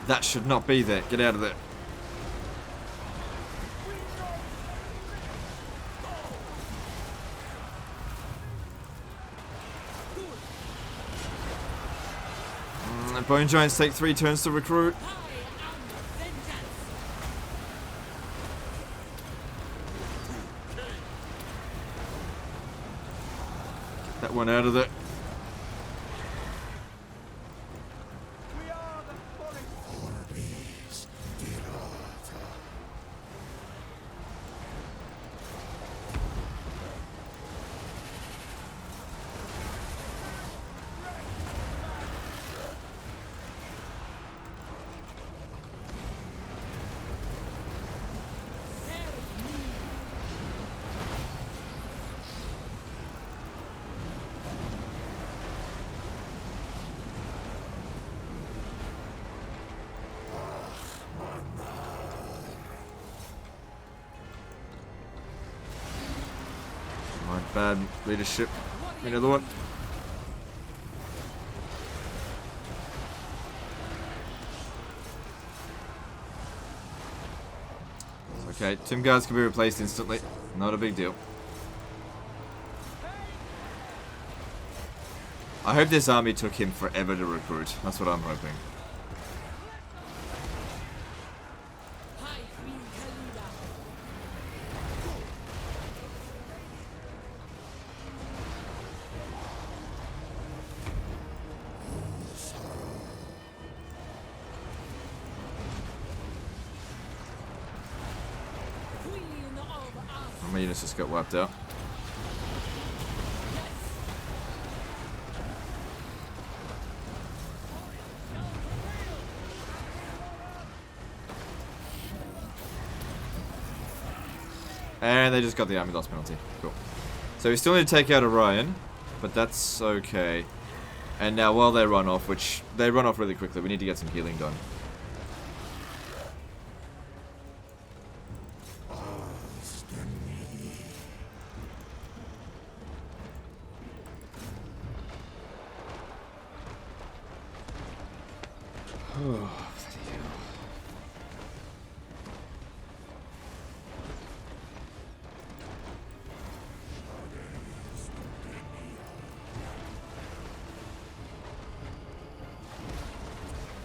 That should not be there. Get out of there. Bone Giants take 3 turns to recruit. Get that one out of there. Bad leadership. Another one. Okay, Tomb Guards can be replaced instantly. Not a big deal. I hope this army took him forever to recruit. That's what I'm hoping. High Queen Khalida. Queen of us. My units just got wiped out. And they just got the army loss penalty. Cool. So we still need to take out Orion, but that's okay. And now while they run off, which they run off really quickly, we need to get some healing done.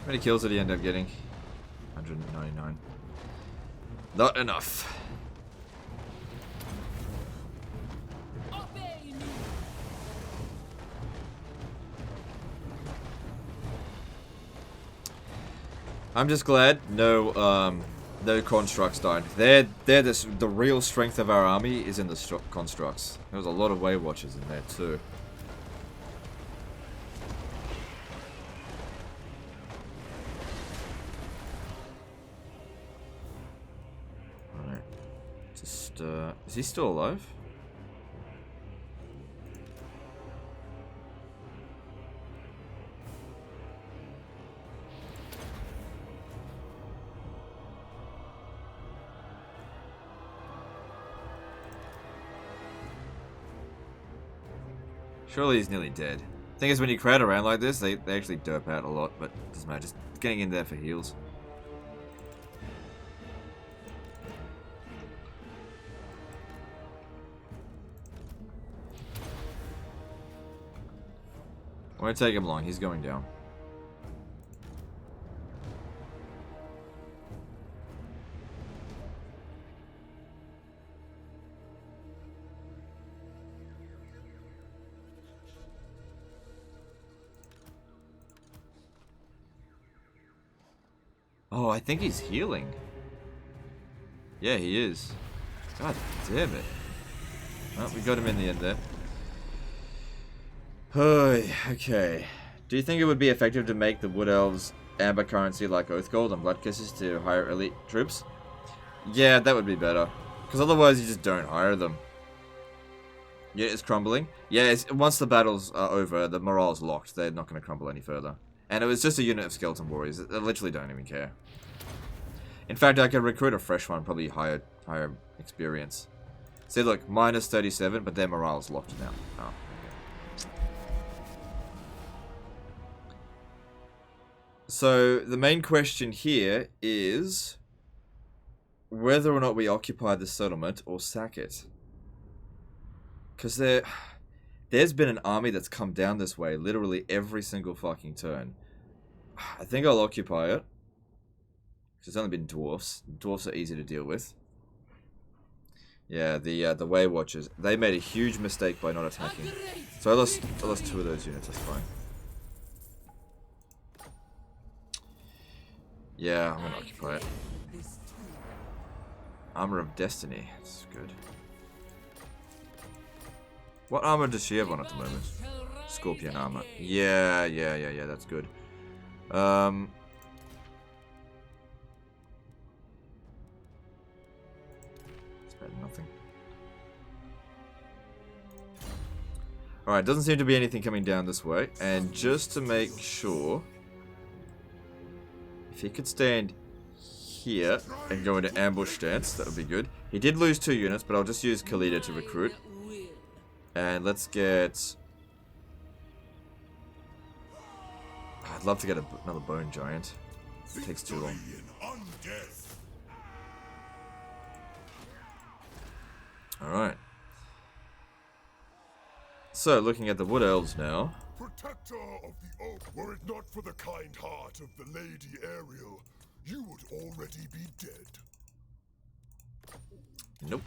How many kills did he end up getting? 199. Not enough. Obey me. I'm just glad no constructs died. The real strength of our army is in the constructs. There was a lot of Way Watchers in there too. Alright. Just is he still alive? Surely he's nearly dead. Thing is, when you crowd around like this, they actually derp out a lot, but it doesn't matter. Just getting in there for heals. Won't take him long. He's going down. Oh, I think he's healing. Yeah, he is. God damn it. Well, we got him in the end there. Okay. Do you think it would be effective to make the Wood Elves amber currency like Oath Gold and Blood Kisses to hire elite troops? Yeah, that would be better. Because otherwise you just don't hire them. Yeah, it's crumbling. Yeah, once the battles are over, the morale's locked. They're not going to crumble any further. And it was just a unit of skeleton warriors. They literally don't even care. In fact, I could recruit a fresh one, probably higher experience. See, look, minus 37, but their morale's locked now. Oh, okay. So the main question here is whether or not we occupy the settlement or sack it. Because there's been an army that's come down this way literally every single fucking turn. I think I'll occupy it. It's only been dwarfs. Dwarfs are easy to deal with. Yeah, the Way Watchers. They made a huge mistake by not attacking. So I lost 2 of those units, that's fine. Yeah, I'm gonna occupy it. Armor of Destiny. That's good. What armor does she have on at the moment? Scorpion armor. Yeah, that's good. It's better than nothing. Alright, doesn't seem to be anything coming down this way. And just to make sure, if he could stand here and go into ambush stance, that would be good. He did lose 2 units, but I'll just use Khalida to recruit. And let's get... I'd love to get another Bone Giant. It takes too long. Alright. So, looking at the Wood Elves now. Protector of the oak, were it not for the kind heart of the Lady Ariel, you would already be dead. Nope.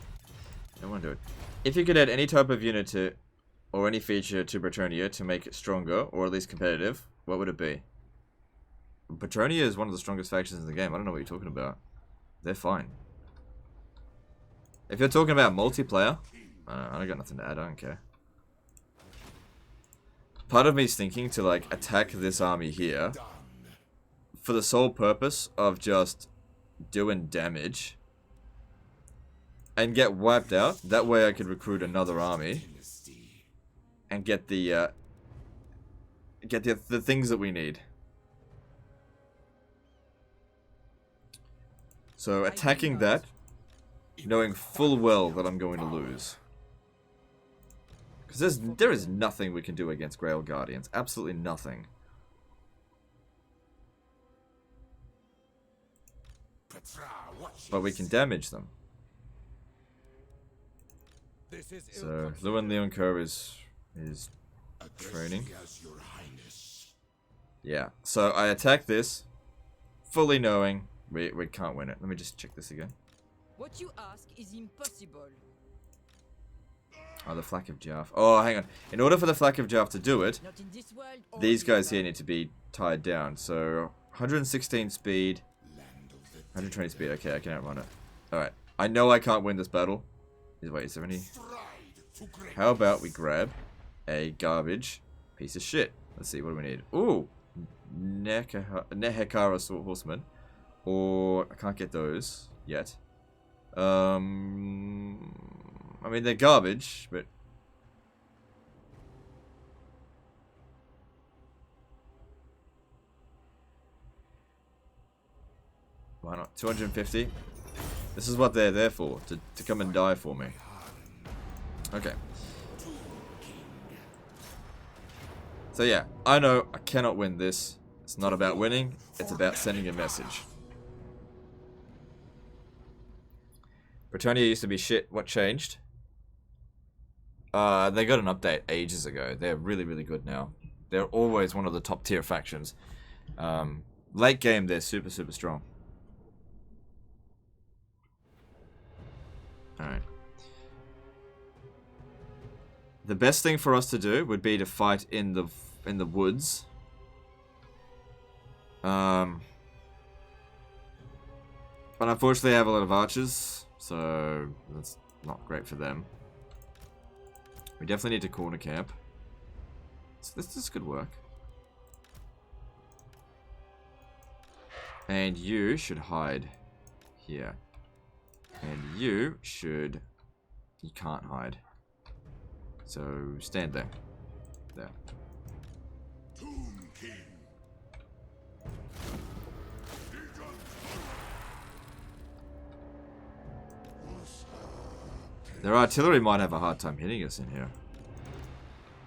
Don't want to do it. If you could add any type of unit to, or any feature to Bretonnia to make it stronger, or at least competitive, what would it be? Bretonnia is one of the strongest factions in the game. I don't know what you're talking about. They're fine. If you're talking about multiplayer, I don't got nothing to add. I don't care. Part of me is thinking to like attack this army here for the sole purpose of just doing damage and get wiped out. That way I could recruit another army and get the things that we need. So attacking that, knowing full well that I'm going to lose. Because there is nothing we can do against Grail Guardians. Absolutely nothing. But we can damage them. So, Luan Leoncoeur is training. Yeah, so I attack this, fully knowing we can't win it. Let me just check this again. What you ask is impossible. Oh, the Flak of Jarf. Oh, hang on. In order for the Flak of Jarf to do it, these guys here need to be tied down. So, 116 speed, 120 speed. Okay, I can outrun it. Alright. I know I can't win this battle. Wait, is there any... How about we grab a garbage piece of shit? Let's see, what do we need? Ooh! Nehekara Horseman. Or, I can't get those yet. I mean, they're garbage, but... Why not? 250? This is what they're there for, to come and die for me. Okay. So yeah, I know I cannot win this. It's not about winning, it's about sending a message. Bretonnia used to be shit. What changed? They got an update ages ago. They're really, really good now. They're always one of the top tier factions. Late game, they're super, super strong. Alright. The best thing for us to do would be to fight in the woods. But unfortunately I have a lot of archers, so that's not great for them. We definitely need to corner camp. So this could work. And you should hide here. And you should... You can't hide. So stand there. There. Their artillery might have a hard time hitting us in here.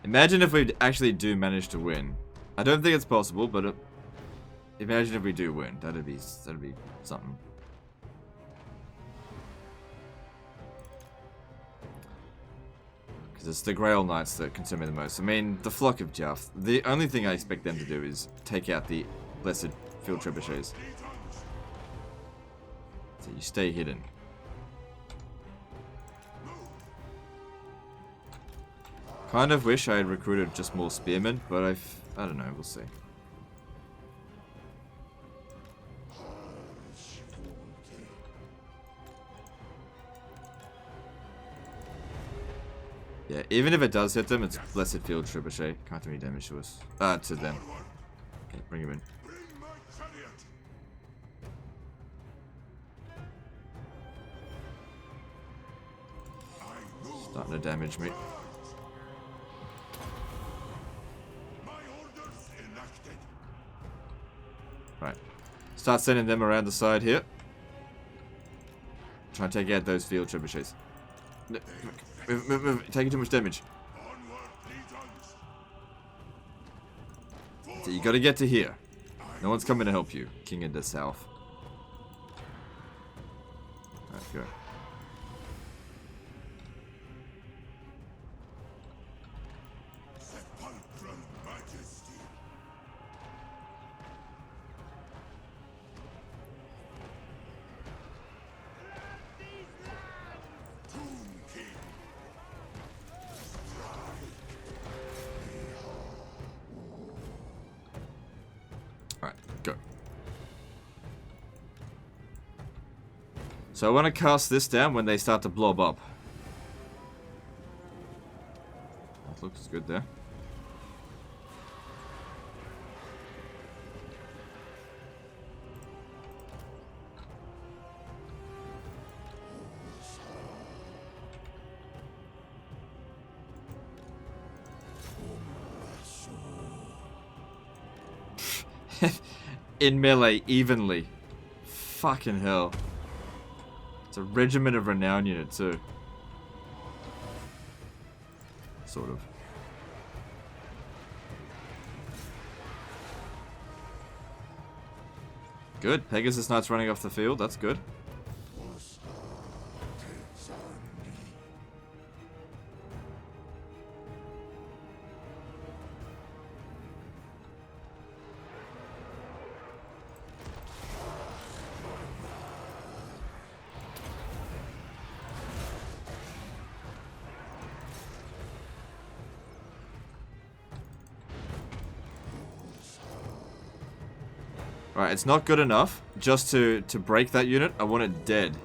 Imagine if we actually do manage to win. I don't think it's possible, but Imagine if we do win. That'd be something. Because it's the Grail Knights that concern me the most. I mean, the Flock of Juff. The only thing I expect them to do is take out the Blessed Field Trebuchets. So you stay hidden. Kind of wish I had recruited just more spearmen, but I don't know, we'll see. Yeah, even if it does hit them, it's Blessed Field Trebuchet. Can't do any damage to us. To them. Okay, bring him in. Starting to damage me. Right. Start sending them around the side here. Try and take out those field trebuchets. Move. Taking too much damage. So you gotta get to here. No one's coming to help you. King of the South. Alright, go. So I want to cast this down when they start to blob up. That looks good there. In melee, evenly. Fucking hell. It's a regiment of renown unit too. Sort of. Good. Pegasus Knight's running off the field. That's good. Alright, it's not good enough just to break that unit. I want it dead.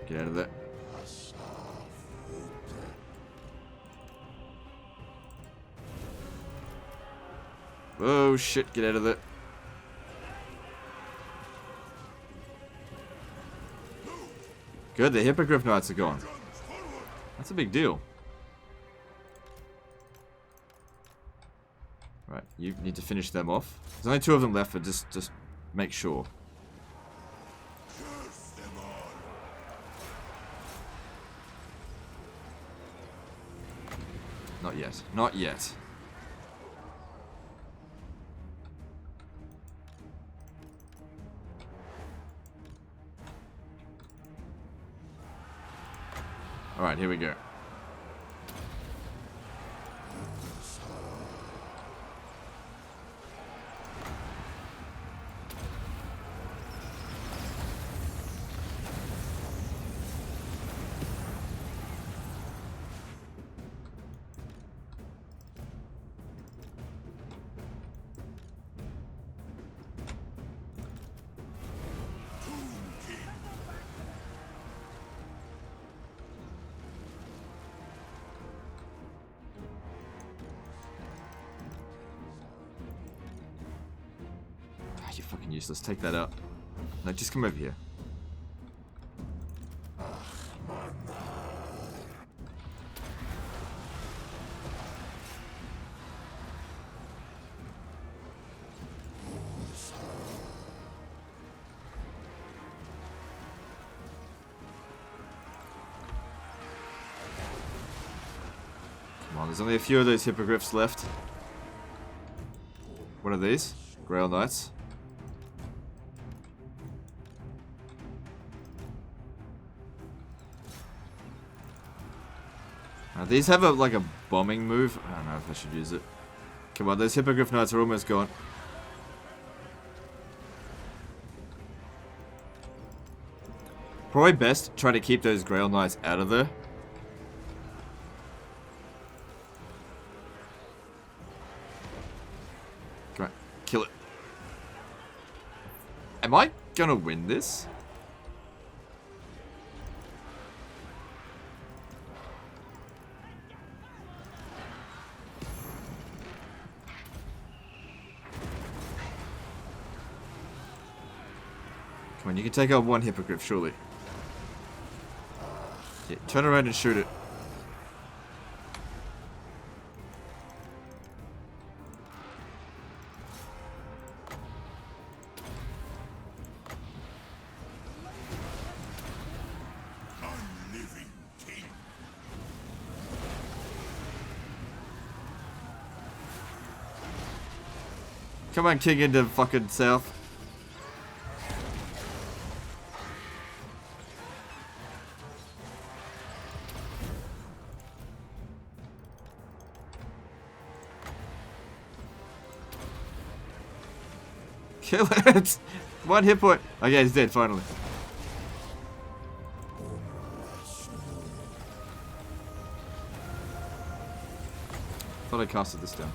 Get out of there. Oh shit, get out of there. Good, the Hippogriff Knights are gone. That's a big deal. Right, you need to finish them off. There's only 2 of them left, but just make sure. Not yet. Not yet. Alright, here we go. You're fucking useless. Take that out. No, just come over here. Come on, there's only a few of those hippogriffs left. What are these? Grail Knights. These have like a bombing move. I don't know if I should use it. Come on, those Hippogriff Knights are almost gone. Probably best try to keep those Grail Knights out of there. Come on, kill it. Am I gonna win this? Come on, you can take out one Hippogriff, surely. Yeah, turn around and shoot it. Unliving king. Come on, king into fucking south. Kill it! One hit point. Okay, he's dead, finally. Thought I casted this down.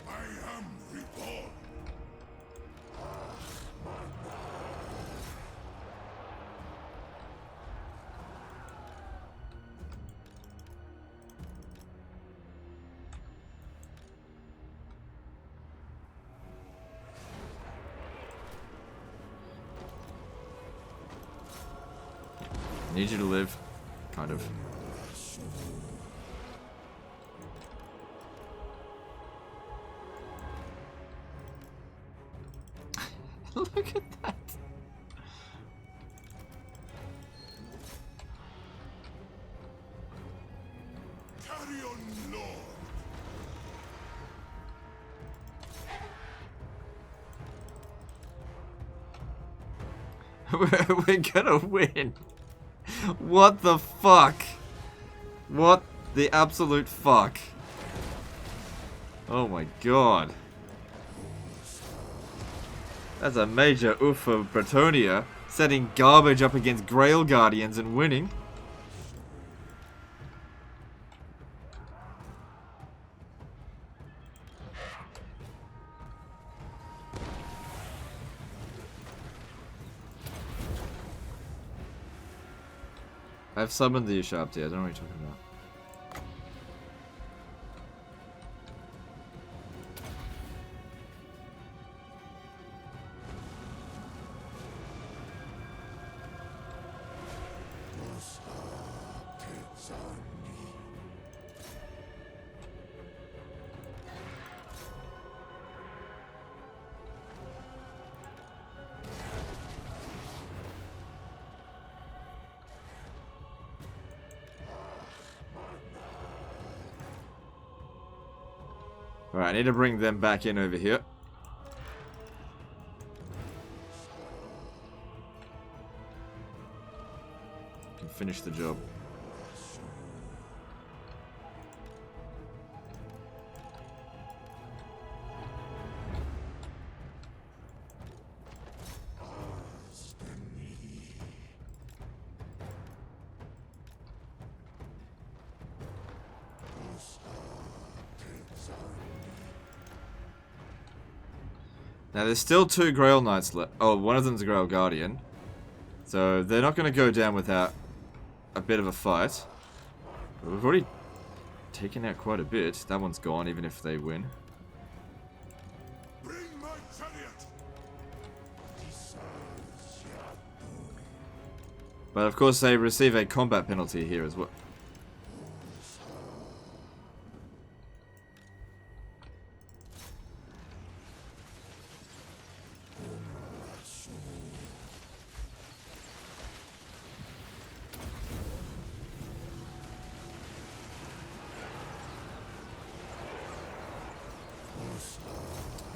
I am reborn. I need you to live. Kind of. Look at that. Carry on, Lord. We're gonna win. What the fuck? What the absolute fuck? Oh my god. That's a major oof for Bretonia, setting garbage up against Grail Guardians and winning. I've summoned the Ushabti, I don't know what you're talking about. Alright, I need to bring them back in over here. Can finish the job. Now there's still two Grail Knights left. Oh, one of them's a Grail Guardian. So they're not going to go down without a bit of a fight. But we've already taken out quite a bit. That one's gone even if they win. Bring my chariot. But of course they receive a combat penalty here as well.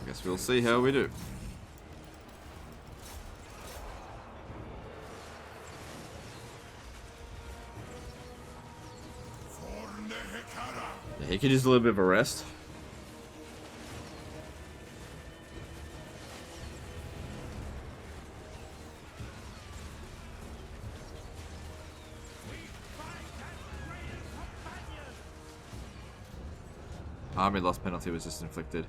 guess we'll see how we do. Yeah, he could use a little bit of a rest. Army loss penalty was just inflicted.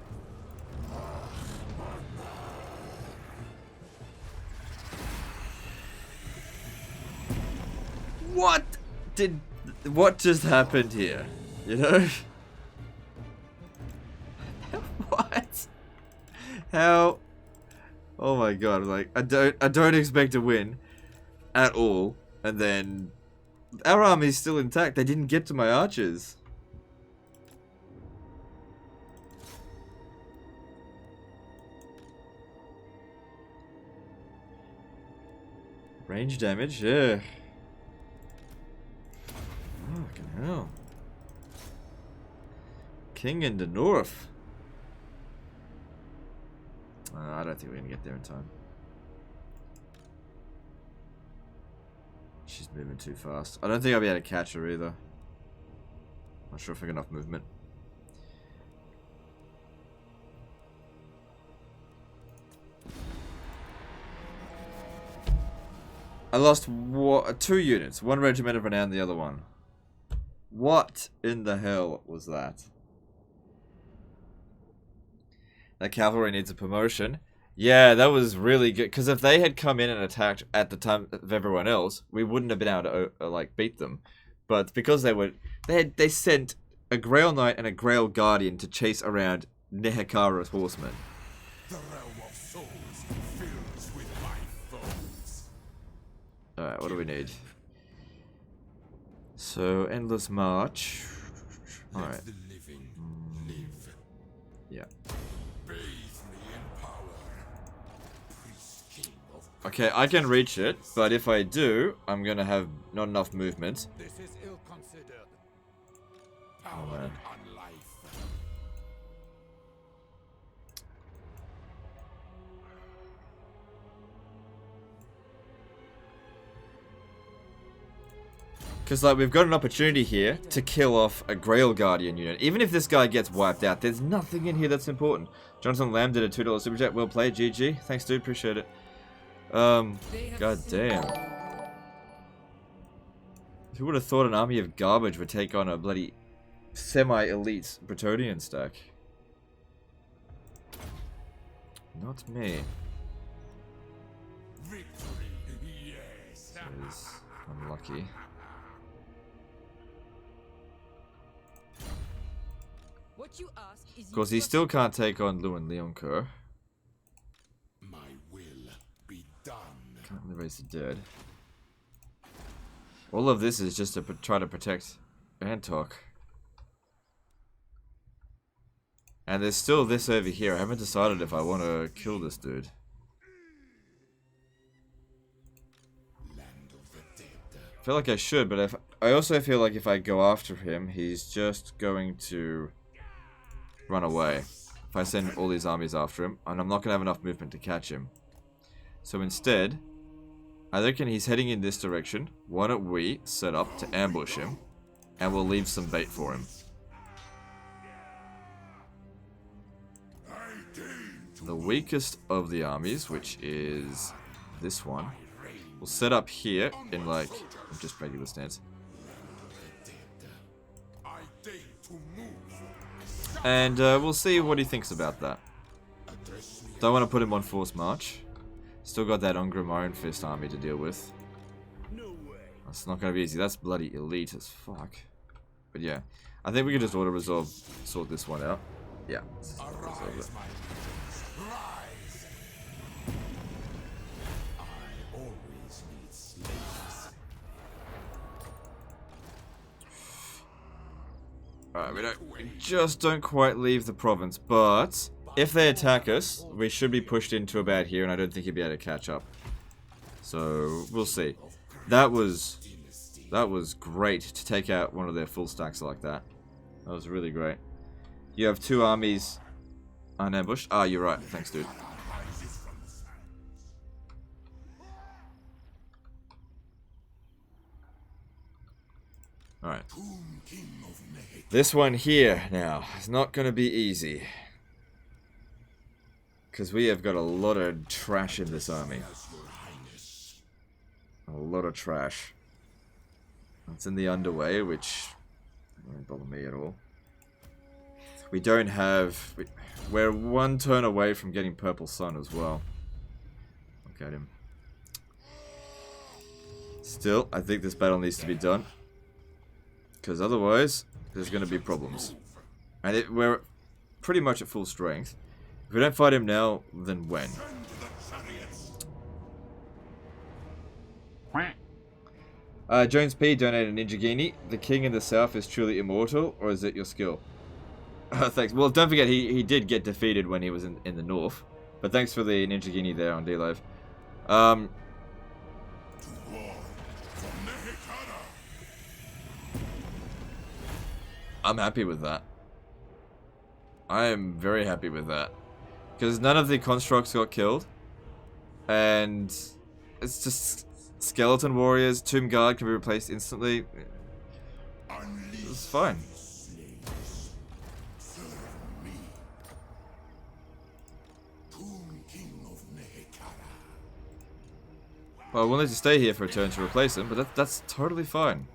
What just happened here? You know? What? How? Oh my god, like I don't expect to win at all, and then our army's still intact. They didn't get to my archers. Range damage, yeah. Fucking hell. King in the north. I don't think we're gonna get there in time. She's moving too fast. I don't think I'll be able to catch her either. Not sure if I got enough movement. I lost 2 units. One regiment of renown, the other one. What in the hell was that? That cavalry needs a promotion. Yeah, that was really good. Because if they had come in and attacked at the time of everyone else, we wouldn't have been able to like beat them. But because they sent a Grail Knight and a Grail Guardian to chase around Nehekara's horsemen. The realm of souls fills with my foes. Alright, what do we need? So, Endless March. Alright. Let the living live. Yeah. Bathe me in power. Priest king of Okay, I can reach it, but if I do, I'm gonna have not enough movement. this is ill considered. Oh, Power man. on life. Because, like, we've got an opportunity here to kill off a Grail Guardian unit. Even if this guy gets wiped out, there's nothing in here that's important. Jonathan Lamb did a $2 super chat. Well played, GG. Thanks, dude. Appreciate it. God damn. Who would have thought an army of garbage would take on a bloody semi-elite Bretonian stack? Not me. Victory, yes. Is unlucky. What you ask is Of course, he still can't take on Lewin Leoncoeur. My will be done. Can't erase the dead. All of this is just to try to protect Antok. And there's still this over here. I haven't decided if I want to kill this dude. Land of the dead. I feel like I should, but I also feel like if I go after him, he's just going to run away. If I send all these armies after him, and I'm not going to have enough movement to catch him. So instead, I reckon he's heading in this direction. Why don't we set up to ambush him, and we'll leave some bait for him. The weakest of the armies, which is this one, we'll set up here in like just regular stance. I deign to move. And we'll see what he thinks about that. Don't want to put him on forced march. Still got that Ungrim Iron Fist army to deal with. That's not going to be easy. That's bloody elite as fuck. But yeah, I think we can just auto-resolve, sort this one out. Yeah. Resolve it. Rise. I always need slaves. Alright, we just don't quite leave the province, but if they attack us, we should be pushed into about here, and I don't think he'll be able to catch up. So, we'll see. That was great to take out one of their full stacks like that. That was really great. You have two armies Unambushed? Ah, you're right. Thanks, dude. Alright. This one here, now, is not going to be easy. Because we have got a lot of trash in this army. A lot of trash. It's in the underway, which won't bother me at all. We don't have... We're one turn away from getting Purple Sun as well. Look at him. Still, I think this battle needs to be done. Because otherwise, there's going to be problems. And we're pretty much at full strength. If we don't fight him now, then when? Jones P donated a Ninjagini. The king in the south is truly immortal, or is it your skill? Thanks. Well, don't forget, he did get defeated when he was in the north. But thanks for the Ninjagini there on D-Live. I'm happy with that. I am very happy with that. Because none of the constructs got killed. And it's just skeleton warriors, Tomb Guard can be replaced instantly. It's fine. Well, we'll need to stay here for a turn to replace him, but that's totally fine.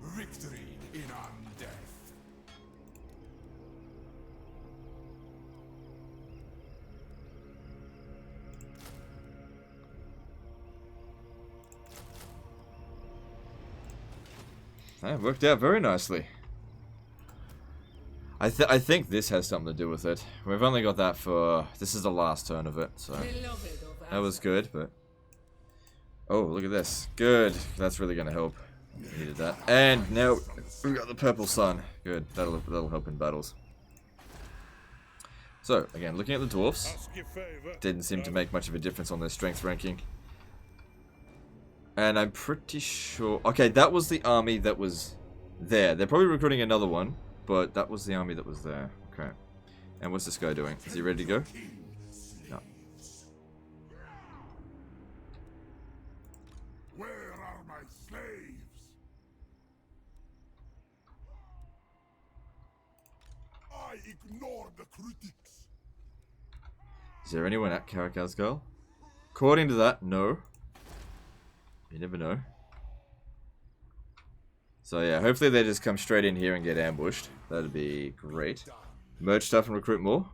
Victory in undeath. That worked out very nicely. I think this has something to do with it. We've only got that for... This is the last turn of it, so... That was good, but... Oh, look at this. Good. That's really going to help. Needed that. And now we've got the Purple Sun. Good. That'll help in battles. So, again, looking at the dwarfs. Didn't seem to make much of a difference on their strength ranking. And I'm pretty sure... Okay, that was the army that was there. They're probably recruiting another one. But that was the army that was there. Okay. And what's this guy doing? Is he ready to go? No. Where are my slaves? I ignore the critics. Is there anyone at Karakazgal? According to that, no. You never know. So yeah, hopefully they just come straight in here and get ambushed. That'd be great. Merge stuff and recruit more.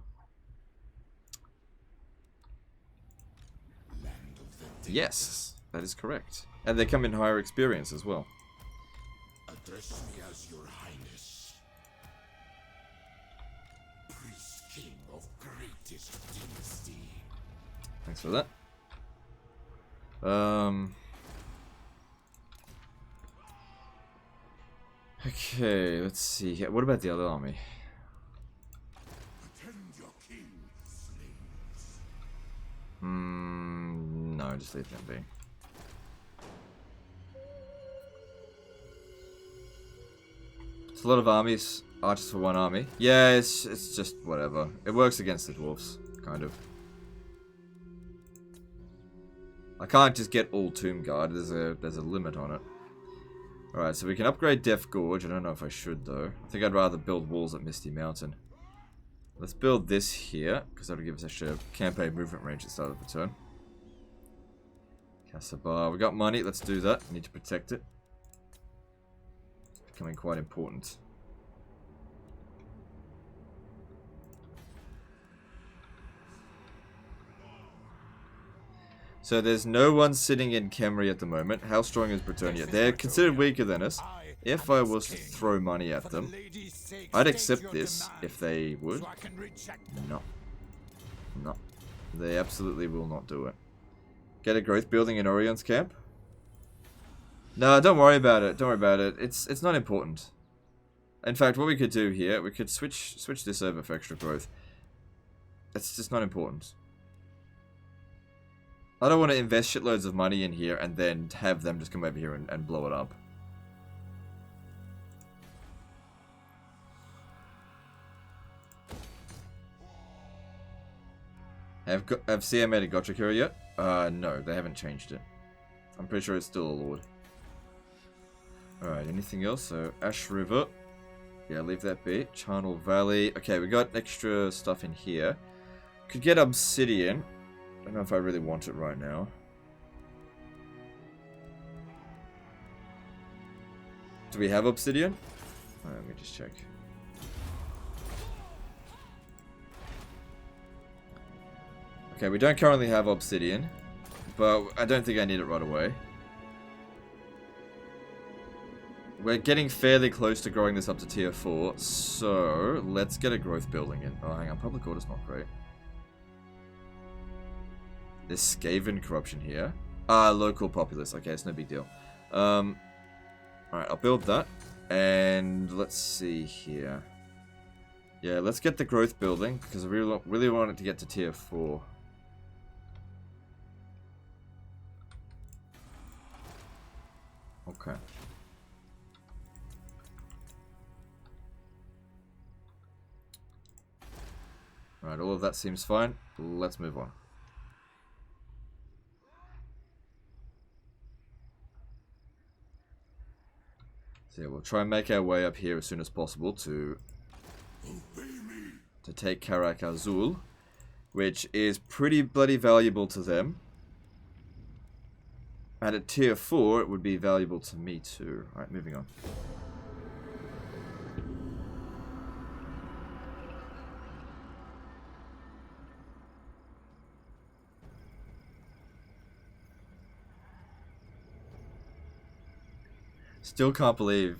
Yes, that is correct. And they come in higher experience as well. Address me as your highness. Priest king of greatest dynasty. Thanks for that. Okay, let's see. What about the other army? Attend your king, slaves. No, just leave them be. It's a lot of armies. Archers for one army. Yeah, it's just whatever. It works against the dwarfs, kind of. I can't just get all Tomb Guard. There's a limit on it. Alright, so we can upgrade Death Gorge. I don't know if I should, though. I think I'd rather build walls at Misty Mountain. Let's build this here, because that'll give us extra campaign movement range at the start of the turn. Kassabar. We got money. Let's do that. We need to protect it. It's becoming quite important. So there's no one sitting in Khemri at the moment. How strong is Bretonnia? They're considered weaker than us. If I was to throw money at them, I'd accept this if they would. No. No. They absolutely will not do it. Get a growth building in Orion's camp? No, don't worry about it. Don't worry about it. It's not important. In fact, what we could do here, we could switch this over for extra growth. It's just not important. I don't want to invest shitloads of money in here and then have them just come over here and blow it up. Have CM made a gotcha cure yet? No, they haven't changed it. I'm pretty sure it's still a lord. Alright, anything else? So, Ash River. Yeah, leave that be. Charnel Valley. Okay, we got extra stuff in here. Could get obsidian. Don't know if I really want it right now. Do we have obsidian? Let me just check. Okay, we don't currently have obsidian, but I don't think I need it right away. We're getting fairly close to growing this up to tier 4, so let's get a growth building in. Oh, hang on, public order's not great. There's Skaven corruption here. Local populace. Okay, it's no big deal. Alright, I'll build that. And let's see here. Yeah, let's get the growth building, because I really want it to get to tier 4. Okay. Alright, all of that seems fine. Let's move on. So yeah, we'll try and make our way up here as soon as possible to take Karak Azul, which is pretty bloody valuable to them. And at tier 4, it would be valuable to me too. Alright, moving on. Still can't believe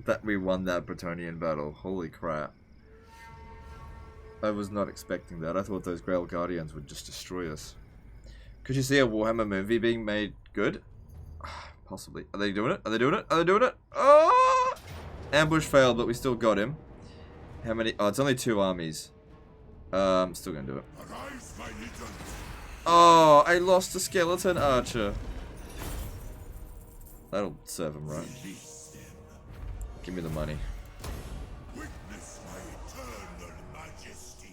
that we won that Bretonian battle. Holy crap. I was not expecting that. I thought those Grail Guardians would just destroy us. Could you see a Warhammer movie being made good? Possibly. Are they doing it? Are they doing it? Are they doing it? Oh! Ambush failed, but we still got him. How many? Oh, it's only 2 armies. Still gonna do it. Oh, I lost a skeleton archer. That'll serve him right. Give me the money. Witness my eternal majesty.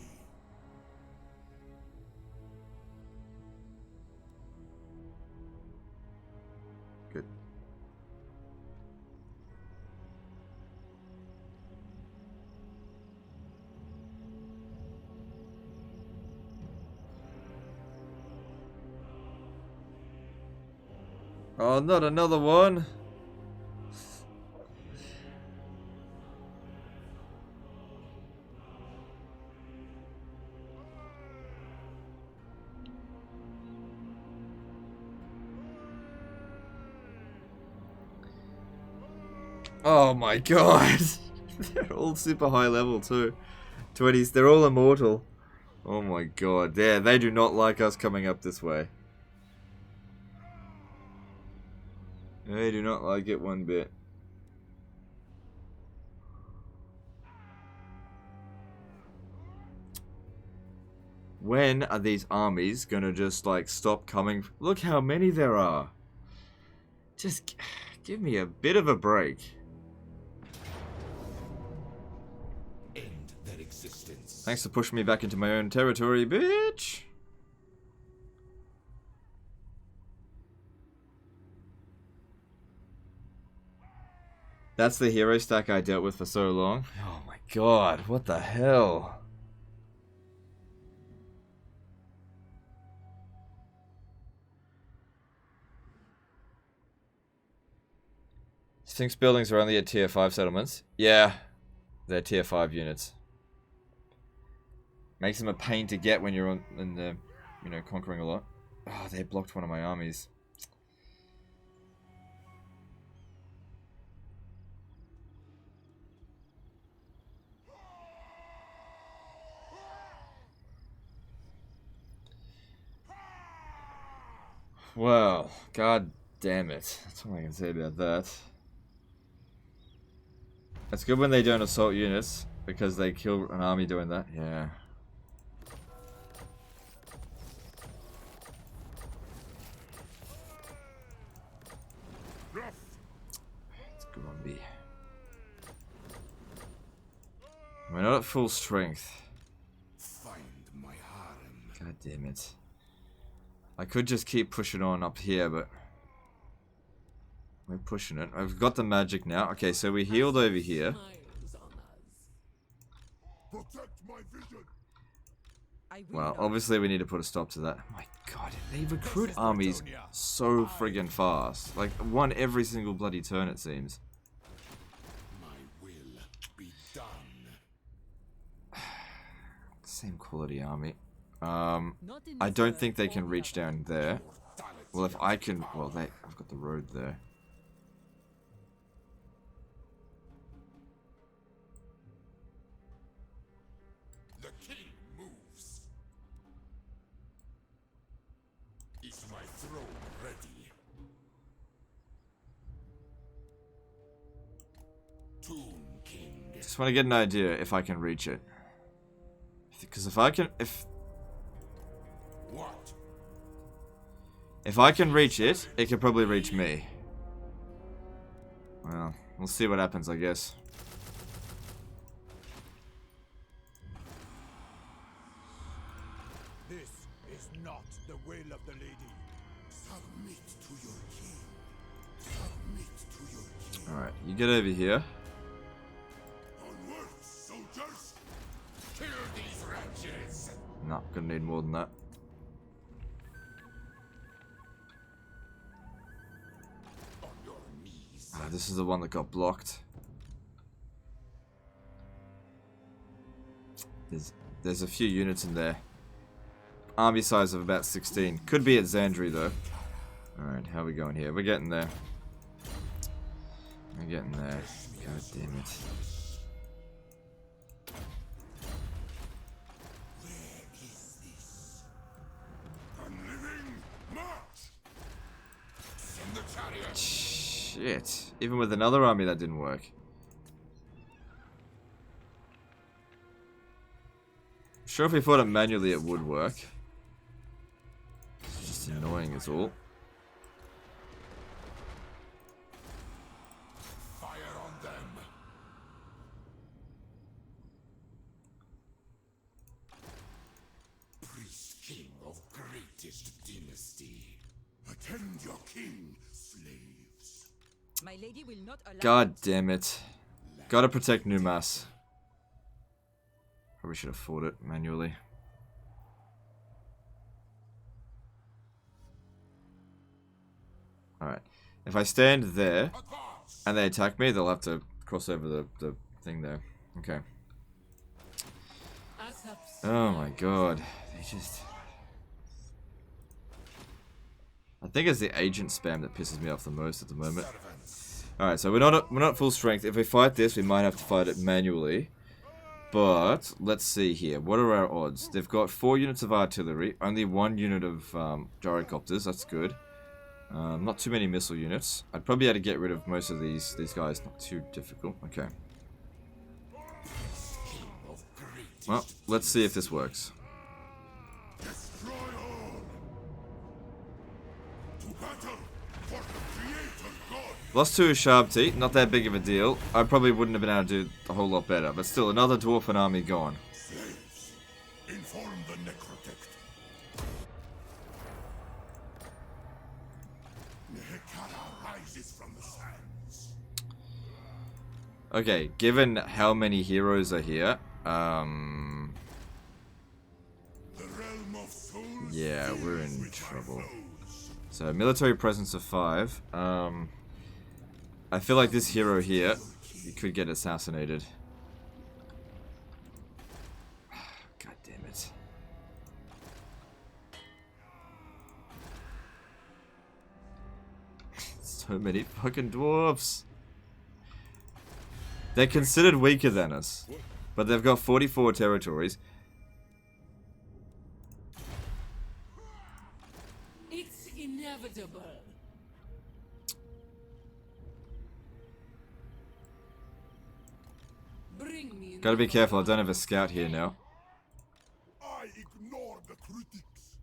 Good. Oh, not another one. Oh my god. They're all super high level too. 20s, they're all immortal. Oh my god. Yeah, they do not like us coming up this way. They do not like it one bit. When are these armies gonna just like stop coming? Look how many there are. Just give me a bit of a break. End their existence. Thanks for pushing me back into my own territory, bitch. That's the hero stack I dealt with for so long. Oh my god, what the hell? Sphinx buildings are only at tier 5 settlements. Yeah, they're tier 5 units. Makes them a pain to get when you're in the, you know, conquering a lot. Oh, they blocked one of my armies. Well, god damn it. That's all I can say about that. It's good when they don't assault units, because they kill an army doing that. Yeah. It's good on me. We're not at full strength. Find my harem. God God damn it. I could just keep pushing on up here, but we're pushing it. I've got the magic now. Okay, so we healed over here. Smiles on us. Protect my vision. I will Well, not. obviously we need to put a stop to that. Oh my god, they recruit armies so friggin' fast. Like, one every single bloody turn, it seems. My will be done. Same quality army. Not in I this don't world think they or can the reach other. down there. Well, if I can... Well, I've got the road there. The king moves. Is my throne ready? Tomb King. Just want to get an idea if I can reach it. Because if I can... What? If I can reach it, it can probably reach me. Well, we'll see what happens, I guess. This is not the will of the lady. Submit to your king. Submit to your king. Alright, you get over here. Onward, soldiers. Kill these wretches. No, gonna need more than that. On your knees. Ah, this is the one that got blocked. There's a few units in there. Army size of about 16. Could be at Xandri though. Alright, how are we going here? We're getting there. We're getting there. God damn it. Where is this? Unliving march. In the chariot. Shit. Even with another army that didn't work. Sure, if we fought it manually it would work. It's just annoying is all. Fire on them. Priest king of greatest dynasty. Attend your king, slaves. My lady will not allow. God damn it. Gotta protect Numas. Probably should have fought it manually. Alright. If I stand there and they attack me, they'll have to cross over the thing there. Okay. Oh my god. They just... I think it's the agent spam that pisses me off the most at the moment. Alright, so we're not full strength. If we fight this, we might have to fight it manually. But, let's see here. What are our odds? They've got 4 units of artillery, only 1 unit of gyrocopters, that's good. Not too many missile units. I'd probably have to get rid of most of these guys, not too difficult. Okay. Well, let's see if this works. Destroy all. To battle for the creator god. Lost to a Sharpty, not that big of a deal. I probably wouldn't have been able to do a whole lot better, but still, another dwarfen army gone. Slaves, inform the necrotect. Nehekara rises from the sands. Okay, given how many heroes are here, The realm of souls. yeah, we're fills in with my trouble. foes. So, military presence of 5. I feel like this hero here, he could get assassinated. God damn it. So many fucking dwarfs. They're considered weaker than us, but they've got 44 territories. It's inevitable. Bring me. Gotta be careful, I don't have a scout here now. I ignore the critics.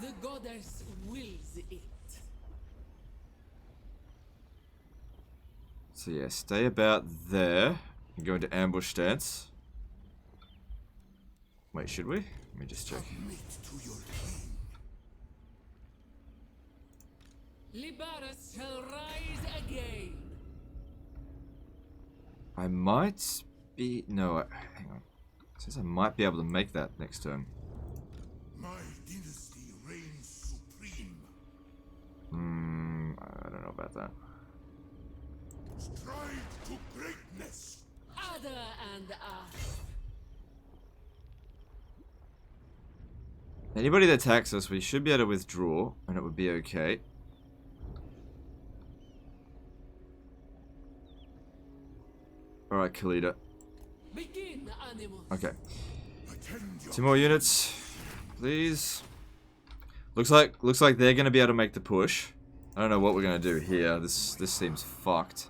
The goddess wills it. So yeah, stay about there and go into ambush stance. Wait, should we? Let me just check. Liberus shall rise again. I might be... No, hang on. It says I might be able to make that next turn. My dynasty reigns supreme. I don't know about that. Strive to greatness. Other and us. Anybody that attacks us, we should be able to withdraw, and it would be okay. Alright, Khalida. Begin, Animus. Okay. Attend your 2 more units, please. Looks like they're gonna be able to make the push. I don't know what we're gonna do here. This seems fucked.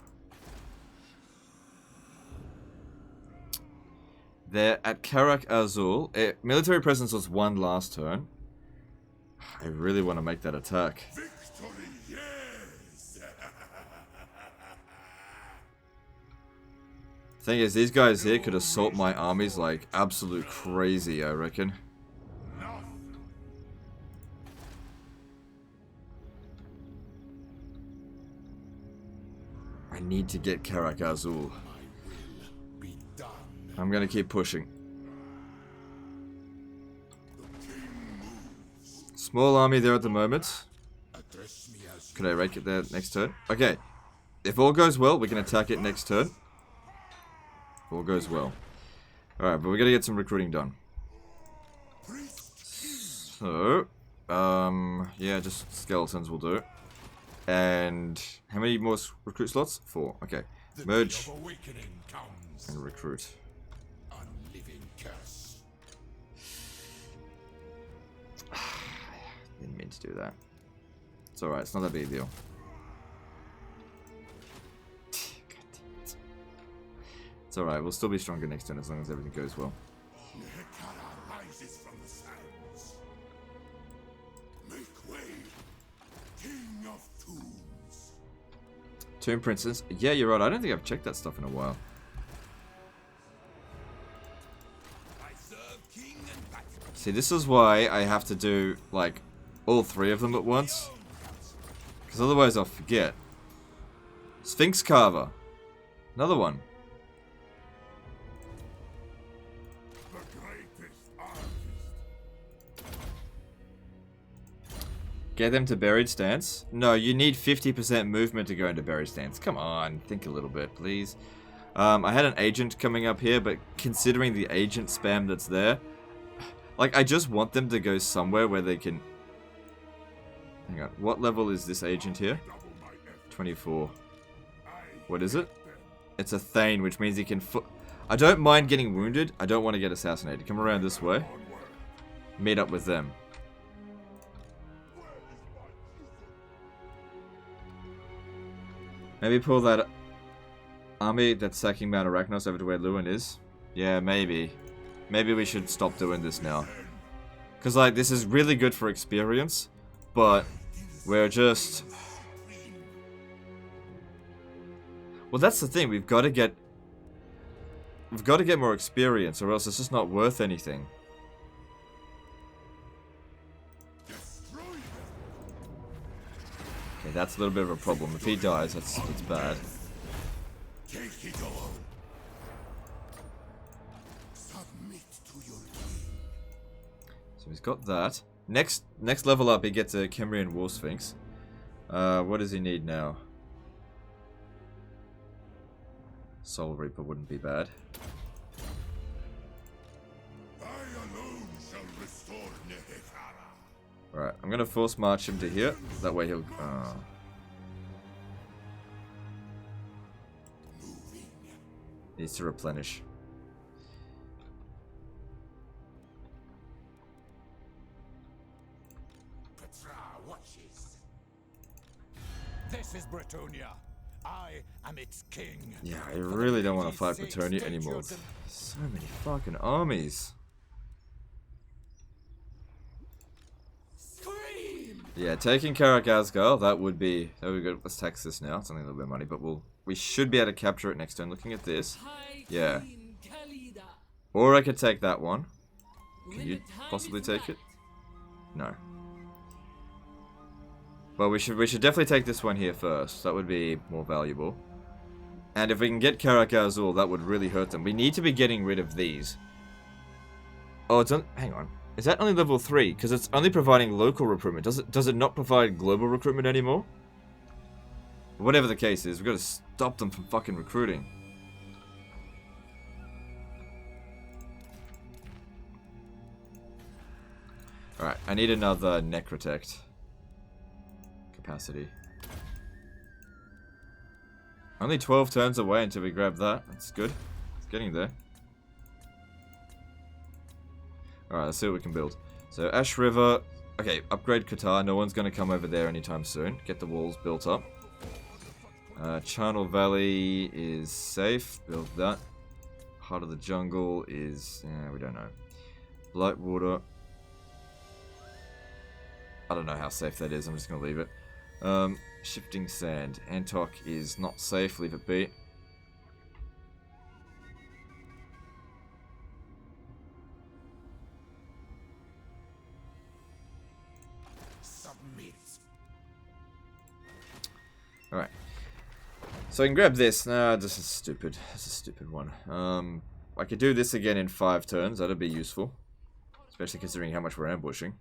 They're at Karak Azul. Military presence was 1 last turn. I really want to make that attack. victory, yes. Thing is, these guys here could assault my armies like absolute crazy, I reckon. I need to get Karak Azul. Be done. I'm gonna keep pushing. Small army there at the moment. Address me as Could I rake it there next turn? Okay. If all goes well, we can attack it next turn. If all goes well. Alright, but we gotta get some recruiting done. So, yeah, just skeletons will do. And how many more recruit slots? 4. Okay. the Merge day of awakening comes. and recruit. Unliving curse. Didn't mean to do that. It's alright, it's not that big a deal. It's alright, we'll still be stronger next turn as long as everything goes well. Hekara rises from the sands. Make way, King of Tombs. Tomb Princess. Yeah, you're right. I don't think I've checked that stuff in a while. I serve king and battle. See, this is why I have to do, like, all 3 of them at once. Because otherwise I'll forget. Sphinx Carver. Another one. The greatest artist. Get them to buried stance? No, you need 50% movement to go into buried stance. Come on, think a little bit, please. I had an agent coming up here, but considering the agent spam that's there, like, I just want them to go somewhere where they can... Hang on, what level is this agent here? 24. What is it? It's a Thane, which means he can I don't mind getting wounded. I don't want to get assassinated. Come around this way. Meet up with them. Maybe pull that army that's sacking Mount Arachnos over to where Lewin is. Yeah, maybe. Maybe we should stop doing this now. Because, like, this is really good for experience, but we're just... Well, that's the thing. We've got to get more experience, or else it's just not worth anything. Okay, that's a little bit of a problem. If he dies, that's bad. Take it all. Submit to your king. So he's got that. Next level up, he gets a Kemrian War Sphinx. What does he need now? Soul Reaper wouldn't be bad. I alone shall restore Nehekara. Alright, I'm gonna force march him to here. That way he'll... Needs to replenish. Petra watches. This is Bretonia. I am its king. Yeah, I really don't want to fight Bretonnia anymore. So many fucking armies. Scream! Yeah, taking Karak Azgal, that would be good. Let's tax this now. It's only a little bit of money, but we should be able to capture it next turn. Looking at this. High Yeah. Queen Khalida. Or I could take that one. Can you possibly take it? No. Well, we should definitely take this one here first. That would be more valuable. And if we can get Karak Azul, that would really hurt them. We need to be getting rid of these. Oh, it's on. Hang on. Is that only level 3? Because it's only providing local recruitment. Does it not provide global recruitment anymore? Whatever the case is, we've got to stop them from fucking recruiting. Alright, I need another Necrotect. Capacity. Only 12 turns away until we grab that. That's good. It's getting there. Alright, let's see what we can build. So, Ash River. Okay, upgrade Qatar. No one's going to come over there anytime soon. Get the walls built up. Charnel Valley is safe. Build that. Heart of the Jungle is... yeah, we don't know. Blightwater. I don't know how safe that is. I'm just going to leave it. Shifting Sand. Antok is not safe. Leave it be. Submit. Alright. So I can grab this. Nah, this is stupid. This is a stupid one. I could do this again in 5 turns. That'd be useful. Especially considering how much we're ambushing.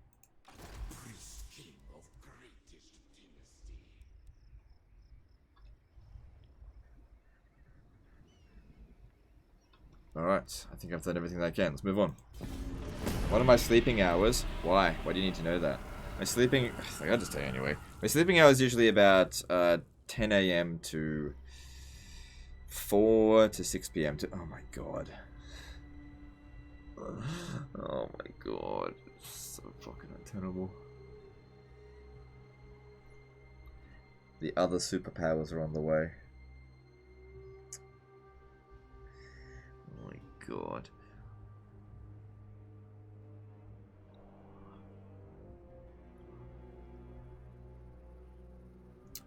Alright, I think I've done everything that I can. Let's move on. What are my sleeping hours? Why? Why do you need to know that? My sleeping... I'll just tell you anyway. My sleeping hours is usually about 10 AM to 4 to 6 PM to... oh my god. Oh my god. It's so fucking untenable. The other superpowers are on the way. Oh my god.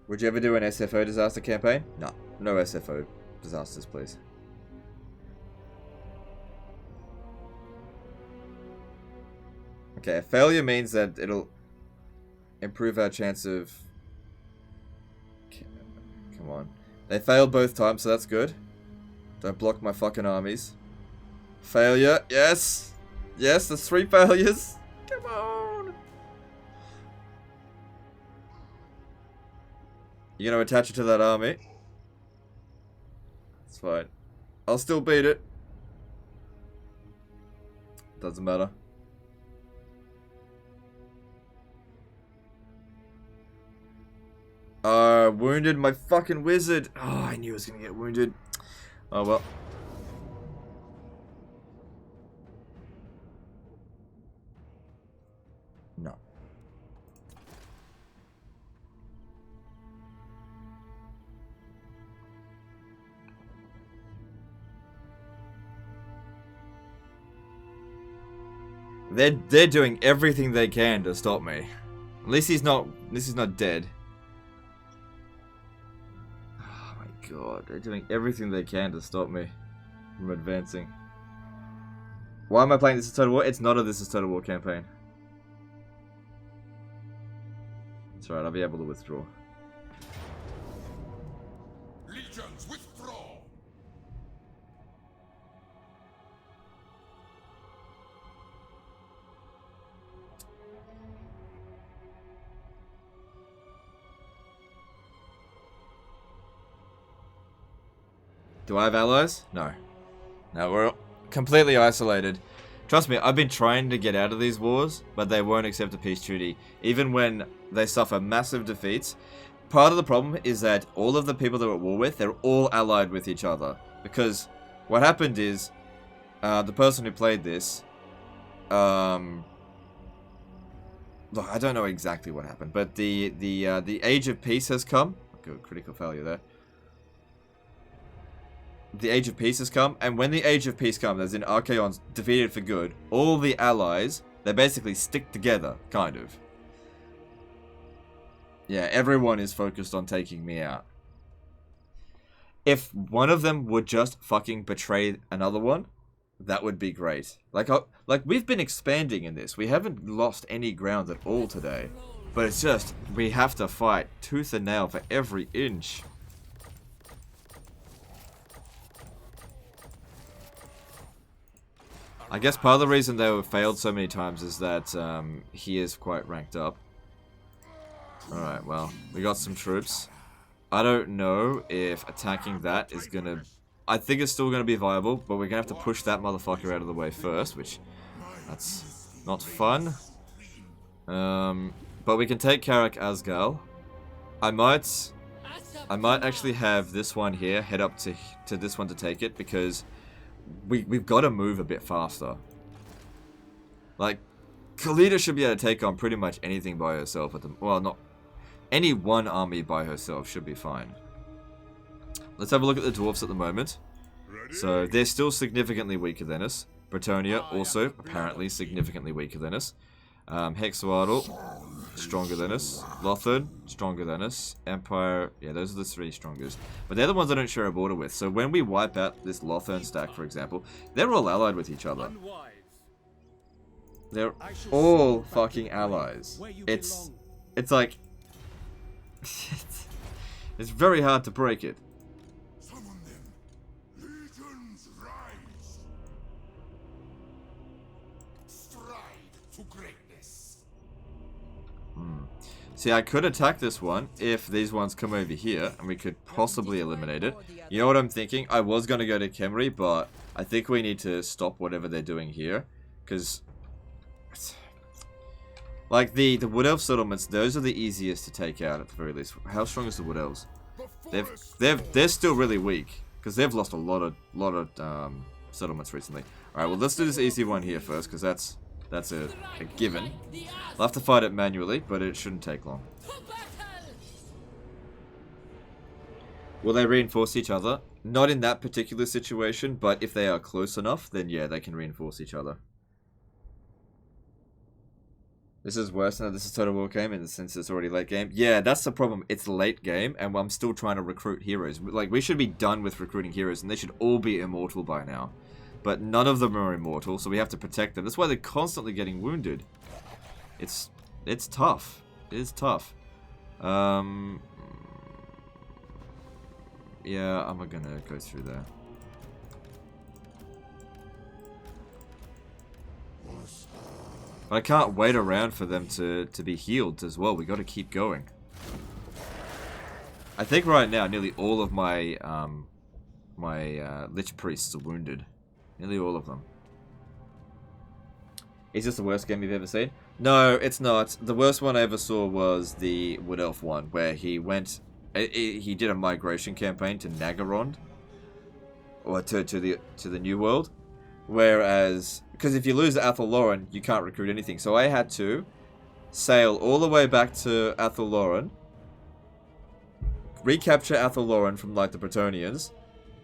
Would you ever do an SFO disaster campaign? No. No SFO disasters, please. Okay, a failure means that it'll improve our chance of... come on. They failed both times, so that's good. Don't block my fucking armies. Failure, yes! Yes, there's 3 failures! Come on! You gonna attach it to that army? It's fine. I'll still beat it. Doesn't matter. Wounded my fucking wizard. Oh, I knew I was gonna get wounded. Oh well. No. They're doing everything they can to stop me. At least he's not dead. Oh my god, they're doing everything they can to stop me from advancing. Why am I playing This Is Total War? It's not a This Is Total War campaign. That's right, I'll be able to withdraw. Legions, withdraw! Do I have allies? No. No, we're completely isolated. Trust me, I've been trying to get out of these wars, but they won't accept a peace treaty, even when they suffer massive defeats. Part of the problem is that all of the people they're at war with, they're all allied with each other. Because what happened is, the person who played this, look, I don't know exactly what happened, but the Age of Peace has come. Good, critical failure there. The Age of Peace has come, and when the Age of Peace comes, as in Archaon's defeated for good, all the allies, they basically stick together, kind of. Yeah, everyone is focused on taking me out. If one of them would just fucking betray another one, that would be great. Like we've been expanding in this. We haven't lost any ground at all today. But it's just, we have to fight tooth and nail for every inch. I guess part of the reason they were failed so many times is that he is quite ranked up. Alright, well, we got some troops. I don't know if attacking that is gonna... I think it's still gonna be viable, but we're gonna have to push that motherfucker out of the way first, which... that's not fun. But we can take Karak Asgal. I might actually have this one here head up to this one to take it, because we've got to move a bit faster. Like, Khalida should be able to take on pretty much anything by herself at the... well, not... any one army by herself should be fine. Let's have a look at the dwarfs at the moment. So, they're still significantly weaker than us. Bretonia, also, apparently, significantly weaker than us. Hexawaddle, stronger than us. Lothern, stronger than us. Empire, yeah, those are the three strongest. But they're the ones I don't share a border with. So when we wipe out this Lothern stack, for example, they're all allied with each other. They're all fucking allies. It's like... it's very hard to break it. Summon them. Legions rise. Stride to greatness. See, I could attack this one if these ones come over here, and we could possibly eliminate it. You know what I'm thinking? I was going to go to Khemri, but I think we need to stop whatever they're doing here. Because, like, the Wood Elf settlements, those are the easiest to take out at the very least. How strong is the Wood Elves? They're still really weak, because they've lost a lot of settlements recently. Alright, well, let's do this easy one here first, because that's a given. I'll have to fight it manually, but it shouldn't take long. Will they reinforce each other? Not in that particular situation, but if they are close enough, then yeah, they can reinforce each other. This is worse than this is Total War game, in the sense it's already late game. Yeah, that's the problem. It's late game, and I'm still trying to recruit heroes. Like, we should be done with recruiting heroes, and they should all be immortal by now. But none of them are immortal, so we have to protect them. That's why they're constantly getting wounded. It's tough. It is tough. Yeah, I'm gonna go through there. But I can't wait around for them to be healed as well. We got to keep going. I think right now nearly all of my Lich Priests are wounded. Nearly all of them. Is this the worst game you've ever seen? No, it's not. The worst one I ever saw was the Wood Elf one, where he went... he did a migration campaign to Naggarond. Or to the New World. Whereas... because if you lose Athelloren, you can't recruit anything. So I had to sail all the way back to Athelloren, recapture Athelloren from, like, the Bretonians,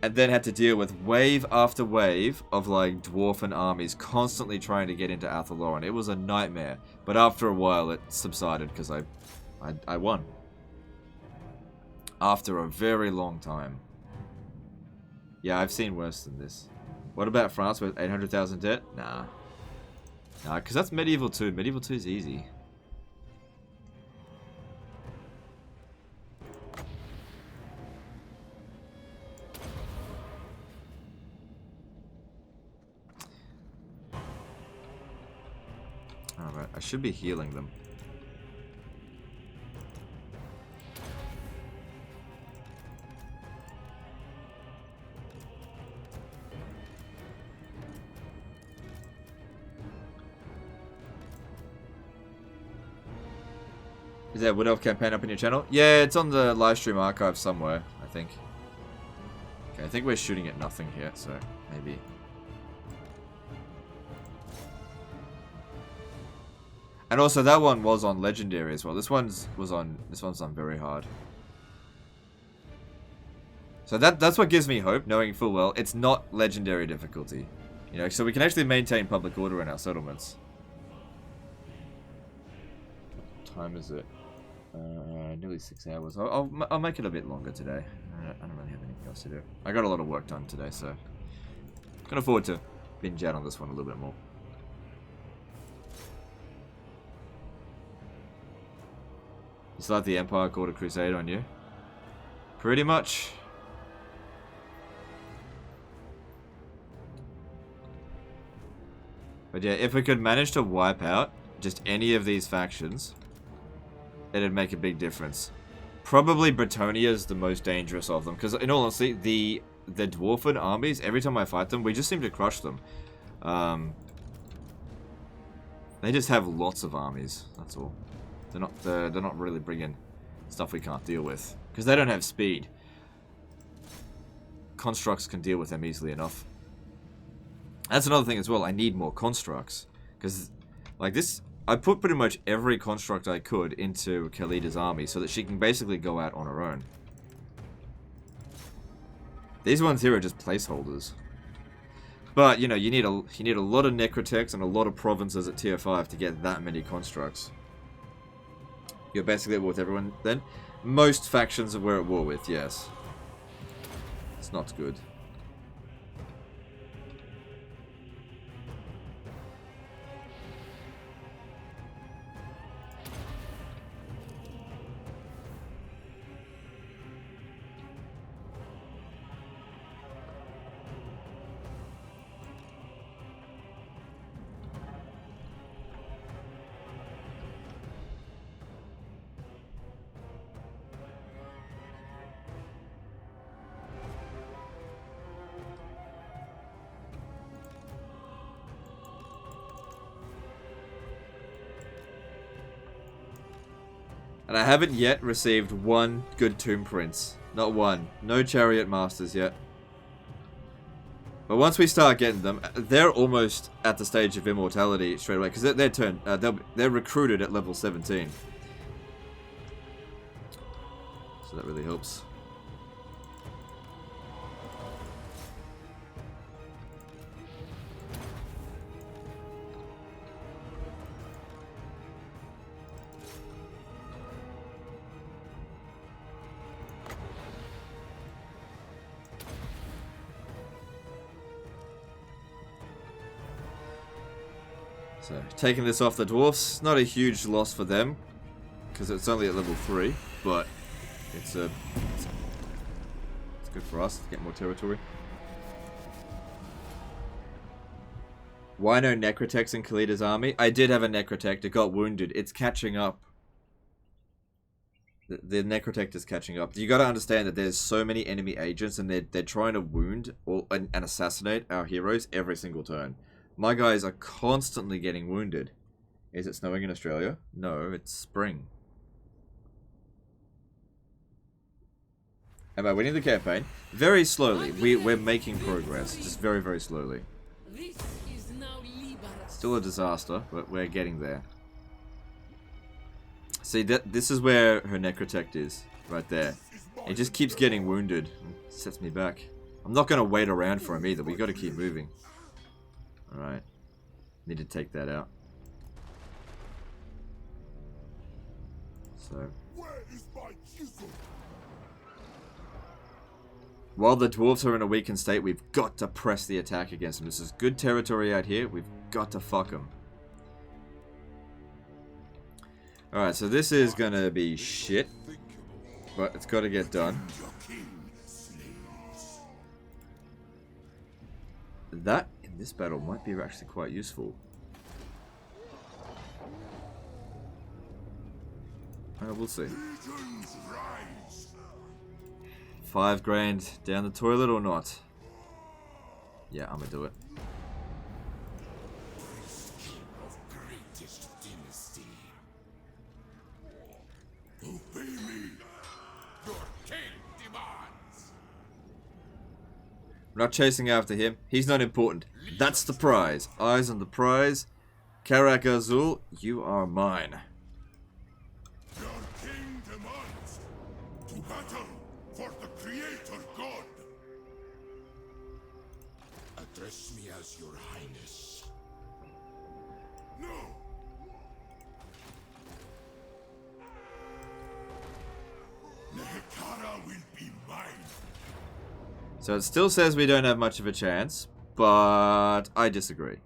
and then had to deal with wave after wave of, like, dwarven armies constantly trying to get into Athelloren. It was a nightmare. But after a while, it subsided because I won. After a very long time. Yeah, I've seen worse than this. What about France with 800,000 debt? Nah. Nah, because that's Medieval 2. Medieval 2 is easy. Alright, I should be healing them. Is that Wood Elf campaign up in your channel? Yeah, it's on the Livestream archive somewhere, I think. Okay, I think we're shooting at nothing here, so maybe. And also that one was on Legendary as well. This one's on very hard. So that's what gives me hope, knowing full well it's not Legendary difficulty. You know, so we can actually maintain public order in our settlements. What time is it? Nearly 6 hours. I'll make it a bit longer today. I don't really have anything else to do. I got a lot of work done today, so can afford to. binge out on this one a little bit more. It's like the Empire called a crusade on you. Pretty much. But yeah, if we could manage to wipe out just any of these factions, it'd make a big difference. Probably Bretonnia is the most dangerous of them, because in all honesty, the Dwarfen armies, every time I fight them, we just seem to crush them. They just have lots of armies, that's all. They're not really bringing stuff we can't deal with, because they don't have speed. Constructs can deal with them easily enough. That's another thing as well. I need more constructs, because like this, I put pretty much every construct I could into Khalida's army so that she can basically go out on her own. These ones here are just placeholders. But you know, you need a lot of necrotechs and a lot of provinces at tier 5 to get that many constructs. You're basically at war with everyone then. Most factions we're at war with, yes. It's not good. And I haven't yet received one good Tomb Prince. Not one. No Chariot Masters yet. But once we start getting them, they're almost at the stage of immortality straight away. Because they're recruited at level 17. So that really helps. So, taking this off the dwarfs, not a huge loss for them, because it's only at level 3, but it's good for us to get more territory. Why no necrotechs in Khalida's army? I did have a necrotech, it got wounded, it's catching up. The necrotech is catching up. You gotta understand that there's so many enemy agents and they're trying to wound and assassinate our heroes every single turn. My guys are constantly getting wounded. Is it snowing in Australia? No, it's spring. Am I winning the campaign? Very slowly. We're making progress. Just very, very slowly. This is now Still a disaster, but we're getting there. See, this is where her necrotech is. Right there. It just keeps getting wounded. It sets me back. I'm not going to wait around for him either. We got to keep moving. Alright. Need to take that out. So. While the dwarves are in a weakened state, we've got to press the attack against them. This is good territory out here. We've got to fuck them. Alright, so this is gonna be shit. But it's got to get done. That in this battle might be actually quite useful. We'll see. 5 grand down the toilet or not? Yeah, I'm gonna do it. We're not chasing after him. He's not important. That's the prize. Eyes on the prize. Karak Azul, you are mine. Your king demands to battle for the Creator God. Address me as your highness. No. Nehekara will be mine. So it still says we don't have much of a chance, but I disagree.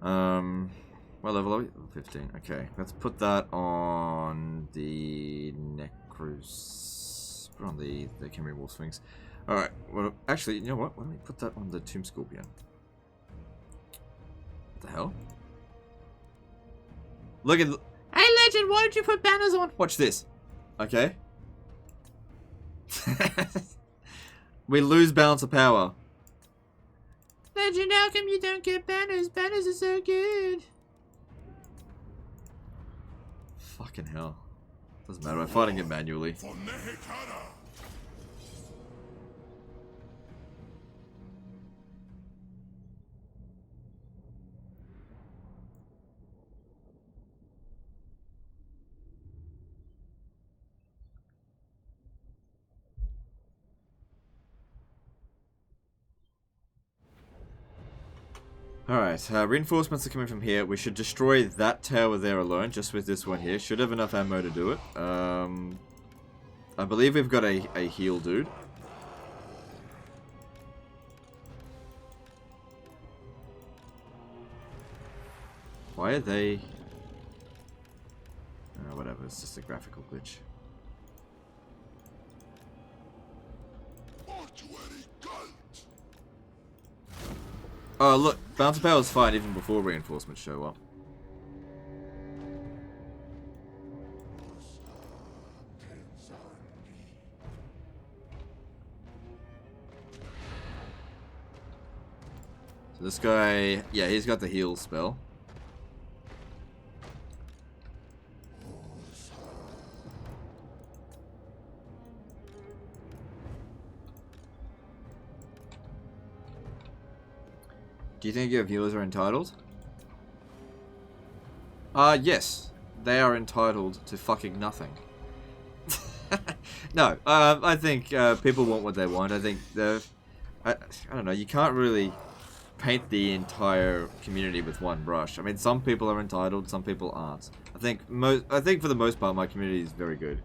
What level are we? 15. Okay, let's put that on the Necros. Put on the Khemri Wolf Sphinx. Alright, well, actually, you know what? Why don't we put that on the Tomb Scorpion? What the hell? Look at... Hey, Legend, why did you put banners on? Watch this. Okay. We lose balance of power. Legend, how come you don't get banners? Banners are so good. Fucking hell. Doesn't matter, I'm fighting it manually. For Nehekara. Alright, reinforcements are coming from here. We should destroy that tower there alone, just with this one here. Should have enough ammo to do it. I believe we've got a heal dude. Why are they... Oh, whatever, it's just a graphical glitch. Oh, look, bounce of power is fine even before reinforcements show up. So this guy, yeah, he's got the heal spell. Do you think your viewers are entitled? Yes. They are entitled to fucking nothing. No, I think people want what they want. I think I don't know, you can't really paint the entire community with one brush. I mean, some people are entitled, some people aren't. I think for the most part my community is very good.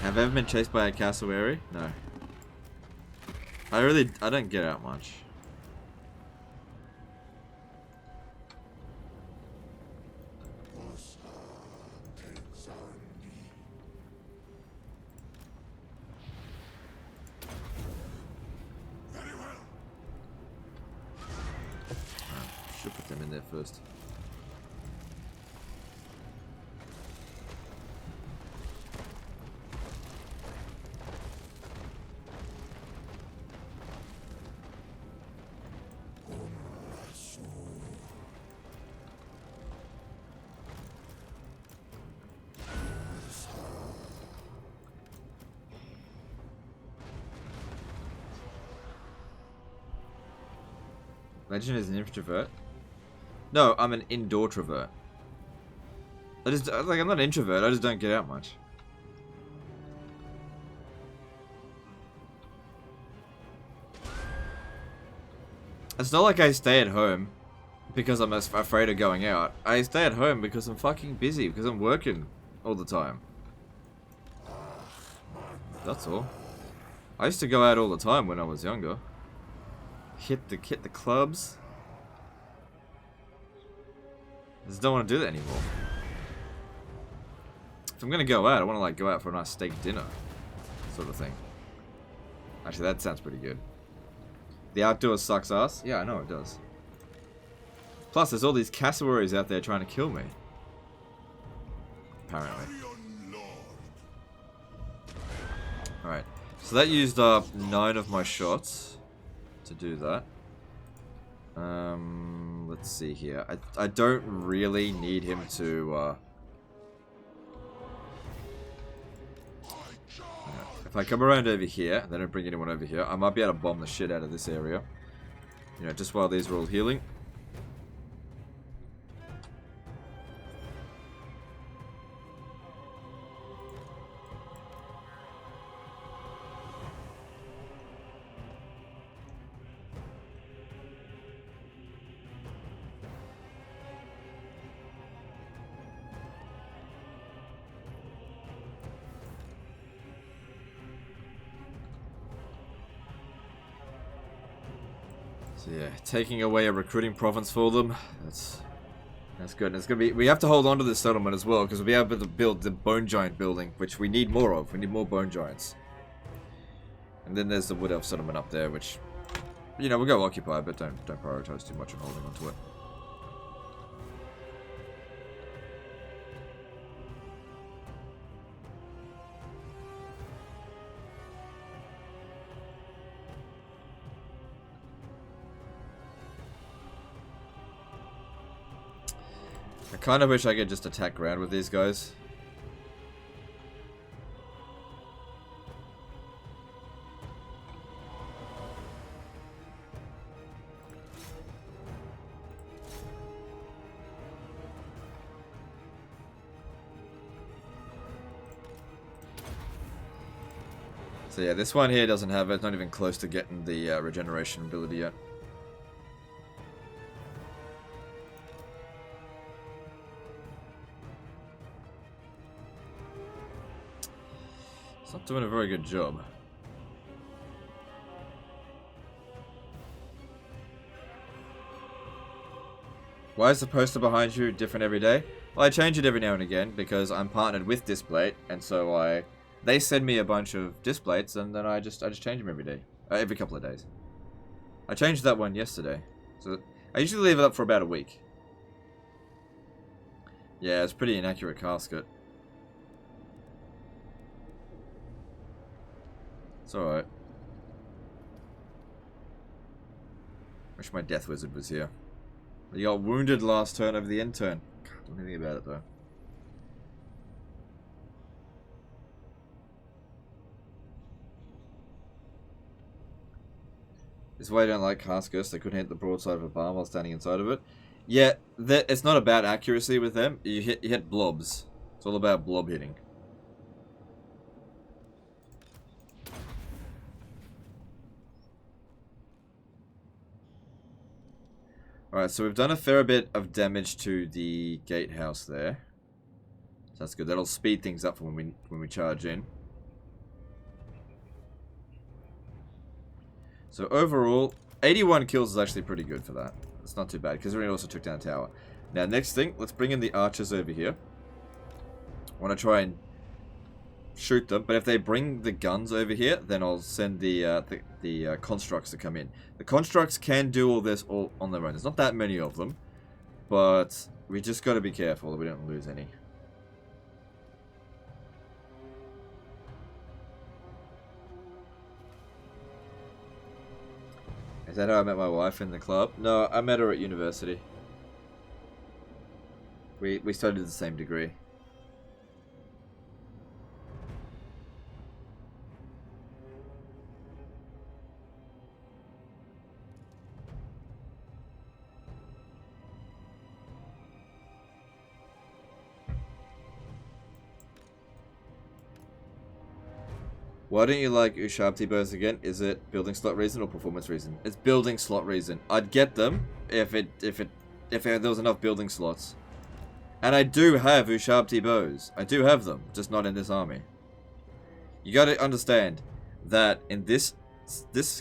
Have I ever been chased by a cassowary? No. I don't get out much. Should put them in there first. Legend is an introvert? No, I'm an indoor trovert. I'm not an introvert, I just don't get out much. It's not like I stay at home because I'm afraid of going out. I stay at home because I'm fucking busy, because I'm working all the time. That's all. I used to go out all the time when I was younger. Hit the clubs. I just don't want to do that anymore. If I'm gonna go out, I want to like go out for a nice steak dinner, sort of thing. Actually, that sounds pretty good. The outdoors sucks ass. Yeah, I know it does. Plus, there's all these cassowaries out there trying to kill me. Apparently. Alright, so that used up 9 of my shots to do that. Let's see here. I don't really need him to if I come around over here, then I don't bring anyone over here, I might be able to bomb the shit out of this area. You know, just while these are all healing. So yeah, taking away a recruiting province for them, that's good. And it's gonna be, we have to hold on to this settlement as well, because we'll be able to build the bone giant building, which we need more of. We need more bone giants. And then there's the wood elf settlement up there, which, you know, we'll go occupy, but don't prioritize too much on holding onto it. I kind of wish I could just attack ground with these guys. So yeah, this one here doesn't have it. It's not even close to getting the regeneration ability yet. It's not doing a very good job. Why is the poster behind you different every day? Well, I change it every now and again because I'm partnered with Displate, and so they send me a bunch of Displates, and then I just change them every day, every couple of days. I changed that one yesterday, so I usually leave it up for about a week. Yeah, it's pretty inaccurate casket. It's alright. Wish my Death Wizard was here. He got wounded last turn over the end turn. Don't know anything about it though. This is why I don't like caskets. They couldn't hit the broadside of a barn while standing inside of it. Yeah, it's not about accuracy with them. You hit blobs. It's all about blob hitting. Alright, so we've done a fair bit of damage to the gatehouse there. So that's good. That'll speed things up for when we charge in. So overall, 81 kills is actually pretty good for that. It's not too bad, because we also took down a tower. Now, next thing, let's bring in the archers over here. I want to try and shoot them, but if they bring the guns over here, then I'll send the constructs to come in. The constructs can do all this all on their own. There's not that many of them, but we just got to be careful that we don't lose any. Is that how I met my wife in the club? No, I met her at university. We studied the same degree. Why don't you like Ushabti bows again? Is it building slot reason or performance reason? It's building slot reason. I'd get them if there was enough building slots. And I do have Ushabti bows. I do have them, just not in this army. You gotta understand that in this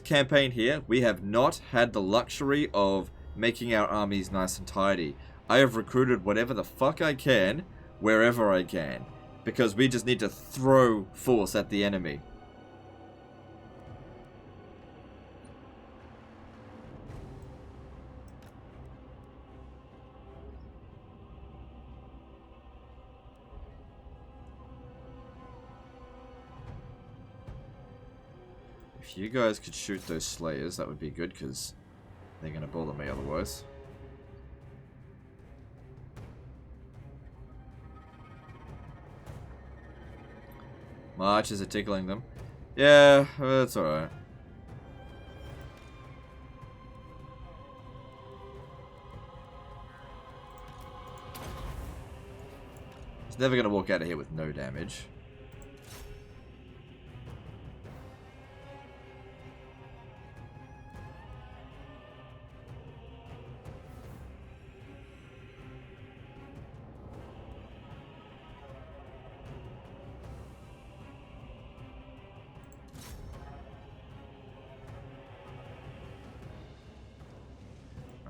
campaign here, we have not had the luxury of making our armies nice and tidy. I have recruited whatever the fuck I can, wherever I can. Because we just need to throw force at the enemy. If you guys could shoot those slayers, that would be good, because they're going to bother me otherwise. My archers are tickling them. Yeah, that's alright. He's never going to walk out of here with no damage.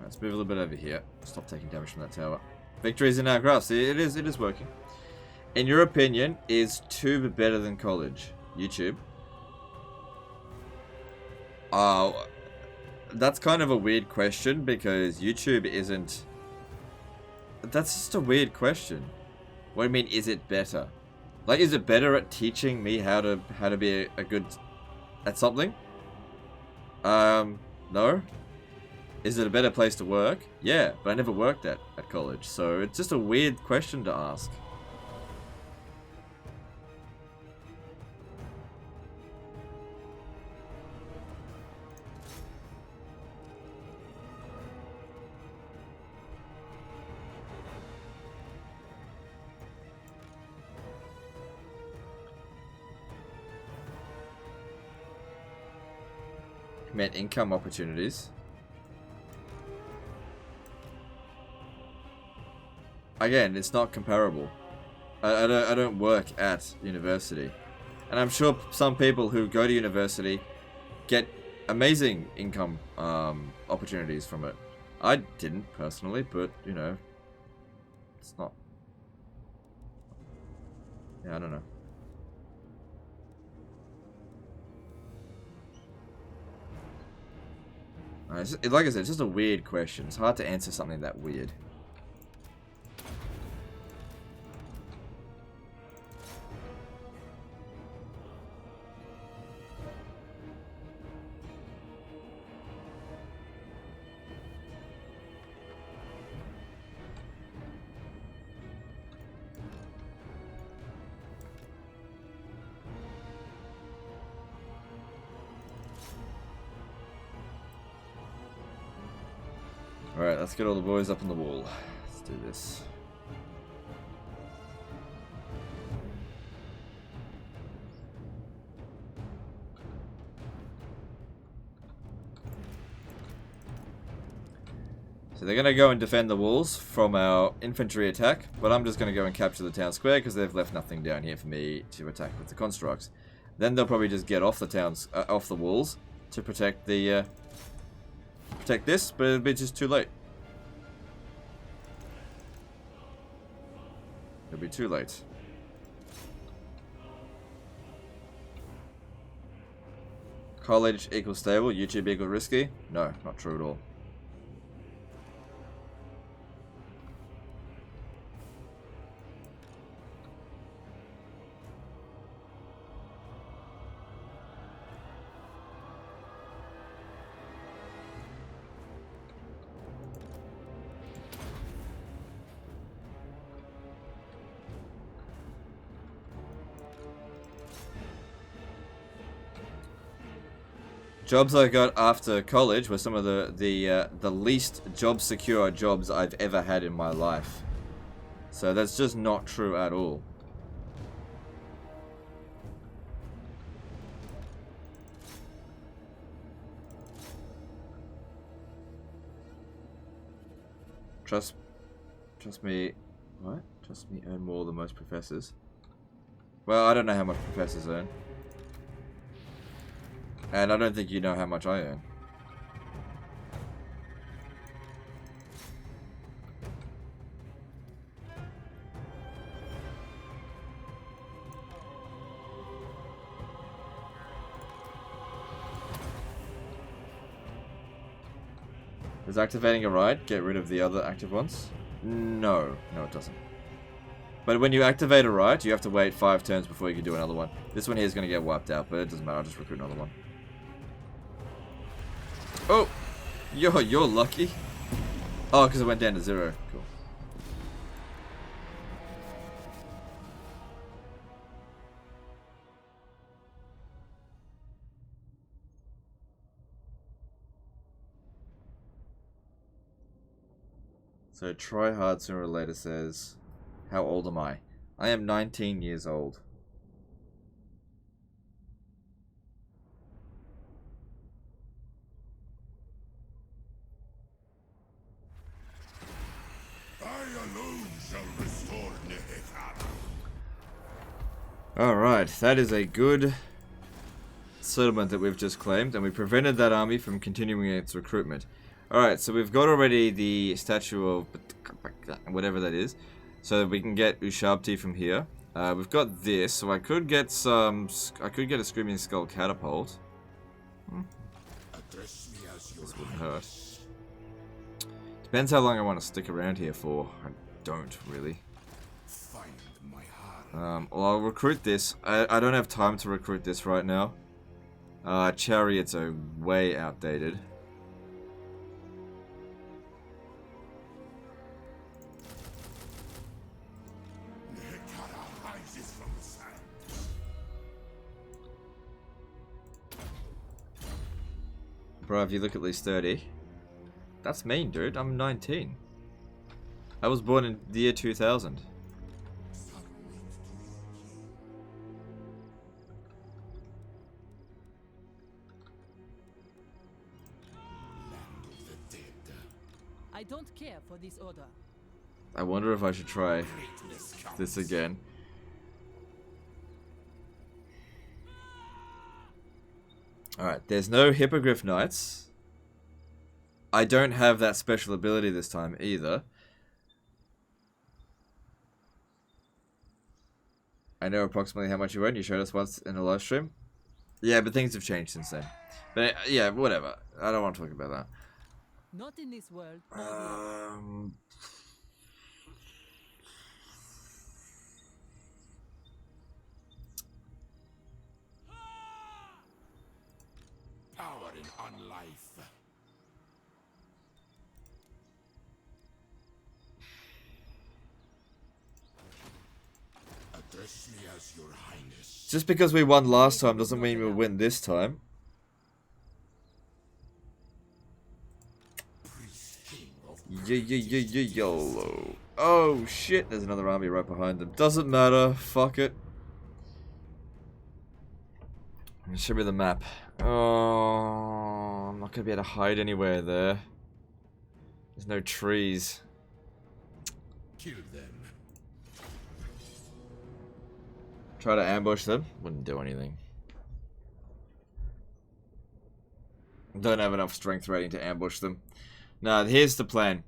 Let's move a little bit over here. Stop taking damage from that tower. Victories in our grasp. It is working. In your opinion, is tube better than college? YouTube. That's kind of a weird question because YouTube isn't... That's just a weird question. What do you mean, is it better? Like, is it better at teaching me how to be a good... at something? No. Is it a better place to work? Yeah, but I never worked at college, so it's just a weird question to ask. Meant income opportunities. Again, it's not comparable. I don't work at university, and I'm sure some people who go to university get amazing income opportunities from it. I didn't personally, but you know, it's not. Yeah, I don't know. Like I said, it's just a weird question. It's hard to answer something that weird. Alright, let's get all the boys up on the wall. Let's do this. So they're going to go and defend the walls from our infantry attack, but I'm just going to go and capture the town square because they've left nothing down here for me to attack with the constructs. Then they'll probably just get off the off the walls to protect the protect this, but it'll be just too late. It'll be too late. College equals stable, YouTube equals risky? No, not true at all. Jobs I got after college were some of the least job secure jobs I've ever had in my life. So that's just not true at all. Trust me, what? Trust me earn more than most professors. Well, I don't know how much professors earn. And I don't think you know how much I earn. Does activating a ride get rid of the other active ones? No. No, it doesn't. But when you activate a ride, you have to wait 5 turns before you can do another one. This one here is going to get wiped out, but it doesn't matter. I'll just recruit another one. Oh! You're lucky. Oh, because it went down to 0. Cool. So try hard sooner or later says, how old am I? I am 19 years old. Alright, that is a good settlement that we've just claimed, and we prevented that army from continuing its recruitment. Alright, so we've got already the statue of whatever that is. So we can get Ushabti from here. We've got this, so I could get a Screaming Skull catapult. Address me as your This wouldn't hurt. Depends how long I want to stick around here for. I don't really. find my heart. Well, I'll recruit this. I don't have time to recruit this right now. Chariots are way outdated. Hekara rises from the sand. Bro, if you look at least 30. That's mean, dude. I'm 19. I was born in the year 2000. I don't care for this order. I wonder if I should try this again. Alright, there's no Hippogriff Knights. I don't have that special ability this time either. I know approximately how much you earn. You showed us once in a live stream. Yeah, but things have changed since then. But yeah, whatever. I don't want to talk about that. Not in this world. Power in unlife. Address me as your highness. Just because we won last time doesn't mean we'll win this time. YOLO. Oh shit, there's another army right behind them. Doesn't matter, fuck it. Show me the map. Oh, I'm not gonna be able to hide anywhere there. There's no trees. Kill them. Try to ambush them. Wouldn't do anything. Don't have enough strength rating to ambush them. Now, here's the plan.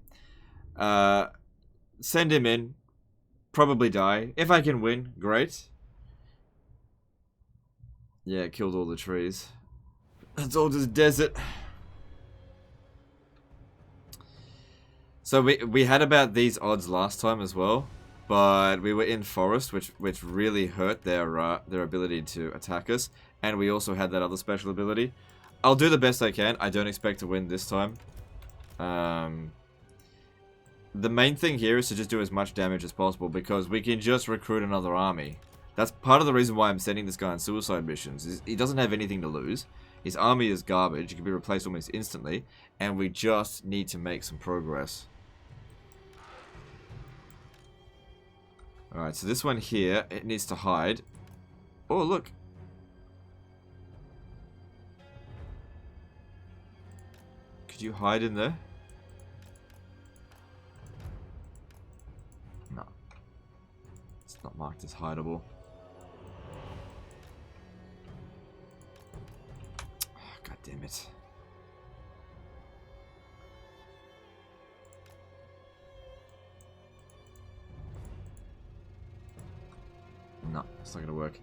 Send him in. Probably die. If I can win, great. Yeah, it killed all the trees. It's all just desert. So we had about these odds last time as well, but we were in forest, which really hurt their ability to attack us, and we also had that other special ability. I'll do the best I can. I don't expect to win this time. The main thing here is to just do as much damage as possible, because we can just recruit another army. That's part of the reason why I'm sending this guy on suicide missions. Is he doesn't have anything to lose. His army is garbage. It can be replaced almost instantly. And we just need to make some progress. Alright, so this one here, it needs to hide. Oh, look. Could you hide in there? No. It's not marked as hideable. God damn it. No, it's not gonna work.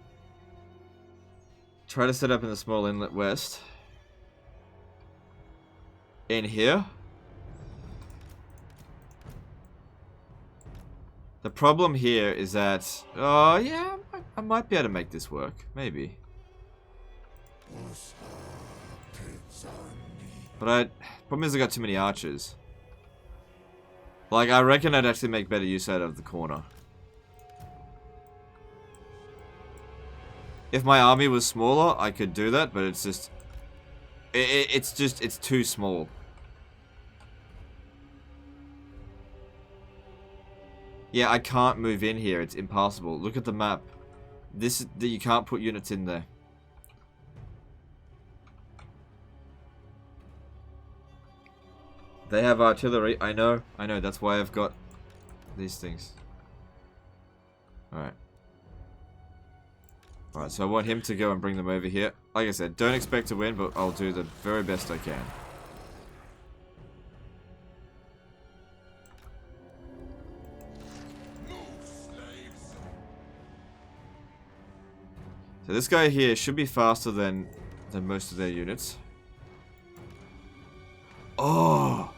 Try to set up in the small inlet west. In here. The problem here is that... oh, yeah, I might be able to make this work. Maybe. But problem is I got too many archers. Like, I reckon I'd actually make better use out of the corner. If my army was smaller, I could do that, but it's just... It's too small. Yeah, I can't move in here. It's impossible. Look at the map. You can't put units in there. They have artillery. I know. That's why I've got these things. Alright. Alright, so I want him to go and bring them over here. Like I said, don't expect to win, but I'll do the very best I can. So this guy here should be faster than most of their units. Oh!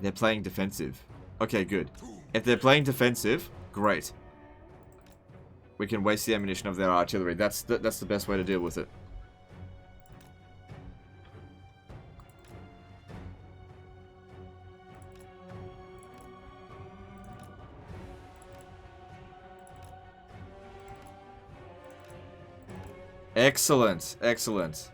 They're playing defensive. Okay, good. If they're playing defensive, great. We can waste the ammunition of their artillery. That's the best way to deal with it. Excellent, excellent.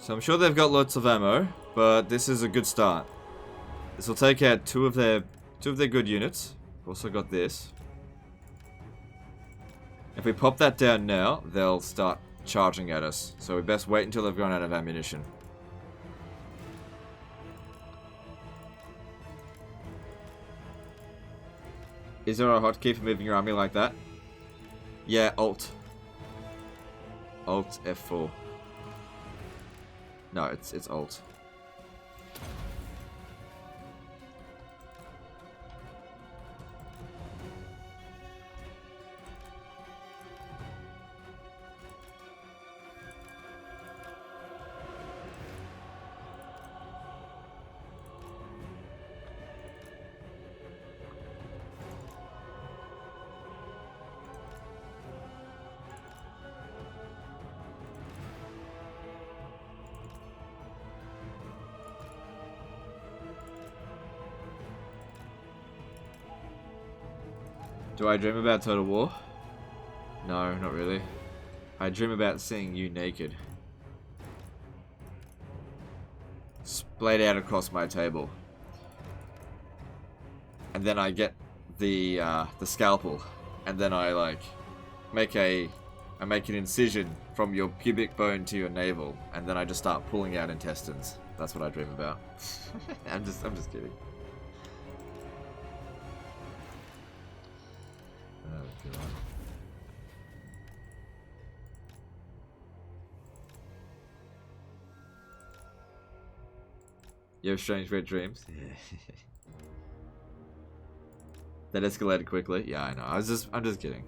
So I'm sure they've got lots of ammo, but this is a good start. This will take out two of their good units. We've also got this. If we pop that down now, they'll start charging at us. So we best wait until they've gone out of ammunition. Is there a hotkey for moving your army like that? Yeah, Alt. Alt F4. No, it's Alt. Do I dream about Total War? No, not really. I dream about seeing you naked. Splayed out across my table. And then I get the scalpel. And then I like make an incision from your pubic bone to your navel. And then I just start pulling out intestines. That's what I dream about. I'm just kidding. Oh, God. You have strange red dreams? Yeah. That escalated quickly? Yeah, I know. I'm just kidding.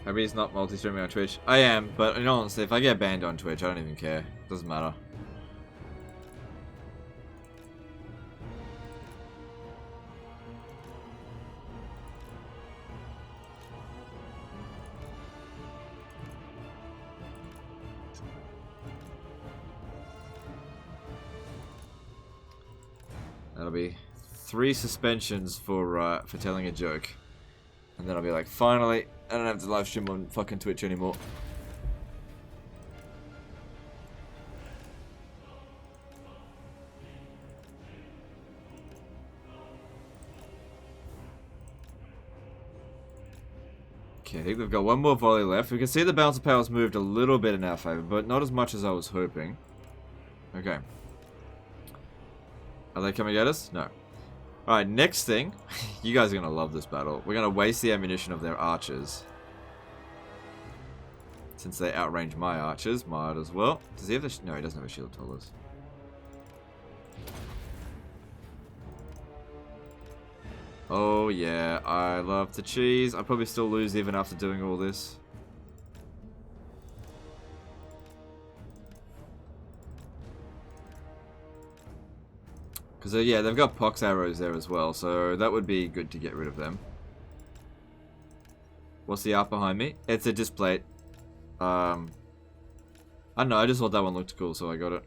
Maybe he's not multi-streaming on Twitch. I am, but in all honesty, if I get banned on Twitch, I don't even care. Doesn't matter. That'll be 3 suspensions for telling a joke. And then I'll be like, finally, I don't have to live stream on fucking Twitch anymore. Okay, I think we've got one more volley left. We can see the balance of power's moved a little bit in our favor, but not as much as I was hoping. Okay. Are they coming at us? No. Alright, next thing. You guys are going to love this battle. We're going to waste the ammunition of their archers. Since they outrange my archers, might as well. Does he have the... No, he doesn't have a shield tallers. Oh yeah, I love the cheese. I'll probably still lose even after doing all this. Because, yeah, they've got pox arrows there as well, so that would be good to get rid of them. What's the art behind me? It's a display. I don't know, I just thought that one looked cool, so I got it.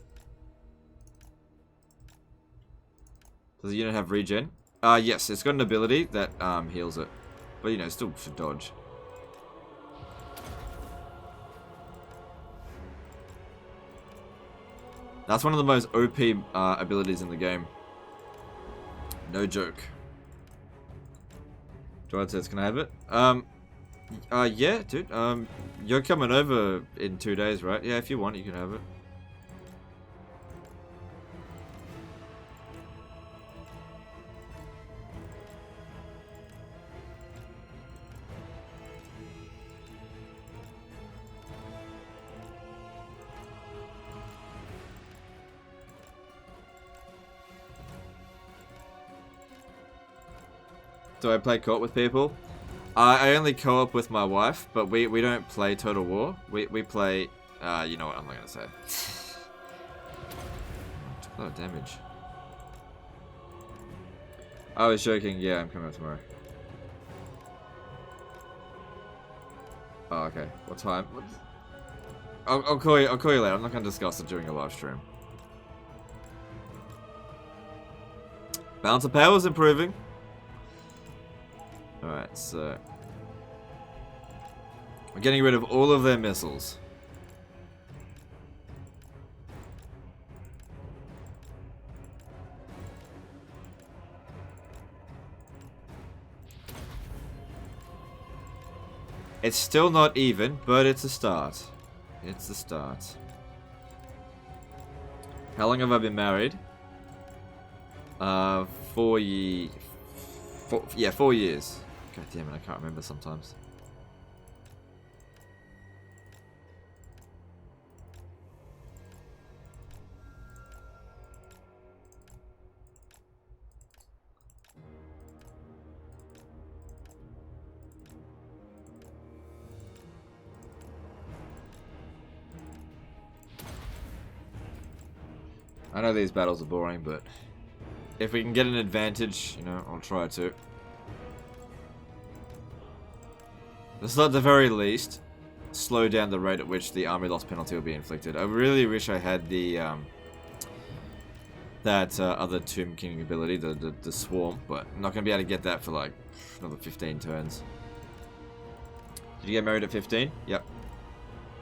Does the unit have regen? Yes, it's got an ability that heals it. But, you know, still should dodge. That's one of the most OP abilities in the game. No joke. Dwight says, can I have it? Yeah, dude. You're coming over in 2 days, right? Yeah, if you want, you can have it. Do I play co-op with people? I only co-op with my wife, but we don't play Total War. We play, you know what, I'm not gonna say. Took a lot of damage. I was joking, yeah, I'm coming up tomorrow. Oh, okay. What time? I'll call you later. I'm not gonna discuss it during a live stream. Balance of power is improving. Alright, so we're getting rid of all of their missiles. It's still not even, but it's a start. It's a start. How long have I been married? 4 years. 4 years. God damn it, I can't remember sometimes. I know these battles are boring, but if we can get an advantage, you know, I'll try to. This will at the very least slow down the rate at which the army loss penalty will be inflicted. I really wish I had the other Tomb King ability, the Swarm, but I'm not going to be able to get that for like another 15 turns. Did you get married at 15? Yep.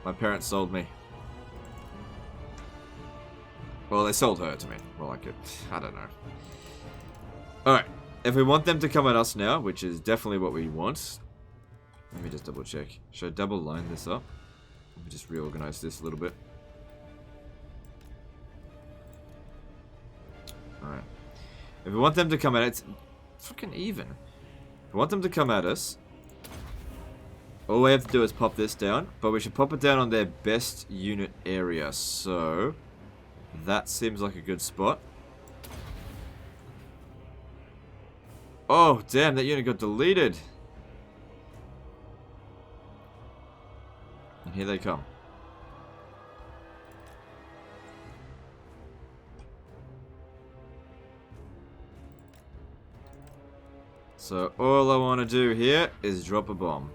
My parents sold me. Well, they sold her to me. Well, like it. I don't know. Alright. If we want them to come at us now, which is definitely what we want. Let me just double check. Should I double line this up? Let me just reorganize this a little bit. Alright. If we want them to come at us, it's freaking even. If we want them to come at us, all we have to do is pop this down, but we should pop it down on their best unit area. So that seems like a good spot. Oh, damn, that unit got deleted. And here they come. So all I want to do here is drop a bomb.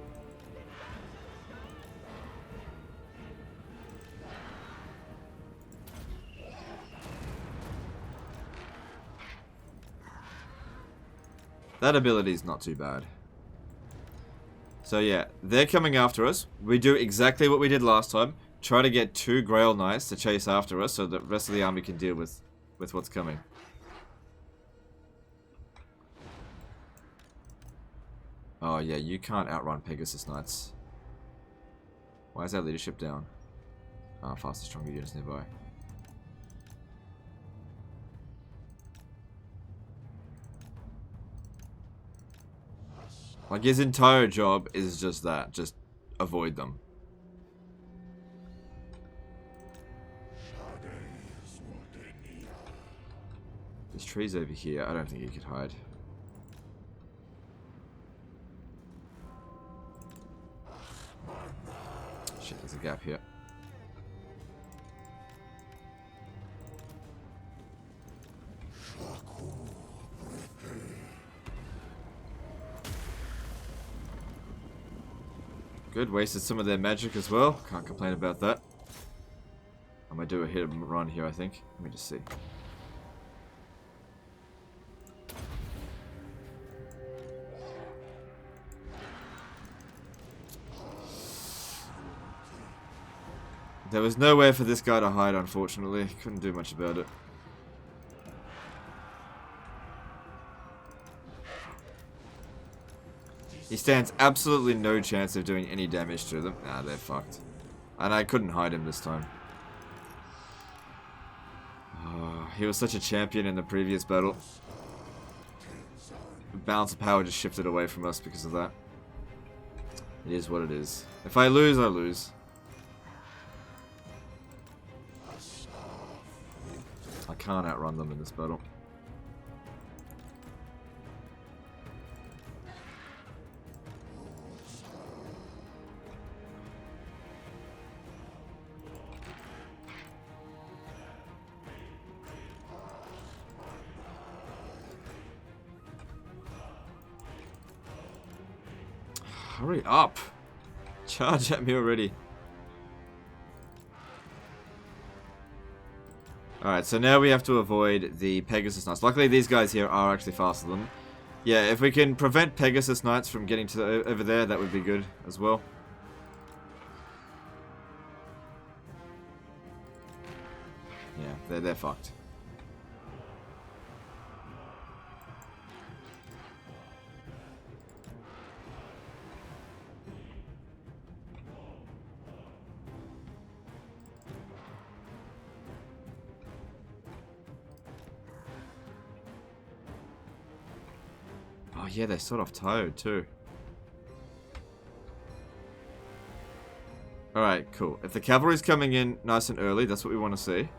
That ability is not too bad. So yeah, they're coming after us. We do exactly what we did last time. Try to get 2 Grail Knights to chase after us so that the rest of the army can deal with what's coming. Oh yeah, you can't outrun Pegasus Knights. Why is our leadership down? Ah, faster, stronger units nearby. Like, his entire job is just that. Just avoid them. There's trees over here. I don't think he could hide. Shit, there's a gap here. Good, wasted some of their magic as well. Can't complain about that. I might do a hit and run here, I think. Let me just see. There was nowhere for this guy to hide, unfortunately. Couldn't do much about it. He stands absolutely no chance of doing any damage to them. Nah, they're fucked. And I couldn't hide him this time. Oh, he was such a champion in the previous battle. The balance of power just shifted away from us because of that. It is what it is. If I lose, I lose. I can't outrun them in this battle. Hurry up! Charge at me already. Alright, so now we have to avoid the Pegasus Knights. Luckily these guys here are actually faster than them. Yeah, if we can prevent Pegasus Knights from getting to over there, that would be good as well. Yeah, they're fucked. Oh yeah, they sort of tired too. Alright, cool. If the cavalry's coming in nice and early, that's what we want to see.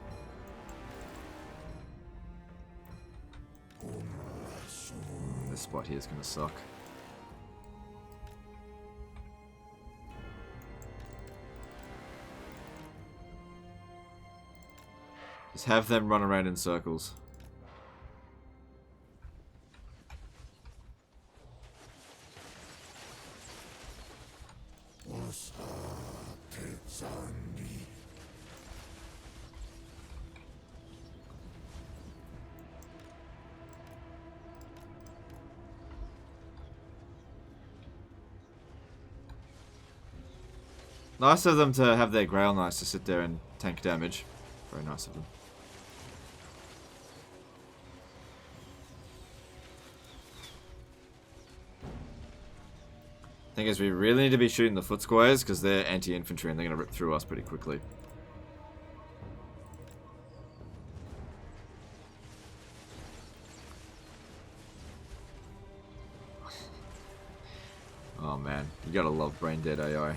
This spot here is going to suck. Just have them run around in circles. Nice of them to have their Grail Knights to sit there and tank damage. Very nice of them. Thing is, we really need to be shooting the foot squires because they're anti-infantry and they're going to rip through us pretty quickly. Oh man, you gotta love brain dead AI.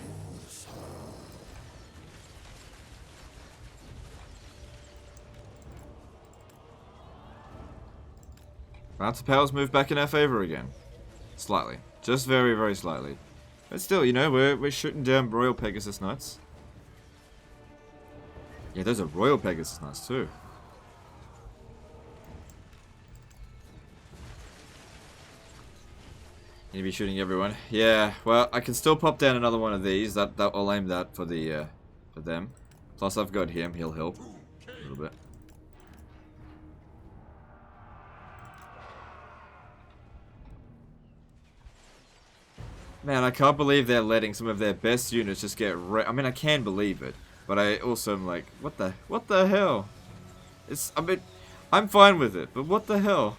Balance of powers move back in our favor again. Slightly. Just very, very slightly. But still, you know, we're shooting down Royal Pegasus Knights. Yeah, those are Royal Pegasus Knights too. Need to be shooting everyone. Yeah, well, I can still pop down another one of these. I'll aim that for the for them. Plus, I've got him. He'll help a little bit. Man, I can't believe they're letting some of their best units just get I mean, I can believe it, but I also am like, what the hell? I mean, I'm fine with it, but what the hell?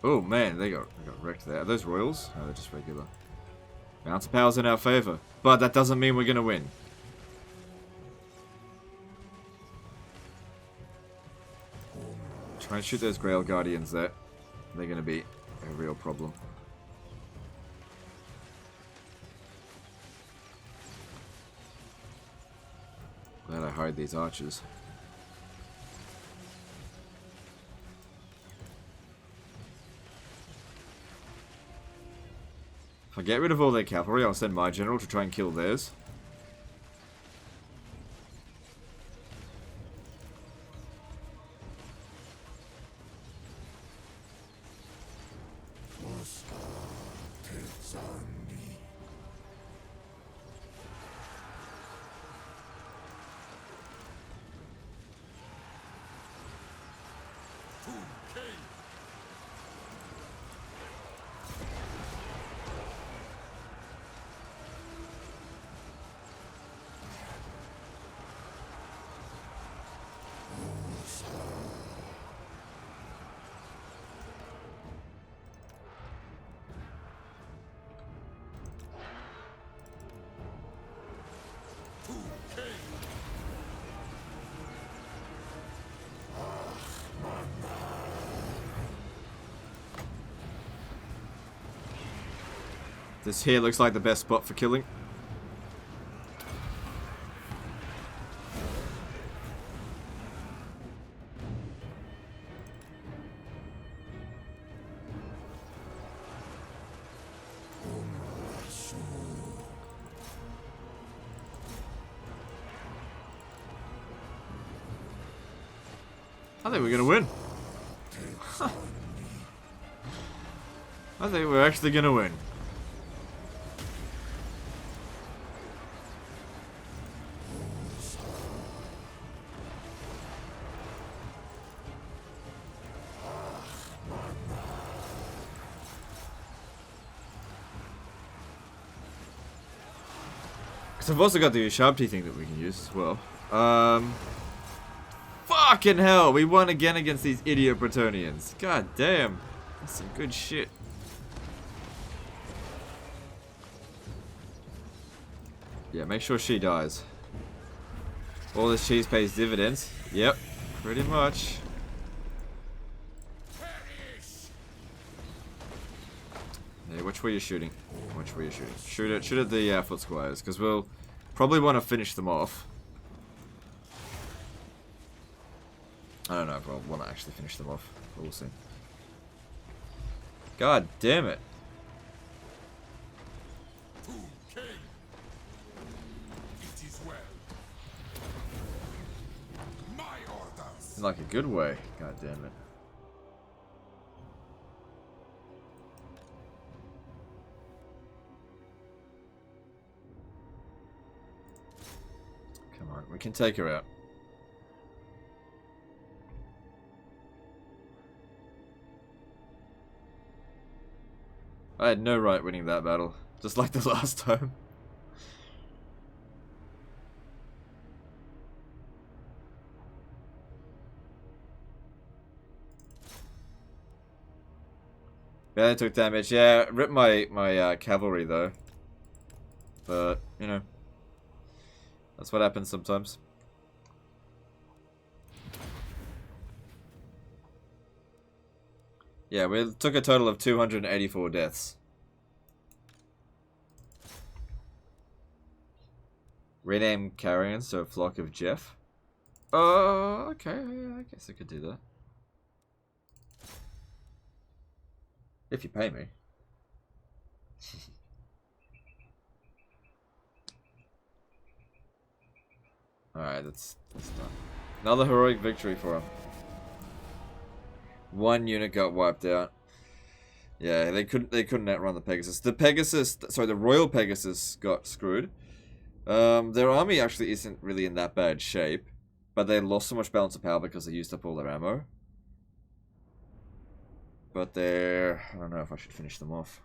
Oh man, they got wrecked there. Are those royals? No, they're just regular. Balance of power's in our favor, but that doesn't mean we're gonna win. Try and shoot those Grail Guardians there. They're gonna be a real problem. Glad I hired these archers. If I get rid of all their cavalry, I'll send my general to try and kill theirs. This here looks like the best spot for killing. I think we're gonna win. I think we're actually gonna win. Because I've also got the Sharpty thing that we can use as well. Fucking hell, we won again against these idiot Bretonians. God damn. That's some good shit. Yeah, make sure she dies. All this cheese pays dividends. Yep, pretty much. Yeah, which way are you shooting? Which way are you shooting? Shoot at the foot squires, because we'll probably want to finish them off. I don't know if I'll want to actually finish them off. We'll see. God damn it. King. It is well. My orders. In like a good way. God damn it. Come on, we can take her out. I had no right winning that battle, just like the last time. Yeah, they took damage. Yeah, ripped my cavalry though. But, you know, that's what happens sometimes. Yeah, we took a total of 284 deaths. Rename carrions to a flock of Jeff. Oh, okay. Yeah, I guess I could do that. If you pay me. Alright, that's done. Another heroic victory for him. One unit got wiped out. Yeah, they couldn't outrun the Pegasus. The Royal Pegasus got screwed. Their army actually isn't really in that bad shape, but they lost so much balance of power because they used up all their ammo. But I don't know if I should finish them off.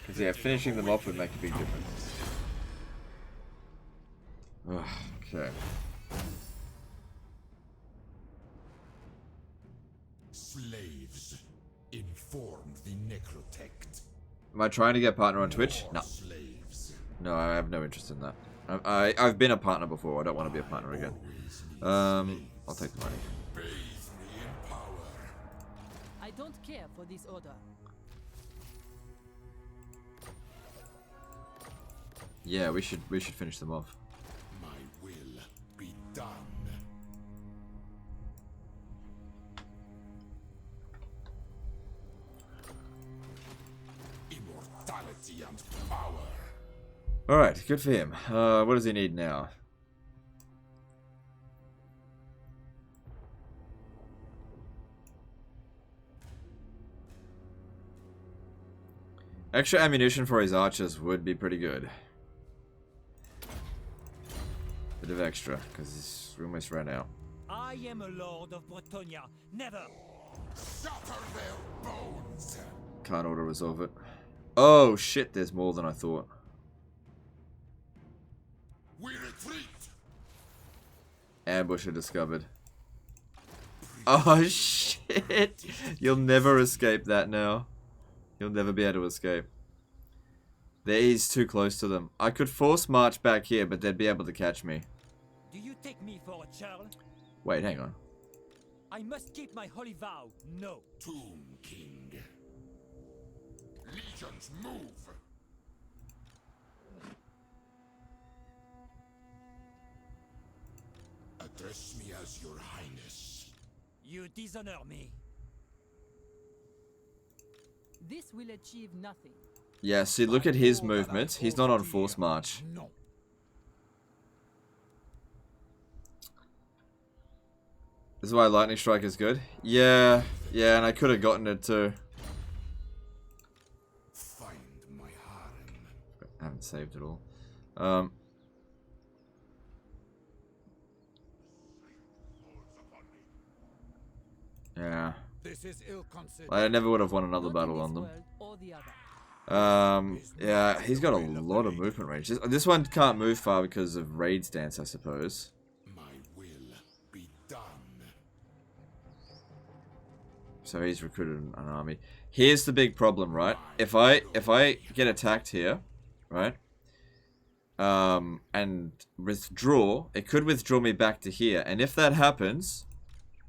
Because yeah, finishing them off would make a big difference. Okay. Slaves, inform the necrotect. Am I trying to get a partner on Twitch? No. Slaves. No, I have no interest in that. I've been a partner before. I don't want to be a partner again. I'll take the money. Bathe me in power. I don't care for this order. Yeah, we should finish them off. My will be done. Immortality and power. Alright, good for him. What does he need now? Extra ammunition for his archers would be pretty good. Bit of extra, because we almost ran out. I am a lord of Bretonia. Never. Shatter their bones. Can't auto-resolve it. Oh shit, there's more than I thought. We retreat. Ambusher discovered. Oh shit! You'll never escape that now. You'll never be able to escape. He's too close to them. I could force march back here, but they'd be able to catch me. Do you take me for a child? Wait, hang on. I must keep my holy vow. No. Tomb King. Legions, move! Address me as your highness. You dishonor me. This will achieve nothing. Yeah, see, look at his movement. He's not on force march. No. This is why lightning strike is good. Yeah, and I could have gotten it too. Find my harem. I haven't saved it all. Yeah. This is ill considered. I never would have won another Not in battle on this them. world or the other. Yeah, he's got a lot of movement range. This one can't move far because of raid stance, I suppose. My will be done. So he's recruited an army. Here's the big problem, right? If I get attacked here, right? And withdraw, it could withdraw me back to here. And if that happens,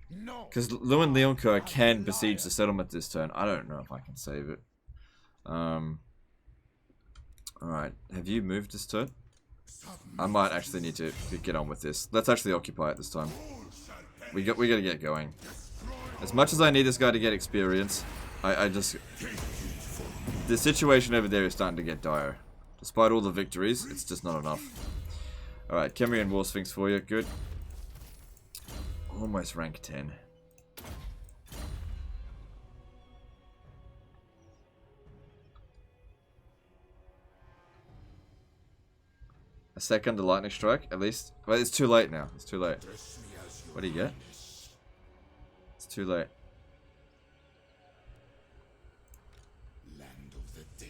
No. because Lewin Leoncoeur can besiege the settlement this turn, I don't know if I can save it. Alright, have you moved this turn? I might actually need to get on with this. Let's actually occupy it this time. We gotta get going. As much as I need this guy to get experience, I just... The situation over there is starting to get dire. Despite all the victories, it's just not enough. Alright, Kemrian War Sphinx for you, good. Almost rank 10. A second to lightning strike, at least. Well, it's too late now. It's too late. What do you get? It's too late. Land of the dead.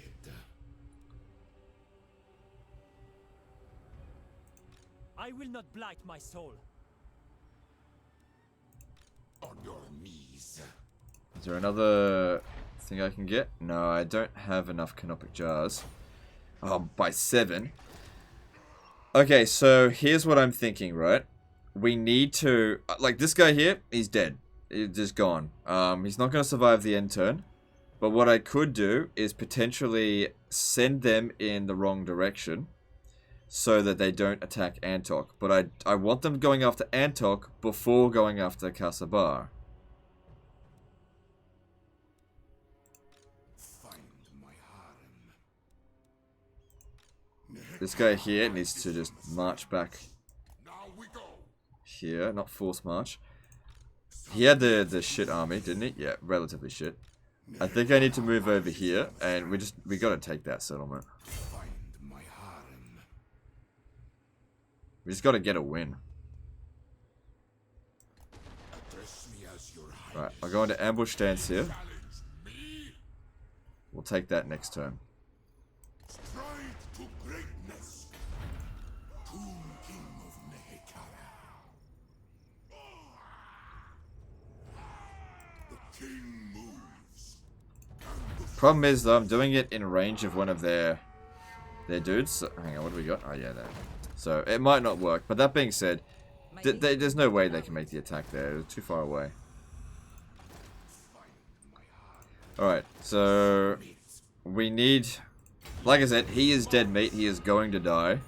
I will not blight my soul. On your knees. Is there another thing I can get? No, I don't have enough canopic jars. Oh, by 7. Okay, so here's what I'm thinking, right? We need to... Like, this guy here, he's dead. He's just gone. He's not going to survive the end turn. But what I could do is potentially send them in the wrong direction so that they don't attack Antok. But I want them going after Antok before going after Kasabar. Find my harem. This guy here needs to just march back Now we go. here, not force march. He had the shit army, didn't he? Yeah, relatively shit. I think I need to move over here, and we gotta take that settlement. Find my harem. We just gotta get a win. Address me as your highness. Right, I'll go into ambush stance here. Challenge me. We'll take that next turn. Stride to greatness. Tomb King of Nehekara. The king moves. Problem is though, I'm doing it in range of one of their dudes. So, hang on, what do we got? Oh yeah, there. So it might not work. But that being said, there's no way they can make the attack there. It's too far away. Alright, so we need... Like I said, he is dead meat. He is going to die.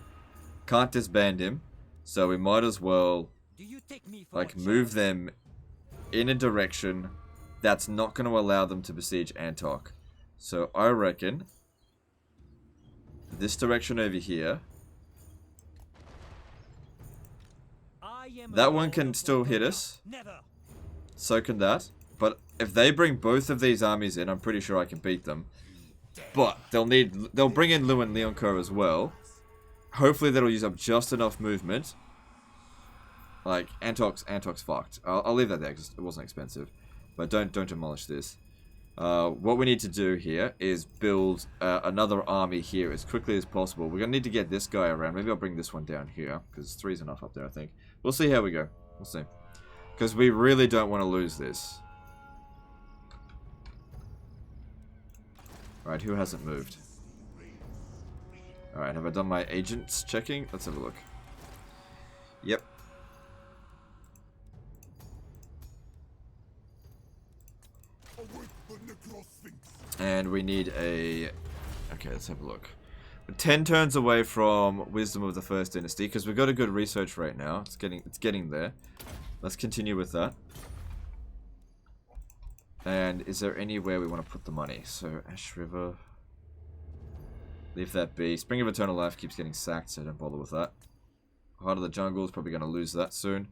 Can't disband him. So we might as well Do you take me for like a move child? them in a direction that's not going to allow them to besiege Antok. So I reckon this direction over here, I am a that one lord can of still hit Bretonia. us. Never. So can that. But if they bring both of these armies in, I'm pretty sure I can beat them. But they'll bring in Lewin Leoncoeur as well. Hopefully that'll use up just enough movement. Like Antok's fucked. I'll leave that there because it wasn't expensive. But don't demolish this. What we need to do here is build another army here as quickly as possible. We're gonna need to get this guy around. Maybe I'll bring this one down here because 3's enough up there. I think we'll see how we go. We'll see because we really don't want to lose this. Alright, who hasn't moved? Alright, have I done my agents checking? Let's have a look. Yep. And we need a... Okay, let's have a look. We're 10 turns away from Wisdom of the First Dynasty, because we've got a good research rate now. It's getting there. Let's continue with that. And is there anywhere we want to put the money? So, Ash River... Leave that be. Spring of Eternal Life keeps getting sacked, so don't bother with that. Heart of the Jungle is probably going to lose that soon.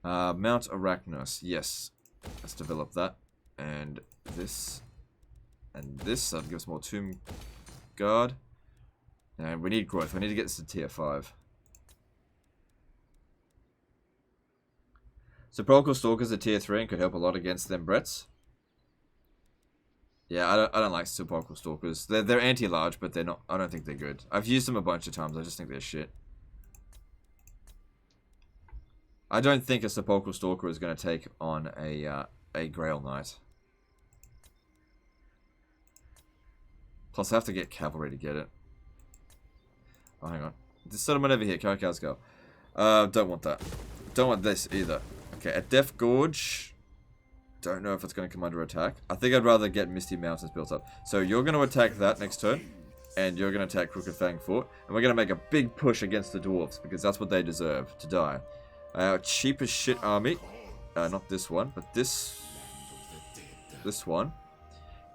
Mount Arachnos, yes. Let's develop that. And this. And this. That'll give us more Tomb Guard. And we need growth. We need to get this to tier 5. Sepulchral Stalkers are tier 3 and could help a lot against them Bretts. Yeah, I don't like Sepulchral Stalkers. They're anti-large, but they're not. I don't think they're good. I've used them a bunch of times. I just think they're shit. I don't think a Sepulchral Stalker is going to take on a Grail Knight. Plus, I have to get cavalry to get it. Oh, hang on. This settlement over here, Karakazgal. Don't want that. Don't want this either. Okay, at Death Gorge. Don't know if it's going to come under attack. I think I'd rather get Misty Mountains built up. So you're going to attack that next turn. And you're going to attack Crooked Fang Fort. And we're going to make a big push against the dwarves. Because that's what they deserve, to die. Our cheapest shit army. Not this one, but this one.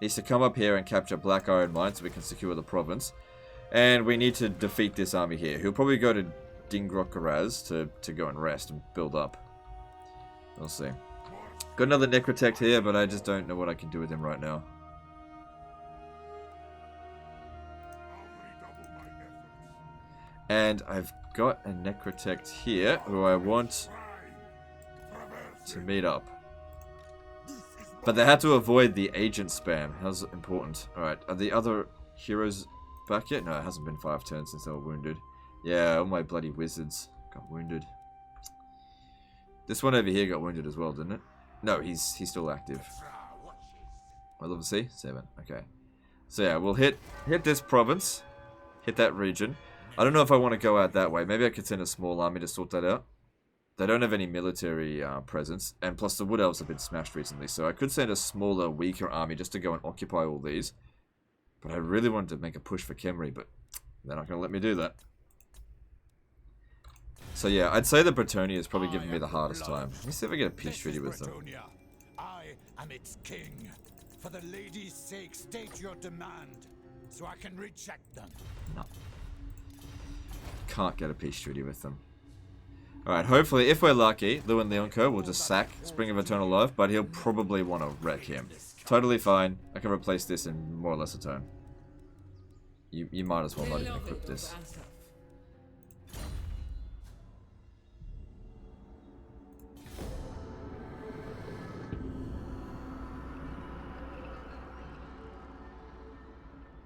Needs to come up here and capture Black Iron Mine so we can secure the province. And we need to defeat this army here. He'll probably go to Dingrokaraz to go and rest and build up. We'll see. Got another Necrotect here, but I just don't know what I can do with him right now. And I've got a Necrotect here who I want to meet up. But they had to avoid the agent spam. That's important. Alright, are the other heroes back yet? No, it hasn't been 5 turns since they were wounded. Yeah, all my bloody wizards got wounded. This one over here got wounded as well, didn't it? No, he's still active. What level C? 7. Okay. So yeah, we'll hit this province. Hit that region. I don't know if I want to go out that way. Maybe I could send a small army to sort that out. They don't have any military presence. And plus the Wood Elves have been smashed recently. So I could send a smaller, weaker army just to go and occupy all these. But I really wanted to make a push for Khemri, but they're not going to let me do that. So yeah, I'd say the Bretonia is probably giving me the hardest time. Let me see if I get a peace treaty with them. I am its king. For the lady's sake, state your demand, so I can reject them. No. Can't get a peace treaty with them. Alright, hopefully, if we're lucky, Lewin Leonco will just sack Spring of Eternal Life, but he'll probably want to wreck him. Totally fine. I can replace this in more or less a turn. You might as well not even equip this.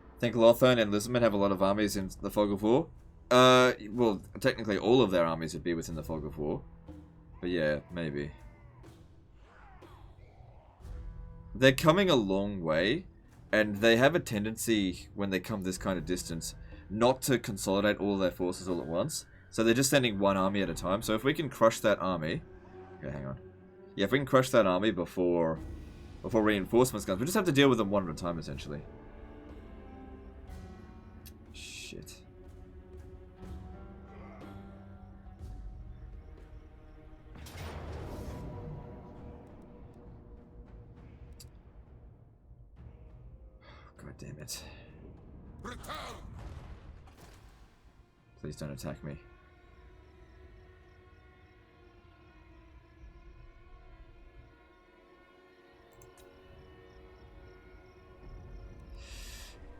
I think Lothern and Lisbon have a lot of armies in the Fog of War. Well, technically all of their armies would be within the Fog of War. But yeah, maybe. They're coming a long way, and they have a tendency, when they come this kind of distance, not to consolidate all their forces all at once. So they're just sending one army at a time. So if we can crush that army... Okay, hang on. Yeah, if we can crush that army before reinforcements comes, we just have to deal with them one at a time, essentially. Shit. God damn it. Please don't attack me.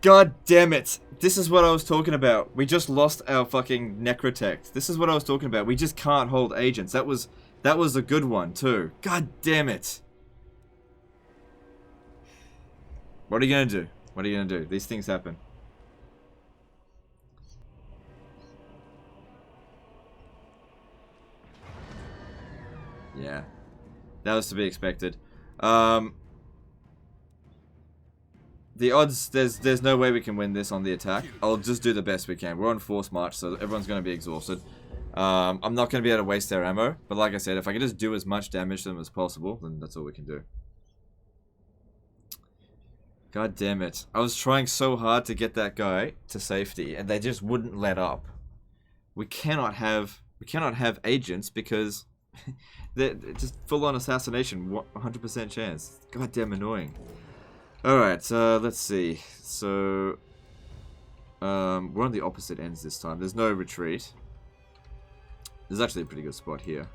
God damn it. This is what I was talking about. We just lost our fucking Necrotect. This is what I was talking about. We just can't hold agents. That was a good one too. God damn it. What are you gonna do? What are you gonna do? These things happen. Yeah. That was to be expected. The odds, there's no way we can win this on the attack. I'll just do the best we can. We're on forced march, so everyone's going to be exhausted. I'm not going to be able to waste their ammo. But like I said, if I can just do as much damage to them as possible, then that's all we can do. God damn it. I was trying so hard to get that guy to safety and they just wouldn't let up. We cannot have agents because they're just full on assassination, 100% chance. God damn annoying. Alright, let's see. So we're on the opposite ends this time. There's no retreat. There's actually a pretty good spot here.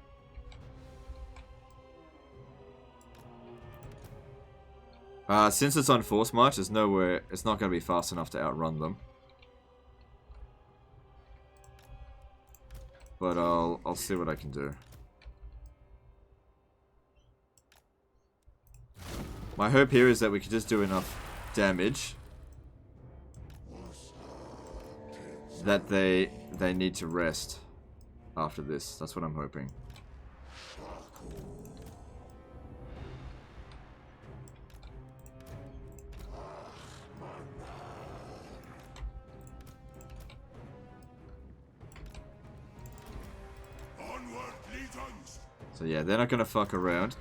Since it's on force march, there's nowhere. It's not going to be fast enough to outrun them. But I'll see what I can do. My hope here is that we can just do enough damage that they need to rest after this. That's what I'm hoping. So yeah, they're not gonna fuck around.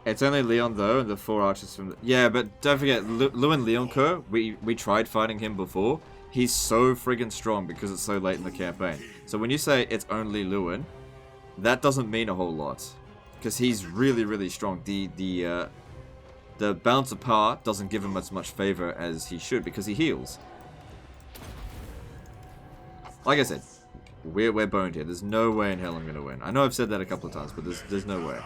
It's only Leon though, and the 4 archers from the... Yeah, but don't forget, Lewin Leoncoeur, we tried fighting him before. He's so friggin' strong because it's so late in the campaign. So when you say it's only Lewin, that doesn't mean a whole lot. Because he's really, really strong. The balance of power doesn't give him as much favor as he should because he heals. Like I said, we're boned here. There's no way in hell I'm gonna win. I know I've said that a couple of times, but there's no way.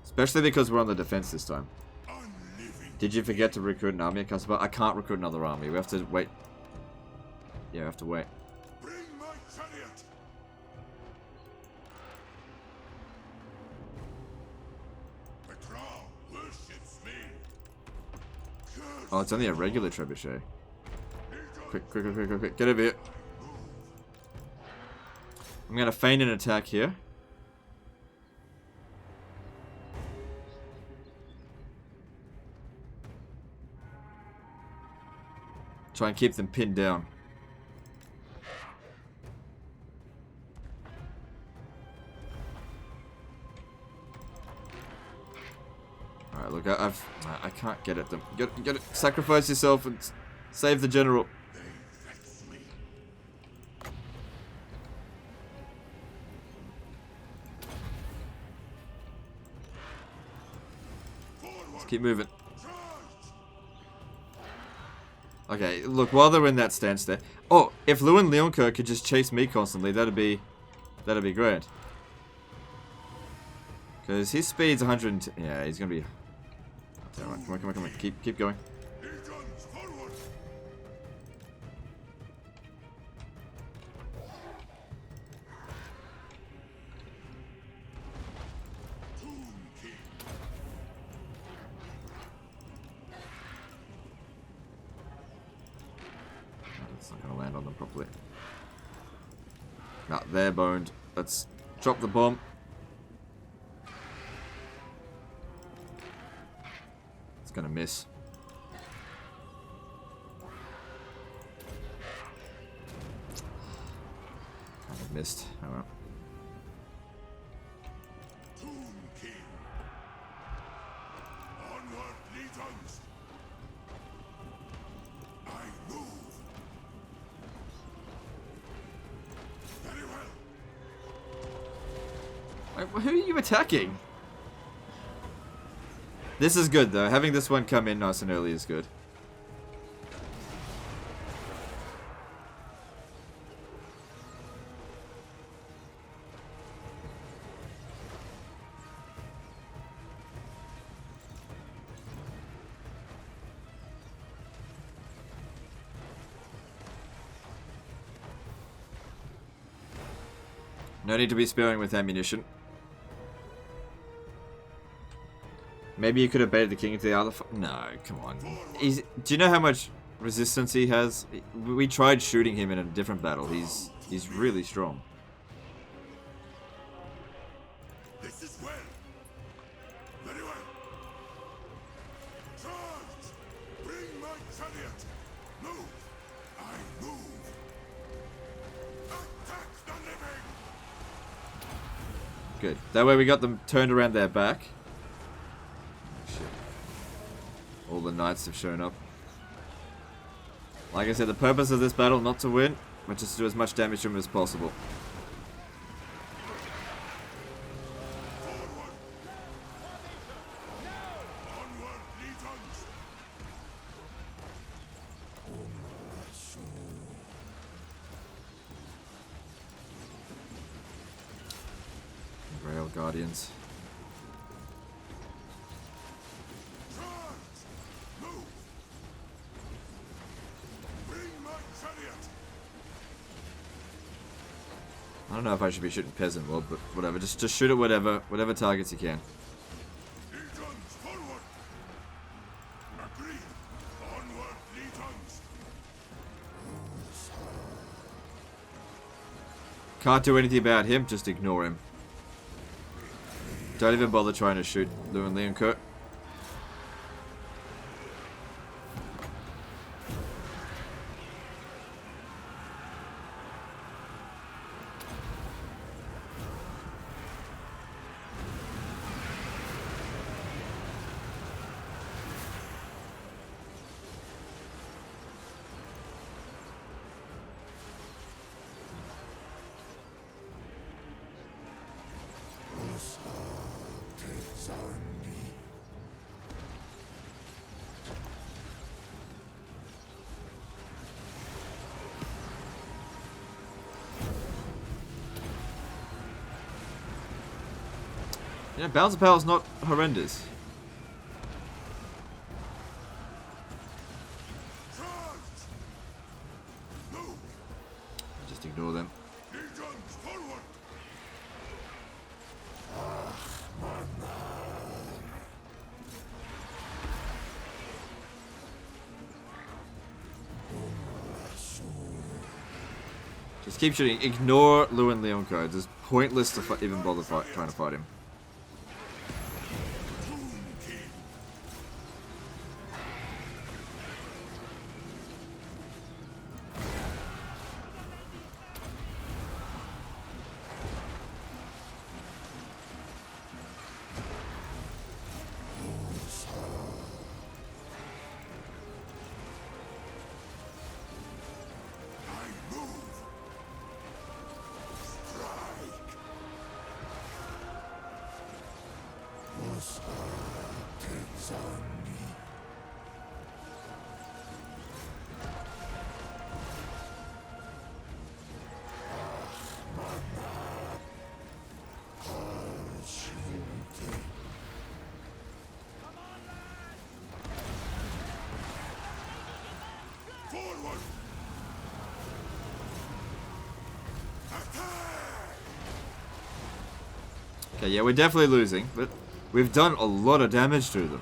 Especially because we're on the defense this time. Did you forget to recruit an army at Casablanca? I can't recruit another army. We have to wait. Yeah, we have to wait. Bring my chariot. The crown worships me. Oh, it's only a regular trebuchet. Quick. Get over here. I'm gonna feign an attack here. Try and keep them pinned down. Alright, look, I can't get at them. You gotta sacrifice yourself and save the general. Let's keep moving. Okay, look, while they're in that stance there... Oh, if Lewin Leoncoeur could just chase me constantly, that'd be great. Because his speed's 110... Yeah, he's gonna be... Come on. Keep going. It's not gonna land on them properly. Nah, they're boned. Let's drop the bomb. It's gonna miss. Kind of missed. Oh well. Who are you attacking? This is good though. Having this one come in nice and early is good. No need to be sparing with ammunition. Maybe you could have baited the king into the other... No, come on. Do you know how much resistance he has? We tried shooting him in a different battle. He's really strong. This is well. Very well. Charge! Bring my chariot. Move. I move. Good. That way we got them turned around their back. Shit. All the knights have shown up. Like I said, the purpose of this battle, not to win, but just to do as much damage to them as possible. Grail Guardians. I don't know if I should be shooting Peasant Mob, but whatever. Just shoot at whatever targets you can. Can't do anything about him, just ignore him. Don't even bother trying to shoot Lou and Leon Kurt. Yeah, Balance of Power is not horrendous. Just ignore them. Just keep shooting. Ignore Lou and Leon cards. It's pointless to even bother trying to fight him. Okay, yeah, we're definitely losing, but we've done a lot of damage to them.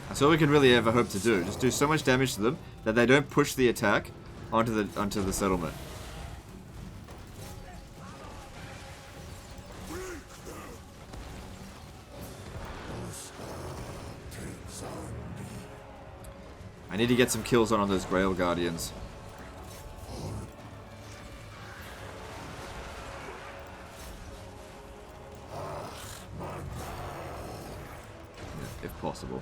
That's all we can really ever hope to do. Just do so much damage to them that they don't push the attack onto the settlement. I need to get some kills on those Grail Guardians. Yeah, if possible.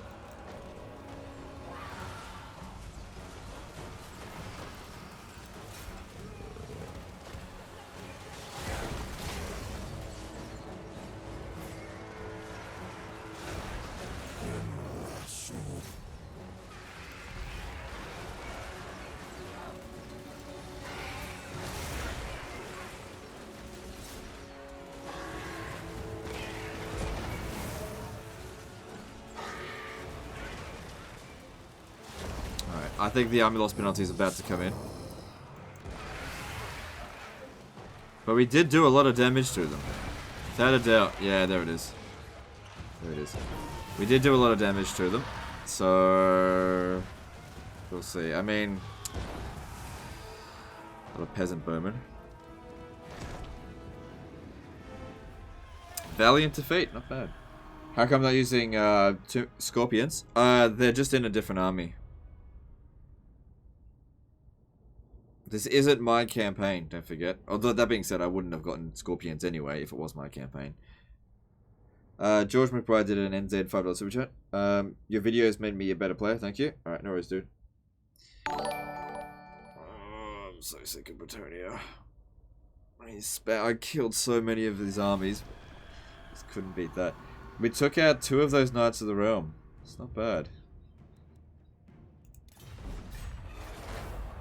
I think the army loss penalty is about to come in. But we did do a lot of damage to them. Without a doubt. Yeah, there it is. There it is. We did do a lot of damage to them. So we'll see. I mean, a peasant bowman. Valiant defeat, not bad. How come I'm not using scorpions? They're just in a different army. This isn't my campaign, don't forget. Although that being said, I wouldn't have gotten scorpions anyway if it was my campaign. George McBride did an NZ $5 super chat. Your videos made me a better player, thank you. Alright, no worries, dude. Oh, I'm so sick of Bretonia. I killed so many of these armies. Just couldn't beat that. We took out 2 of those Knights of the Realm. It's not bad.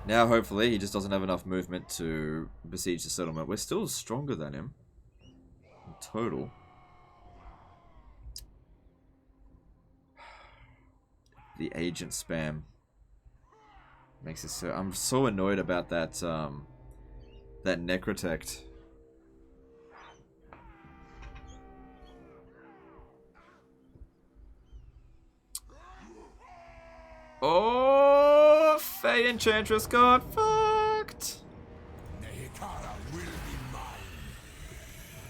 Now, hopefully, he just doesn't have enough movement to besiege the settlement. We're still stronger than him. In total. The agent spam. Makes it so... I'm so annoyed about that, that Necrotect. Oh, Faye Enchantress got fucked.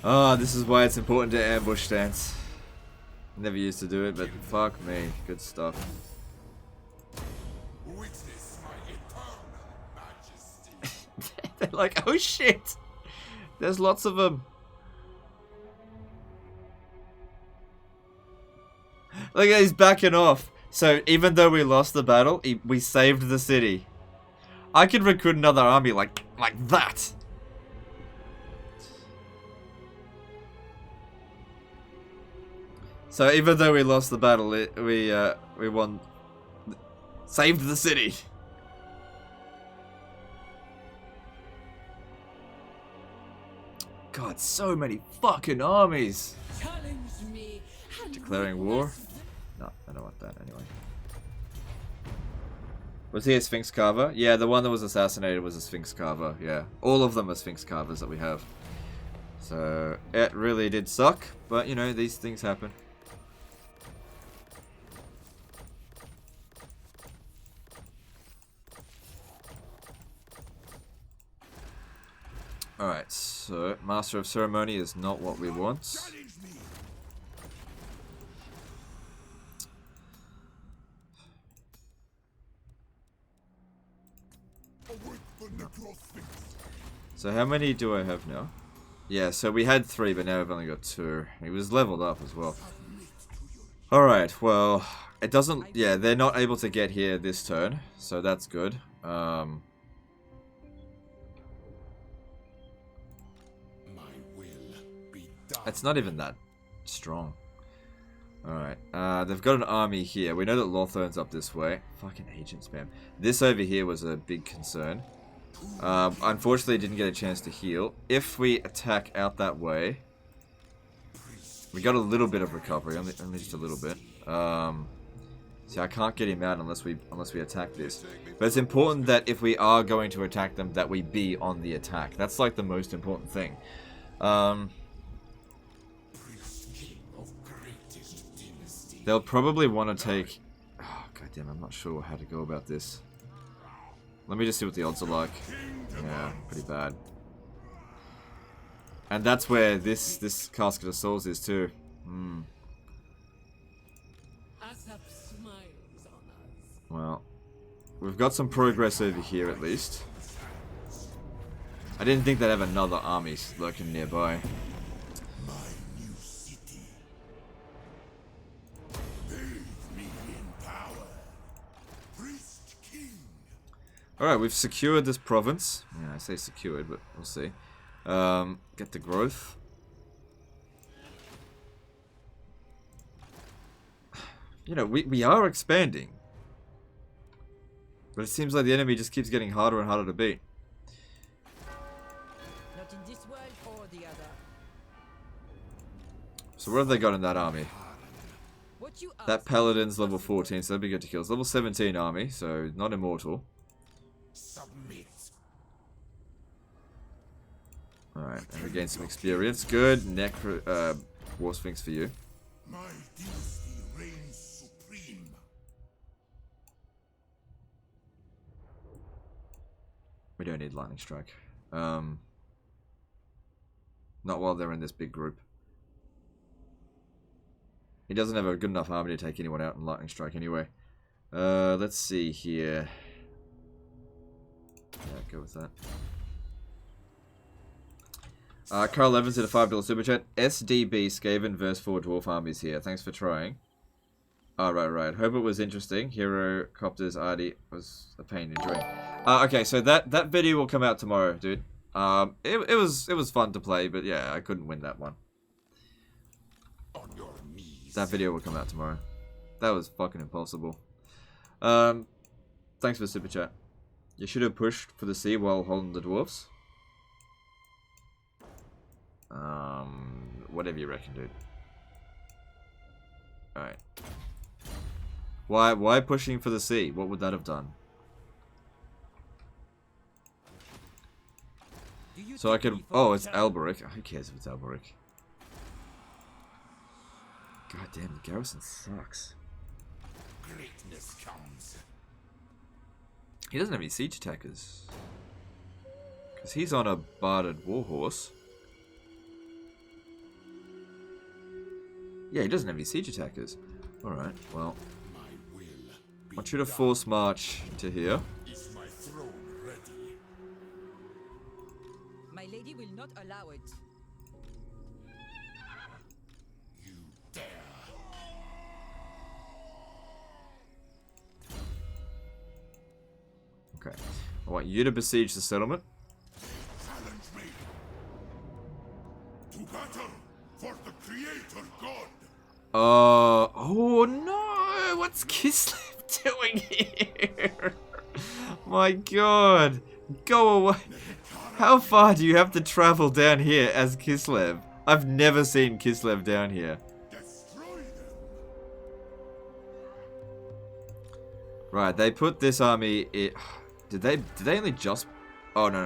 Oh, this is why it's important to ambush stance. Never used to do it, but fuck me. Good stuff. They're like, oh shit. There's lots of them. Look at he's backing off. So even though we lost the battle, we saved the city. I could recruit another army like that. So even though we lost the battle, we won, saved the city. God, so many fucking armies. Challenge me. Declaring war? No, I don't want that anyway. Was he a Sphinx Carver? Yeah, the one that was assassinated was a Sphinx Carver, yeah. All of them are Sphinx Carvers that we have. So, it really did suck, but you know, these things happen. Alright, so Master of Ceremony is not what we want. So how many do I have now? Yeah, so we had 3, but now we've only got 2. He was leveled up as well. Alright, well, it doesn't... Yeah, they're not able to get here this turn, so that's good. It's not even that strong. Alright, they've got an army here. We know that Lothorn's up this way. Fucking agent spam. This over here was a big concern. Unfortunately, didn't get a chance to heal. If we attack out that way, we got a little bit of recovery, only just a little bit. See, I can't get him out unless we attack this. But it's important that if we are going to attack them, that we be on the attack. That's like the most important thing. They'll probably want to take... Oh, goddamn, I'm not sure how to go about this. Let me just see what the odds are like. Yeah, pretty bad. And that's where this Casket of Souls is too. Well, we've got some progress over here at least. I didn't think they'd have another army lurking nearby. Alright, we've secured this province. Yeah, I say secured, but we'll see. Get the growth. You know, we are expanding. But it seems like the enemy just keeps getting harder and harder to beat. Not in this world or the other. So what have they got in that army? What you That Paladin's level 14, so that'd be good to kill. It's level 17 army, so not immortal. Alright, and we gain some experience. Good. War Sphinx for you. My dynasty reigns supreme. We don't need Lightning Strike. Not while they're in this big group. He doesn't have a good enough army to take anyone out in lightning strike anyway. Let's see here. Yeah, go with that. Carl Evans did a $5 super chat. SDB Skaven vs 4 dwarf armies here. Thanks for trying. Oh, right. Hope it was interesting. Hero Copters Artie was a pain to join. Okay, so that video will come out tomorrow, dude. It was fun to play, but yeah, I couldn't win that one. On your knees. That video will come out tomorrow. That was fucking impossible. Thanks for the super chat. You should have pushed for the sea while holding the dwarfs. Whatever you reckon, dude. Alright. Why pushing for the sea? What would that have done? So I could... Oh, it's Alberic. Who cares if it's Alberic? God damn, the garrison sucks. Greatness comes. He doesn't have any siege attackers. Because he's on a barded warhorse. Yeah, he doesn't have any siege attackers. Alright, well. I want you to force march to here. Is my throne ready? My lady will not allow it. You dare. Okay. I want you to besiege the settlement. Challenge me to battle for the Creator God. Oh no! What's Kislev doing here? My god! Go away! How far do you have to travel down here as Kislev? I've never seen Kislev down here. Destroy them. Right, they put this army. Did they only just? Oh no.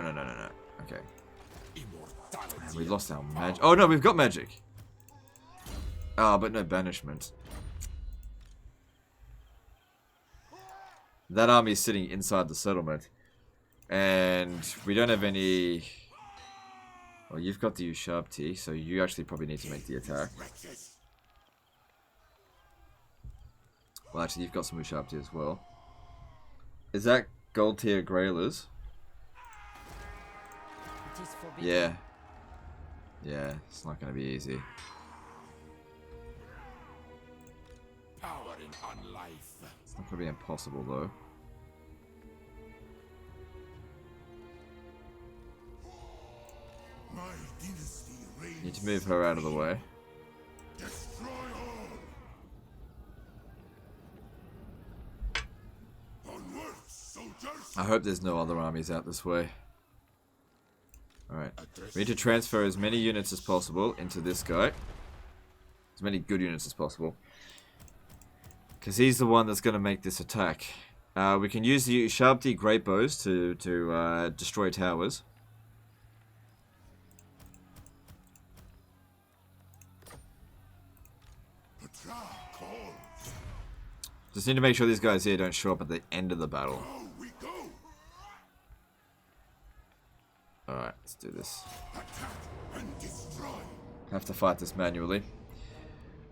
Okay. Immortality. We lost our magic. Oh no, we've got magic. Ah, but no banishment. That army is sitting inside the settlement. And we don't have any... Well, you've got to use Sharp T, so you actually probably need to make the attack. Well, actually, you've got some Sharp T as well. Is that gold tier Grailers? It is forbidden. Yeah. Yeah, it's not going to be easy. Power in unlife. It's not going to be impossible, though. My dynasty reigns. Need to move her out of the way. Destroy all. Onward, soldiers. I hope there's no other armies out this way. Alright. We need to transfer as many units as possible into this guy. As many good units as possible. Because he's the one that's going to make this attack. We can use the Sharp D Great Bows to destroy towers. Petra calls. Just need to make sure these guys here don't show up at the end of the battle. Go, we go. Alright, let's do this. Attack and destroy. Have to fight this manually.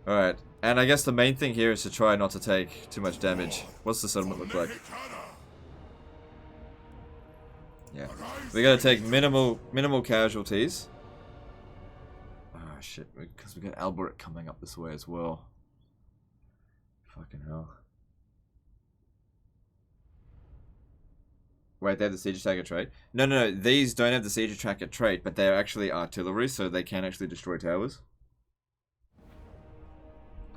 Alright, and I guess the main thing here is to try not to take too much damage. What's the settlement look like? Yeah. We gotta take minimal casualties. Ah, shit, because we got Alberic coming up this way as well. Fucking hell. Wait, they have the siege attacker trait? No, these don't have the siege attacker trait, but they're actually artillery, so they can actually destroy towers.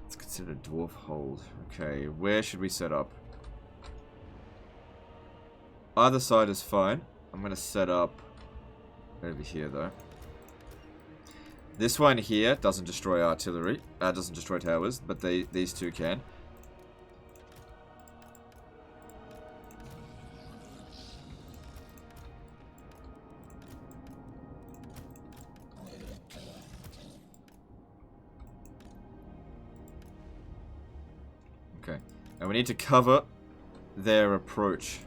It's considered a dwarf hold. Okay, where should we set up? Either side is fine. I'm gonna set up over here though. This one here doesn't destroy artillery, doesn't destroy towers, but these two can. Okay, and we need to cover their approach.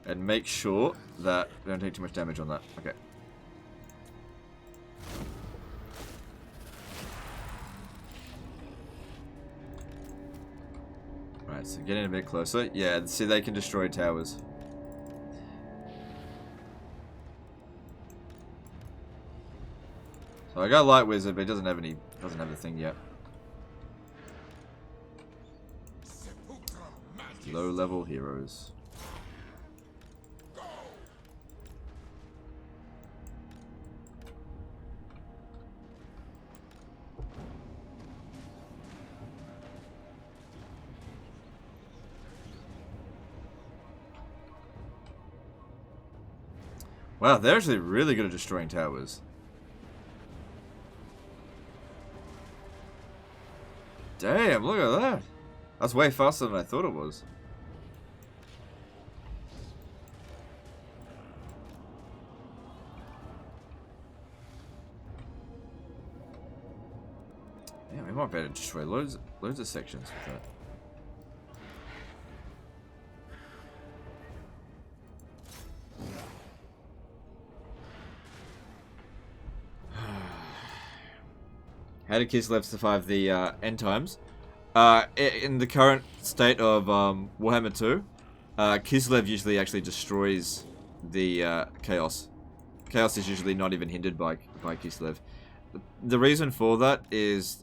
And make sure that we don't take too much damage on that. Okay. Alright, so getting a bit closer. Yeah, see, they can destroy towers. So I got Light Wizard, but he doesn't have the thing yet. Low level heroes. Wow, they're actually really good at destroying towers. Damn, look at that. That's way faster than I thought it was. Yeah, we might be able to destroy loads of sections with that. How did Kislev survive the end times? In the current state of Warhammer 2, Kislev usually actually destroys the Chaos. Chaos is usually not even hindered by Kislev. The reason for that is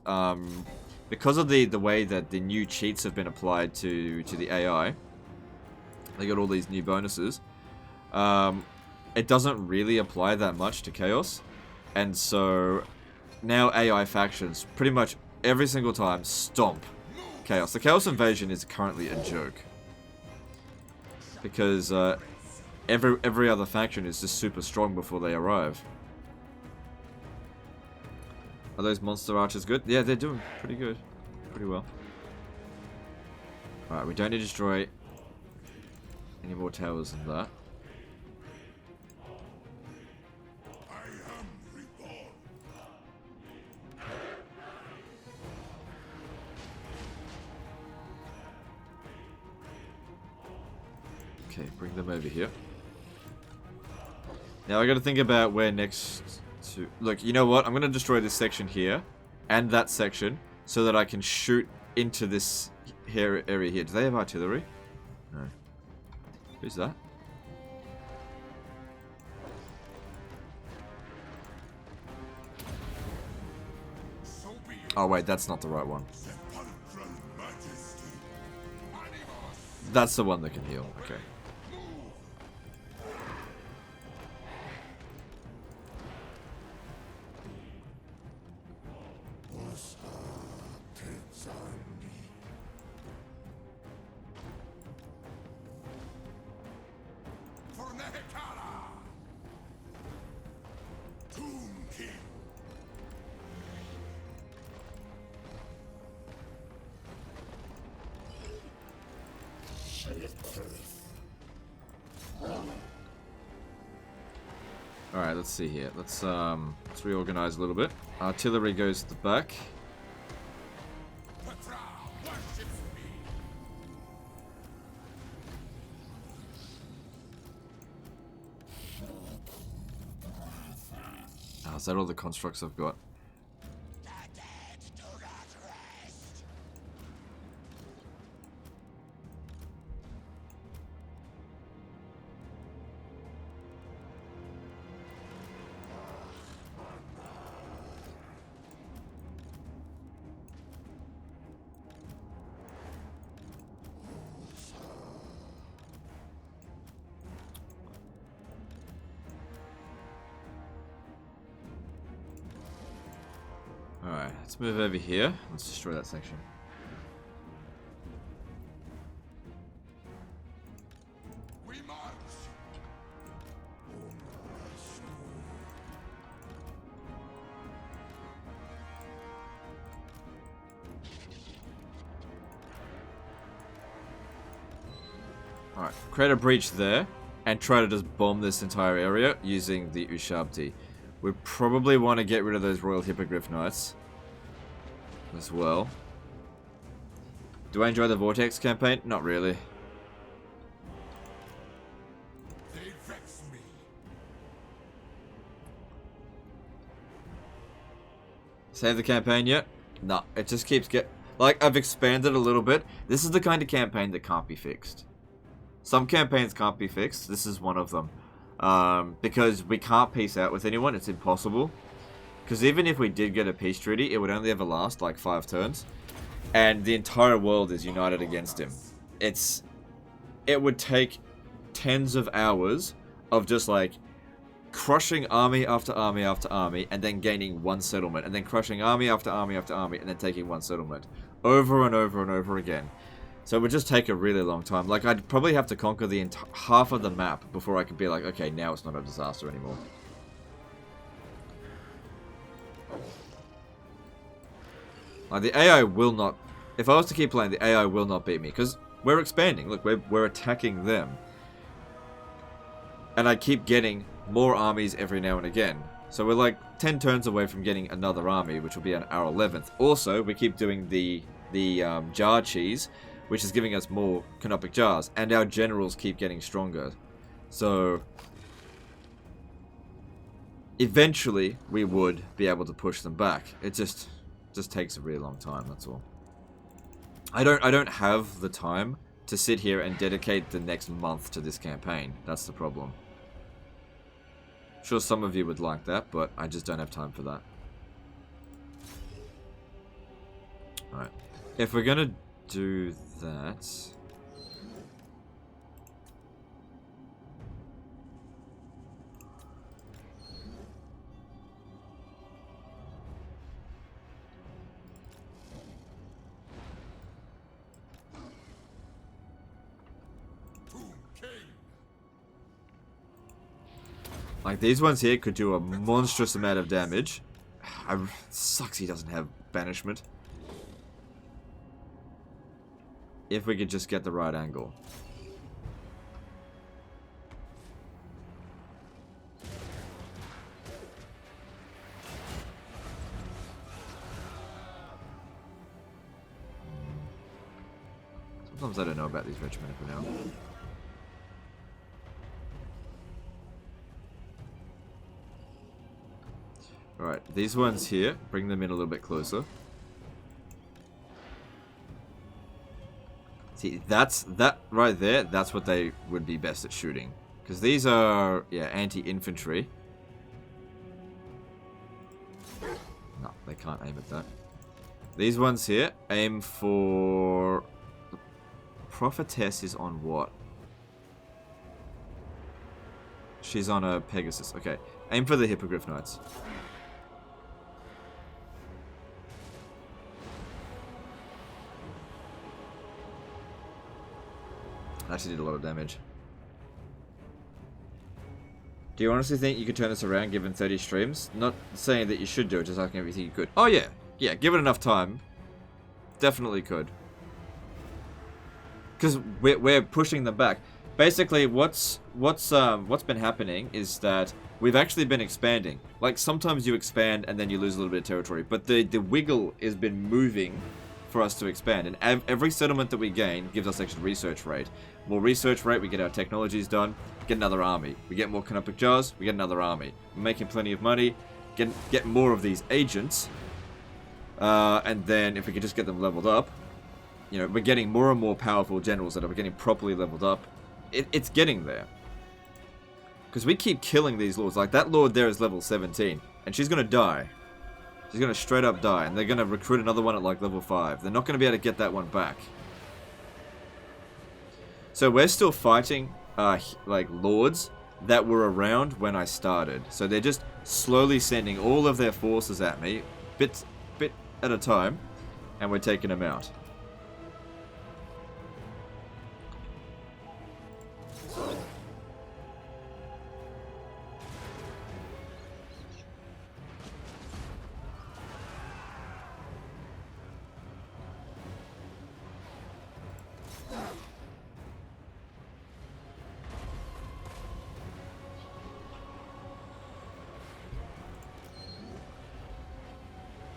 because of the way that the new cheats have been applied to the AI. They got all these new bonuses. It doesn't really apply that much to Chaos, and so now AI factions pretty much every single time stomp Chaos. The Chaos Invasion is currently a joke because every other faction is just super strong before they arrive. Are those monster archers good? Yeah, they're doing pretty good, pretty well. Alright, we don't need to destroy any more towers than that. Okay, bring them over here. Now I gotta think about where next to... Look, you know what? I'm gonna destroy this section here and that section so that I can shoot into this area here. Do they have artillery? No. Who's that? Oh wait, that's not the right one. That's the one that can heal. Okay. Alright, let's see here. Let's reorganize a little bit. Artillery goes to the back. Oh, is that all the constructs I've got? Alright, let's move over here. Let's destroy that section. Alright, create a breach there and try to just bomb this entire area using the Ushabti. We probably want to get rid of those Royal Hippogriff Knights as well. Do I enjoy the Vortex campaign? Not really. They vex me. Save the campaign yet? No, it just keeps Like, I've expanded a little bit. This is the kind of campaign that can't be fixed. Some campaigns can't be fixed. This is one of them. Because we can't peace out with anyone. It's impossible. Because even if we did get a peace treaty, it would only ever last like 5 turns. And the entire world is united against him. It would take tens of hours of just like crushing army after army after army and then gaining one settlement. And then crushing army after army after army and then taking one settlement. Over and over and over again. So it would just take a really long time. Like, I'd probably have to conquer the half of the map before I could be like, okay, now it's not a disaster anymore. Like, the AI will not... If I was to keep playing, the AI will not beat me. Because we're expanding. Look, we're attacking them. And I keep getting more armies every now and again. So we're like 10 turns away from getting another army, which will be on our 11th. Also, we keep doing the jar cheese, which is giving us more canopic jars. And our generals keep getting stronger. So... eventually, we would be able to push them back. It just takes a really long time, that's all. I don't have the time to sit here and dedicate the next month to this campaign. That's the problem. Sure, some of you would like that, but I just don't have time for that. Alright. If we're gonna do that... Like, these ones here could do a monstrous amount of damage. Sucks he doesn't have banishment. If we could just get the right angle. Sometimes I don't know about these regiments for now. Alright, these ones here, bring them in a little bit closer. See, that right there, that's what they would be best at shooting. Because these are, yeah, anti-infantry. No, they can't aim at that. These ones here, aim for... The prophetess is on what? She's on a Pegasus. Okay, aim for the Hippogriff Knights. Actually did a lot of damage. Do you honestly think you could turn this around given 30 streams? Not saying that you should do it, just asking if you think you could. Oh yeah, yeah, give it enough time. Definitely could. Because we're pushing them back. Basically, what's been happening is that we've actually been expanding. Like, sometimes you expand and then you lose a little bit of territory, but the wiggle has been moving for us to expand, and every settlement that we gain gives us extra research rate. More research rate, we get our technologies done, get another army. We get more canopic jars, we get another army. We're making plenty of money, get more of these agents, and then if we could just get them leveled up, you know, we're getting more and more powerful generals that are getting properly leveled up. It's getting there. Because we keep killing these lords. Like, that lord there is level 17, and she's gonna die. She's going to straight up die, and they're going to recruit another one at like level 5. They're not going to be able to get that one back. So we're still fighting, like, lords that were around when I started. So they're just slowly sending all of their forces at me, bit at a time, and we're taking them out.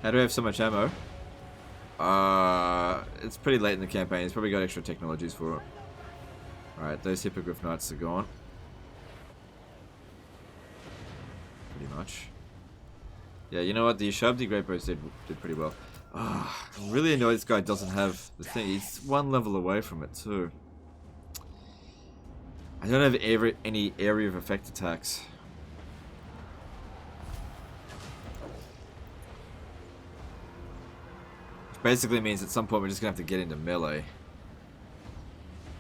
How do we have so much ammo? It's pretty late in the campaign. It's probably got extra technologies for it. Alright, those Hippogriff Knights are gone. Pretty much. Yeah, you know what? The Shabdi Great Bows did pretty well. I'm really annoyed this guy doesn't have the thing. He's one level away from it too. I don't have any area of effect attacks. Which basically means at some point we're just going to have to get into melee.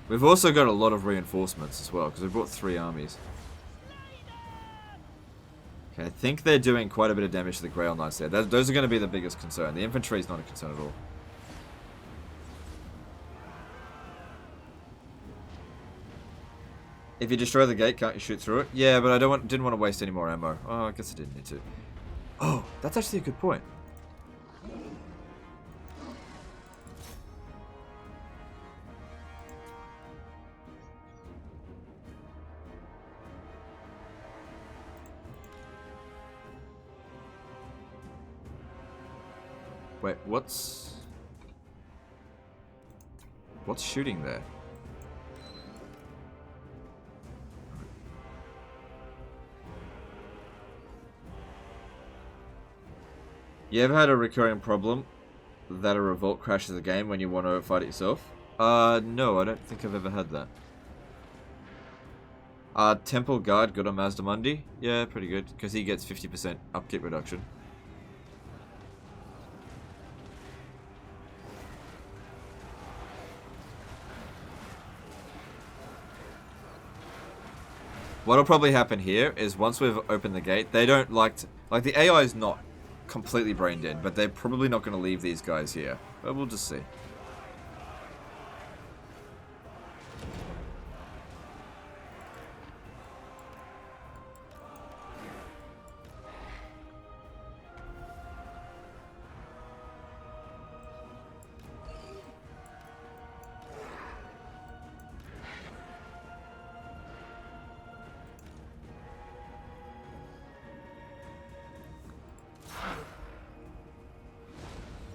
We've also got a lot of reinforcements as well, because we brought 3 armies. Okay, I think they're doing quite a bit of damage to the Grail Knights there. Those are going to be the biggest concern. The infantry is not a concern at all. If you destroy the gate, can't you shoot through it? Yeah, but I didn't want to waste any more ammo. Oh, I guess I didn't need to. Oh, that's actually a good point. Wait, what's shooting there? You ever had a recurring problem that a revolt crashes the game when you want to fight it yourself? No, I don't think I've ever had that. Temple Guard good on Mazdamundi? Yeah, pretty good, because he gets 50% upkeep reduction. What'll probably happen here is once we've opened the gate, they don't like the AI is not completely brain dead, but they're probably not going to leave these guys here. But we'll just see.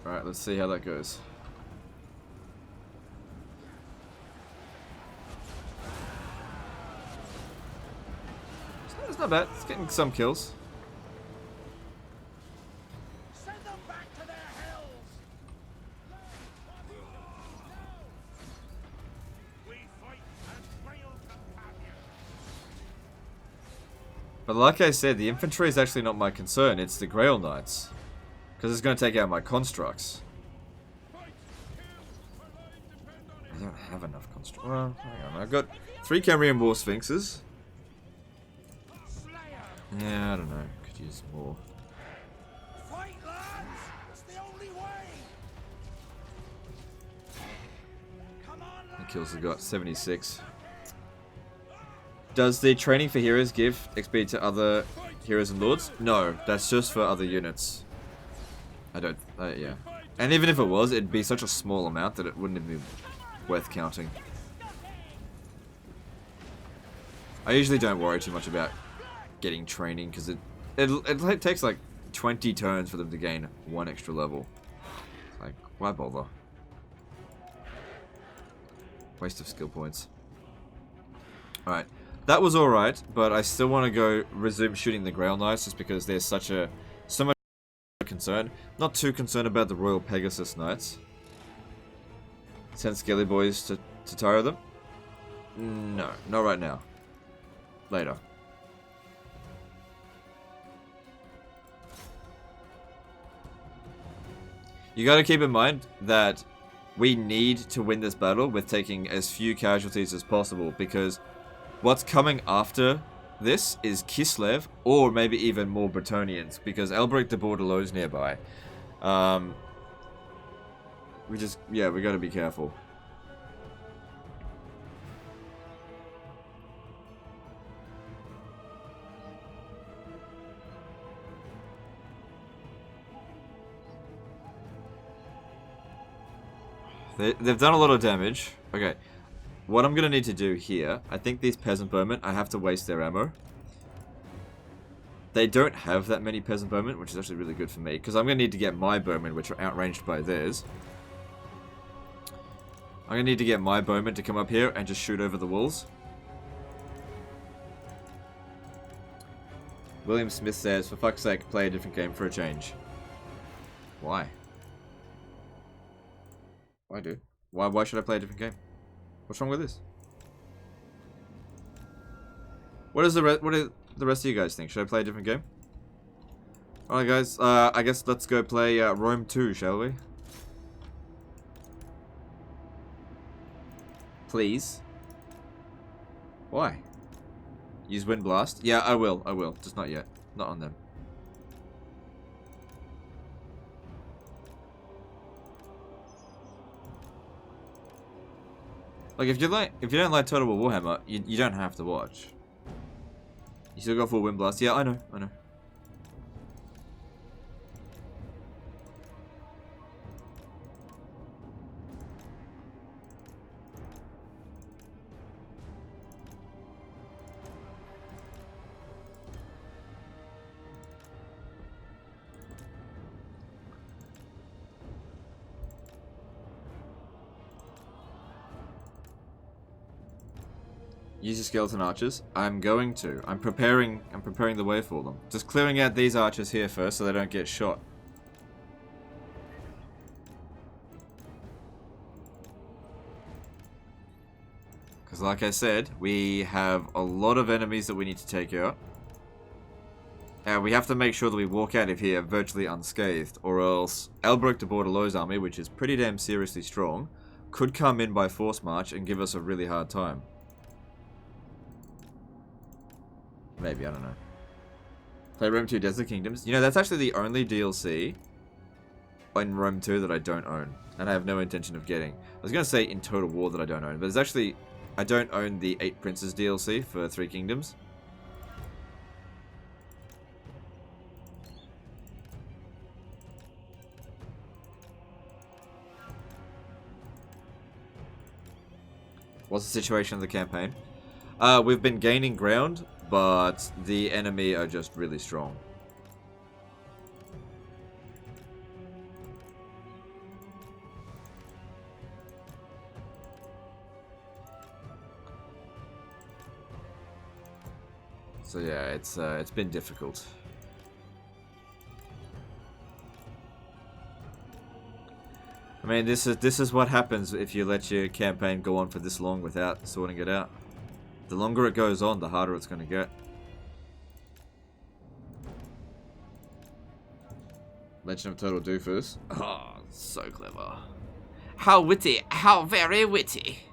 Alright, let's see how that goes. It's not bad. It's getting some kills. Send them back to their hells! We fight as real companions. But like I said, the infantry is actually not my concern. It's the Grail Knights. Because it's going to take out my constructs. I don't have enough constructs. Well, hang on. I've got 3 Cambrian War Sphinxes. Yeah, I don't know. Could use more. Fight, lads! It's the only way! Come on, The kills have got 76. Does the training for heroes give XP to other heroes and lords? No, that's just for other units. I don't, yeah. And even if it was, it'd be such a small amount that it wouldn't even be worth counting. I usually don't worry too much about getting training, because it takes like 20 turns for them to gain 1 extra level. Like, why bother? Waste of skill points. Alright, that was alright, but I still want to go resume shooting the Grail Knights, just because there's so much concern. Not too concerned about the Royal Pegasus Knights. Send Skelly Boys to tire them? No, not right now. Later. You gotta keep in mind that we need to win this battle with taking as few casualties as possible, because what's coming after this is Kislev, or maybe even more Bretonnians, because Elbrick de Bordelo's nearby. We gotta be careful. They've done a lot of damage. Okay. What I'm going to need to do here, I think these peasant bowmen, I have to waste their ammo. They don't have that many peasant bowmen, which is actually really good for me, because I'm going to need to get my bowmen, which are outranged by theirs. I'm going to need to get my bowmen to come up here and just shoot over the walls. William Smith says, for fuck's sake, play a different game for a change. Why? I do. Why should I play a different game? What's wrong with this? What do the rest of you guys think? Should I play a different game? Alright guys, I guess let's go play Rome 2, shall we? Please. Why? Use Wind Blast? Yeah, I will. Just not yet. Not on them. Like, if you don't like Total War Warhammer, you don't have to watch. You still go for Wind Blast? Yeah, I know. Use your skeleton archers. I'm going to. I'm preparing the way for them. Just clearing out these archers here first so they don't get shot. Because like I said, we have a lot of enemies that we need to take out. And we have to make sure that we walk out of here virtually unscathed, or else Elbrook de Bordelot's army, which is pretty damn seriously strong, could come in by force march and give us a really hard time. Maybe, I don't know. Play Rome 2 Desert Kingdoms. You know, that's actually the only DLC in Rome 2 that I don't own. And I have no intention of getting. I was going to say in Total War that I don't own. But it's actually... I don't own the 8 Princes DLC for 3 Kingdoms. What's the situation of the campaign? We've been gaining ground, but the enemy are just really strong. So yeah, it's been difficult. I mean, this is what happens if you let your campaign go on for this long without sorting it out. The longer it goes on, the harder it's going to get. Legend of Total Doofus. Oh, so clever. How witty. How very witty.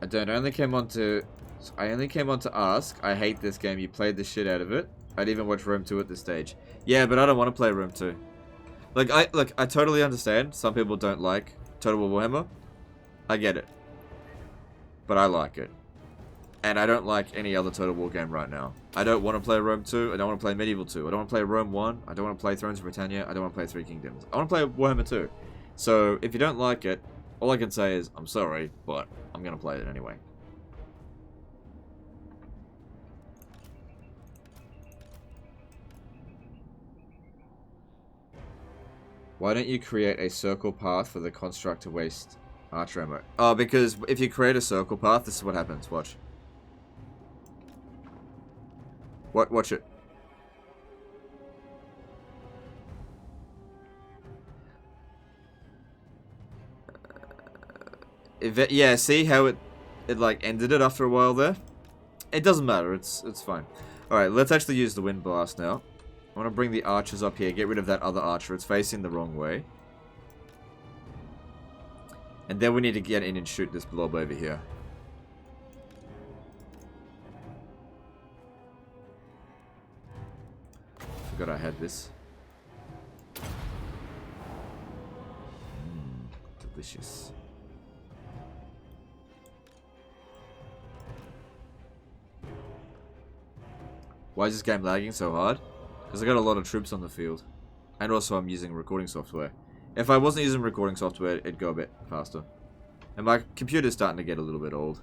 I only came on to ask. I hate this game. You played the shit out of it. I'd even watch Rome 2 at this stage. Yeah, but I don't want to play Rome 2. I totally understand. Some people don't like Total War Warhammer. I get it. But I like it. And I don't like any other Total War game right now. I don't want to play Rome 2. I don't want to play Medieval 2. I don't want to play Rome 1. I don't want to play Thrones of Britannia. I don't want to play 3 Kingdoms. I want to play Warhammer 2. So, if you don't like it, all I can say is, I'm sorry, but I'm going to play it anyway. Why don't you create a circle path for the construct to waste archer ammo? Oh, because if you create a circle path, this is what happens. Watch. Watch it. Yeah, see how it like ended it after a while there? It doesn't matter, it's fine. Alright, let's actually use the Wind Blast now. I want to bring the archers up here, get rid of that other archer, it's facing the wrong way. And then we need to get in and shoot this blob over here. Forgot I had this. Delicious. Why is this game lagging so hard? Because I got a lot of troops on the field. And also I'm using recording software. If I wasn't using recording software, it'd go a bit faster. And my computer's starting to get a little bit old.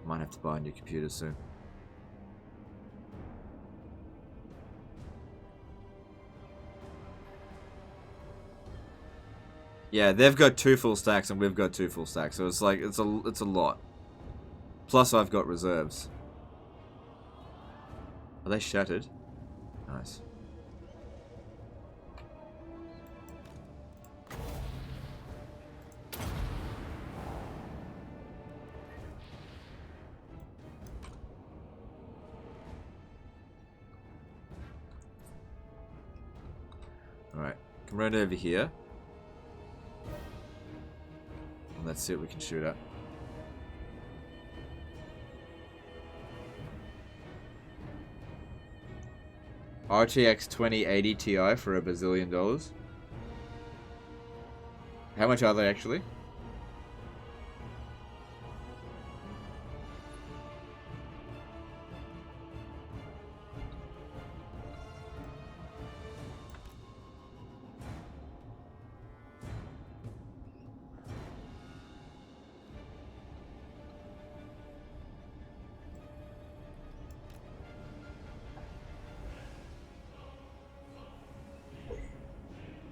Might have to buy a new computer soon. Yeah, they've got 2 full stacks and we've got 2 full stacks, so it's like it's a lot. Plus I've got reserves. Are they shattered? Nice. Alright, come round over here. And let's see what we can shoot at. RTX 2080 Ti for $1 bazillion. How much are they actually?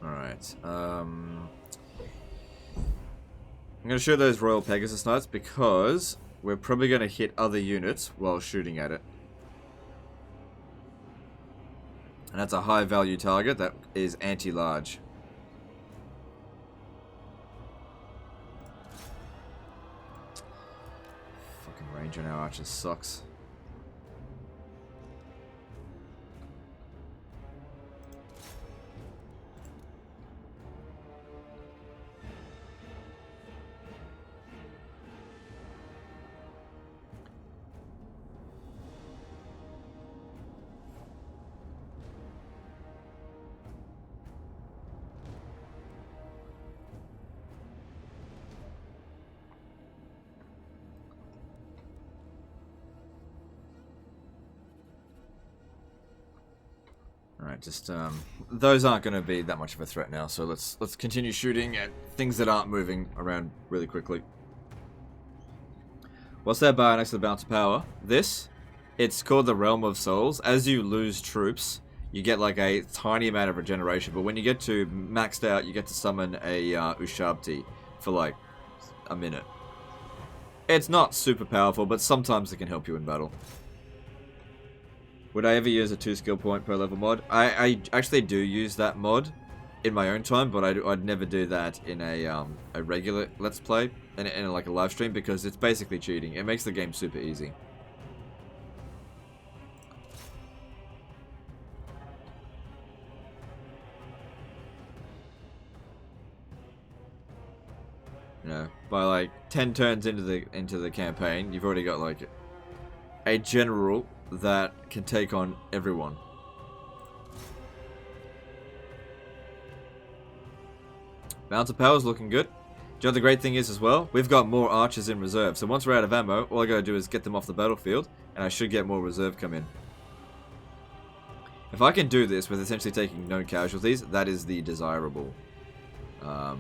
Alright, I'm going to shoot those Royal Pegasus Knights because we're probably going to hit other units while shooting at it. And that's a high value target that is anti-large. Fucking range on our archers sucks. Alright, just those aren't going to be that much of a threat now, so let's continue shooting at things that aren't moving around really quickly. What's that bar next to the Bounce of Power? This, it's called the Realm of Souls. As you lose troops, you get like a tiny amount of regeneration, but when you get to maxed out, you get to summon a Ushabti for like a minute. It's not super powerful, but sometimes it can help you in battle. Would I ever use a 2 skill point per level mod? I actually do use that mod in my own time, but I'd never do that in a regular Let's Play, in like a live stream, because it's basically cheating. It makes the game super easy. You know, by like 10 turns into the campaign, you've already got like a general that can take on everyone. Bounce of Power is looking good. Do you know what the great thing is as well? We've got more archers in reserve, so once we're out of ammo, all I gotta do is get them off the battlefield, and I should get more reserve come in. If I can do this with essentially taking no casualties, that is the desirable thing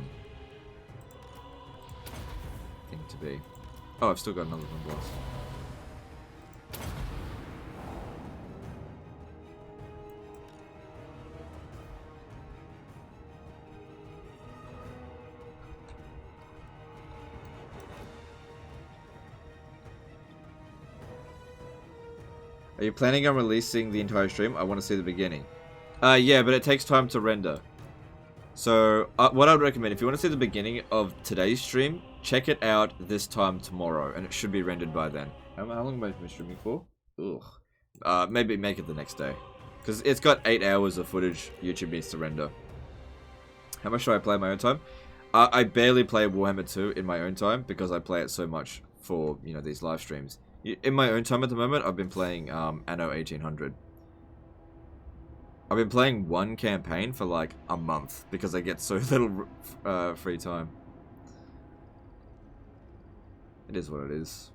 to be. Oh, I've still got another one blast. Are you planning on releasing the entire stream? I want to see the beginning. Yeah, but it takes time to render. So, what I would recommend, if you want to see the beginning of today's stream, check it out this time tomorrow, and it should be rendered by then. How long have I been streaming for? Ugh. Maybe make it the next day. Because it's got 8 hours of footage YouTube needs to render. How much do I play in my own time? I barely play Warhammer 2 in my own time, because I play it so much for, you know, these live streams. In my own time at the moment, I've been playing Anno 1800. I've been playing one campaign for like a month because I get so little free time. It is what it is.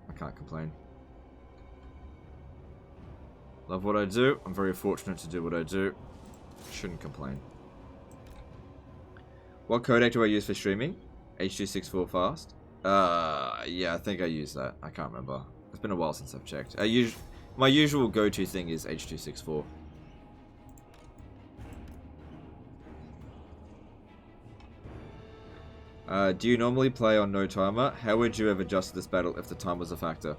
I can't complain. Love what I do. I'm very fortunate to do what I do. Shouldn't complain. What codec do I use for streaming? H.264 fast? Yeah, I think I use that. I can't remember. It's been a while since I've checked. My usual go-to thing is H.264. Do you normally play on no timer? How would you have adjusted this battle if the time was a factor?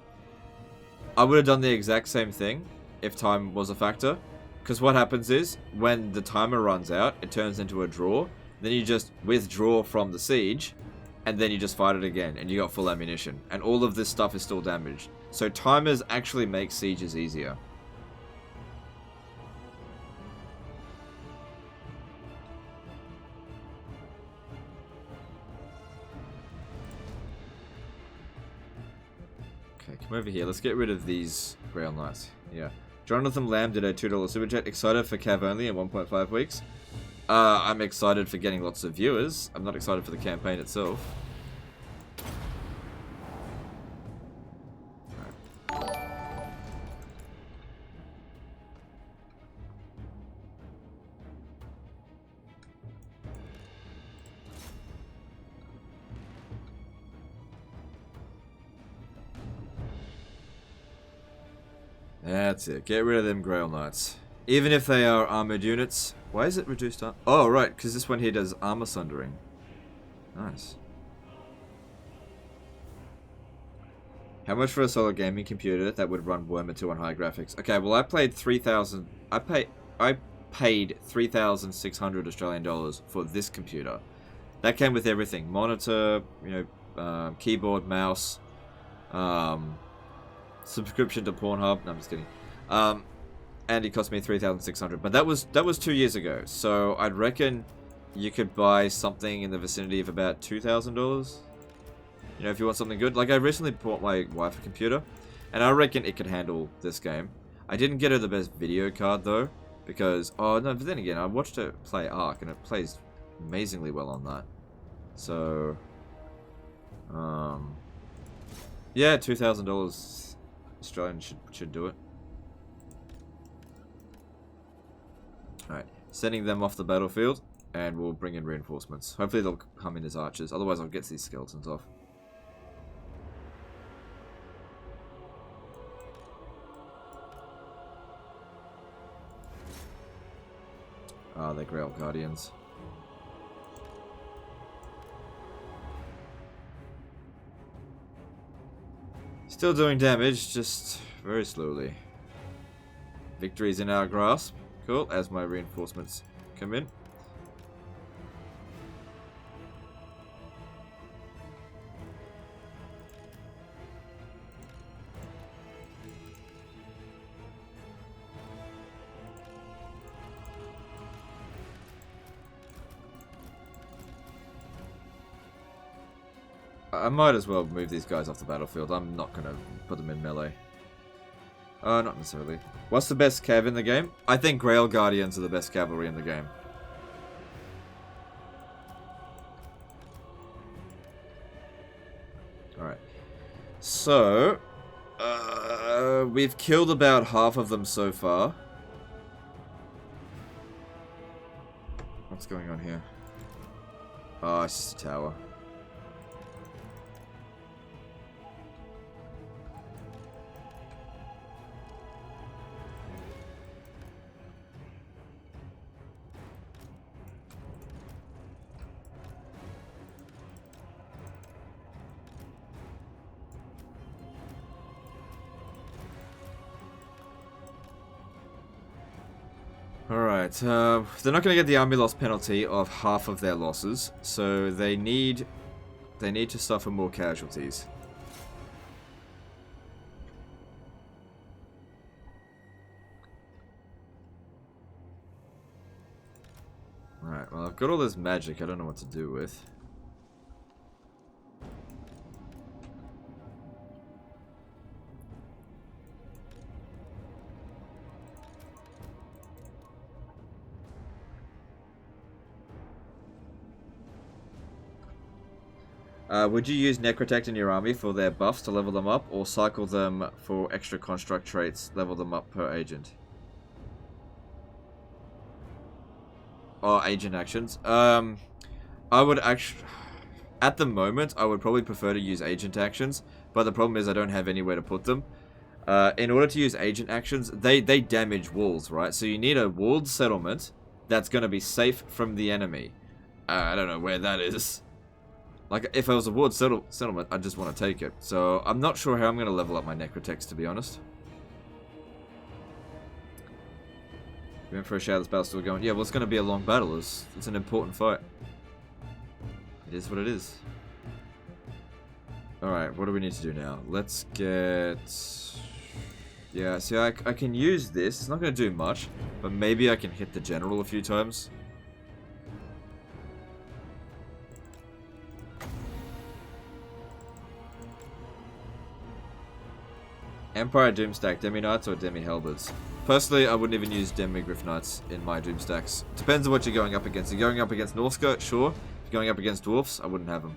I would have done the exact same thing if time was a factor. Because what happens is, when the timer runs out, it turns into a draw. Then you just withdraw from the siege, and then you just fight it again, and you got full ammunition. And all of this stuff is still damaged. So timers actually make sieges easier. Okay, come over here. Let's get rid of these Grail Knights. Yeah. Jonathan Lamb did a $2 super chat. Excited for Cav only in 1.5 weeks. I'm excited for getting lots of viewers. I'm not excited for the campaign itself. That's it. Get rid of them Grail Knights. Even if they are armored units. Why is it reduced armor? Oh, right, because this one here does armor sundering. Nice. How much for a solid gaming computer that would run Warhammer 2 on high graphics? Okay, well I paid 3,000. I paid 3,600 Australian dollars for this computer. That came with everything: monitor, keyboard, mouse, subscription to Pornhub. No, I'm just kidding. And it cost me 3,600. But that was 2 years ago. So I'd reckon you could buy something in the vicinity of about $2,000. You know, if you want something good. Like, I recently bought my wife a computer, and I reckon it could handle this game. I didn't get her the best video card though, because but then again, I watched her play Ark, and it plays amazingly well on that. So, yeah, $2,000 Australian should do it. Alright, sending them off the battlefield, and we'll bring in reinforcements. Hopefully they'll come in as archers, otherwise I'll get these skeletons off. Ah, they're Grail Guardians. Still doing damage, just very slowly. Victory's in our grasp. Cool, as my reinforcements come in. I might as well move these guys off the battlefield. I'm not going to put them in melee. Not necessarily. What's the best cav in the game? I think Grail Guardians are the best cavalry in the game. Alright. So, we've killed about half of them so far. What's going on here? Oh, it's just a tower. Alright, they're not going to get the army loss penalty of half of their losses, so they need to suffer more casualties. Alright, well I've got all this magic I don't know what to do with. Would you use Necrotect in your army for their buffs to level them up, or cycle them for extra construct traits, level them up per agent? Or agent actions? I would actually... At the moment, I would probably prefer to use agent actions, but the problem is I don't have anywhere to put them. In order to use agent actions, they damage walls, right? So you need a walled settlement that's going to be safe from the enemy. I don't know where that is. Like, if I was a ward settlement, I just want to take it. So, I'm not sure how I'm going to level up my necrotex, to be honest. We went for a shadowless battle, still going. Yeah, well, it's going to be a long battle. It's an important fight. It is what it is. Alright, what do we need to do now? Let's get... Yeah, see, I can use this. It's not going to do much, but maybe I can hit the general a few times. Empire Doomstack, Demi Knights or Demi Halberds? Personally, I wouldn't even use Demi Griff Knights in my Doomstacks. Depends on what you're going up against. If you're going up against Norska, sure. If you're going up against Dwarfs, I wouldn't have them.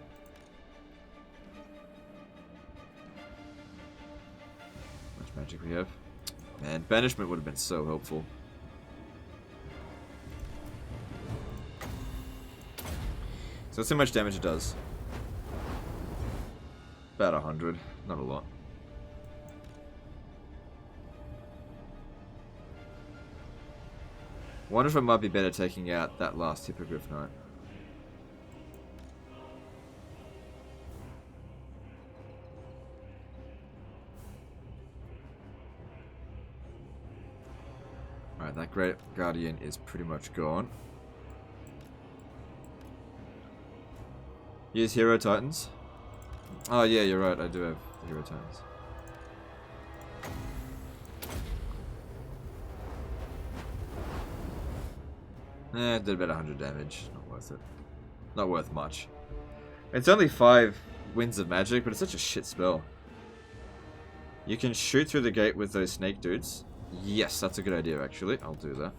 How much magic we have? Man, Banishment would have been so helpful. So let's see how much damage it does. About 100. Not a lot. Wonder if it might be better taking out that last Hippogriff Knight. Alright, that Great Guardian is pretty much gone. Use Hero Titans. Oh yeah, you're right, I do have Hero Titans. It did about 100 damage. Not worth it. Not worth much. It's only 5 winds of magic, but it's such a shit spell. You can shoot through the gate with those snake dudes. Yes, that's a good idea, actually. I'll do that.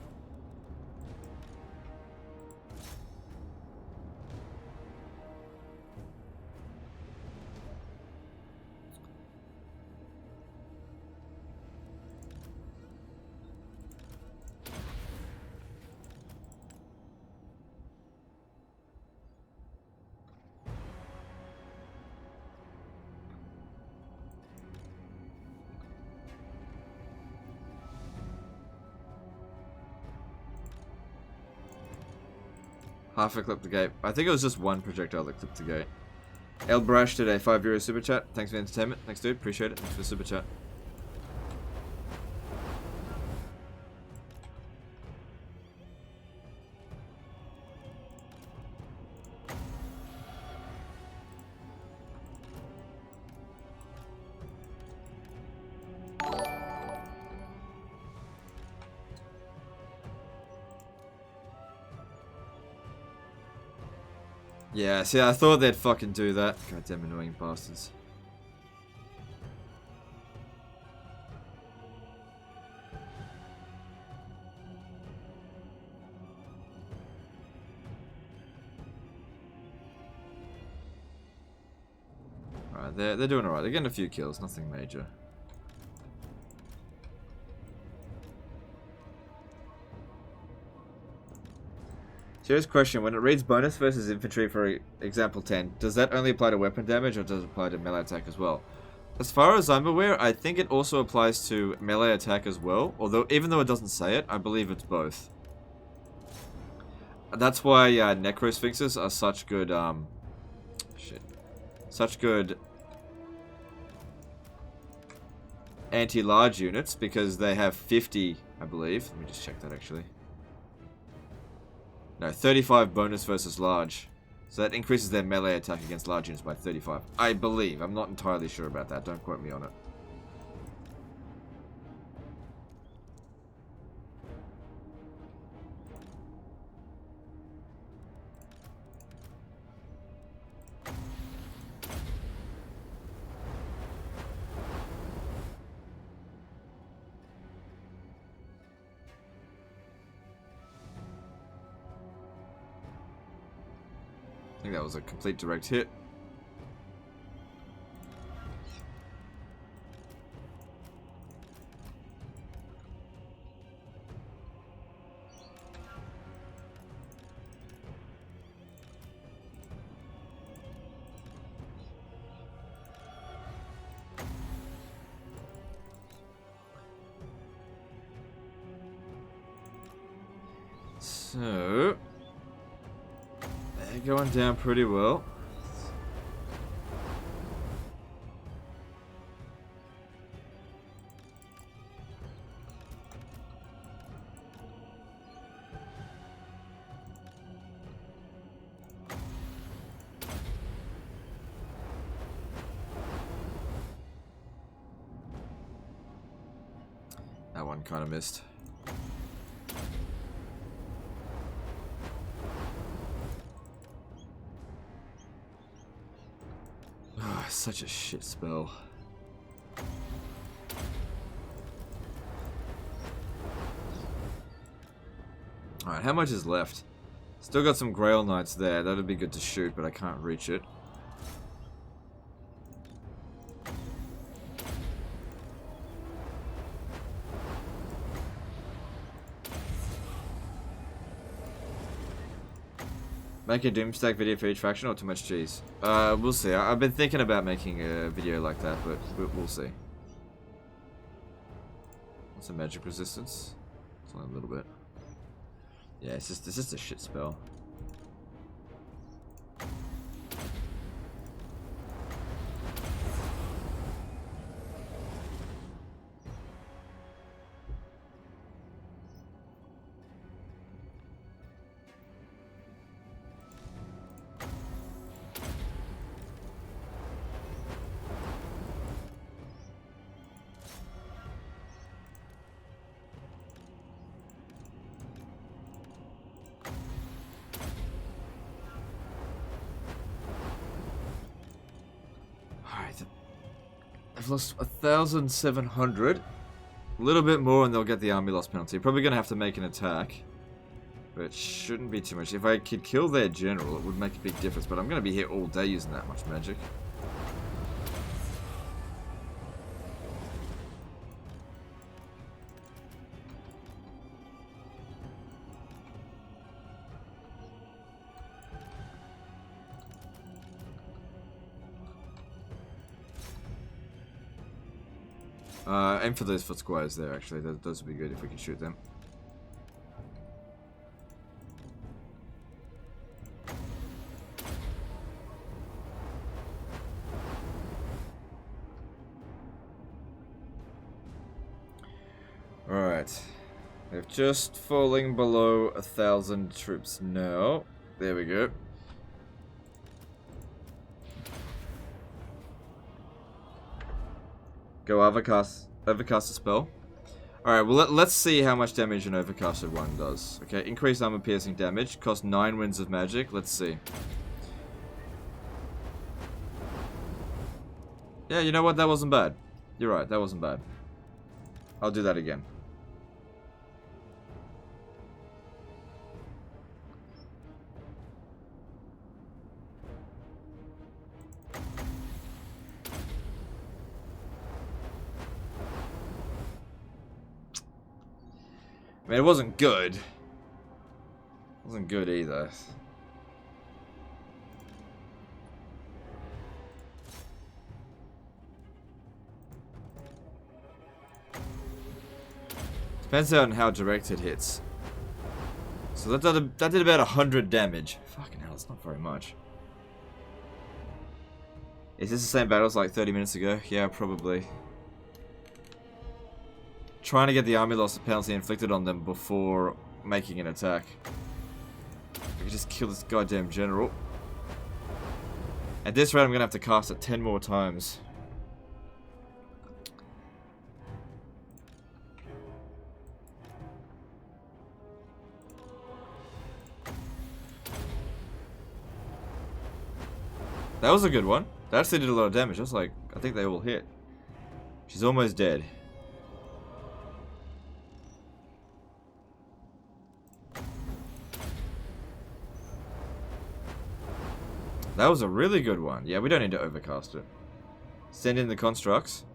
Half a clip the gate. I think it was just one projectile that clipped the gate. El Brash did a €5 super chat. Thanks for the entertainment. Thanks, dude. Appreciate it. Thanks for the super chat. Yeah, see, I thought they'd fucking do that. Goddamn annoying bastards. Alright, they're doing alright. They're getting a few kills, nothing major. Serious question, when it reads bonus versus infantry for example 10, does that only apply to weapon damage or does it apply to melee attack as well? As far as I'm aware, I think it also applies to melee attack as well, although even though it doesn't say it, I believe it's both. That's why Necrosphinxes are such good, such good anti-large units, because they have 50, I believe. Let me just check that actually. No, 35 bonus versus large. So that increases their melee attack against large units by 35. I believe. I'm not entirely sure about that. Don't quote me on it. I think that was a complete direct hit. So, they're going down pretty well. one kind of missed. Oh, such a shit spell. Alright, how much is left? Still got some Grail Knights there. That'd be good to shoot, but I can't reach it. Make a Doomstack video for each faction or too much cheese? We'll see. I've been thinking about making a video like that, but we'll see. What's the magic resistance? It's only a little bit. Yeah, it's just a shit spell. I've lost 1,700. A little bit more and they'll get the army loss penalty. Probably going to have to make an attack. But it shouldn't be too much. If I could kill their general, it would make a big difference. But I'm going to be here all day using that much magic. Aim for those foot squires there, actually. Those would be good if we could shoot them. Alright. They're just falling below 1,000 troops now. There we go. Go overcast a spell. Alright, well let's see how much damage an overcasted one does. Okay, increased armor piercing damage, cost 9 winds of magic. Let's see. Yeah, you know what? That wasn't bad. You're right, that wasn't bad. I'll do that again. I mean, it wasn't good. It wasn't good either. Depends on how direct it hits. So that did about 100 damage. Fucking hell, that's not very much. Is this the same battle as like 30 minutes ago? Yeah, probably. Trying to get the army loss penalty inflicted on them before making an attack. I can just kill this goddamn general. At this rate, I'm gonna have to cast it 10 more times. That was a good one. That actually did a lot of damage. I was like, I think they all hit. She's almost dead. That was a really good one. Yeah, we don't need to overcast it. Send in the constructs.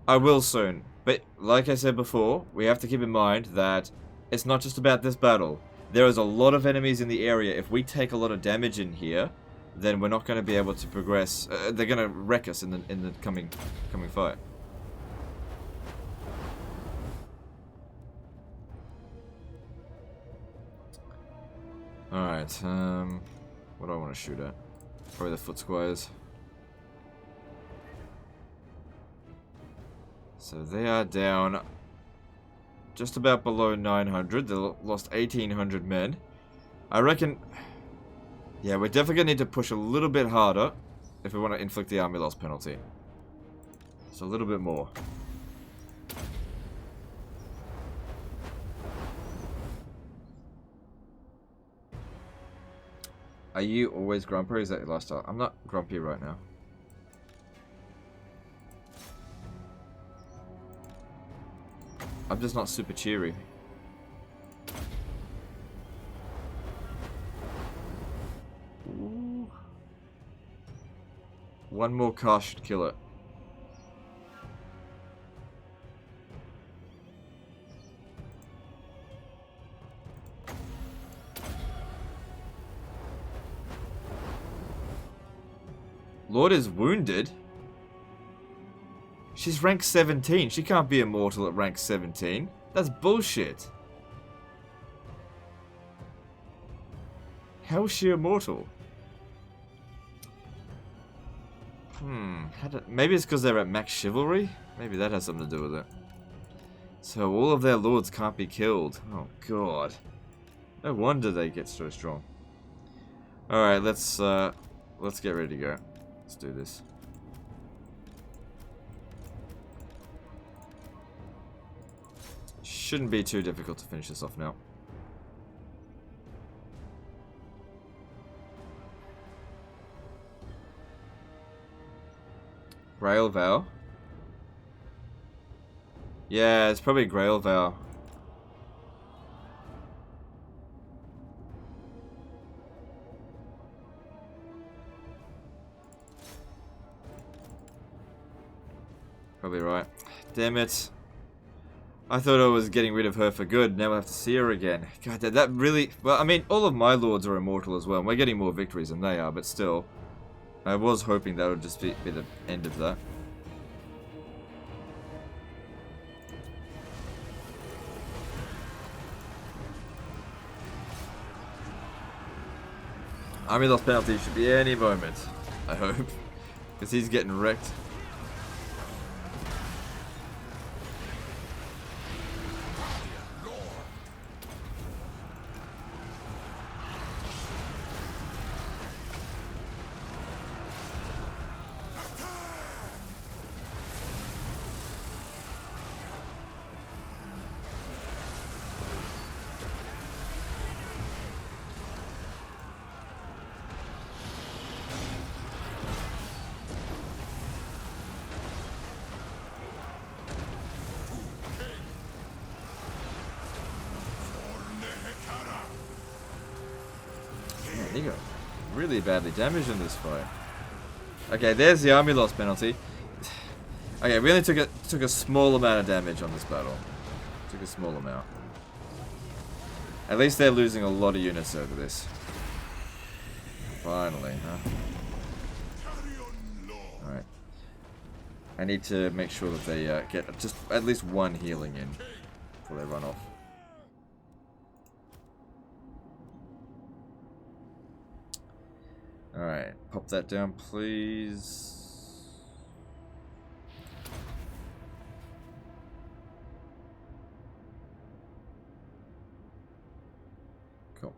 I will soon. But like I said before, we have to keep in mind that it's not just about this battle. There is a lot of enemies in the area. If we take a lot of damage in here, then we're not going to be able to progress. They're going to wreck us in the coming fight. Alright, what do I want to shoot at? Probably the foot squires. So they are down just about below 900. They lost 1,800 men. I reckon... Yeah, we're definitely going to need to push a little bit harder if we want to inflict the army loss penalty. Just a little bit more. Are you always grumpy or is that your lifestyle? I'm not grumpy right now. I'm just not super cheery. Ooh. One more cast should kill it. Lord is wounded? She's rank 17. She can't be immortal at rank 17. That's bullshit. How is she immortal? Maybe it's because they're at max chivalry? Maybe that has something to do with it. So all of their lords can't be killed. Oh god. No wonder they get so strong. Alright, let's get ready to go. Let's do this. Shouldn't be too difficult to finish this off now. Grail Vow? Yeah, it's probably Grail Vow. Probably right. Damn it. I thought I was getting rid of her for good. Now I have to see her again. God, that really... Well, I mean, all of my lords are immortal as well. And we're getting more victories than they are, but still. I was hoping that would just be the end of that. Army loss penalty should be any moment, I hope. Because he's getting wrecked. He got really badly damaged in this fight. Okay, there's the army loss penalty. Okay, we only took a small amount of damage on this battle. Took a small amount. At least they're losing a lot of units over this. Finally, huh? Alright. I need to make sure that they get just at least one healing in before they run off. Alright, pop that down, please. Cool.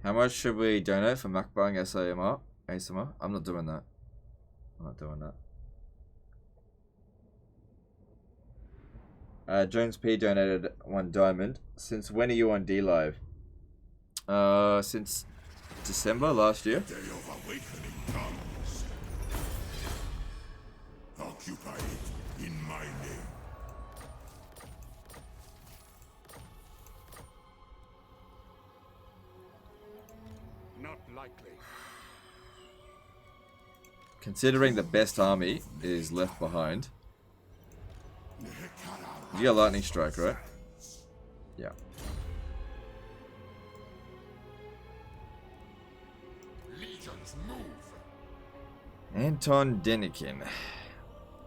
How much should we donate for mukbang ASMR? I'm not doing that. I'm not doing that. Jones P donated 1 diamond. Since when are you on D-Live? Since December last year. Day of awakening comes. Occupy it in my name. Not likely. Considering the best army is left behind. You got lightning strike, right? Yeah. Legions move. Anton Denikin.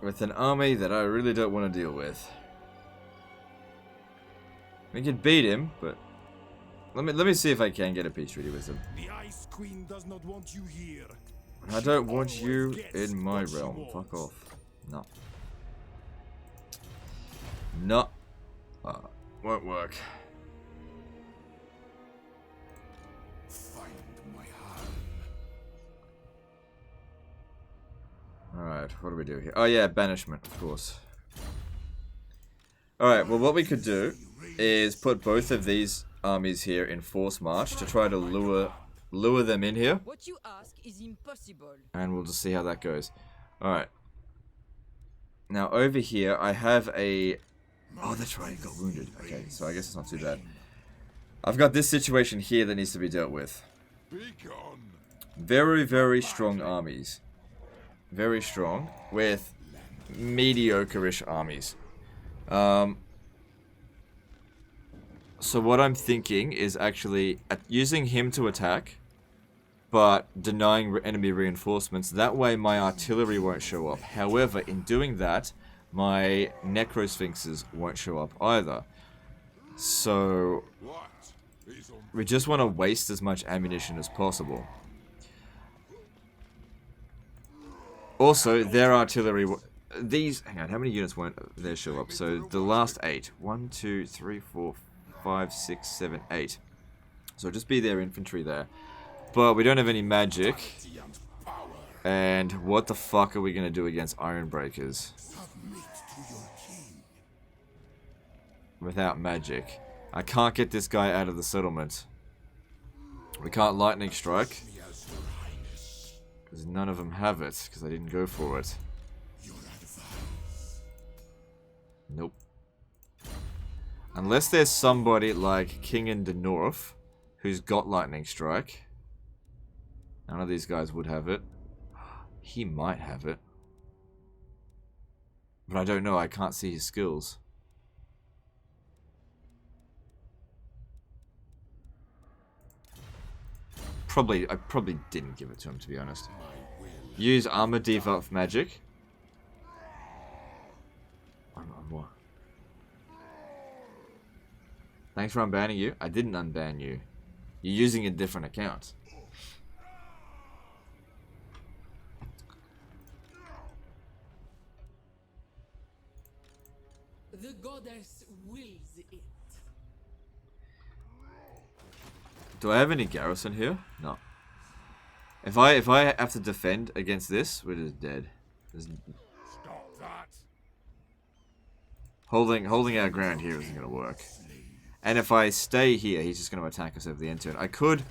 With an army that I really don't want to deal with. We could beat him, but let me see if I can get a peace treaty with him. The Ice Queen does not want you here. I don't want you in my realm. Fuck off. No. No. Won't work. Find my heart. Alright, what do we do here? Oh yeah, banishment, of course. Alright, well what we could do is put both of these armies here in force march to try to lure them in here. What you ask is impossible. And we'll just see how that goes. Alright. Now over here I have a... Oh, that's right, he got wounded. Okay, so I guess it's not too bad. I've got this situation here that needs to be dealt with. Very, very strong armies. Very strong, with mediocre-ish armies. So what I'm thinking is actually using him to attack, but denying enemy reinforcements. That way my artillery won't show up. However, in doing that, my necrosphinxes won't show up either. So we just want to waste as much ammunition as possible. Also, their artillery... These... Hang on, how many units won't there show up? So, the last 8. 1, 2, 3, 4, 5, 6, 7, 8. So, it'll just be their infantry there. But we don't have any magic. And what the fuck are we going to do against Iron Breakers? Without magic. I can't get this guy out of the settlement. We can't lightning strike. Because none of them have it, because I didn't go for it. Nope. Unless there's somebody like King in the North, who's got lightning strike. None of these guys would have it. He might have it. But I don't know, I can't see his skills. I probably didn't give it to him, to be honest. Use armor debuff magic. What? Thanks for unbanning you. I didn't unban you. You're using a different account. The goddess wills it. Do I have any garrison here? No. If I have to defend against this, we're just dead. Stop that. Holding our ground here isn't gonna work. And if I stay here, he's just gonna attack us over the end turn. I could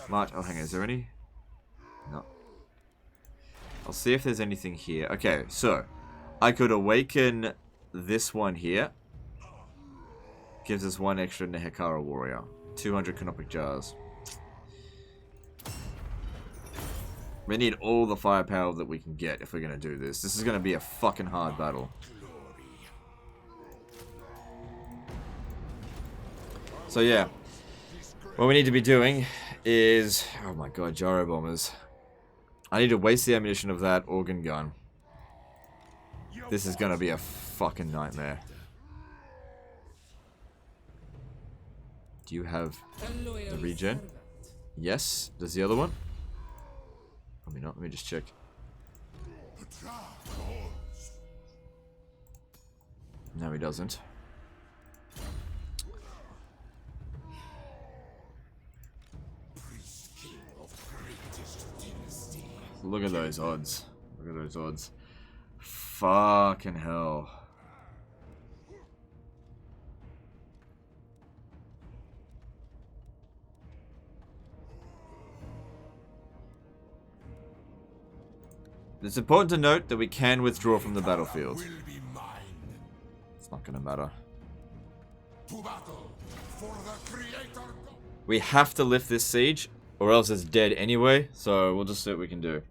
march. Oh, hang on. Is there any? No. I'll see if there's anything here. Okay, so I could awaken this one here. Gives us 1 extra Nehekara warrior. 200 canopic jars. We need all the firepower that we can get if we're going to do this. This is going to be a fucking hard battle. So yeah. What we need to be doing is... Oh my god, gyro bombers. I need to waste the ammunition of that organ gun. This is going to be a fucking nightmare. Do you have the regen? Yes. Does the other one? Probably not. Let me just check. No, he doesn't. Look at those odds. Look at those odds. Fucking hell. It's important to note that we can withdraw from the battlefield. It's not gonna matter. We have to lift this siege, or else it's dead anyway, so we'll just see what we can do.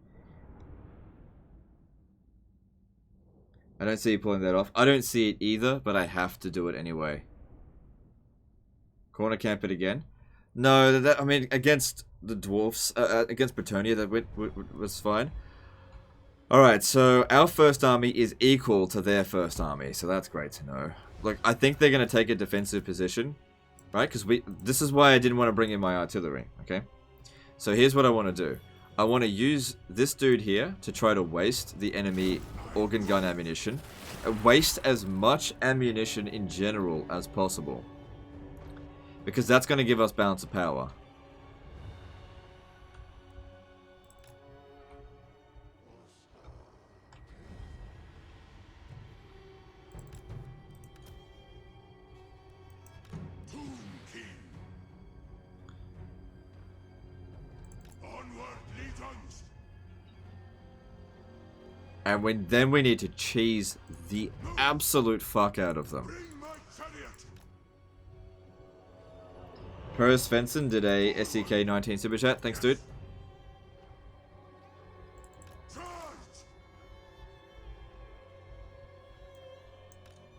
I don't see you pulling that off. I don't see it either, but I have to do it anyway. Corner camp it again. No, I mean, against the dwarfs, against Bretonnia, that was fine. Alright, so our first army is equal to their first army, so that's great to know. Look, I think they're going to take a defensive position, right? Because this is why I didn't want to bring in my artillery, okay? So here's what I want to do. I want to use this dude here to try to waste the enemy organ gun ammunition. Waste as much ammunition in general as possible. Because that's going to give us balance of power. And then we need to cheese the absolute fuck out of them. Bring my chariot. Pro Svensson did a SEK 19 super chat. Thanks, dude. Charge.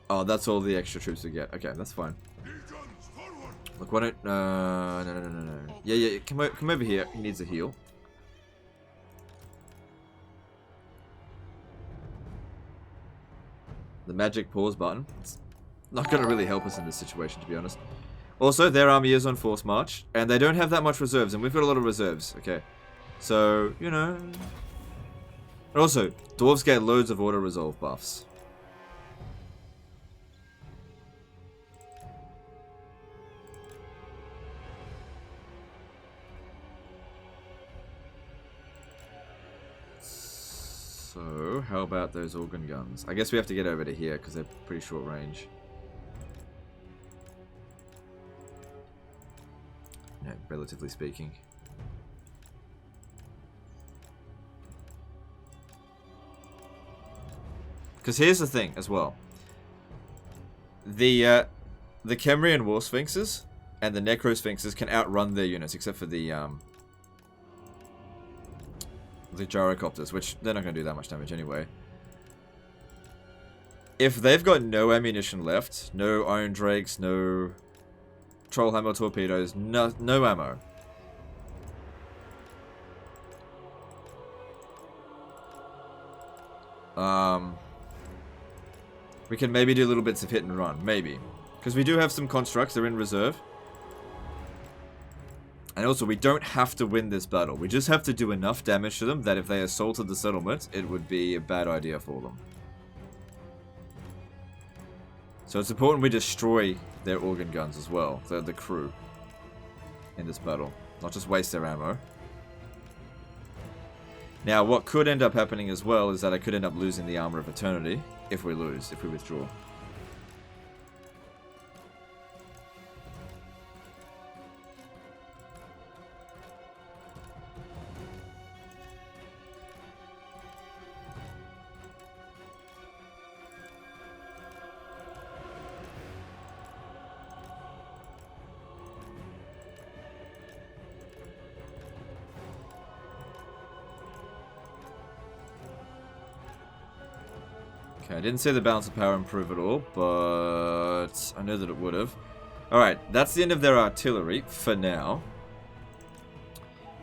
Oh, that's all the extra troops we get. Okay, that's fine. Legions forward. Look, why don't... no. Yeah, come over here. He needs a heal. The magic pause button. It's not going to really help us in this situation, to be honest. Also, their army is on force march, and they don't have that much reserves, and we've got a lot of reserves. Okay, so, you know... And also, dwarves get loads of auto-resolve buffs. So, how about those organ guns? I guess we have to get over to here because they're pretty short range. Yeah, relatively speaking. Because here's the thing as well. The Kemrian War Sphinxes and the Necro Sphinxes can outrun their units, except for the gyrocopters, which they're not going to do that much damage anyway. If they've got no ammunition left, no Iron Drakes, no Trollhammer torpedoes, no ammo. We can maybe do little bits of hit and run, maybe. Because we do have some constructs, they're in reserve. And also, we don't have to win this battle. We just have to do enough damage to them that if they assaulted the settlement, it would be a bad idea for them. So it's important we destroy their organ guns as well, the crew, in this battle. Not just waste their ammo. Now, what could end up happening as well is that I could end up losing the Armor of Eternity if we withdraw. Okay, I didn't see the balance of power improve at all, but I know that it would have. Alright, that's the end of their artillery for now.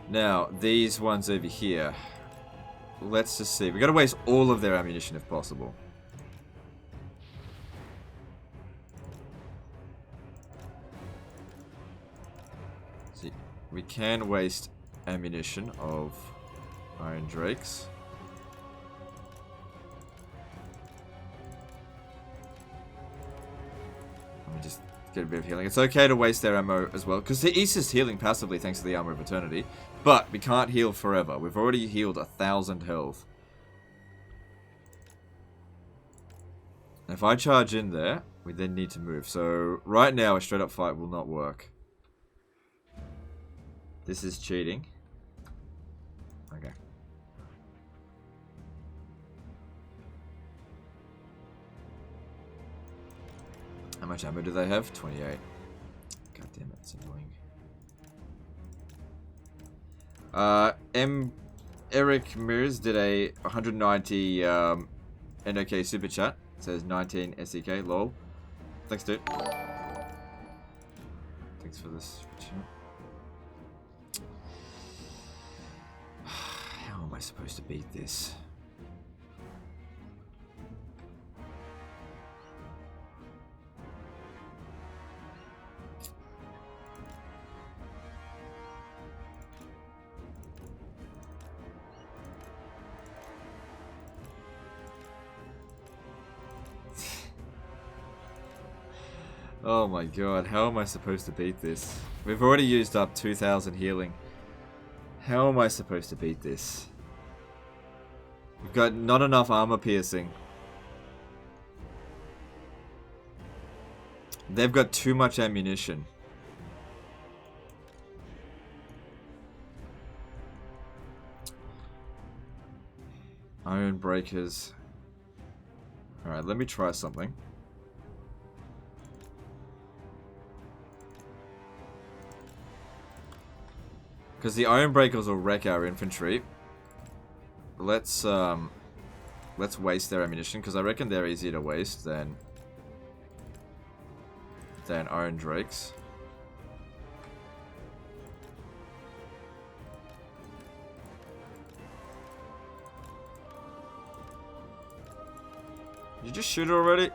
Now, these ones over here. Let's just see. We gotta waste all of their ammunition if possible. See, we can waste ammunition of Iron Drakes. Let me just get a bit of healing. It's okay to waste their ammo as well, because the East is healing passively thanks to the Armor of Eternity. But we can't heal forever. We've already healed 1,000 health. If I charge in there, we then need to move. So right now a straight up fight will not work. This is cheating. Okay. How much ammo do they have? 28. God damn it, it's annoying. Eric Mears did a 190 NOK super chat. It says 19 SEK, lol. Thanks, dude. Thanks for this super chat. How am I supposed to beat this? Oh my god, how am I supposed to beat this? We've already used up 2,000 healing. How am I supposed to beat this? We've got not enough armor piercing. They've got too much ammunition. . Iron breakers. Alright, let me try something. Because the iron breakers will wreck our infantry. Let's waste their ammunition, because I reckon they're easier to waste than iron drakes. Did you just shoot it already?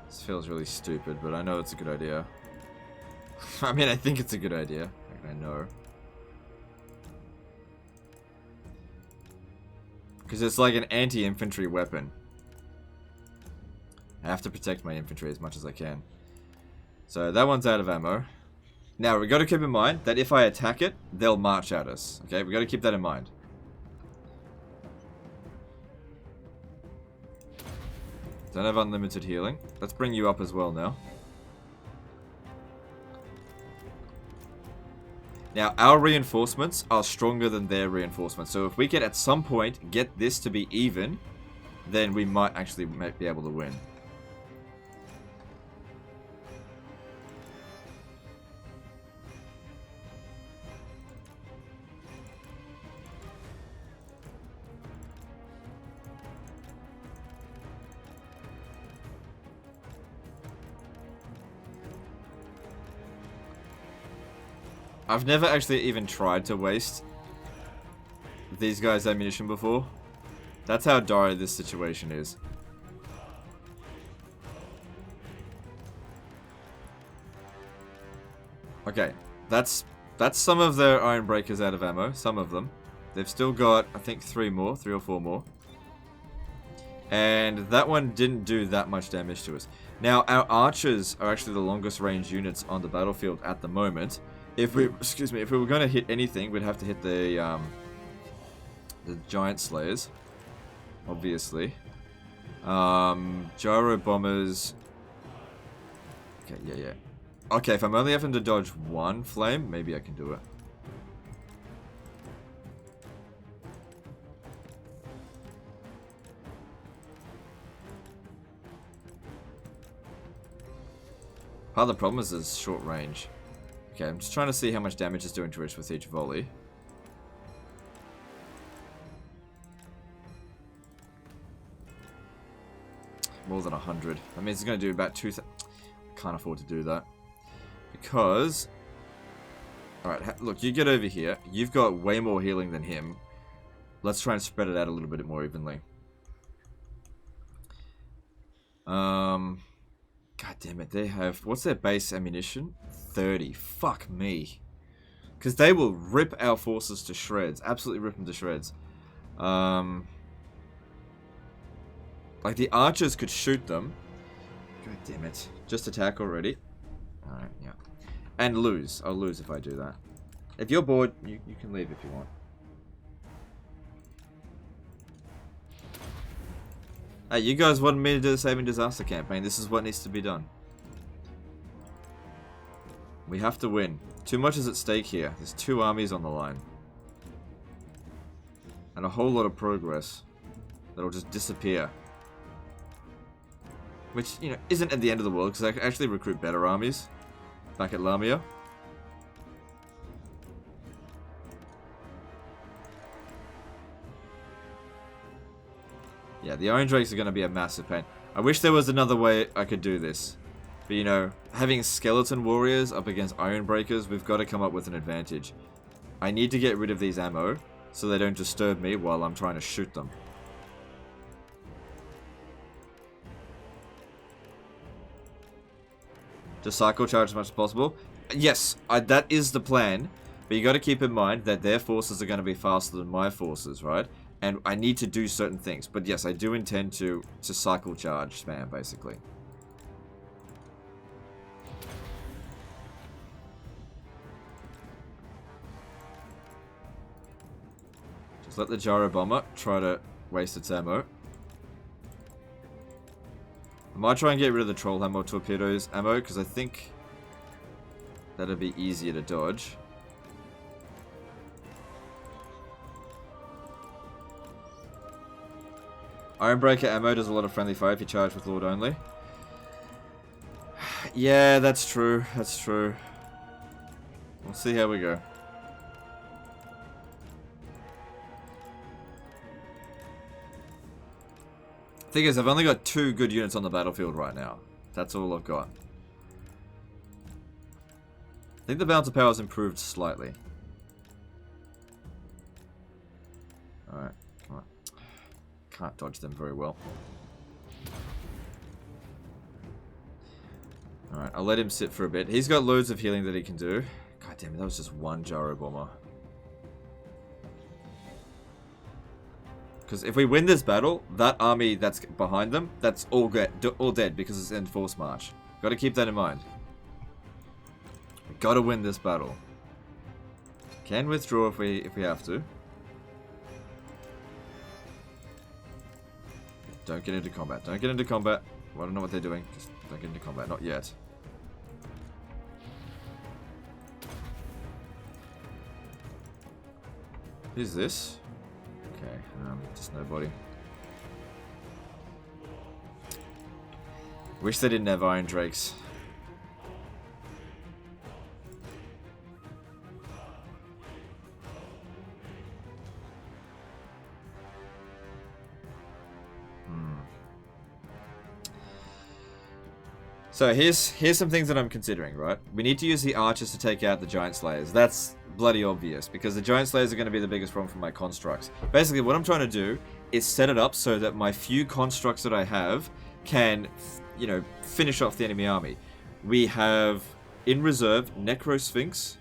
This feels really stupid, but I know it's a good idea. I mean, I think it's a good idea. I know. Because it's like an anti-infantry weapon. I have to protect my infantry as much as I can. So that one's out of ammo. Now, we got to keep in mind that if I attack it, they'll march at us. Okay, we got to keep that in mind. Don't have unlimited healing. Let's bring you up as well now. Now, our reinforcements are stronger than their reinforcements. So if we can at some point get this to be even, then we might actually be able to win. I've never actually even tried to waste these guys' ammunition before. That's how dire this situation is. Okay, that's some of their iron breakers out of ammo, some of them. They've still got, I think, 3 or 4 more. And that one didn't do that much damage to us. Now, our archers are actually the longest range units on the battlefield at the moment. If we, if we were going to hit anything, we'd have to hit the giant slayers, obviously. Gyro bombers. Okay, yeah. Okay, if I'm only having to dodge 1 flame, maybe I can do it. Part of the problem is it's short range. Okay, I'm just trying to see how much damage it's doing to us with each volley. More than 100. That means it's going to do about 2,000. Can't afford to do that. Because... Alright, look, you get over here. You've got way more healing than him. Let's try and spread it out a little bit more evenly. God damn it, they have... What's their base ammunition? 30. Fuck me. Because they will rip our forces to shreds. Absolutely rip them to shreds. Like, the archers could shoot them. God damn it. Just attack already. Alright, yeah. And lose. I'll lose if I do that. If you're bored, you can leave if you want. Hey, you guys wanted me to do the Saving Disaster campaign. This is what needs to be done. We have to win. Too much is at stake here. There's 2 armies on the line. And a whole lot of progress that'll just disappear. Which, you know, isn't at the end of the world, because I can actually recruit better armies back at Lamia. Yeah, the Iron Drakes are going to be a massive pain. I wish there was another way I could do this. But, you know, having skeleton warriors up against Iron Breakers, we've got to come up with an advantage. I need to get rid of these ammo, so they don't disturb me while I'm trying to shoot them. Just cycle charge as much as possible. Yes, that is the plan. But you got to keep in mind that their forces are going to be faster than my forces, right? And I need to do certain things. But yes, I do intend to cycle charge spam, basically. Just let the gyro bomber try to waste its ammo. I'm might try and get rid of the troll hammer torpedoes ammo, because I think that'd be easier to dodge. Ironbreaker ammo does a lot of friendly fire if you charge with Lord only. Yeah, that's true. That's true. We'll see how we go. Thing is, I've only got 2 good units on the battlefield right now. That's all I've got. I think the balance of power's improved slightly. Alright. Can't dodge them very well. Alright, I'll let him sit for a bit. He's got loads of healing that he can do. God damn it, that was just one gyro bomber. Because if we win this battle, that army that's behind them, that's all dead because it's end force march. Gotta keep that in mind. We gotta win this battle. Can withdraw if we have to. Don't get into combat. Don't get into combat. I don't know what they're doing. Just don't get into combat. Not yet. Who's this? Okay, just nobody. Wish they didn't have Iron Drakes. So here's some things that I'm considering, right? We need to use the archers to take out the giant slayers. That's bloody obvious, because the giant slayers are going to be the biggest problem for my constructs. Basically, what I'm trying to do is set it up so that my few constructs that I have can, you know, finish off the enemy army. We have, in reserve, Necro Sphinx,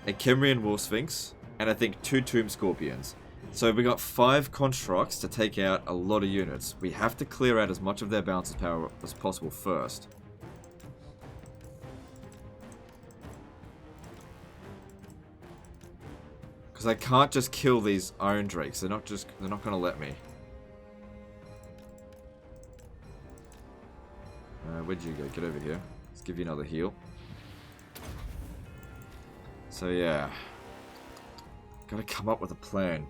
a Kemrian War Sphinx, and I think 2 Tomb Scorpions. So we got 5 constructs to take out a lot of units. We have to clear out as much of their balance of power as possible first. Because I can't just kill these Iron Drakes. They're not gonna let me. Where'd you go? Get over here. Let's give you another heal. So yeah. Gotta come up with a plan.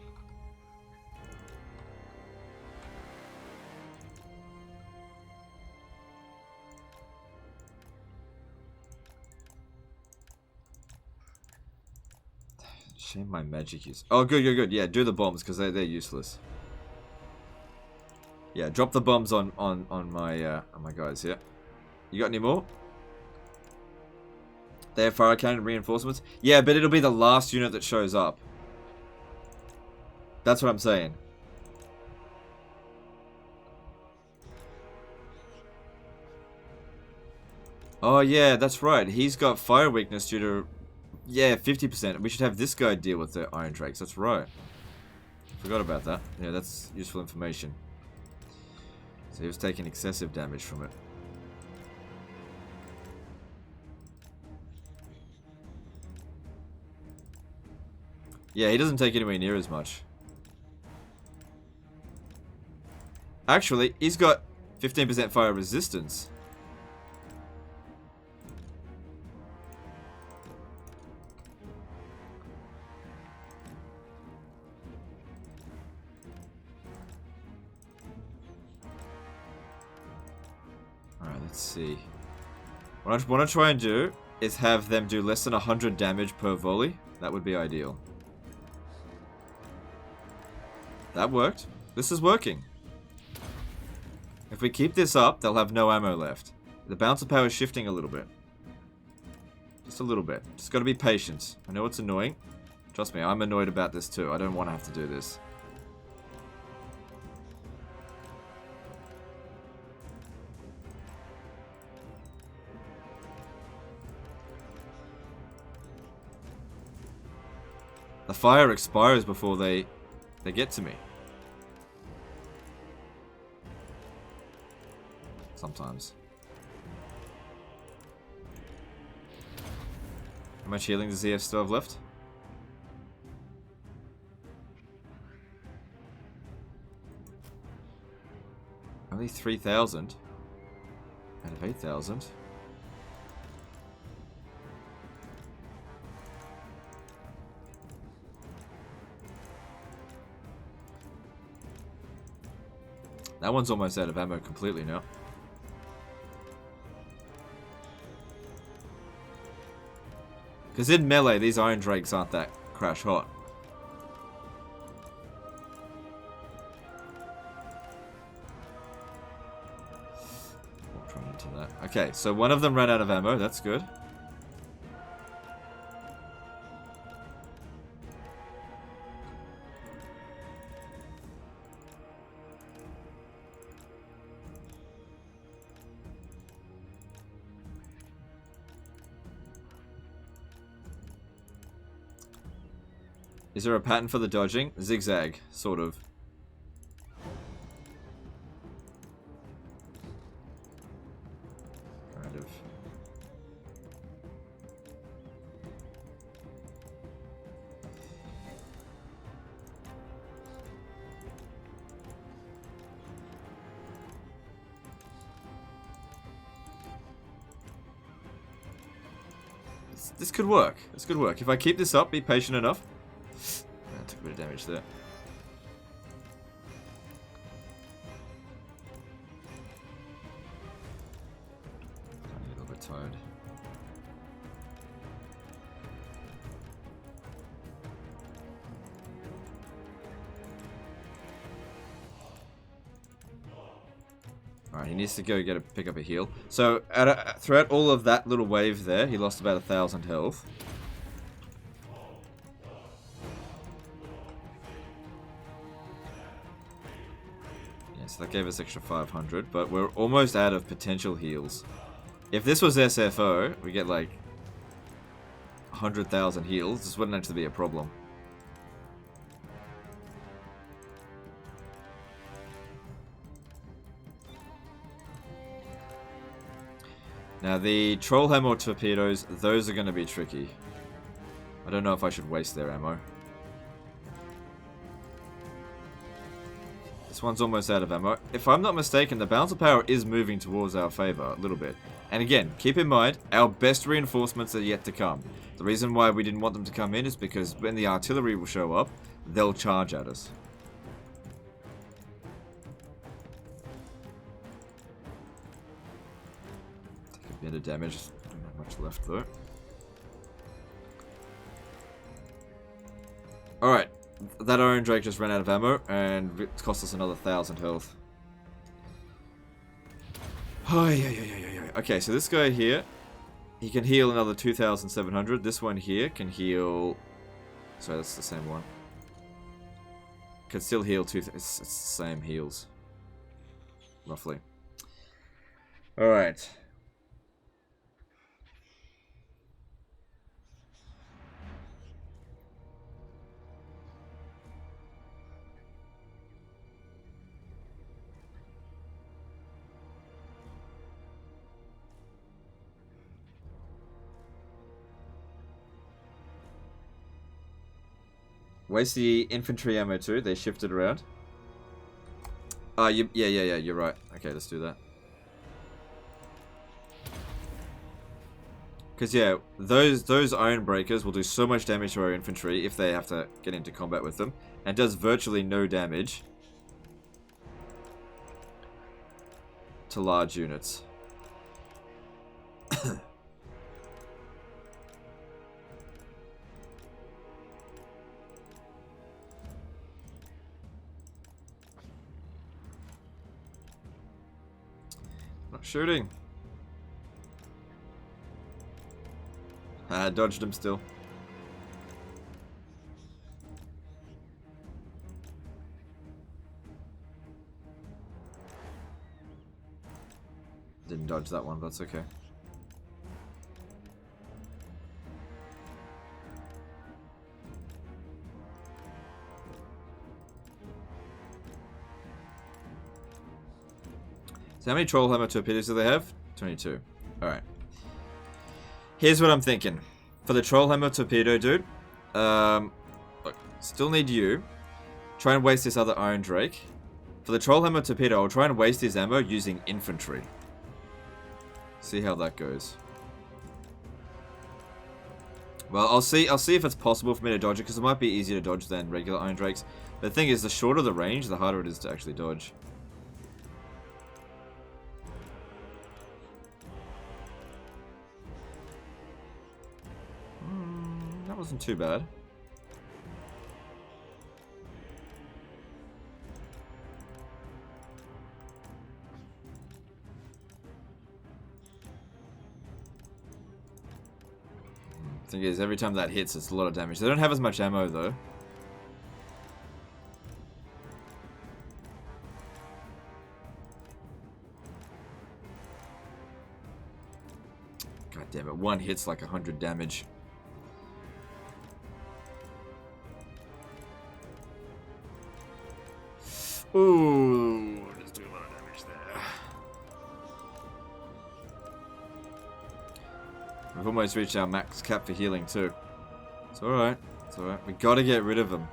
Shame my magic use. Oh, good. Yeah, do the bombs because they're useless. Yeah, drop the bombs on my guys. Yeah, you got any more? They have fire cannon reinforcements. Yeah, but it'll be the last unit that shows up. That's what I'm saying. Oh yeah, that's right. He's got fire weakness due to. Yeah, 50%. We should have this guy deal with the Iron Drakes. That's right. Forgot about that. Yeah, that's useful information. So he was taking excessive damage from it. Yeah, he doesn't take anywhere near as much. Actually, he's got 15% fire resistance. Let's see. What I want to try and do is have them do less than 100 damage per volley. That would be ideal. That worked. This is working. If we keep this up, they'll have no ammo left. The bounce of power is shifting a little bit. Just a little bit. Just gotta be patient. I know it's annoying. Trust me, I'm annoyed about this too. I don't want to have to do this. The fire expires before they get to me. Sometimes. How much healing does he still have left? Only 3,000. Out of 8,000. That one's almost out of ammo completely now. Because in melee, these Iron Drakes aren't that crash hot. Walked right into that. Okay, so one of them ran out of ammo. That's good. Is there a pattern for the dodging? Zigzag, sort of. Kind of. This could work. This could work. If I keep this up, be patient enough. I took a bit of damage there. I'm a little bit tired. Alright, he needs to go pick up a heal. So, throughout all of that little wave there, he lost about 1,000 health. So that gave us extra 500, but we're almost out of potential heals. If this was SFO, we get like 100,000 heals. This wouldn't actually be a problem. Now the Trollhammer torpedoes, those are going to be tricky. I don't know if I should waste their ammo. This one's almost out of ammo. If I'm not mistaken, the balance of power is moving towards our favor a little bit. And again, keep in mind, our best reinforcements are yet to come. The reason why we didn't want them to come in is because when the artillery will show up, they'll charge at us. Take a bit of damage. Don't have much left though. Alright. That Iron Drake just ran out of ammo, and it cost us another 1,000 health. Oh, yeah. Okay, so this guy here, he can heal another 2,700. This one here can heal... Sorry, that's the same one. Can still heal it's the same heals. Roughly. Alright. Waste the infantry ammo too. They shifted around. Yeah, you're right. Okay, let's do that. Because yeah, those iron breakers will do so much damage to our infantry if they have to get into combat with them, and does virtually no damage to large units. Not shooting. Dodged him still. Didn't dodge that one, but that's okay. So how many Trollhammer torpedoes do they have? 22. Alright. Here's what I'm thinking. For the Trollhammer torpedo, dude. Look, still need you. Try and waste this other Iron Drake. For the Trollhammer torpedo, I'll try and waste his ammo using infantry. See how that goes. Well, I'll see if it's possible for me to dodge it, because it might be easier to dodge than regular Iron Drakes. But the thing is, the shorter the range, the harder it is to actually dodge. That wasn't too bad. Thing is, every time that hits, it's a lot of damage. They don't have as much ammo, though. God damn it, one hit's like 100 damage. Ooh, just do a lot of damage there. We've almost reached our max cap for healing too. It's alright. It's alright. We gotta get rid of them.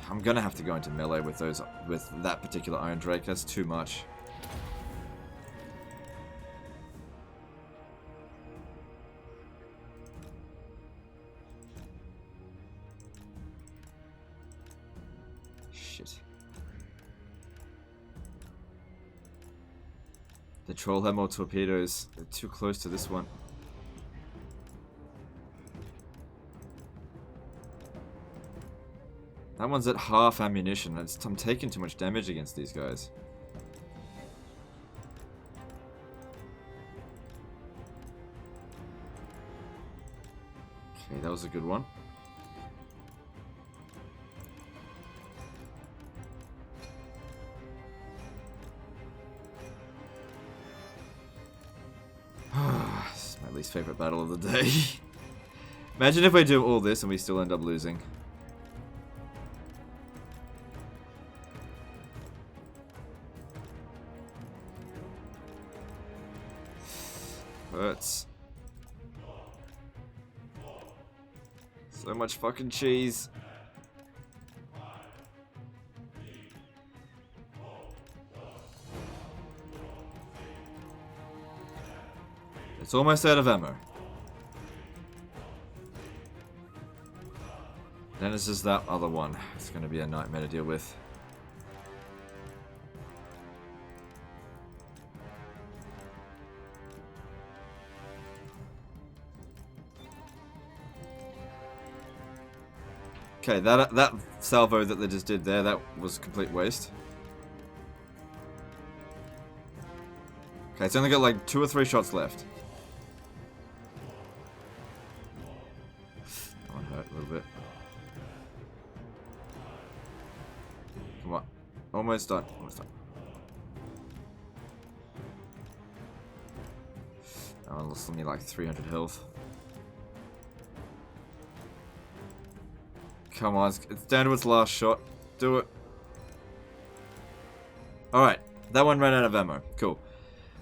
I'm gonna have to go into melee with that particular Iron Drake. That's too much. Shit. The troll have more torpedoes. They're too close to this one. That one's at half ammunition. I'm taking too much damage against these guys. Okay, that was a good one. This is my least favorite battle of the day. Imagine if we do all this and we still end up losing. Hurts. So much fucking cheese. It's almost out of ammo. Then it's just that other one. It's going to be a nightmare to deal with. Okay, that salvo that they just did there, that was a complete waste. Okay, it's only got like 2 or 3 shots left. That one hurt a little bit. Come on. Almost done. Almost done. That one lost me like 300 health. Come on, it's down to its last shot. Do it. Alright, that one ran out of ammo. Cool.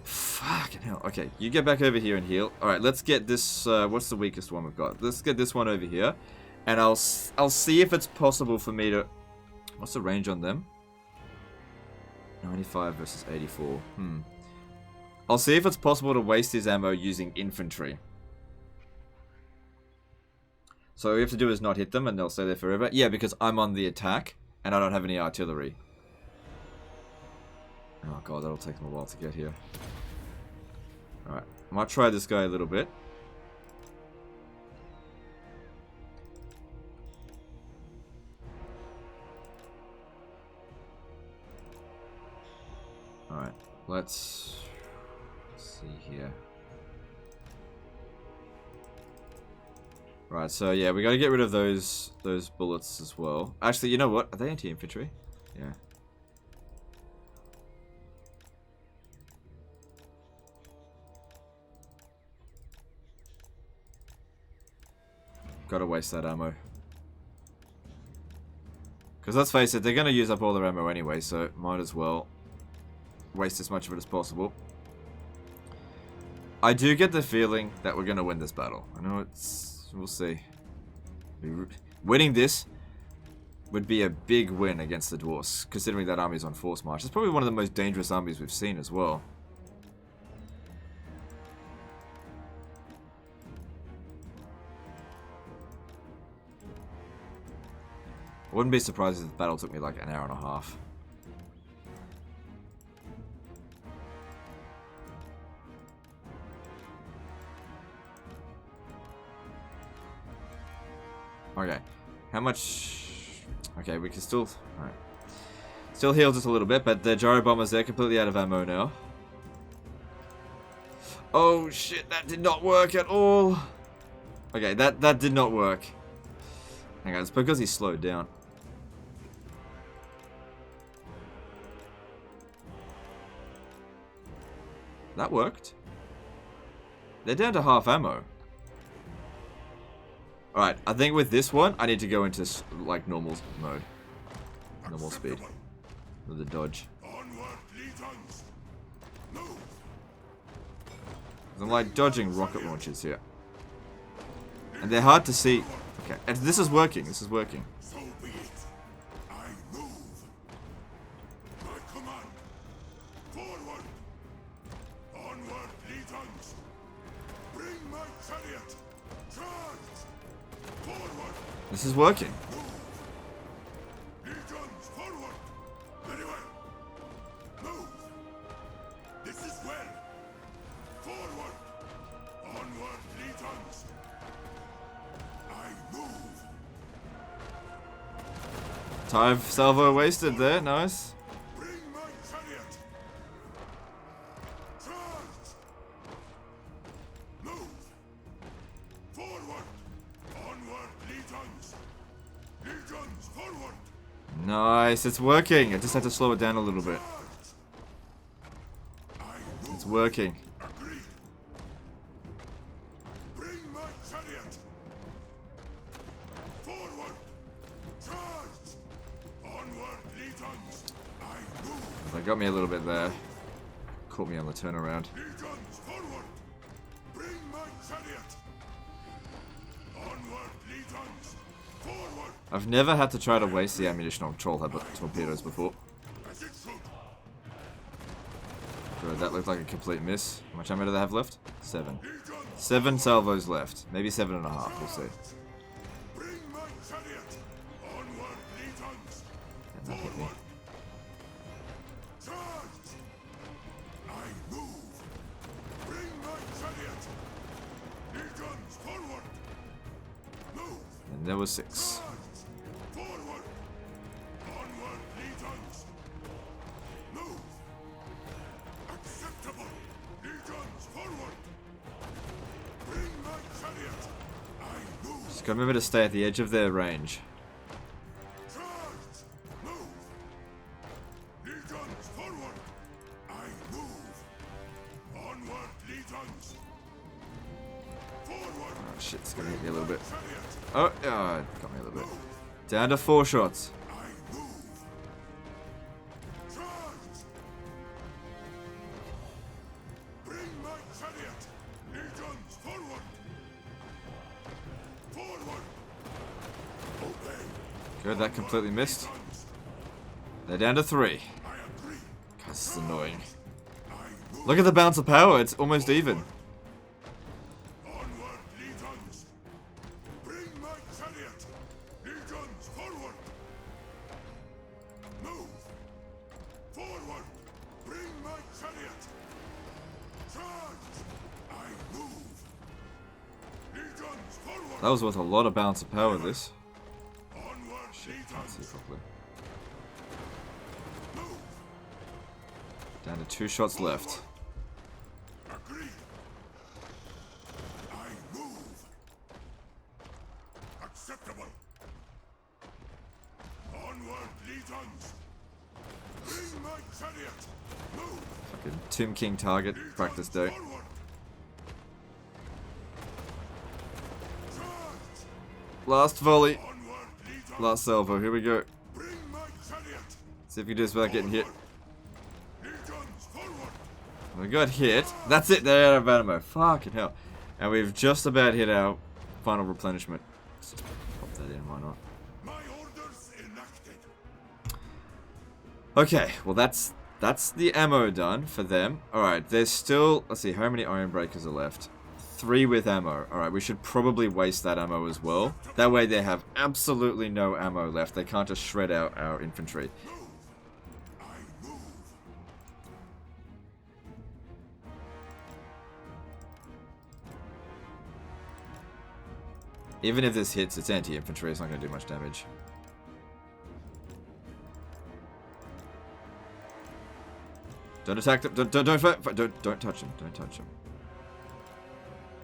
Fucking hell. Okay, you get back over here and heal. Alright, let's get this, what's the weakest one we've got? Let's get this one over here. And I'll see if it's possible for me to... What's the range on them? 95 versus 84. I'll see if it's possible to waste his ammo using infantry. So all we have to do is not hit them and they'll stay there forever. Yeah, because I'm on the attack and I don't have any artillery. Oh god, that'll take them a while to get here. Alright, I might try this guy a little bit. Alright, let's see here. Right, so yeah, we gotta get rid of those bullets as well. Actually, you know what? Are they anti-infantry? Yeah. Gotta waste that ammo. Because let's face it, they're gonna use up all their ammo anyway, so might as well waste as much of it as possible. I do get the feeling that we're gonna win this battle. I know it's... We'll see. Winning this would be a big win against the dwarves, considering that army's on force march. It's probably one of the most dangerous armies we've seen as well. I wouldn't be surprised if the battle took me like an hour and a half. Okay, how much... Okay, we can still... Alright. Still heal just a little bit, but the gyro bombers, they're completely out of ammo now. Oh shit, that did not work at all. Okay, that did not work. Hang on, it's because he slowed down. That worked. They're down to half ammo. Alright, I think with this one, I need to go into, like, normal mode. Normal speed. With the dodge. I'm, like, dodging rocket launchers here. And they're hard to see. Okay, and this is working. This is working. So be it. I move. My command. Forward. Onward, legions. Bring my chariot. Charge. Forward. This is working. Legions, forward. Very well. Move. This is well. Forward. Onward, legions. I move. Time salvo wasted there. Nice. Bring my chariot. Charge. Move. Forward. Onward, legions. Legions, forward. Nice. It's working. I just had to slow it down a little bit. I move. It's working. Agree. Bring my chariot. Forward. Charge. Onward, legions. I move. That got me a little bit there. Caught me on the turnaround. Legions, forward. Bring my chariot. Onward, legions. Forward. I've never had to try to waste the ammunition on troll head torpedoes before. As it should. Good, that looked like a complete miss. How much ammo do they have left? 7. Legions, 7 salvos left. Maybe 7.5. We'll see. bring my chariot. Onward, legions. And that hit me. Charge. I move. Bring my chariot. Legions, forward. Move. And there was 6. Charge. Forward. Onward, legions. Move. Acceptable. Legions, forward. Bring my chariot. I move. Just gotta remember to stay at the edge of their range. Charge. Move. Legions, forward. I move. Onward, legions. Forward. Oh shit, it's gonna hit me a little bit. Chariot. Oh, it got me a little bit. Down to 4 shots. I move. Charge. Bring my chariot. Legions, forward. Forward. Obey. Good, that completely missed. Legions. They're down to 3. I agree. God, this is annoying. I move. Look at the balance of power, it's almost even. Onward, legions. Bring my chariot. Legions, forward. Move. Forward. Bring my chariot. Charge. I move. Legions, forward. That was worth a lot of balance of power, this. Onward, Can't see legions. properly. Move. Down to 2 shots left. Agree. I move. Acceptable. Onward, legions. Bring my chariot. Move. Fucking Tomb King target practice day. Forward. Charge. Last volley. Onward, legions. Last salvo, here we go. Bring my chariot. See if you do this without getting hit. Legions, forward. We got hit. That's it, they're out of ammo. Fucking hell. And we've just about hit our final replenishment. Let's just pop that in, why not? My orders enacted. Okay, well that's the ammo done for them. Alright, there's still, let's see, how many iron breakers are left? 3 with ammo. Alright, we should probably waste that ammo as well. That way they have absolutely no ammo left. They can't just shred out our infantry. Even if this hits, it's anti-infantry. It's not going to do much damage. Don't attack them. Don't fight. Don't touch them. Don't touch them.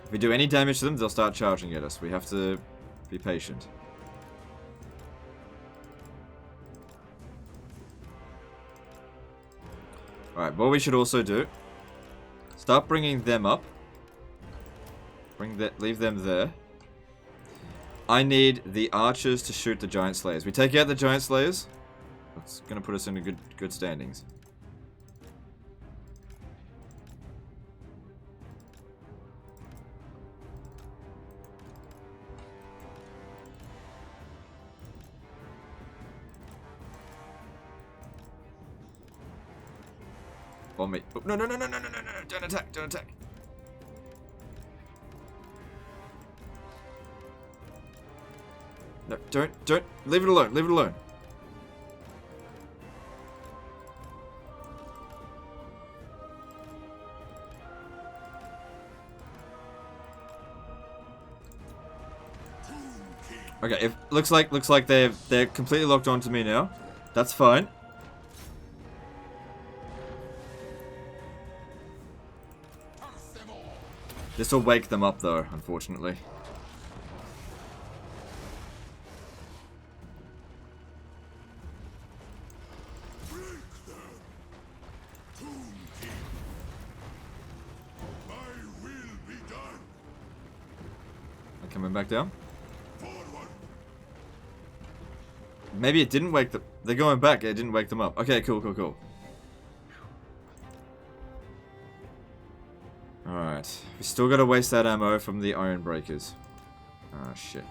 If we do any damage to them, they'll start charging at us. We have to be patient. Alright, what we should also do, start bringing them up. Leave them there. I need the archers to shoot the giant slayers. We take out the giant slayers. That's going to put us in a good standings. Bomb me. Oh, no. Don't attack. Don't attack. No, don't. Leave it alone. Leave it alone. Okay, looks like they're completely locked onto me now. That's fine. This will wake them up though, unfortunately. They're coming back down. Maybe it didn't wake them. They're going back. It didn't wake them up. Okay, cool. Alright. We still gotta waste that ammo from the iron breakers. Ah, shit.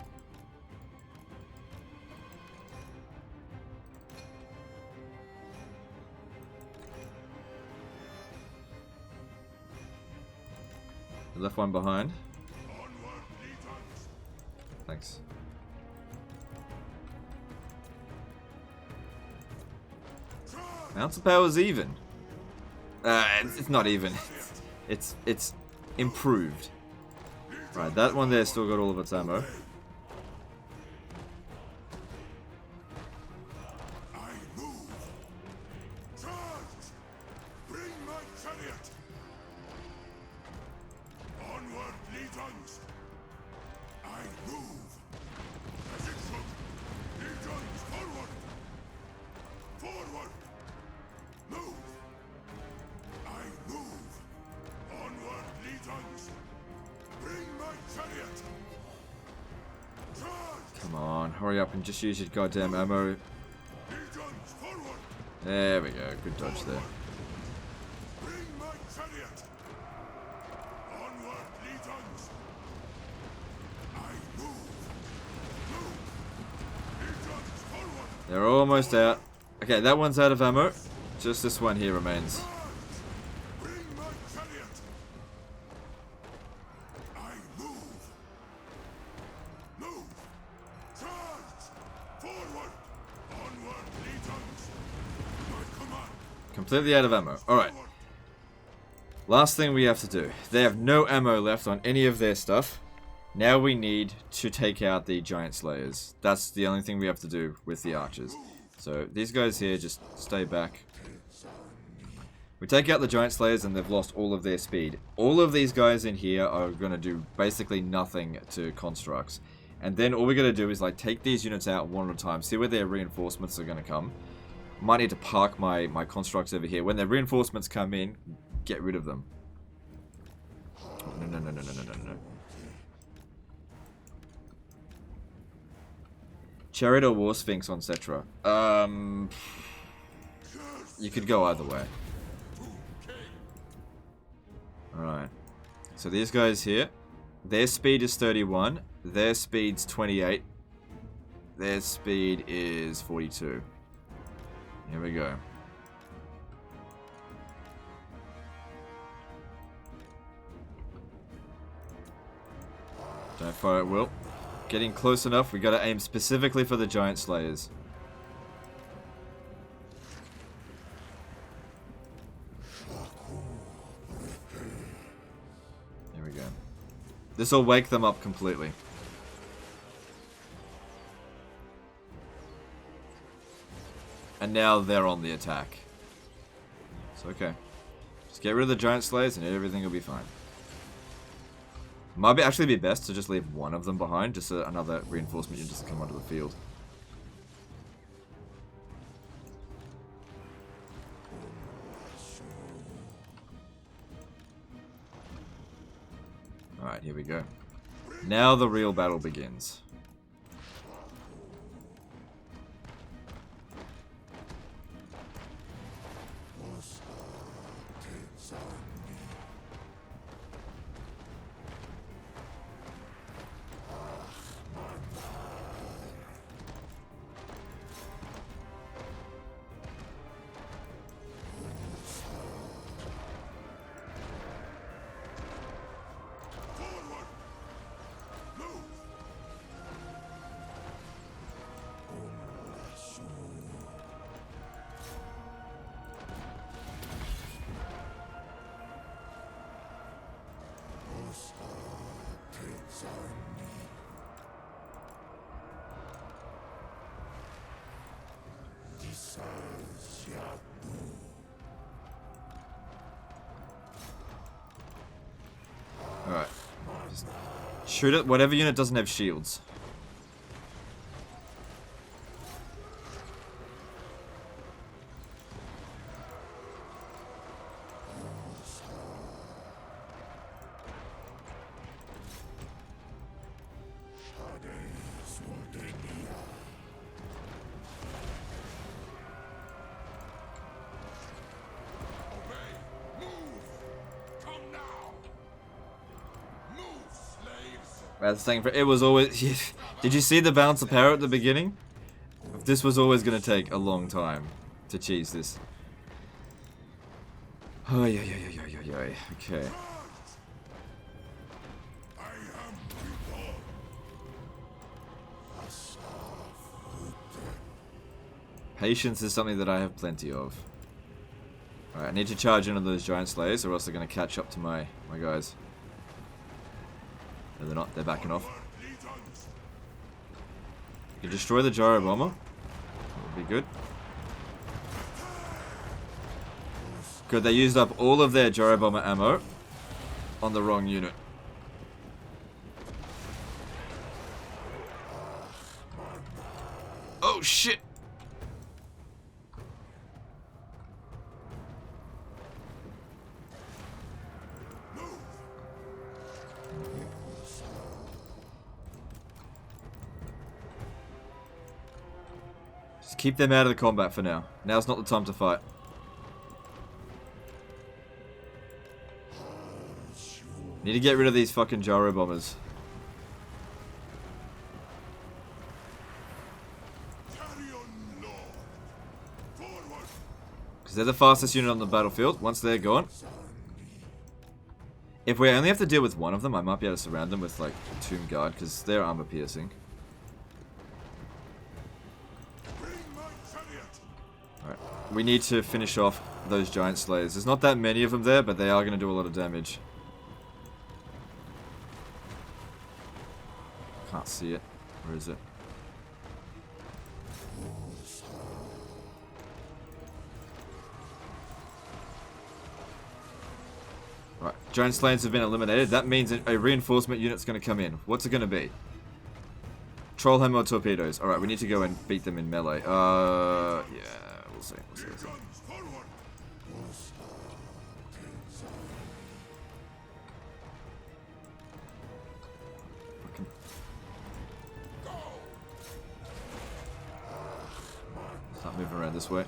The left one behind. Thanks. Mounts of power's even. It's not even. It's improved. Right, that one there still got all of its ammo. Come on, hurry up and just use your goddamn ammo. There we go, good dodge there. They're almost out. Okay, that one's out of ammo. Just this one here remains. Completely out of ammo. Alright. Last thing we have to do. They have no ammo left on any of their stuff. Now we need to take out the giant slayers. That's the only thing we have to do with the archers. So these guys here just stay back. We take out the giant slayers and they've lost all of their speed. All of these guys in here are going to do basically nothing to constructs. And then all we're going to do is like take these units out one at a time. See where their reinforcements are going to come. Might need to park my constructs over here. When their reinforcements come in, get rid of them. No. Chariot or War Sphinx on Cetra? You could go either way. Alright. So these guys here, their speed is 31, their speed's 28, their speed is 42. Here we go. Don't fire at will. Getting close enough. We gotta aim specifically for the giant slayers. There we go. This will wake them up completely. And now they're on the attack. It's okay. Just get rid of the giant slayers and everything will be fine. Might actually be best to just leave one of them behind, just so another reinforcement unit doesn't come onto the field. Alright, here we go. Now the real battle begins. Alright. Just shoot it. Whatever unit doesn't have shields. That's the thing. It was always. Did you see the balance of power at the beginning? This was always going to take a long time to cheese this. Oh yeah. Okay. Patience is something that I have plenty of. Alright, I need to charge into those giant slayers, or else they're going to catch up to my guys. No, they're not. They're backing off. You destroy the gyro bomber. That would be good. Good, they used up all of their gyro bomber ammo on the wrong unit. Oh shit! Keep them out of the combat for now. Now's not the time to fight. Need to get rid of these fucking gyro bombers. Because they're the fastest unit on the battlefield. Once they're gone. If we only have to deal with one of them, I might be able to surround them with like a tomb guard, because they're armor piercing. We need to finish off those giant slayers. There's not that many of them there, but they are going to do a lot of damage. Can't see it. Where is it? Right, giant slayers have been eliminated. That means a reinforcement unit's going to come in. What's it going to be? Trollhammer or torpedoes? Alright, we need to go and beat them in melee. Yeah. We'll see. Start moving around this way.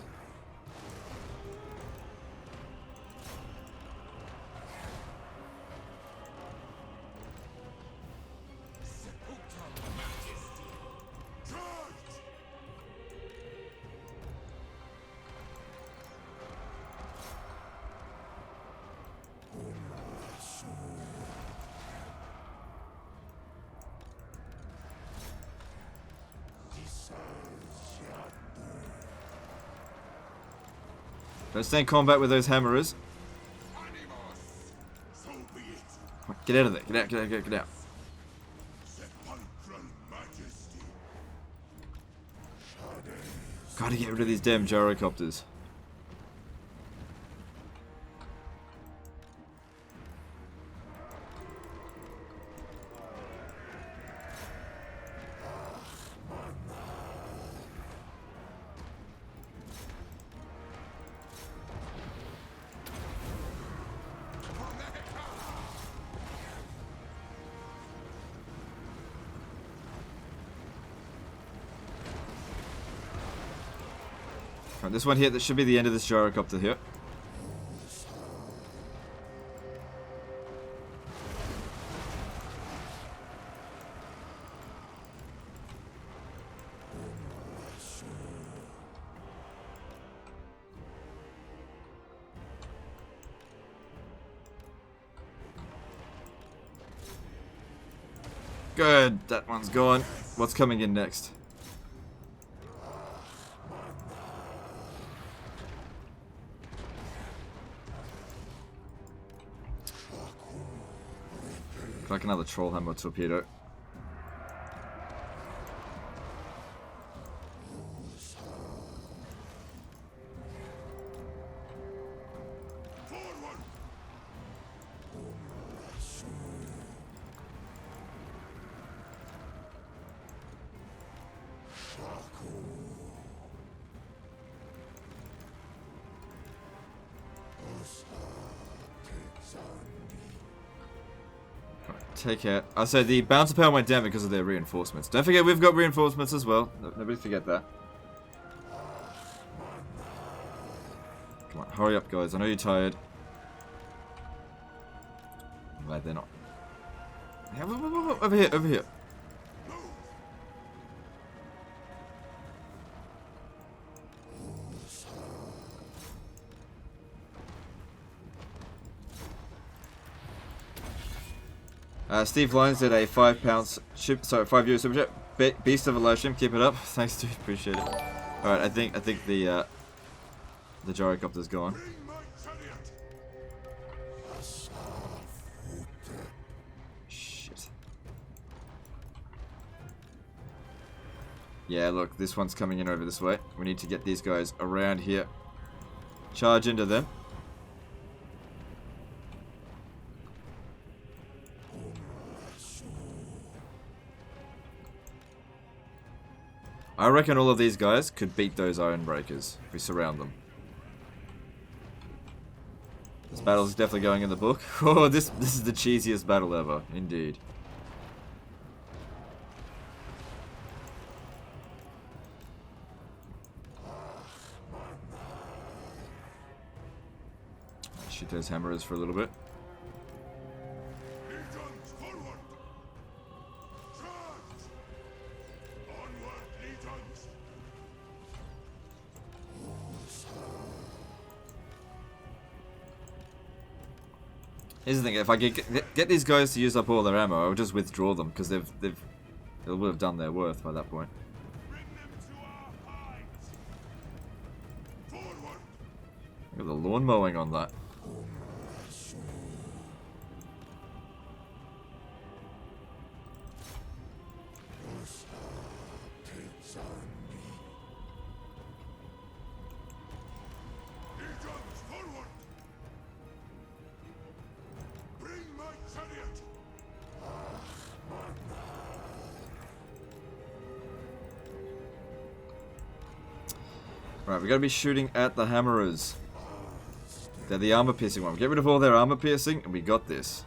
Don't stay in combat with those hammerers. So be it. Come on, get out of there. Get out, get out, get out, get out. Sepulchral majesty. Gotta get rid of these damn gyrocopters. Right, this one here, that should be the end of this gyrocopter here. Good, that one's gone. What's coming in next? Like another troll hammer torpedo. Take care. I said the bouncer power went down because of their reinforcements. Don't forget we've got reinforcements as well. Nobody forget that. Come on, hurry up guys. I know you're tired. I'm glad they're not. Yeah, over here, over here. Steve Lyons did a €5 €5 super chat. Beast of a live stream, keep it up. Thanks, dude. Appreciate it. All right, I think the gyrocopter's gone. Shit. Yeah, look, this one's coming in over this way. We need to get these guys around here. Charge into them. I reckon all of these guys could beat those iron breakers if we surround them. This battle's definitely going in the book. Oh, this is the cheesiest battle ever, indeed. Shoot those hammerers for a little bit. Here's the thing, if I get these guys to use up all their ammo, I'll just withdraw them, because they would have done their worth by that point. Look at the lawn mowing on that. Right, we gotta be shooting at the hammerers. They're the armor piercing one. Get rid of all their armor piercing, and we got this.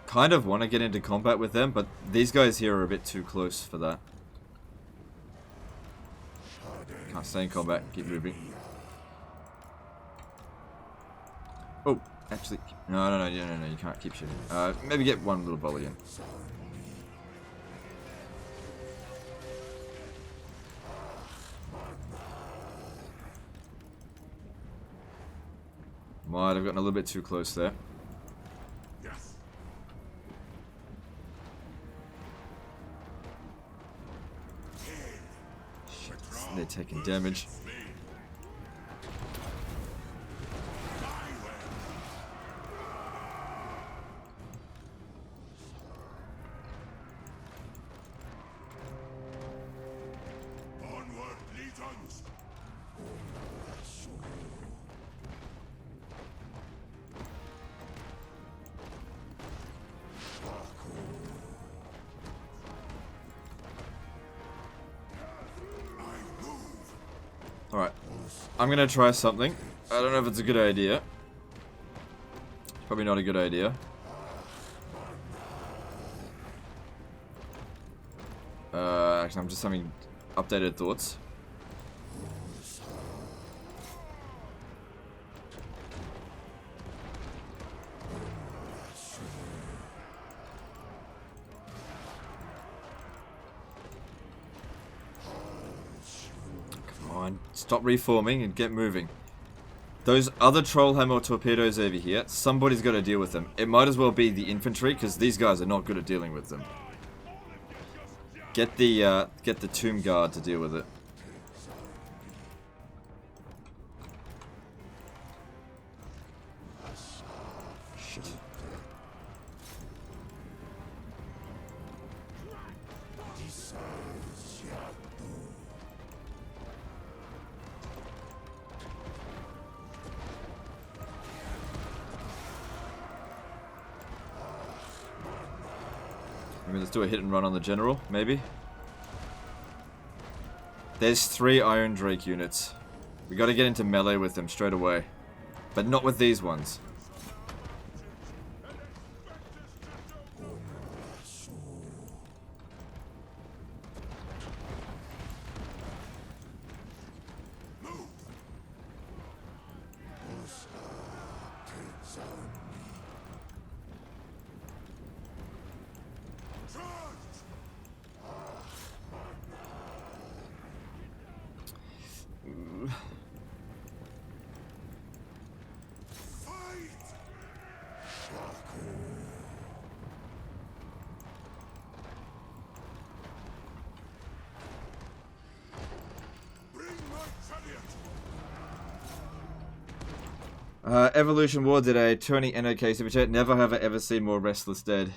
Kind of want to get into combat with them, but these guys here are a bit too close for that. Can't stay in combat, keep moving. Oh, actually, no, you can't keep shooting. Maybe get one little volley in. Might have gotten a little bit too close there. Yes. Shit, they're taking damage. Onward, legions. Alright. I'm gonna try something. I don't know if it's a good idea. Probably not a good idea. Actually, I'm just having updated thoughts. Come on, stop reforming and get moving. Those other Trollhammer torpedoes over here, somebody's got to deal with them. It might as well be the infantry, because these guys are not good at dealing with them. Get the Tomb Guard to deal with it. Shit. I mean, let's do a hit and run on the general, maybe. There's 3 Iron Drake units. We gotta get into melee with them straight away. But not with these ones. Evolution War did a 20 NOK super chat. Never have I ever seen more Restless Dead.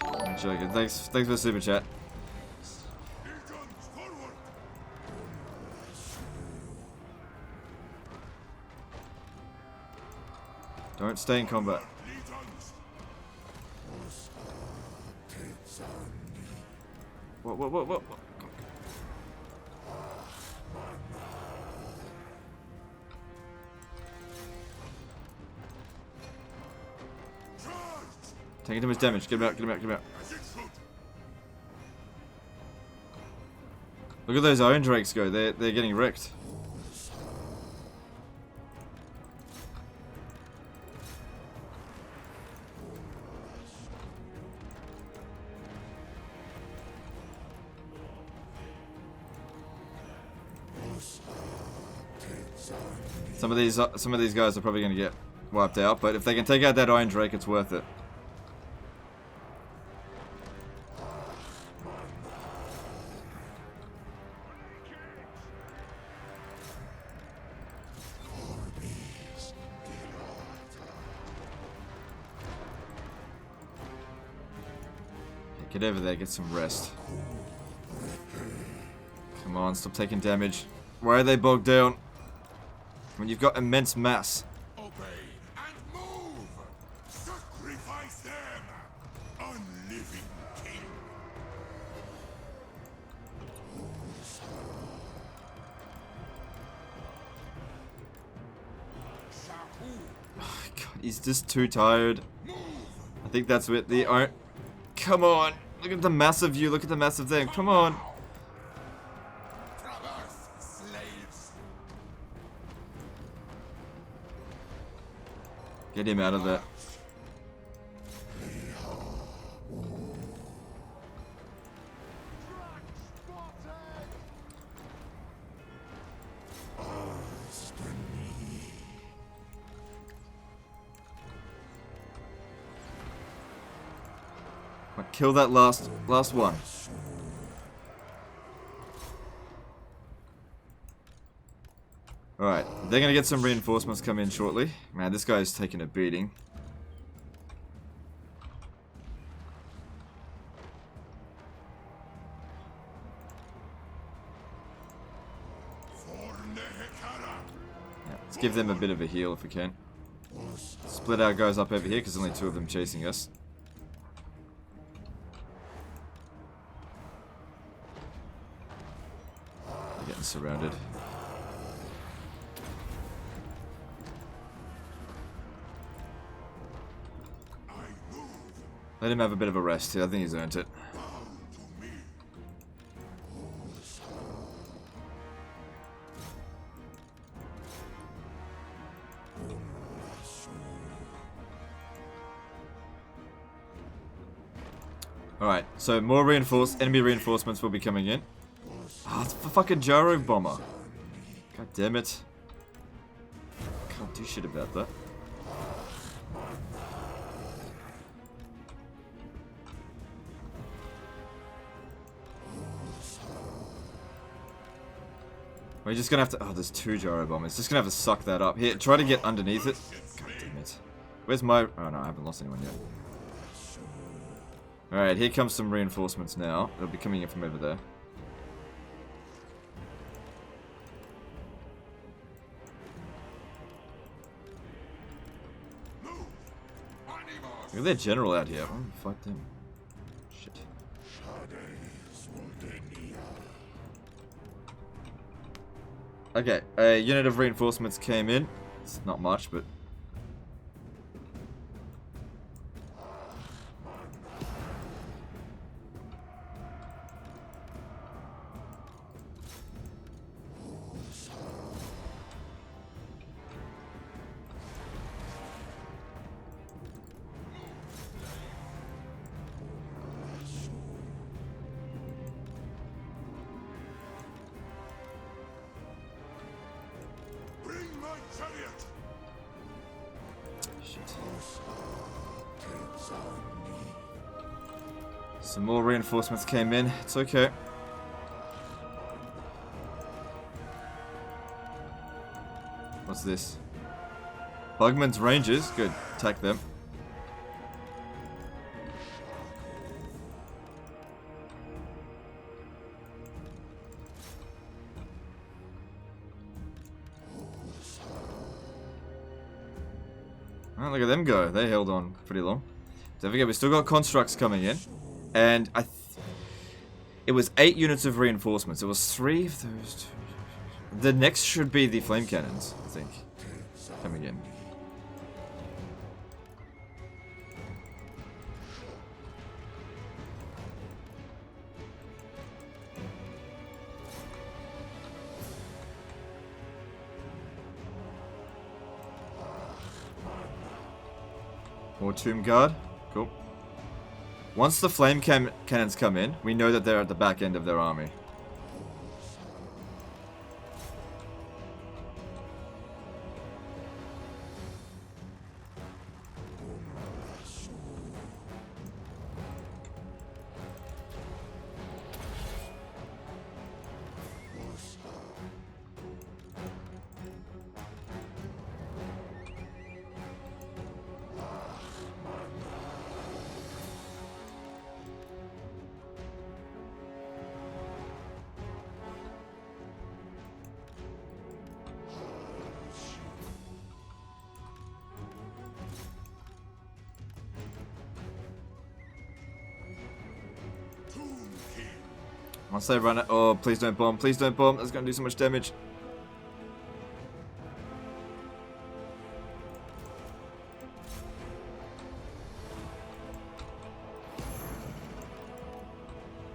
I'm joking. Thanks for the super chat. Don't stay in combat. What? Taking too much damage. Get him out. Look at those Iron Drakes go. They're getting wrecked. Some of these guys are probably going to get wiped out, but if they can take out that Iron Drake, it's worth it. Get over there, get some rest. Come on, stop taking damage. Why are they bogged down? When you've got immense mass. Obey and move! Sacrifice them! Unliving king! Oh, God, he's just too tired. I think that's what the Iron... Come on! Look at the massive view, look at the massive thing, come on! Get him out of there. Kill that last one. Alright, they're gonna get some reinforcements come in shortly. Man, this guy's taking a beating. Yeah, let's give them a bit of a heal if we can. Split our guys up over here because only 2 of them chasing us. They're getting surrounded. Let him have a bit of a rest here. I think he's earned it. Alright, so more enemy reinforcements will be coming in. Oh, it's a fucking gyro bomber. God damn it. Can't do shit about that. We're just gonna have to. Oh, there's 2 gyro bombers. Just gonna have to suck that up. Here, try to get underneath it. God damn it. Where's my. Oh no, I haven't lost anyone yet. Alright, here comes some reinforcements now. They'll be coming in from over there. Look at their general out here. Oh, fight them. Shit. Okay, a unit of reinforcements came in. It's not much, but... Some more reinforcements came in. It's okay. What's this? Bugman's Rangers. Good. Attack them. Oh, look at them go. They held on pretty long. Don't forget, we still got constructs coming in. And it was 8 units of reinforcements. It was 3 of those. The next should be the flame cannons, I think, coming in. More Tomb Guard. Cool. Once the flame cannons come in, we know that they're at the back end of their army. Once they run it, oh, please don't bomb, please don't bomb. That's going to do so much damage.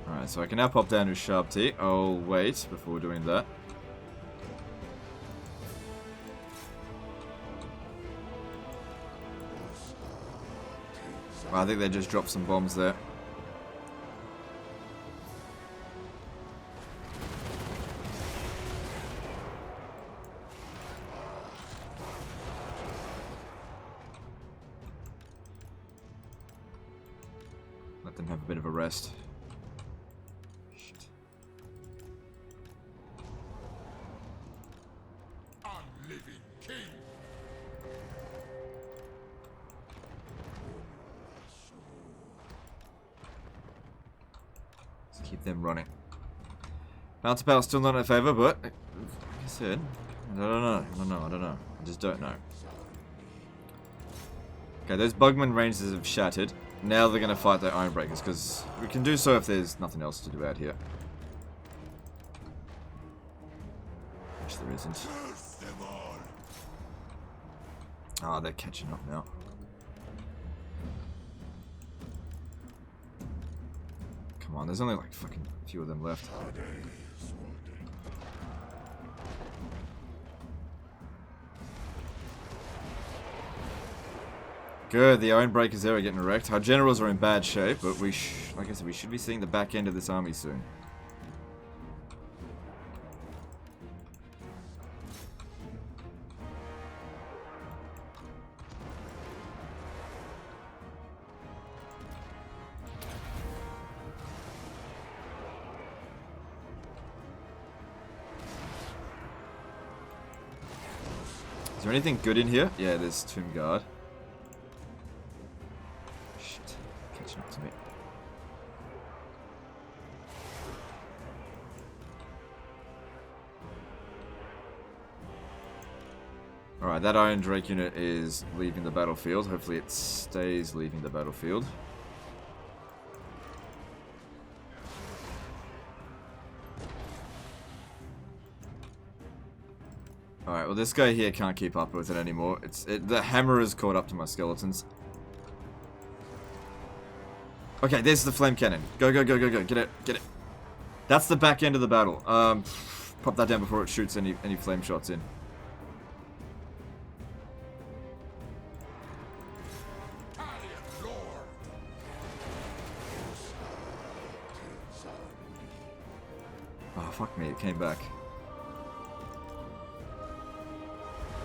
Alright, so I can now pop down to Sharp T. I'll wait before doing that. Well, I think they just dropped some bombs there. Let them have a bit of a rest. Shit. Unliving king. Let's keep them running. Bounce power still not in favor, but like I said, I don't know. I just don't know. Okay, those Bugman ranges have shattered. Now they're going to fight their Ironbreakers, because we can do so if there's nothing else to do out here. Which there isn't. Ah, they're catching up now. Come on, there's only like fucking a few of them left. Good, the Ironbreakers there are getting wrecked. Our generals are in bad shape, but like I said, we should be seeing the back end of this army soon. Is there anything good in here? Yeah, there's Tomb Guard. Catching up to me. Alright, that Iron Drake unit is leaving the battlefield. Hopefully it stays leaving the battlefield. Alright, well this guy here can't keep up with it anymore. The hammer has caught up to my skeletons. Okay, there's the flame cannon. Go, go, go, go, go. Get it, get it. That's the back end of the battle. Pop that down before it shoots any flame shots in. Oh, fuck me, it came back.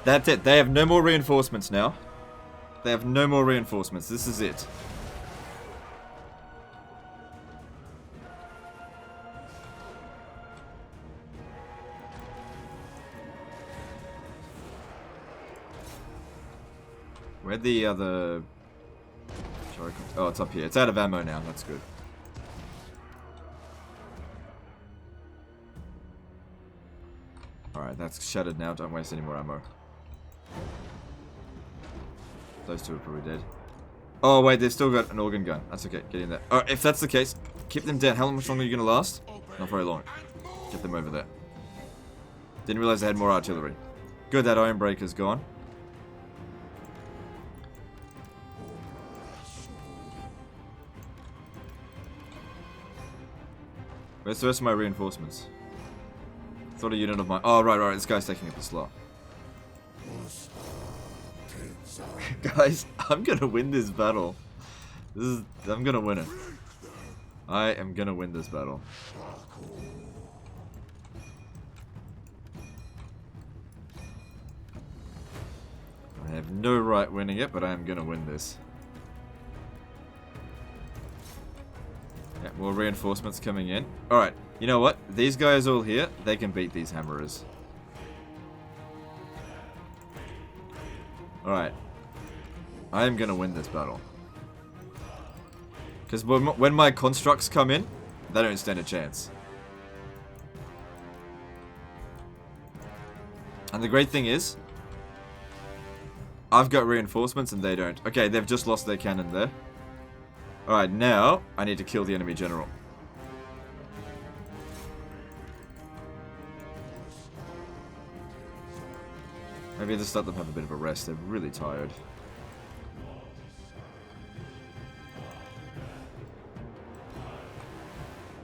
That's it. They have no more reinforcements now. They have no more reinforcements. This is it. Where'd the other... Oh, it's up here. It's out of ammo now. That's good. Alright, that's shattered now. Don't waste any more ammo. Those two are probably dead. Oh, wait. They've still got an organ gun. That's okay. Get in there. Alright, if that's the case, keep them down. How much longer are you going to last? Not very long. Get them over there. Didn't realize they had more artillery. Good, that Ironbreaker's gone. Where's the rest of my reinforcements? Thought a unit of mine. Oh, right. This guy's taking up the slot. Guys, I'm gonna win this battle. I'm gonna win it. I am gonna win this battle. I have no right winning it, but I am gonna win this. Yeah, more reinforcements coming in. Alright, you know what? These guys all here, they can beat these hammerers. Alright. I am gonna win this battle. Because when my constructs come in, they don't stand a chance. And the great thing is, I've got reinforcements and they don't. Okay, they've just lost their cannon there. Alright, now I need to kill the enemy general. Maybe just let them have a bit of a rest. They're really tired.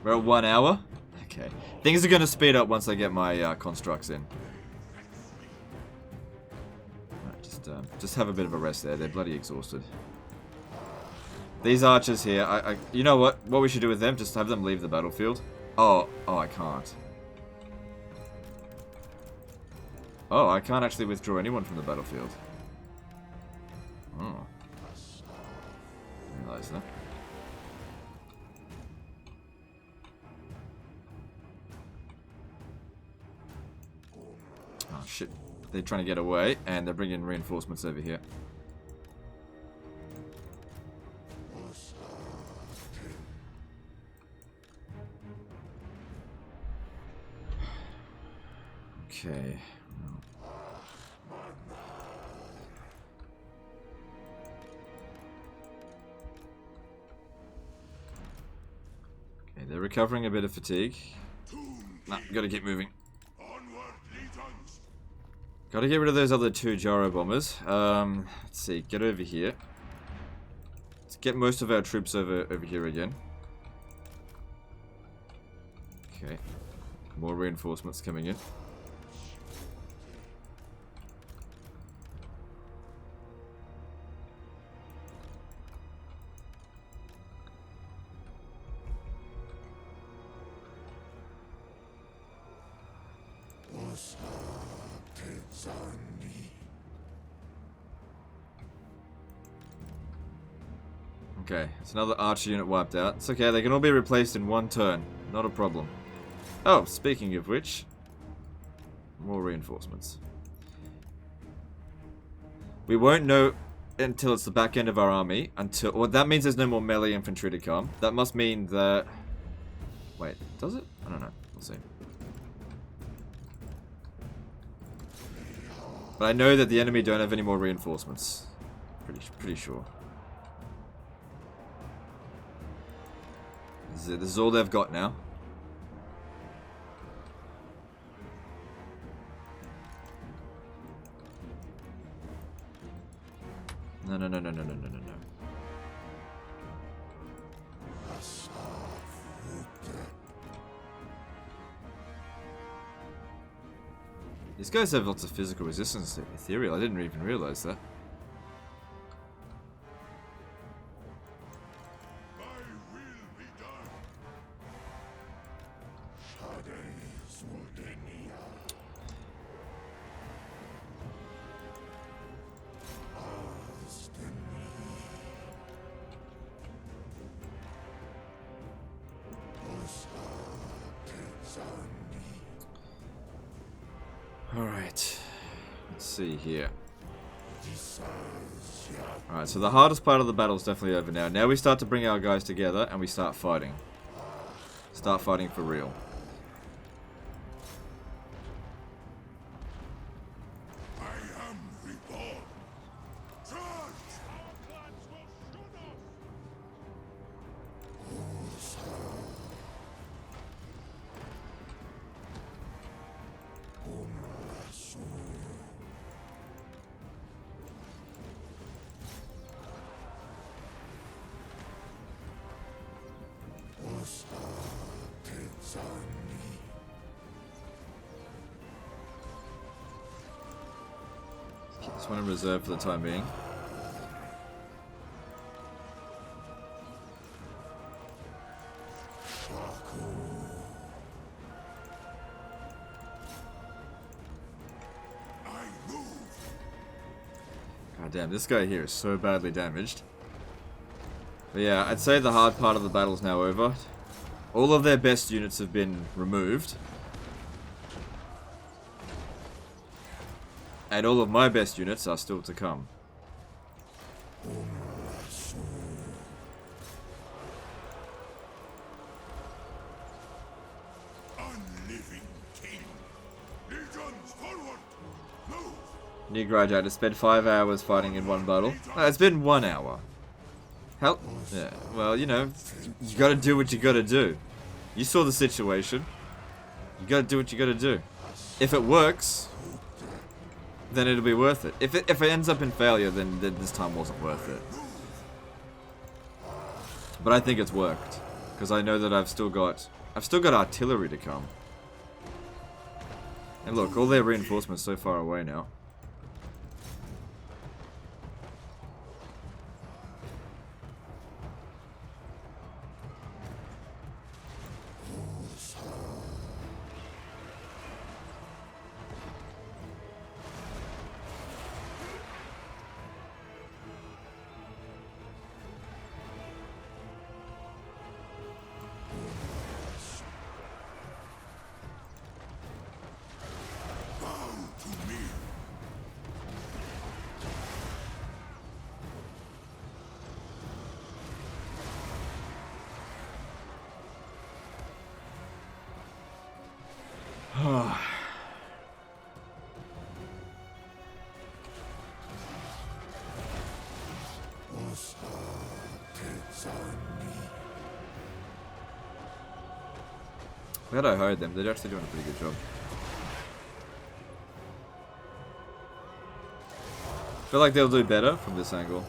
We're at 1 hour? Okay. Things are going to speed up once I get my constructs in. Right, just have a bit of a rest there. They're bloody exhausted. These archers here, you know what? What we should do with them? Just have them leave the battlefield. Oh, I can't. Oh, I can't actually withdraw anyone from the battlefield. Oh. I didn't realize that. they're trying to get away, and they're bringing reinforcements over here. Okay. Okay, they're recovering a bit of fatigue. Nah, gotta keep moving. Gotta get rid of those other 2 gyro bombers. Let's see, get over here. Let's get most of our troops over here again. Okay. More reinforcements coming in. Okay, it's another archer unit wiped out. It's okay, they can all be replaced in 1 turn. Not a problem. Oh, speaking of which, more reinforcements. We won't know until it's the back end of our army. Well, that means there's no more melee infantry to come. That must mean that... Wait, does it? I don't know. We'll see. But I know that the enemy don't have any more reinforcements. Pretty sure. This is all they've got now. No. These guys have lots of physical resistance to ethereal. I didn't even realize that. Alright, let's see here. Alright, so the hardest part of the battle is definitely over now. Now we start to bring our guys together and we start fighting. Start fighting for real. This one in reserve for the time being. God damn, this guy here is so badly damaged. But yeah, I'd say the hard part of the battle is now over. All of their best units have been removed. And all of my best units are still to come. Unliving king. Legions forward. Move. New graduate has spent 5 hours fighting in one battle. It's been 1 hour. Hell, yeah. Well, you know, you gotta do what you gotta do. You saw the situation. You gotta do what you gotta do. If it works, then it'll be worth it. If it ends up in failure, then this time wasn't worth it. But I think it's worked, because I know that I've still got artillery to come. And look, all their reinforcements so far away now. Glad I hired them. They're actually doing a pretty good job. Feel like they'll do better from this angle.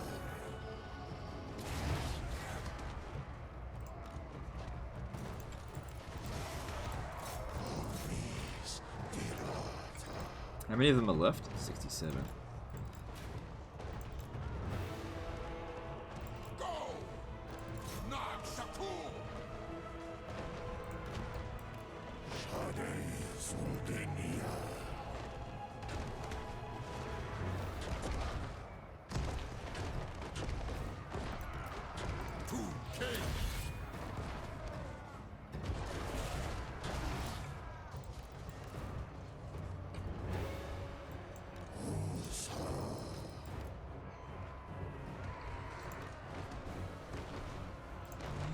How many of them are left? 67. Go! Nag Shakur!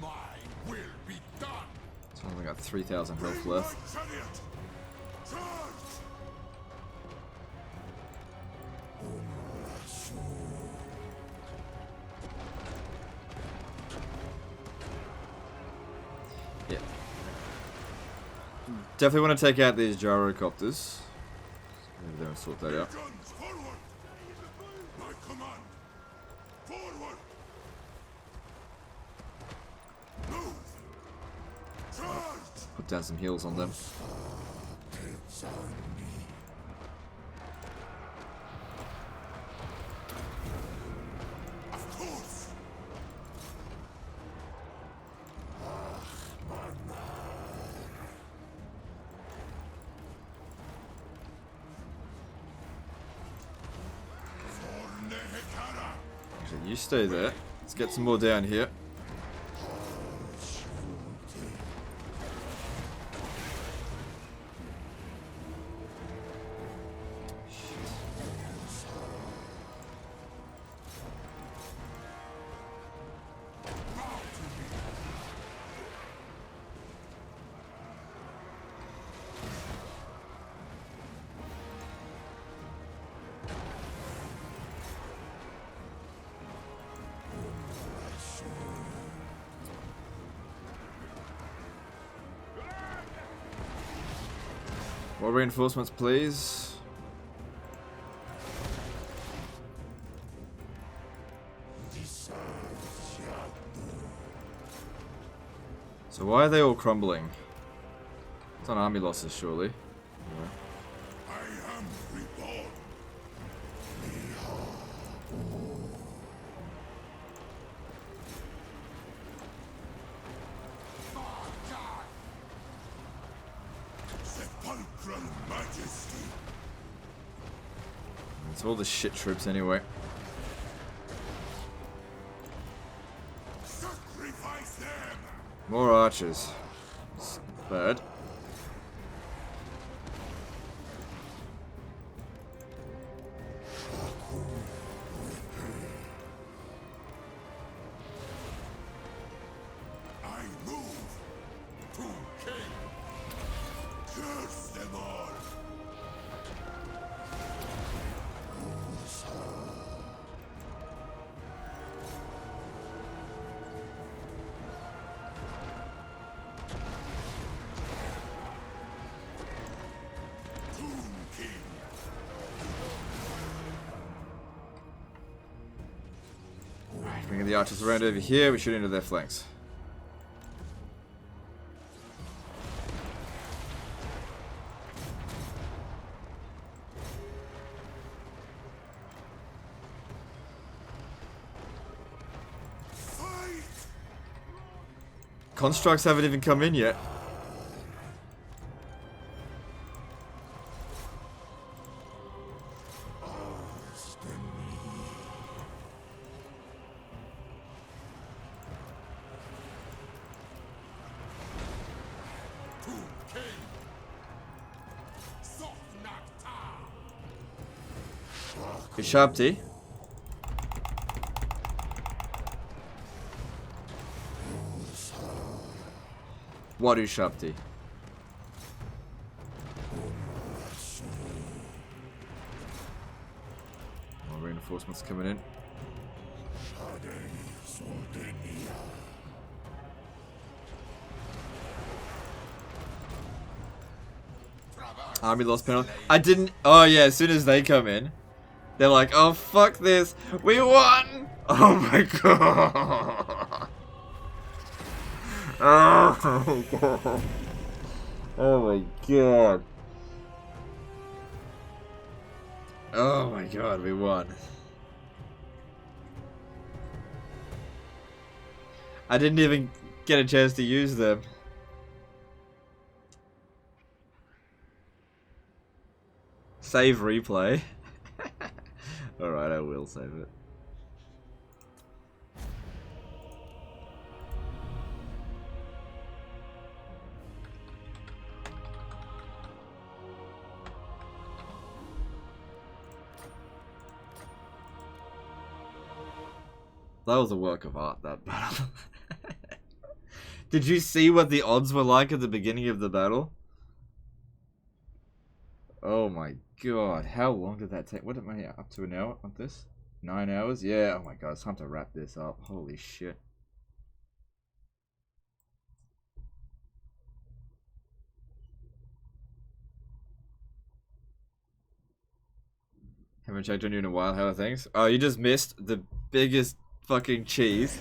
My will be done! So I only got 3,000 health left. Chariot! Charge! Yeah. Definitely want to take out these gyrocopters. Over there and sort that out. Guns forward! My command! Forward! Move! Charge! Put down some heals on them. Of course! For Nehekara! Actually, you stay there. Let's get some more down here. More reinforcements, please. So why are they all crumbling? It's on army losses, surely. I am reborn! Sepulchral majesty! It's all the shit troops anyway. Sacrifice them! More archers. It's bad. I move! To king! Curse them all! Tomb King! Alright, bringing the archers around over here. We shoot into their flanks. Fight! Constructs haven't even come in yet. Tomb King! Sofnakta! Ushabti. What Ushabti? More reinforcements coming in. Army lost penalty. I didn't. Oh yeah, as soon as they come in, they're like, "Oh fuck this, we won!" Oh my god. Oh my god. Oh my god. Oh my god, we won. I didn't even get a chance to use them. Save replay. Alright, I will save it. That was a work of art, that battle. Did you see what the odds were like at the beginning of the battle? Oh my god, how long did that take? What am I up to an hour on this? 9 hours? Yeah, oh my god, it's time to wrap this up. Holy shit. Haven't checked on you in a while, how are things? Oh, you just missed the biggest fucking cheese.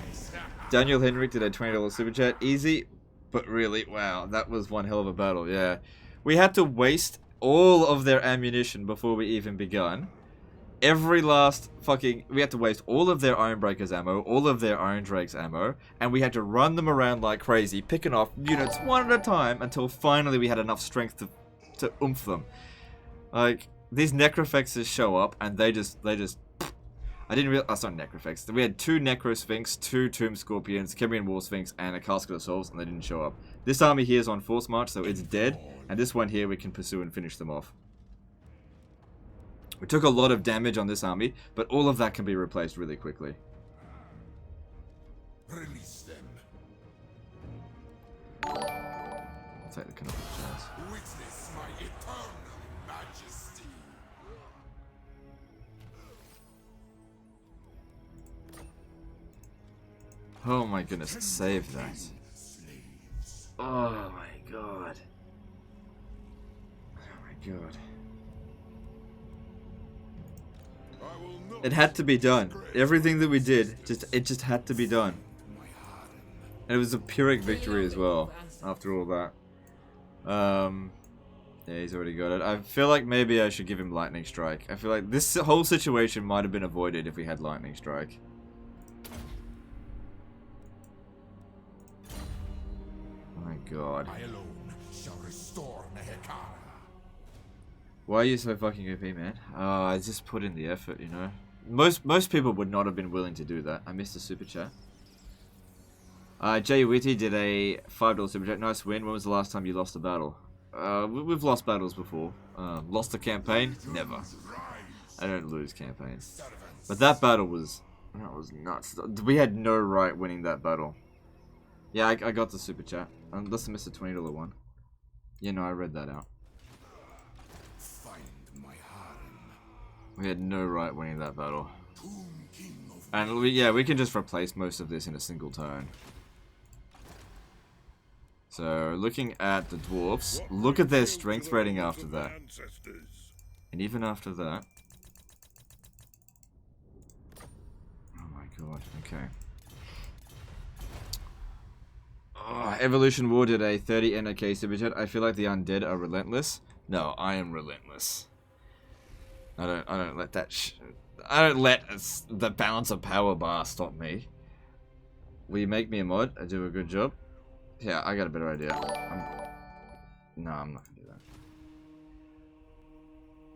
Daniel Henrik did a $20 super chat. Easy, but really, wow, that was one hell of a battle, yeah. We had to waste all of their ammunition before we even begun. Every last fucking... We had to waste all of their Ironbreakers ammo, all of their Iron Drakes ammo, and we had to run them around like crazy, picking off units one at a time until finally we had enough strength to oomph them. Like, these Necrofexes show up and they just... I didn't realize... That's not Necrofex. We had 2 Necrosphinx, 2 Tomb Scorpions, Khemrian War Sphinx, and a Casket of Souls, and they didn't show up. This army here is on Force March, so it's dead. And this one here we can pursue and finish them off. We took a lot of damage on this army, but all of that can be replaced really quickly. Release them. I'll take the canonical chance. Witness my eternal majesty. Oh my goodness, save that. Oh my god. Oh my god. It had to be done. Everything that we did, it just had to be done. And it was a Pyrrhic victory as well, after all that. Yeah, he's already got it. I feel like maybe I should give him Lightning Strike. I feel like this whole situation might have been avoided if we had Lightning Strike. Oh my god. I alone shall restore Nehekara. Why are you so fucking OP, man? Oh, I just put in the effort, you know. Most people would not have been willing to do that. I missed a super chat. Jay Witty did a $5 super chat. Nice win. When was the last time you lost a battle? We've lost battles before. Lost a campaign? Never. I don't lose campaigns. But that battle was nuts. We had no right winning that battle. Yeah, I got the super chat. Unless I missed a $20 one. Yeah, no, I read that out. We had no right winning that battle. And we can just replace most of this in a single turn. So, looking at the dwarfs, look at their strength rating after that. And even after that... Oh my god, okay. Oh, Evolution War did a 30 NOK super chat. I feel like the undead are relentless. No, I am relentless. I don't let that I don't let the balance of power bar stop me. Will you make me a mod? I do a good job. Yeah, I got a better idea. No, I'm not gonna do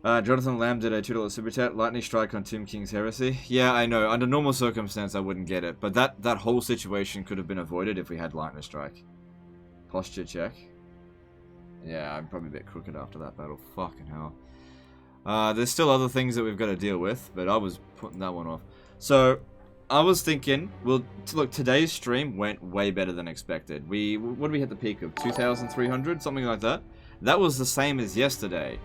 that. Jonathan Lamb did a $2 super chat. Lightning Strike on Tomb King's Heresy. Yeah, I know. Under normal circumstance, I wouldn't get it, but that whole situation could have been avoided if we had Lightning Strike. Posture check. Yeah, I'm probably a bit crooked after that battle. Fucking hell. There's still other things that we've got to deal with, but I was putting that one off. So, I was thinking, well, look, today's stream went way better than expected. What did we hit the peak of? 2,300? Something like that? That was the same as yesterday.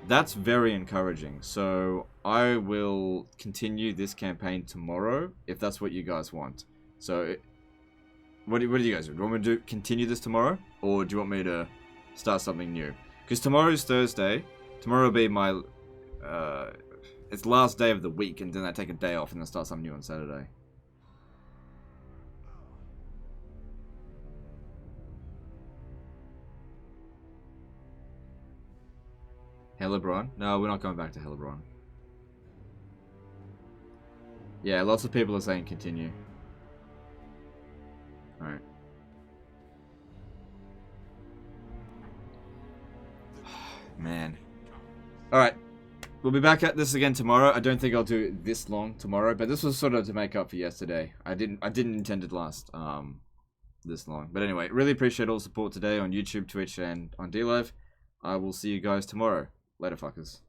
That's very encouraging. So, I will continue this campaign tomorrow, if that's what you guys want. So, what do you guys do? Do you want me to continue this tomorrow? Or do you want me to start something new? Because tomorrow's Thursday. Tomorrow will be my it's last day of the week, and then I take a day off and then start something new on Saturday. Hellebron? No, we're not going back to Hellebron. Yeah, lots of people are saying continue. Alright. Man. Alright. We'll be back at this again tomorrow. I don't think I'll do it this long tomorrow, but this was sort of to make up for yesterday. I didn't intend it last this long. But anyway, really appreciate all the support today on YouTube, Twitch, and on DLive. I will see you guys tomorrow. Later, fuckers.